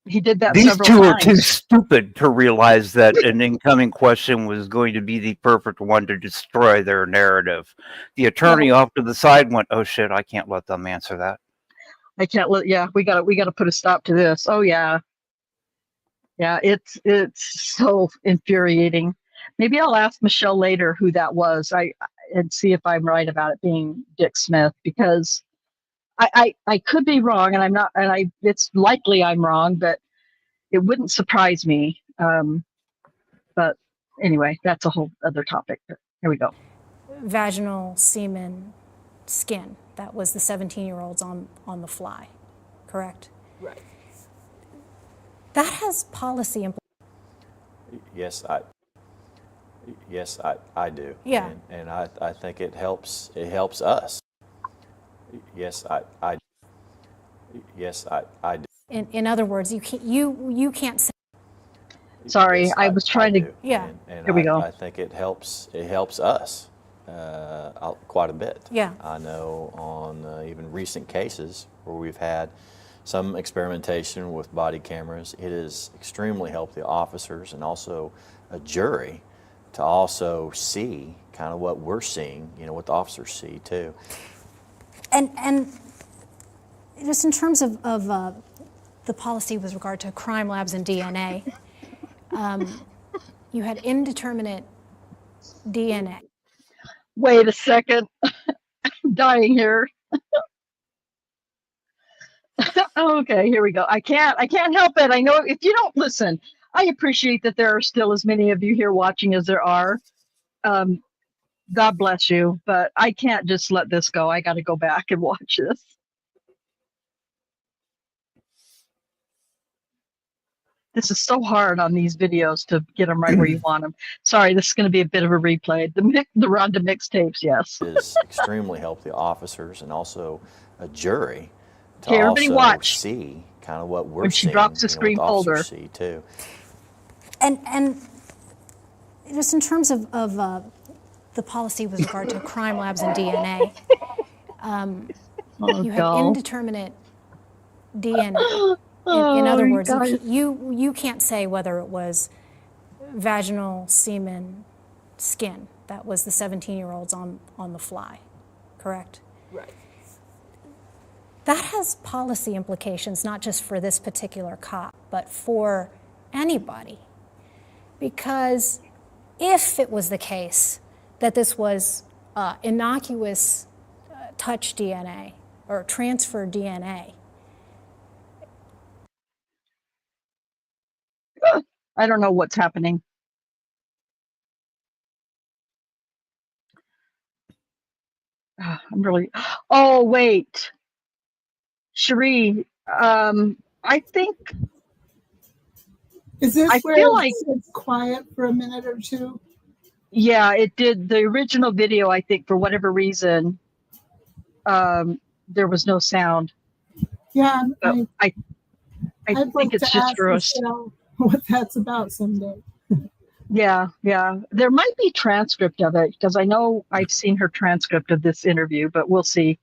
He did that These several two are too times. stupid to realize that an incoming question was going to be the perfect one to destroy their narrative. The attorney off to the side went, "Oh shit, I can't let them answer that." I can't let. Yeah, we got to put a stop to this. Oh yeah, it's so infuriating. Maybe I'll ask Michelle later who that was. And see if I'm right about it being Dick Smith, because I could be wrong, and I'm not, and it's likely I'm wrong, but it wouldn't surprise me. But anyway, that's a whole other topic. But here we go. Vaginal semen skin. That was the 17-year-olds on the fly, correct? Right. That has policy Yes, I do. Yeah. And I think it helps us. Yes, I do. in other words, you can't say. Sorry, Yes, I was trying to. do. Yeah. And Here we go. I think it helps us quite a bit. Yeah. I know on even recent cases where we've had some experimentation with body cameras, it has extremely helped the officers and also a jury to also see kind of what we're seeing, what the officers see too. And just in terms of the policy with regard to crime labs and DNA, you had indeterminate DNA. Wait a second. I'm dying here. Okay, here we go. I can't help it. I know if you don't listen, I appreciate that there are still as many of you here watching as there are. God bless you, but I can't just let this go. I got to go back and watch this. This is so hard on these videos to get them right where you want them. Sorry, this is going to be a bit of a replay. The Rhonda mixtapes, yes. It has extremely helped the officers and also a jury to Okay, everybody also watch. see kind of what we're When she seeing, drops the what screen the officers folder. see too. And just in terms of the policy with regard to crime labs and DNA, you have indeterminate DNA. In other words, you can't say whether it was vaginal, semen, skin. That was the 17-year-olds on the fly, correct? Right. That has policy implications, not just for this particular cop, but for anybody. Because if it was the case that this was innocuous touch DNA or transfer DNA, I don't know what's happening. I'm really. Oh wait, Cherie. I think. Is this I where feel like it's quiet for a minute or two? Yeah, it did. The original video, I think, for whatever reason, there was no sound. Yeah, I I'd think like it's to just ask for us. Michelle what that's about someday. Yeah. There might be transcript of it because I know I've seen her transcript of this interview, but we'll see.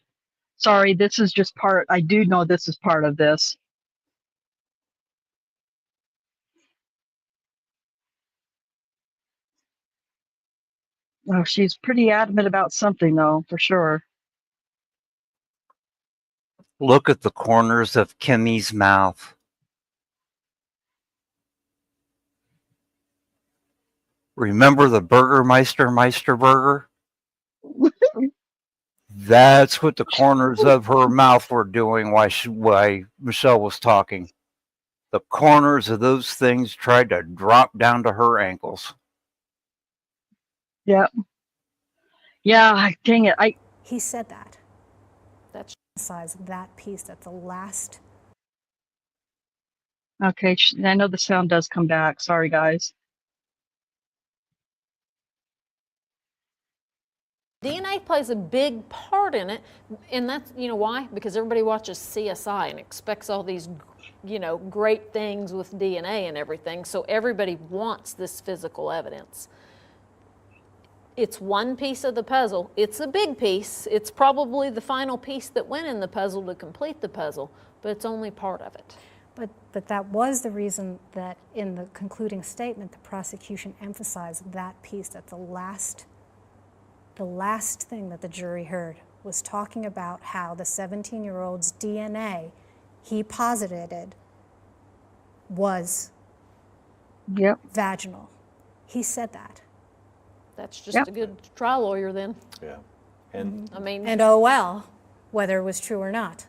Sorry, this is just part. I do know this is part of this. Oh, she's pretty adamant about something, though, for sure. Look at the corners of Kimmy's mouth. Remember the Meister burger? That's what the corners of her mouth were doing while Michelle was talking. The corners of those things tried to drop down to her ankles. Yeah. Yeah, dang it. he said that. That's size of that piece. That's the last. Okay, I know the sound does come back. Sorry, guys. DNA plays a big part in it, and that's, why? Because everybody watches CSI and expects all these you know, great things with DNA and everything. So everybody wants this physical evidence. It's one piece of the puzzle. It's a big piece. It's probably the final piece that went in the puzzle to complete the puzzle, but it's only part of it. But that was the reason that in the concluding statement, the prosecution emphasized that piece, that the last thing that the jury heard was talking about how the 17-year-old's DNA he posited was vaginal. He said that. That's just a good trial lawyer then. Yeah. And I mean, And oh well, whether it was true or not.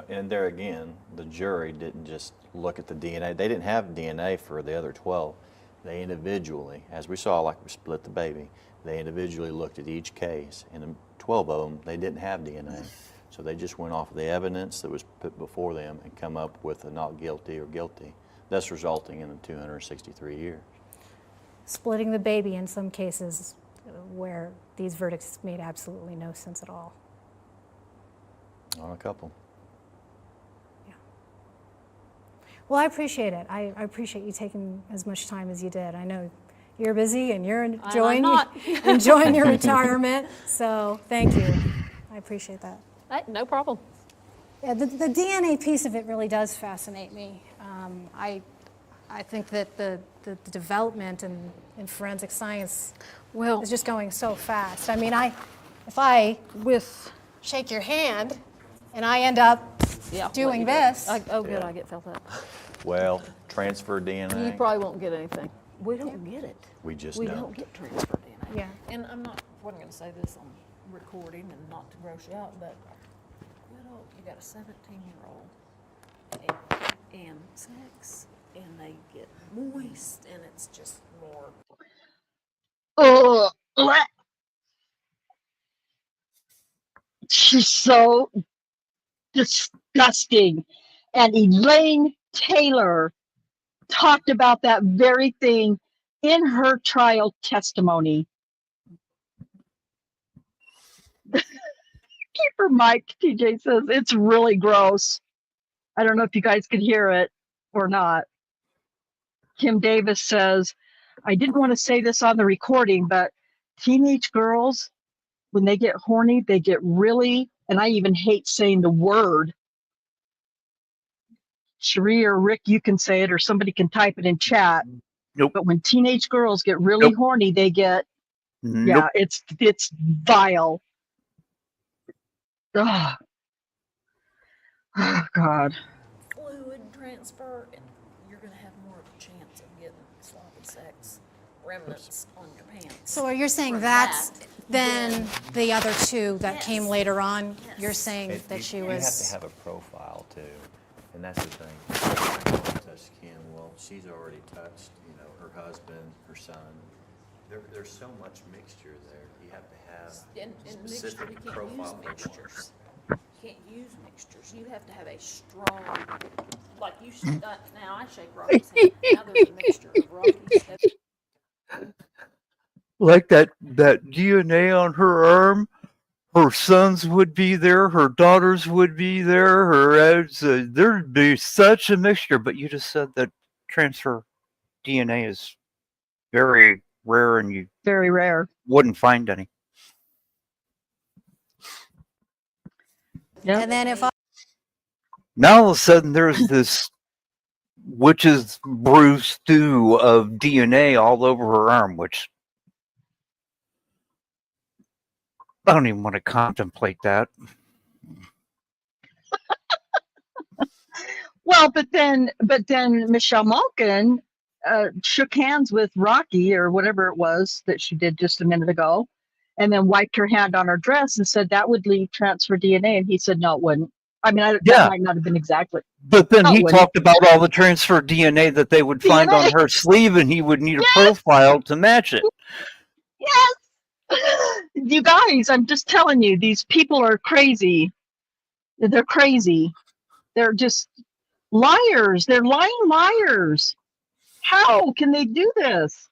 and there again, the jury didn't just look at the DNA. They didn't have DNA for the other 12. They individually, as we saw, like we split the baby, they individually looked at each case, and in 12 of them, they didn't have DNA. So they just went off of the evidence that was put before them and come up with a not guilty or guilty, thus resulting in the 263 years. Splitting the baby in some cases where these verdicts made absolutely no sense at all. On a couple. Well, I appreciate it. I appreciate you taking as much time as you did. I know you're busy and you're enjoying enjoying your retirement. So thank you. I appreciate that. No problem. Yeah, the DNA piece of it really does fascinate me. I think that the development in forensic science is just going so fast. I mean, if I shake your hand and I end up doing this. Oh, good, I get felt up. Well, transfer DNA. You probably won't get anything. We don't get it. We just We don't. don't get transfer DNA. Yeah. And wasn't going to say this on recording and not to gross you out, but you got a 17-year-old and sex, and they get moist, and it's just more. Oh, she's so disgusting. And Elaine Taylor talked about that very thing in her trial testimony. Keep her mic, TJ says. It's really gross. I don't know if you guys could hear it or not. Kim Davis says, I didn't want to say this on the recording, but teenage girls, when they get horny, they get really, and I even hate saying the word. Cherie or Rick, you can say it, or somebody can type it in chat. Nope. But when teenage girls get really horny, they get, yeah, it's vile. Ugh. Oh, God. Fluid transfer, and you're going to have more of a chance of getting sloppy sex remnants on your pants. So you're saying that's then the other two that came later on? You're saying that she was... You have to have a profile, too. And that's the thing. Touch skin. Well, she's already touched, her husband, her son. There's so much mixture there. You have to have specific profile. You can't use mixtures. You have to have a strong, like you should. Now I shake Rocky's hand. Now there's a mixture of Rocky's. Like that DNA on her arm. Her sons would be there, her daughters would be there, there'd be such a mixture. But you just said that transfer DNA is very rare, and you very rare wouldn't find any. Yeah. And then if now all of a sudden there's this witch's brew stew of DNA all over her arm, which I don't even want to contemplate that. Well, but then Michelle Malkin shook hands with Rocky or whatever it was that she did just a minute ago, and then wiped her hand on her dress and said that would leave transfer DNA, and he said no, it wouldn't. I mean, that might not have been exactly. But then he talked about all the transfer DNA that they would find on her sleeve, and he would need a profile to match it. Yes. You guys, I'm just telling you, these people are crazy. They're crazy. They're just liars. They're lying liars. How can they do this?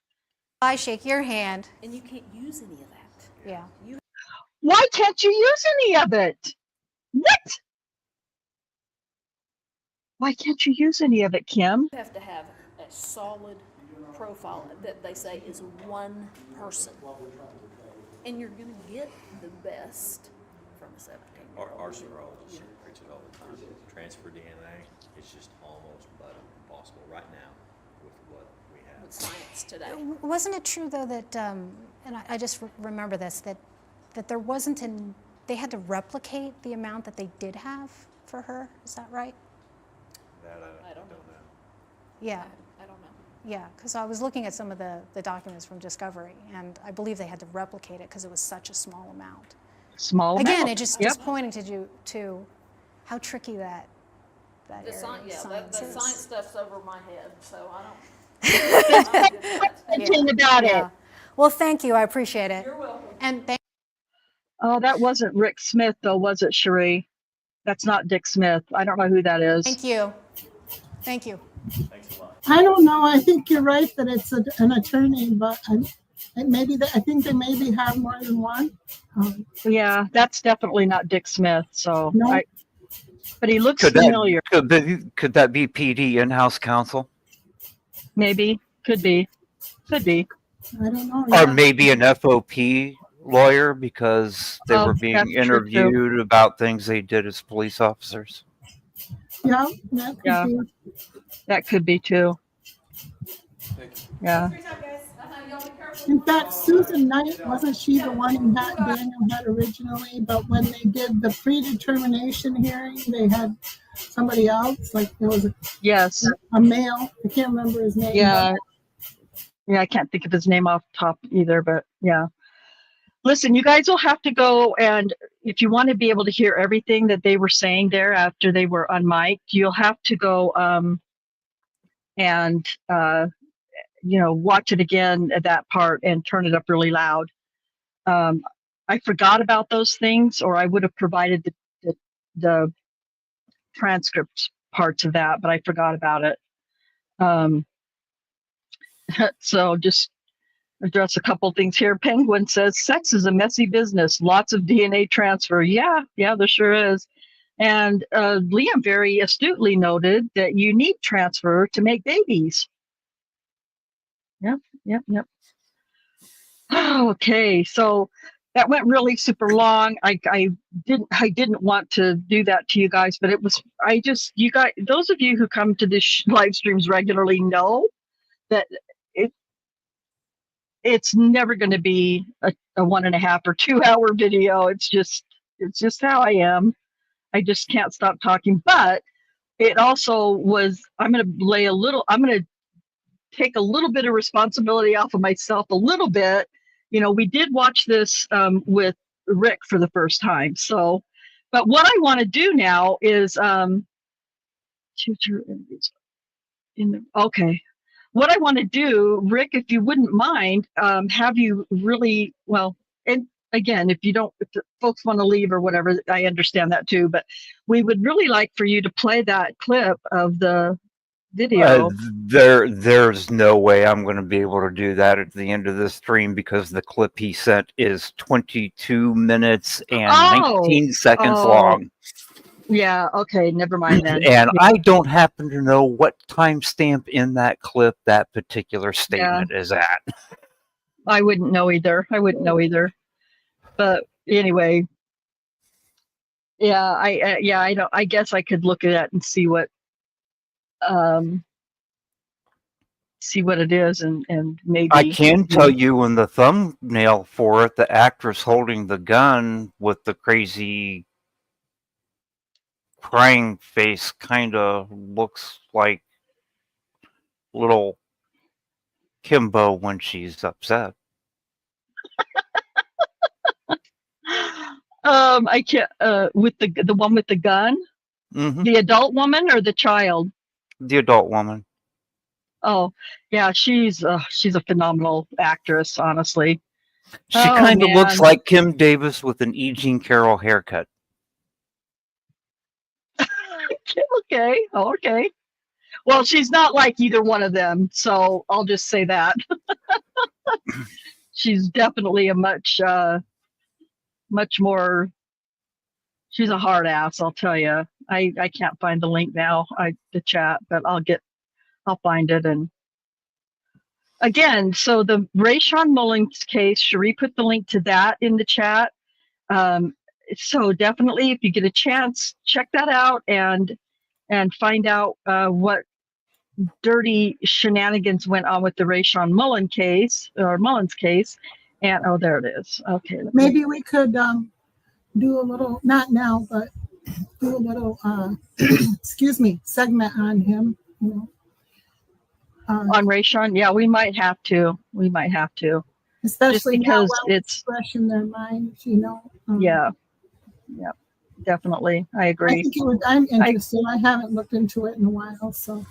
I shake your hand. And you can't use any of that. Yeah. Why can't you use any of it? What? Why can't you use any of it, Kim? You have to have a solid profile that they say is one person. And you're going to get the best from a 17-year-old. Our serologists preach it all the time. Transfer DNA, it's just almost but impossible right now with what we have. With science today. Wasn't it true though that, and I just remember this, that there wasn't they had to replicate the amount that they did have for her? Is that right? That I don't know. Yeah. I don't know. Yeah, because I was looking at some of the documents from Discovery, and I believe they had to replicate it because it was such a small amount. Small Again, amount. it just Yep. is pointing to how tricky that The area of science is. science stuff's over my head, so I don't. Thinking about it. Well, thank you. I appreciate it. You're welcome. And thank Oh, that wasn't Rick Smith, though, was it, Cherie? That's not Dick Smith. I don't know who that is. you. Thank you. Thanks a lot. I don't know. I think you're right that it's an attorney, but I think they maybe have more than one. Yeah, that's definitely not Dick Smith. So, No. but he looks Could familiar. that be PD in-house counsel? Maybe, could be. I don't know. Or maybe an FOP lawyer because they were being that's true, too. interviewed about things they did as police officers. Yeah, that could Yeah. be. That could be too. Yeah. In fact, Susan Knight, wasn't she the one who had Daniel had originally? But when they did the predetermination hearing, they had somebody else. Like there was Yes. a male. I can't remember his name. Yeah. Yeah, I can't think of his name off top either, but yeah. Listen, you guys will have to go, and if you want to be able to hear everything that they were saying there after they were unmiked, you'll have to go and watch it again at that part and turn it up really loud. I forgot about those things, or I would have provided the transcript parts of that, but I forgot about it. So just address a couple things here. Penguin says, sex is a messy business. Lots of DNA transfer. Yeah, there sure is. And Liam very astutely noted that you need transfer to make babies. Yep. Okay, so that went really super long. I didn't want to do that to you guys, but you guys, those of you who come to this live streams regularly know that it's never going to be a 1.5 or 2 hour video. It's just how I am. I just can't stop talking. But it also was, I'm going to take a little bit of responsibility off of myself a little bit. We did watch this with Rick for the first time. So, but what I want to do now is, okay. What I want to do, Rick, if you wouldn't mind, have you really, well, and again, if the folks want to leave or whatever, I understand that too, but we would really like for you to play that clip of the video. There's no way I'm going to be able to do that at the end of this stream because the clip he sent is 22 minutes and 19 seconds long. Yeah, okay, never mind then. And I don't happen to know what timestamp in that clip that particular statement is at. I wouldn't know either. But anyway, yeah, I guess I could look at it and see what it is and maybe I can tell you in the thumbnail for it, the actress holding the gun with the crazy crying face kind of looks like little Kimbo when she's upset. I can't with the one with the gun, the adult woman or the child? The adult woman. Oh yeah, she's a phenomenal actress, honestly. She kind of looks like Kim Davis with an E. Jean Carroll haircut. Okay. Well, she's not like either one of them, so I'll just say that. She's definitely a much more. she's a hard ass, I'll tell you. I can't find the link now, the chat, but I'll find it. And again, so the Rayshawn Mullins case, Cherie put the link to that in the chat. So definitely, if you get a chance, check that out and find out what dirty shenanigans went on with the Rayshawn Mullins case. And oh, there it is. Okay. Maybe we could do a little, not now, but do a little, excuse me, segment on him. You know, on Rayshawn, yeah, we might have to. Especially just because now it's fresh in their minds, you know. Yeah, definitely, I agree. I think I'm interested. I haven't looked into it in a while, so.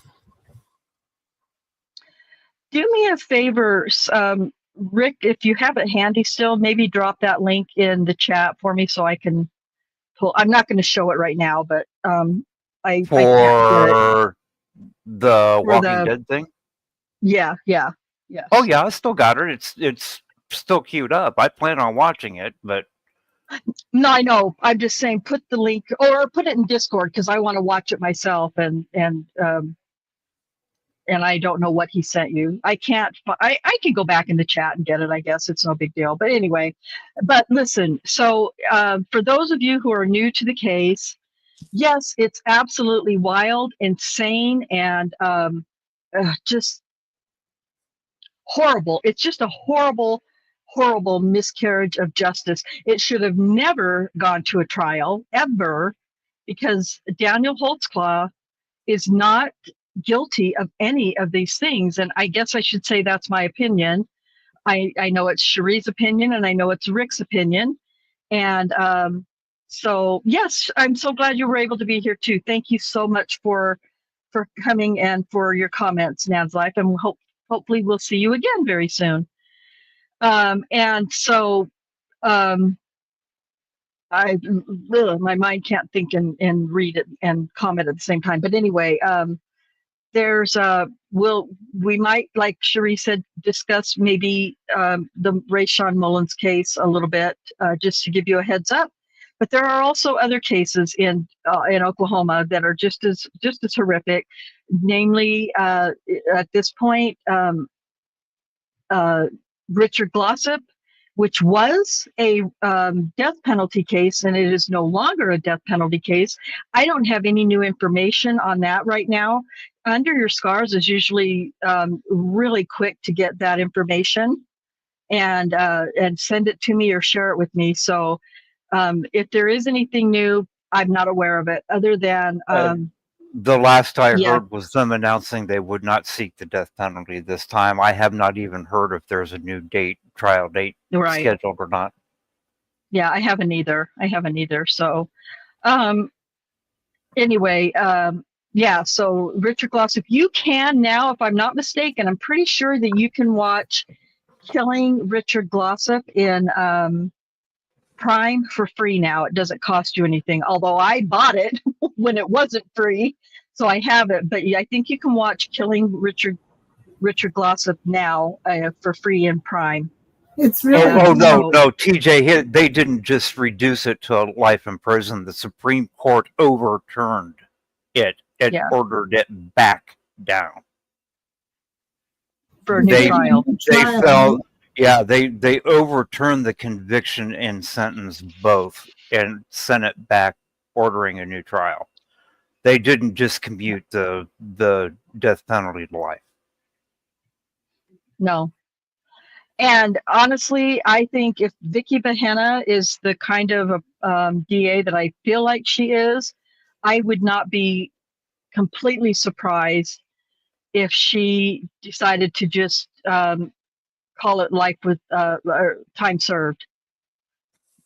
Do me a favor, Rick, if you have it handy still, maybe drop that link in the chat for me so I can pull. I'm not going to show it right now, but I can't get it. The Walking Dead thing. Yeah. Oh yeah, I still got it. It's still queued up. I plan on watching it, but no, I know. I'm just saying, put the link or put it in Discord because I want to watch it myself, and I don't know what he sent you. I can't. I can go back in the chat and get it. I guess it's no big deal. But anyway, but listen. So for those of you who are new to the case, yes, it's absolutely wild, insane, and just horrible. It's just a horrible miscarriage of justice. It should have never gone to a trial ever, because Daniel Holtzclaw is not guilty of any of these things. And I guess I should say that's my opinion. I know it's Cherie's opinion, and I know it's Rick's opinion. And so yes, I'm so glad you were able to be here too. Thank you so much for coming and for your comments, Nan's Life, and hopefully we'll see you again very soon. And so my mind can't think and read it and comment at the same time. But anyway, there's we might, like Cherie said, discuss maybe the Rayshawn Mullins case a little bit, just to give you a heads up. But there are also other cases in Oklahoma that are just as horrific. Namely, at this point, Richard Glossop, which was a death penalty case, and it is no longer a death penalty case. I don't have any new information on that right now. Under Your Scars is usually really quick to get that information and send it to me or share it with me. So if there is anything new, I'm not aware of it, other than the last I heard was them announcing they would not seek the death penalty this time. I have not even heard if there's a new trial date scheduled or not. Yeah, I haven't either. So anyway, so Richard Glossop, you can now, if I'm not mistaken, I'm pretty sure that you can watch Killing Richard Glossop in Prime for free now. It doesn't cost you anything, although I bought it when it wasn't free, so I have it. But I think you can watch Killing Richard Glossop now for free in Prime. It's really no, TJ, they didn't just reduce it to life in prison. The Supreme Court overturned it and ordered it back down for a new trial. They overturned the conviction and sentence both and sent it back, ordering a new trial. They didn't just commute the death penalty to life. No. And honestly, I think if Vicky Bahena is the kind of DA that I feel like she is, I would not be completely surprised if she decided to just call it life with time served.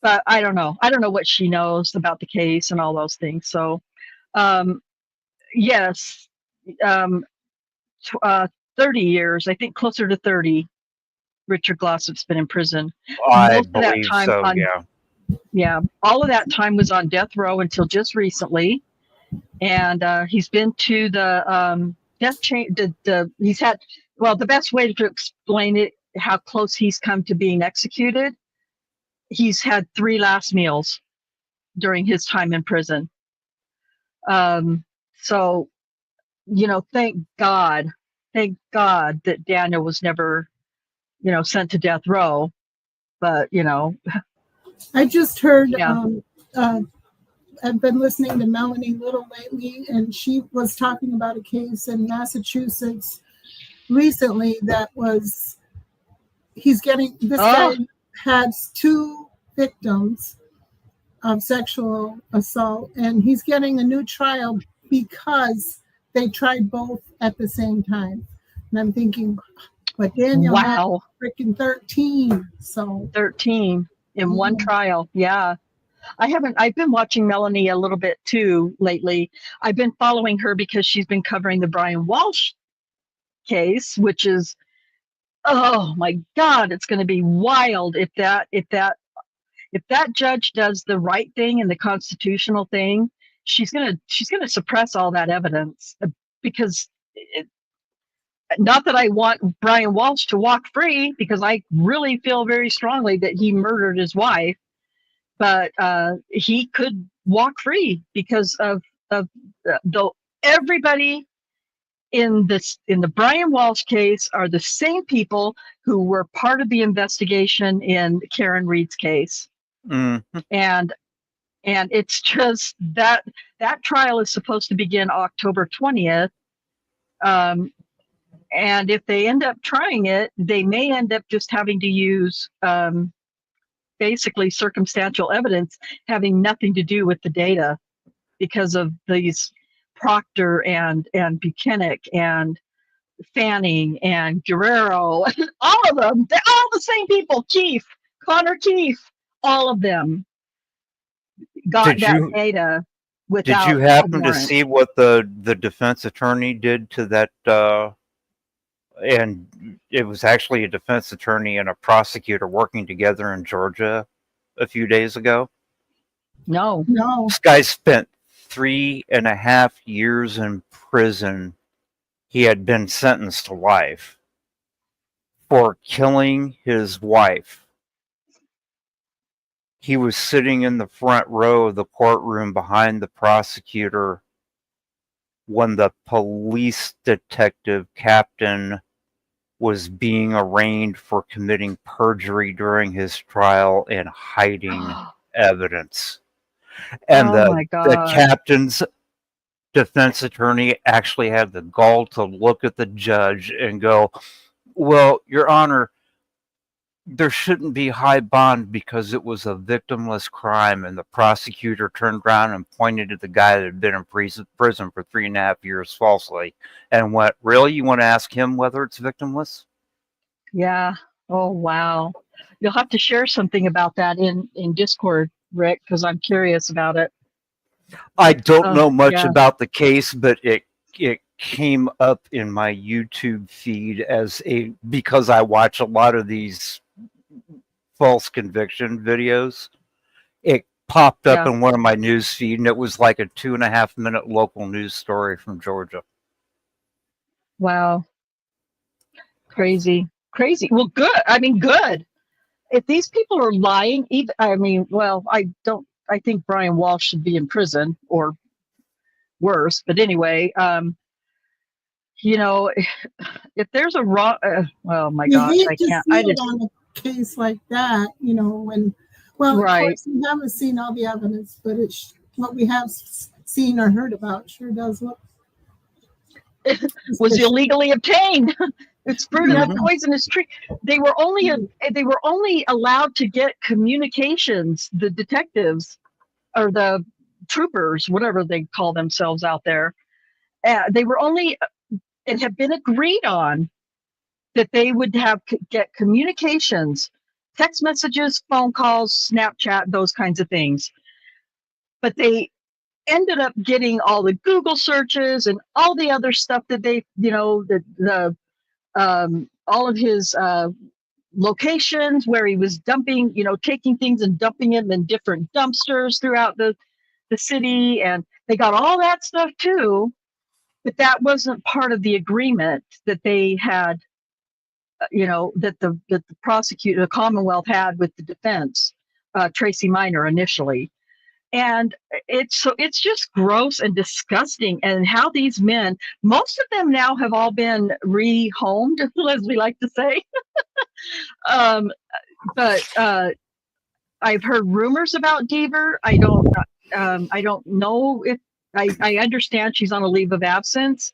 But I don't know. I don't know what she knows about the case and all those things. So, yes, 30 years, I think closer to 30, Richard Glossop's been in prison. I believe so, yeah. Yeah, all of that time was on death row until just recently. And he's been to the death chamber. He's had, well, the best way to explain it, how close he's come to being executed, he's had 3 last meals during his time in prison. So, thank God that Daniel was never, sent to death row. But, I just heard, yeah. I've been listening to Melanie Little lately, and she was talking about a case in Massachusetts recently that was, this guy has 2 victims of sexual assault, and he's getting a new trial because they tried both at the same time. And I'm thinking, but Daniel had freaking 13. So 13 in one trial. Yeah. I've been watching Melanie a little bit too lately. I've been following her because she's been covering the Brian Walsh case, which is, oh my God, it's going to be wild if that judge does the right thing and the constitutional thing. She's going to suppress all that evidence, because not that I want Brian Walsh to walk free, because I really feel very strongly that he murdered his wife, but he could walk free because of everybody in the Brian Walsh case are the same people who were part of the investigation in Karen Reed's case. Mm-hmm. And it's just that trial is supposed to begin October 20th. And if they end up trying it, they may end up just having to use basically circumstantial evidence having nothing to do with the data, because of these Proctor and Buchanan and Fanning and Guerrero, all of them, they're all the same people. Connor Keefe, all of them got data without. Did you happen to see what the defense attorney did to that? And it was actually a defense attorney and a prosecutor working together in Georgia a few days ago. No. This guy spent 3.5 years in prison. He had been sentenced to life for killing his wife. He was sitting in the front row of the courtroom behind the prosecutor when the police detective captain was being arraigned for committing perjury during his trial and hiding evidence. And the captain's defense attorney actually had the gall to look at the judge and go, "Well, Your Honor, there shouldn't be high bond because it was a victimless crime." And the prosecutor turned around and pointed at the guy that had been in prison for 3.5 years falsely and went, "Really? You want to ask him whether it's victimless?" Yeah. Oh, wow. You'll have to share something about that in Discord, Rick, because I'm curious about it. I don't know much about the case, but it came up in my YouTube feed because I watch a lot of these false conviction videos. It popped up in one of my news feed, and it was like a 2.5-minute local news story from Georgia. Wow. Crazy. Well, good. I mean, good. If these people are lying, I think Brian Walsh should be in prison or worse. But anyway, if there's a wrong, oh my gosh, I can't. I just on a case like that, when, of course, we haven't seen all the evidence, but what we have seen or heard about sure does look. It was illegally obtained. It's fruit of a poisonous tree. They were only allowed to get communications. The detectives or the troopers, whatever they call themselves out there, they were only. It had been agreed on that they would get communications, text messages, phone calls, Snapchat, those kinds of things. But they ended up getting all the Google searches and all the other stuff that they, all of his locations where he was dumping, taking things and dumping them in different dumpsters throughout the city. And they got all that stuff too. But that wasn't part of the agreement that they had, that the prosecutor, the Commonwealth had with the defense, Tracy Minor initially. And it's just gross and disgusting. And how these men, most of them now have all been rehomed, as we like to say. But I've heard rumors about Deaver. I don't know if I understand she's on a leave of absence.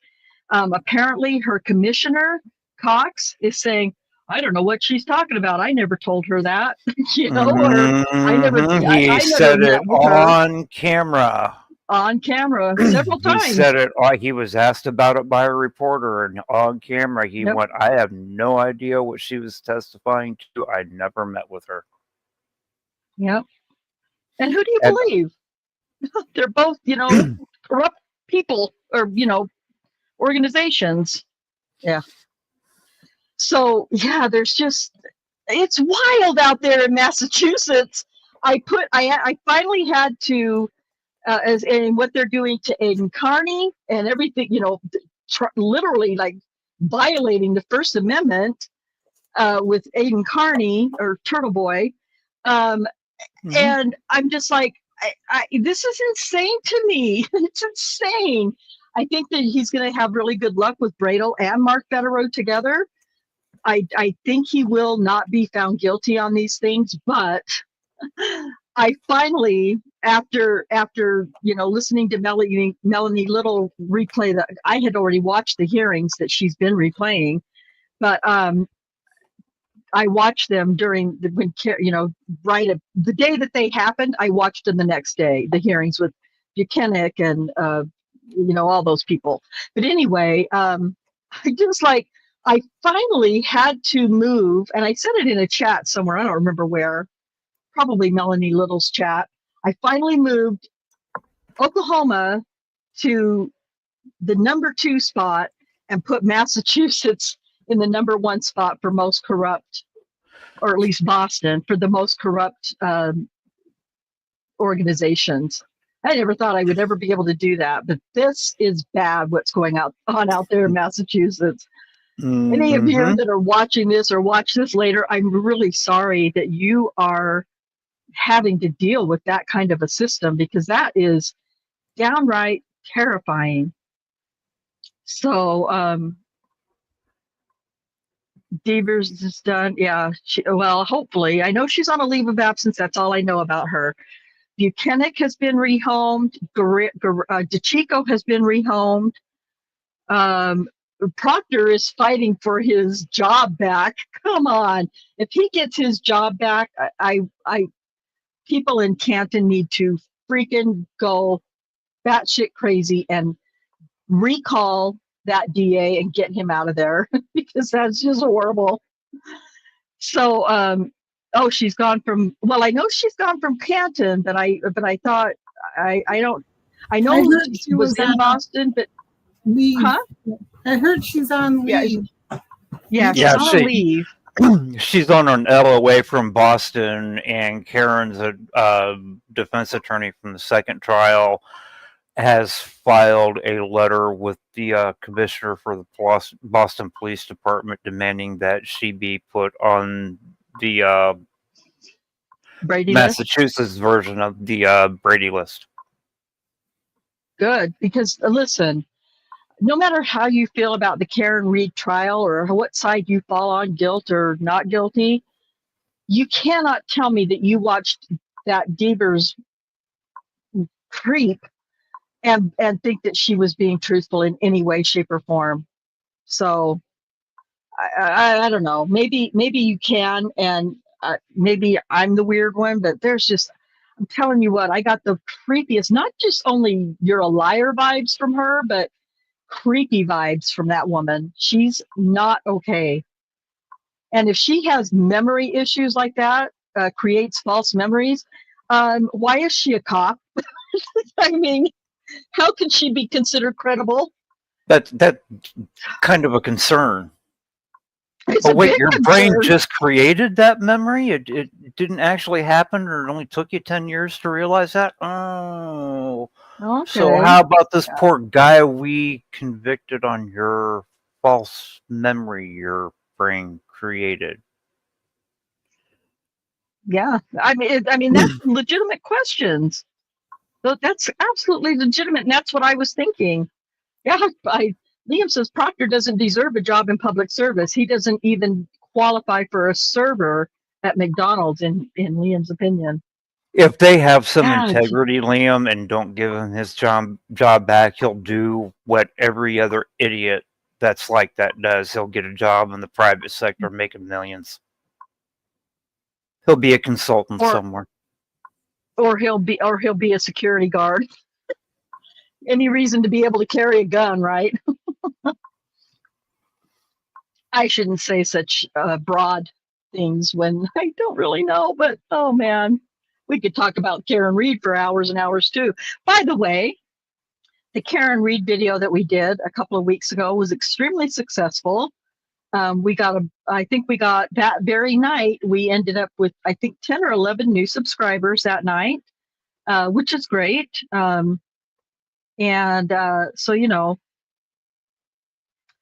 Apparently, her commissioner Cox is saying, "I don't know what she's talking about. I never told her that." Or I never. He I said never it met with her on camera. on camera several He times. said it. He was asked about it by a reporter, and on camera he Yep. went, "I have no idea what she was testifying to. I never met with her." Yep. And who do you And- believe? They're both, corrupt people or, organizations. Yeah. So, yeah, it's wild out there in Massachusetts. I finally had to, and what they're doing to Aiden Carney and everything, literally like violating the First Amendment with Aiden Carney or Turtle Boy. And I'm just like, this is insane to me. It's insane. I think that he's going to have really good luck with Bradel and Mark Federer together. I think he will not be found guilty on these things, but I finally, after listening to Melanie Little replay that I had already watched the hearings that she's been replaying, but I watched them during the the day that they happened. I watched them the next day, the hearings with Buchanan and all those people. But anyway, I finally had to move, and I said it in a chat somewhere. I don't remember where, probably Melanie Little's chat. I finally moved Oklahoma to the number 2 spot and put Massachusetts in the number 1 spot for most corrupt, or at least Boston for the most corrupt organizations. I never thought I would ever be able to do that, but this is bad what's going on out there in Massachusetts. Any of you that are watching this or watch this later, I'm really sorry that you are having to deal with that kind of a system, because that is downright terrifying. So, Devers is done. Yeah. Hopefully. I know she's on a leave of absence. That's all I know about her. Buchanan has been rehomed. DeChico has been rehomed. Proctor is fighting for his job back. Come on. If he gets his job back, people in Canton need to freaking go batshit crazy and recall that DA and get him out of there, because that's just horrible. So, she's gone from, I know she's gone from Canton, but I thought, I know she was in Boston, but leave. Huh? I heard she's on leave. Yeah, she's on leave. She's on an LOA from Boston, and Karen's a defense attorney from the second trial has filed a letter with the commissioner for the Boston Police Department demanding that she be put on the Brady Massachusetts list? version of the Brady list. Good, because listen, no matter how you feel about the Karen Reed trial or what side you fall on, guilt or not guilty, you cannot tell me that you watched that Devers creep and think that she was being truthful in any way, shape, or form. So I don't know. Maybe you can, and maybe I'm the weird one, but I'm telling you what, I got the creepiest, not just only you're a liar vibes from her, but creepy vibes from that woman. She's not okay. And if she has memory issues like that, creates false memories, why is she a cop? I mean, how can she be considered credible? That's kind of a concern. It's Oh, wait, big your concern. brain just created that memory? It didn't actually happen, or it only took you 10 years to realize that? Oh. Okay. So how about this poor guy we convicted on your false memory your brain created? Yeah, I mean that's legitimate questions. So that's absolutely legitimate, and that's what I was thinking. Yeah, Liam says Proctor doesn't deserve a job in public service. He doesn't even qualify for a server at McDonald's, in Liam's opinion. If they have some God. integrity, Liam, and don't give him his job back, he'll do what every other idiot that's like that does. He'll get a job in the private sector, making millions. He'll be a consultant somewhere. Or he'll be a security guard. Any reason to be able to carry a gun, right? I shouldn't say such broad things when I don't really know, but oh man, we could talk about Karen Reed for hours and hours too. By the way, the Karen Reed video that we did a couple of weeks ago was extremely successful. I think we got that very night, we ended up with, I think, 10 or 11 new subscribers that night, which is great. So, you know,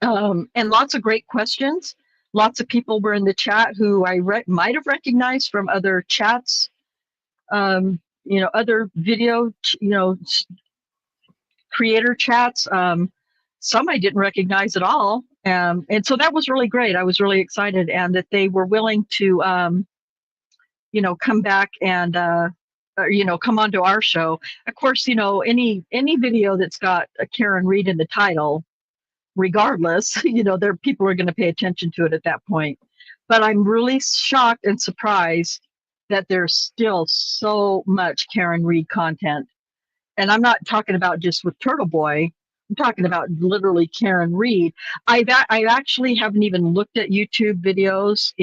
and lots of great questions. Lots of people were in the chat who I might have recognized from other chats, you know, other video, you know, creator chats. Some I didn't recognize at all. And so that was really great. I was really excited, and that they were willing to, you know, come back and, you know, come onto our show. Of course, you know, any video that's got a Karen Reed in the title, regardless, you know, people are going to pay attention to it at that point. But I'm really shocked and surprised that there's still so much Karen Reed content. And I'm not talking about just with Turtle Boy. I'm talking about literally Karen Reed. I actually haven't even looked at YouTube videos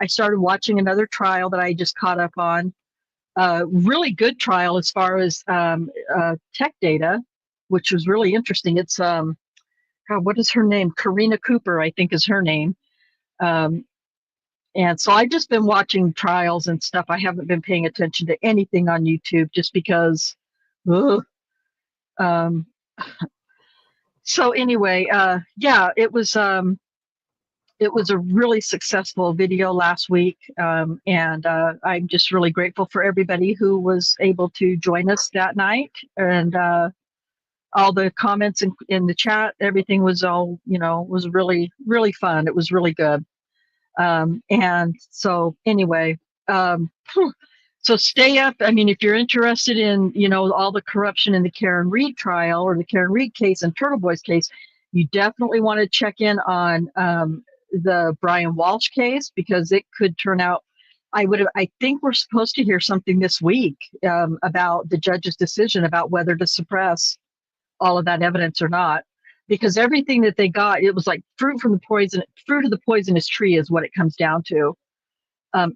I started watching another trial that I just caught up on. Really good trial as far as tech data, which was really interesting. It's what is her name? Karina Cooper, I think is her name. And so I've just been watching trials and stuff. I haven't been paying attention to anything on YouTube just because. So anyway, yeah, it was a really successful video last week, and I'm just really grateful for everybody who was able to join us that night, and all the comments in the chat. Everything was all, you know, was really, really fun. It was really good. And so anyway, so stay up. I mean, if you're interested in, you know, all the corruption in the Karen Reed trial or the Karen Reed case and Turtle Boy's case, you definitely want to check in on the Brian Walsh case, because it could turn out. I think we're supposed to hear something this week about the judge's decision about whether to suppress all of that evidence or not, because everything that they got, it was like fruit of the poisonous tree is what it comes down to.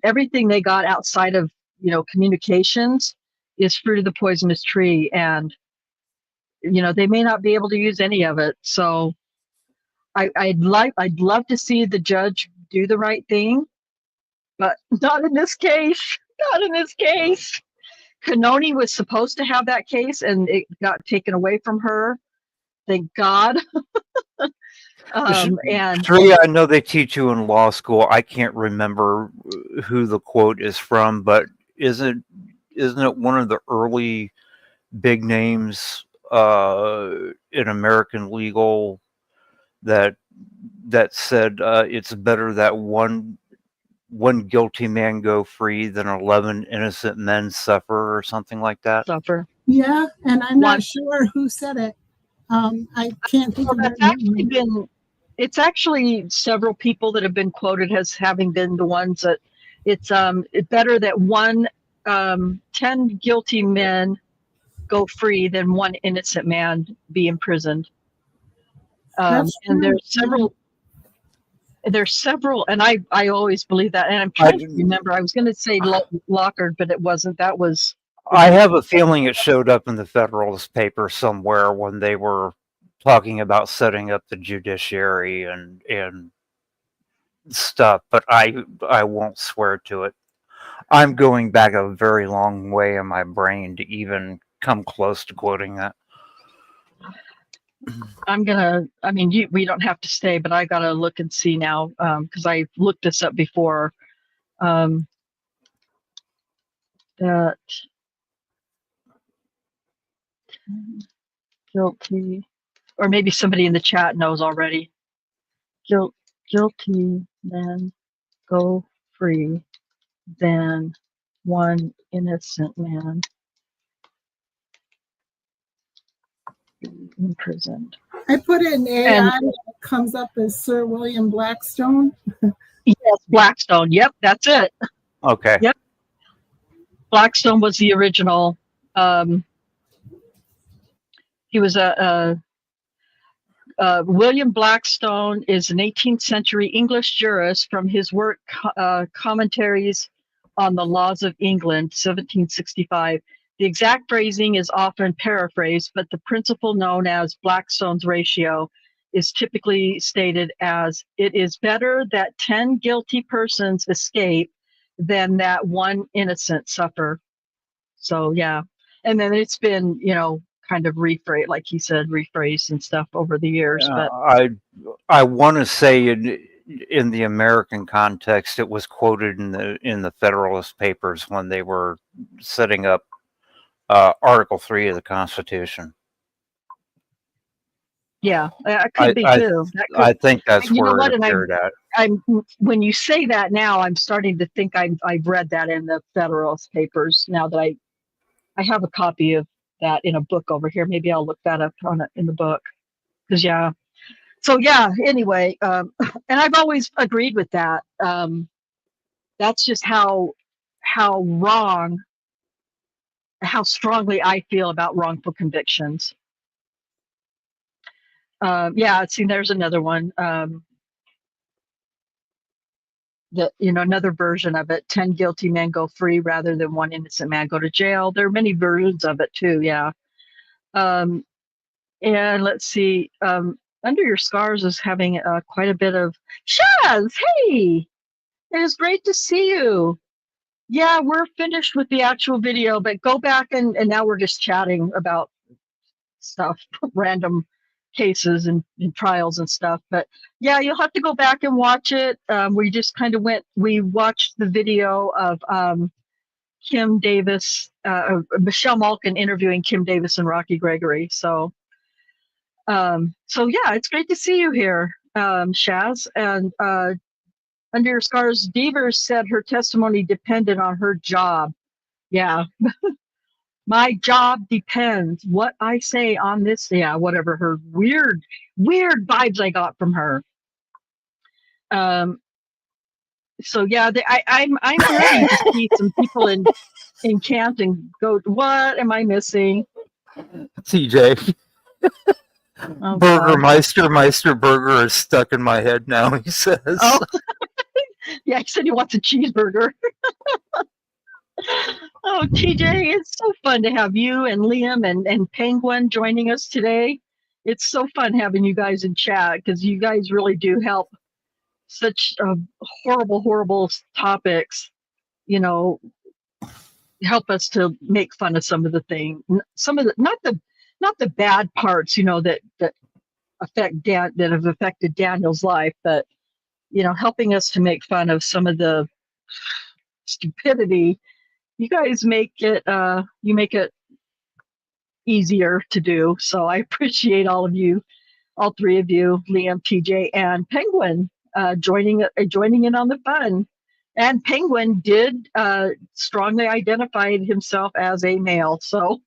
Everything they got outside of, you know, communications is fruit of the poisonous tree, and, you know, they may not be able to use any of it. So I'd love to see the judge do the right thing, but not in this case. Not in this case. Canoni was supposed to have that case, and it got taken away from her. Thank God. And Sri, I know they teach you in law school. I can't remember who the quote is from, but isn't it one of the early big names in American legal that said it's better that one guilty man go free than 11 innocent men suffer, or something like that? Suffer. Yeah, and I'm not sure who said it. I can't think of it. It's actually several people that have been quoted as having been the ones that it's better that 10 guilty men go free than one innocent man be imprisoned. And there's several, and I always believe that, and I'm trying to remember. I was going to say Lockhart, but it wasn't. That was. I have a feeling it showed up in the Federalist paper somewhere when they were talking about setting up the judiciary and stuff, but I won't swear to it. I'm going back a very long way in my brain to even come close to quoting that. We don't have to stay, but I gotta look and see now, because I looked this up before. That Guilty. Or maybe somebody in the chat knows already. Guilty men go free than one innocent man imprisoned. I put in AI, And it comes up as Sir William Blackstone. yes, Blackstone. Yep, that's it. Okay. Yep. Blackstone was the original. He was William Blackstone is an 18th century English jurist from his work Commentaries on the Laws of England, 1765. The exact phrasing is often paraphrased, but the principle known as Blackstone's ratio is typically stated as, it is better that 10 guilty persons escape than that one innocent suffer. So yeah. And then it's been, kind of rephrased, like he said, rephrased and stuff over the years. But I want to say in the American context, it was quoted in the Federalist Papers when they were setting up Article 3 of the Constitution. yeah, it could be too. I think that's you know where what? it And appeared at. I'm when you say that now, I'm starting to think I've read that in the Federalist Papers. Now that I have a copy of that in a book over here. Maybe I'll look that up in the book. Because yeah. So yeah. Anyway, and I've always agreed with that. That's just how wrong, how strongly I feel about wrongful convictions. Yeah. See, there's another one. That another version of it, 10 guilty men go free rather than one innocent man go to jail. There are many versions of it too. Yeah. And let's see, Under Your Scars is having quite a bit of Shaz. Hey, it is great to see you. Yeah, we're finished with the actual video, but go back and now we're just chatting about stuff, random cases and trials and stuff. But yeah, you'll have to go back and watch it. We just kind of we watched the video of Kim Davis, Michelle Malkin interviewing Kim Davis and Rocky Gregory. So yeah, it's great to see you here, Shaz. And Under Your Scars, Devers said her testimony depended on her job. Yeah. My job depends what I say on this. Yeah, whatever her weird vibes I got from her. So yeah, I'm ready to see some people in camp and go, what am I missing? TJ. Oh, Meister Burger is stuck in my head now, he says. Oh. Yeah, he said he wants a cheeseburger. Oh, TJ, it's so fun to have you and Liam and Penguin joining us today. It's so fun having you guys in chat because you guys really do help such horrible topics, help us to make fun of some of the things, some of the, not the bad parts, that that have affected Daniel's life, but, helping us to make fun of some of the stupidity. You guys make it easier to do. So I appreciate all of you, all three of you, Liam, TJ, and Penguin, joining in on the fun. And Penguin did strongly identify himself as a male. So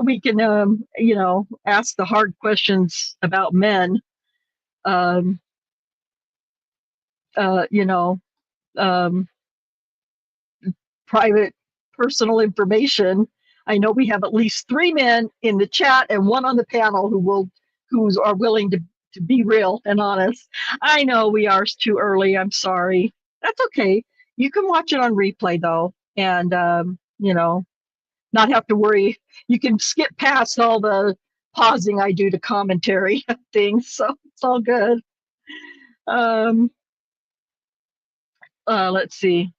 we can ask the hard questions about men. Private personal information. I know we have at least 3 men in the chat and 1 on the panel who are willing to be real and honest. I know we are too early. I'm sorry. That's okay. You can watch it on replay though, and not have to worry. You can skip past all the pausing I do to commentary things, so it's all good. Let's see.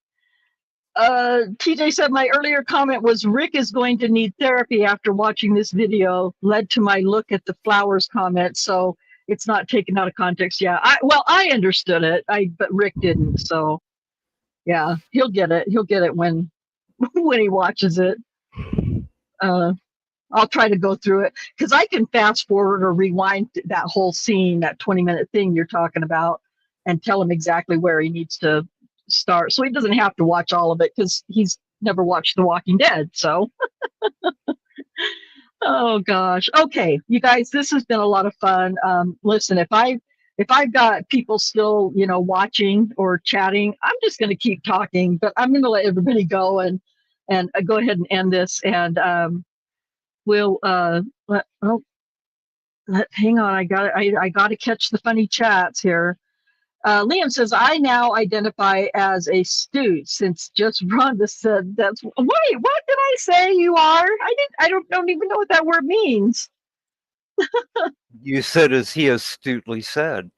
TJ said my earlier comment was Rick is going to need therapy after watching this video, led to my look at the flowers comment. So it's not taken out of context. Yeah. I understood it. But Rick didn't. So yeah, he'll get it. He'll get it when he watches it. I'll try to go through it because I can fast forward or rewind that whole scene, that 20-minute thing you're talking about, and tell him exactly where he needs to start. So he doesn't have to watch all of it because he's never watched The Walking Dead. So, oh gosh. Okay, you guys, this has been a lot of fun. Listen, if I've got people still, watching or chatting, I'm just going to keep talking, but I'm going to let everybody go and go ahead and end this. And we'll hang on. I got to catch the funny chats here. Liam says, I now identify as a Stoot since just Rhonda said that's. Wait, what did I say you are? I don't even know what that word means. You said, as he astutely said.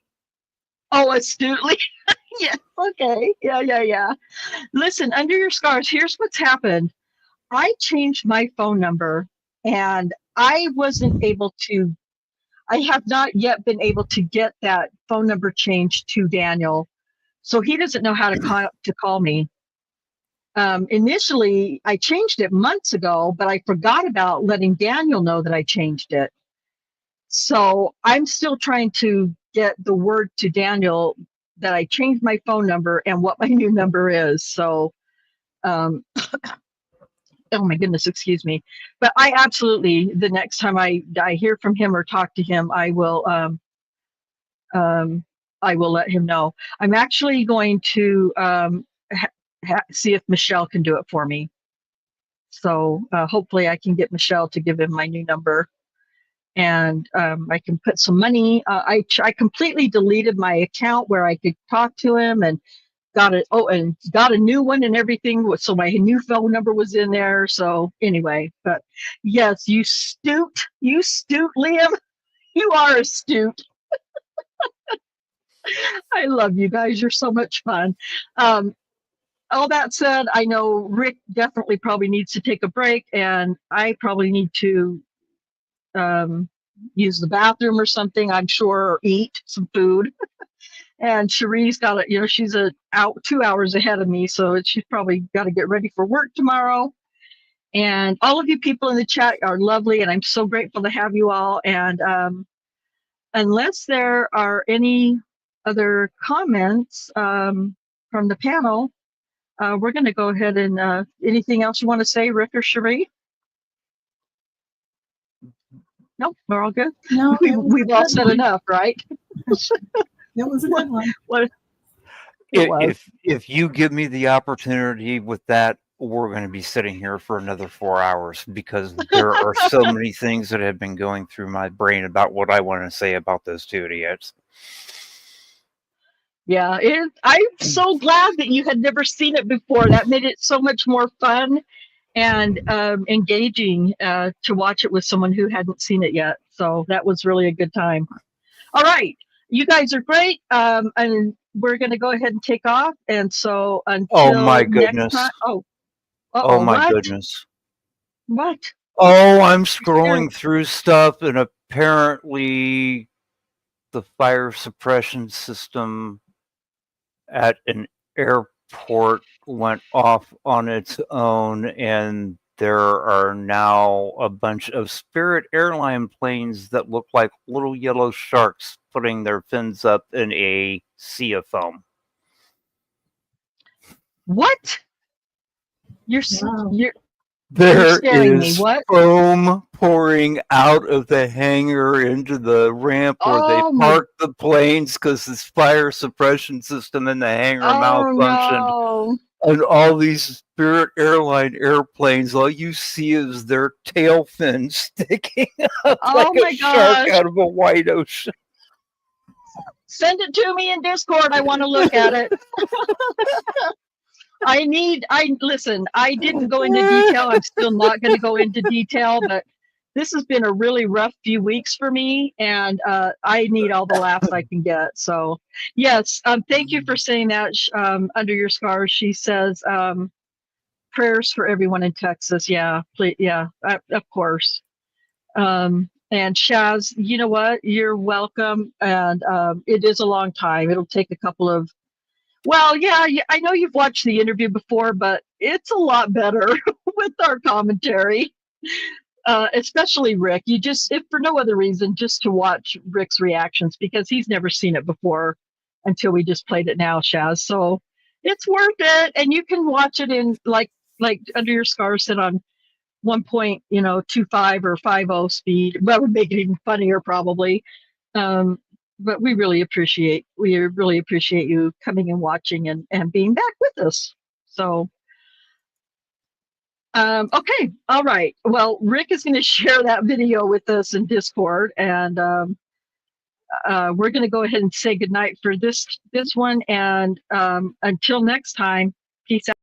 Oh, astutely. Yeah. Okay. Yeah. Listen, under your scars, here's what's happened. I changed my phone number and I have not yet been able to get that phone number changed to Daniel. So he doesn't know how to call me. Initially, I changed it months ago, but I forgot about letting Daniel know that I changed it. So I'm still trying to get the word to Daniel that I changed my phone number and what my new number is. So, oh my goodness, excuse me. But I absolutely, the next time I hear from him or talk to him, I will let him know. I'm actually going to see if Michelle can do it for me. So hopefully I can get Michelle to give him my new number. And I can put some money. I completely deleted my account where I could talk to him and got a new one and everything. So my new phone number was in there. So anyway, but yes, you Stoot, Liam. You are astute. I love you guys. You're so much fun. All that said, I know Rick definitely probably needs to take a break, and I probably need to use the bathroom or something, I'm sure, or eat some food. And Cherie's got she's out 2 hours ahead of me, so she's probably got to get ready for work tomorrow. And all of you people in the chat are lovely, and I'm so grateful to have you all. And unless there are any other comments from the panel, we're going to go ahead and anything else you want to say, Rick or Cherie? Nope, we're all good. No, we've all said enough, right? It was a good one. If you give me the opportunity with that, we're going to be sitting here for another 4 hours because there are so many things that have been going through my brain about what I want to say about those two idiots. Yeah, I'm so glad that you had never seen it before. That made it so much more fun and engaging to watch it with someone who hadn't seen it yet. So that was really a good time. All right, you guys are great, and we're going to go ahead and take off. And so until my next goodness. time, Oh my what? goodness. What? Oh, I'm scrolling through stuff, and apparently the fire suppression system at an airport went off on its own, and there are now a bunch of Spirit airline planes that look like little yellow sharks putting their fins up in a sea of foam. What? You're There scaring me. is What? foam pouring out of the hangar into the ramp where they parked the planes because this fire suppression system in the hangar malfunctioned. No. And all these Spirit airline airplanes, all you see is their tail fins sticking up like a shark out of a wide ocean. Send it to me in Discord. I want to look at it. Listen, I didn't go into detail. I'm still not going to go into detail, but this has been a really rough few weeks for me, and I need all the laughs I can get. So, yes, thank you for saying that. Under your scars, she says, prayers for everyone in Texas. Yeah, please, yeah, of course. And Shaz, you know what? You're welcome. And it is a long time. It'll take a couple of. Well, yeah, I know you've watched the interview before, but it's a lot better with our commentary. especially Rick. You just, if for no other reason, just to watch Rick's reactions, because he's never seen it before until we just played it now, Shaz. So it's worth it, and you can watch it in like Under Your Scar said on 1.25 or 50 speed. That would make it even funnier probably. But we really appreciate you coming and watching and being back with us. So okay, all right. Well, Rick is going to share that video with us in Discord, and we're going to go ahead and say goodnight for this one. And until next time, peace out.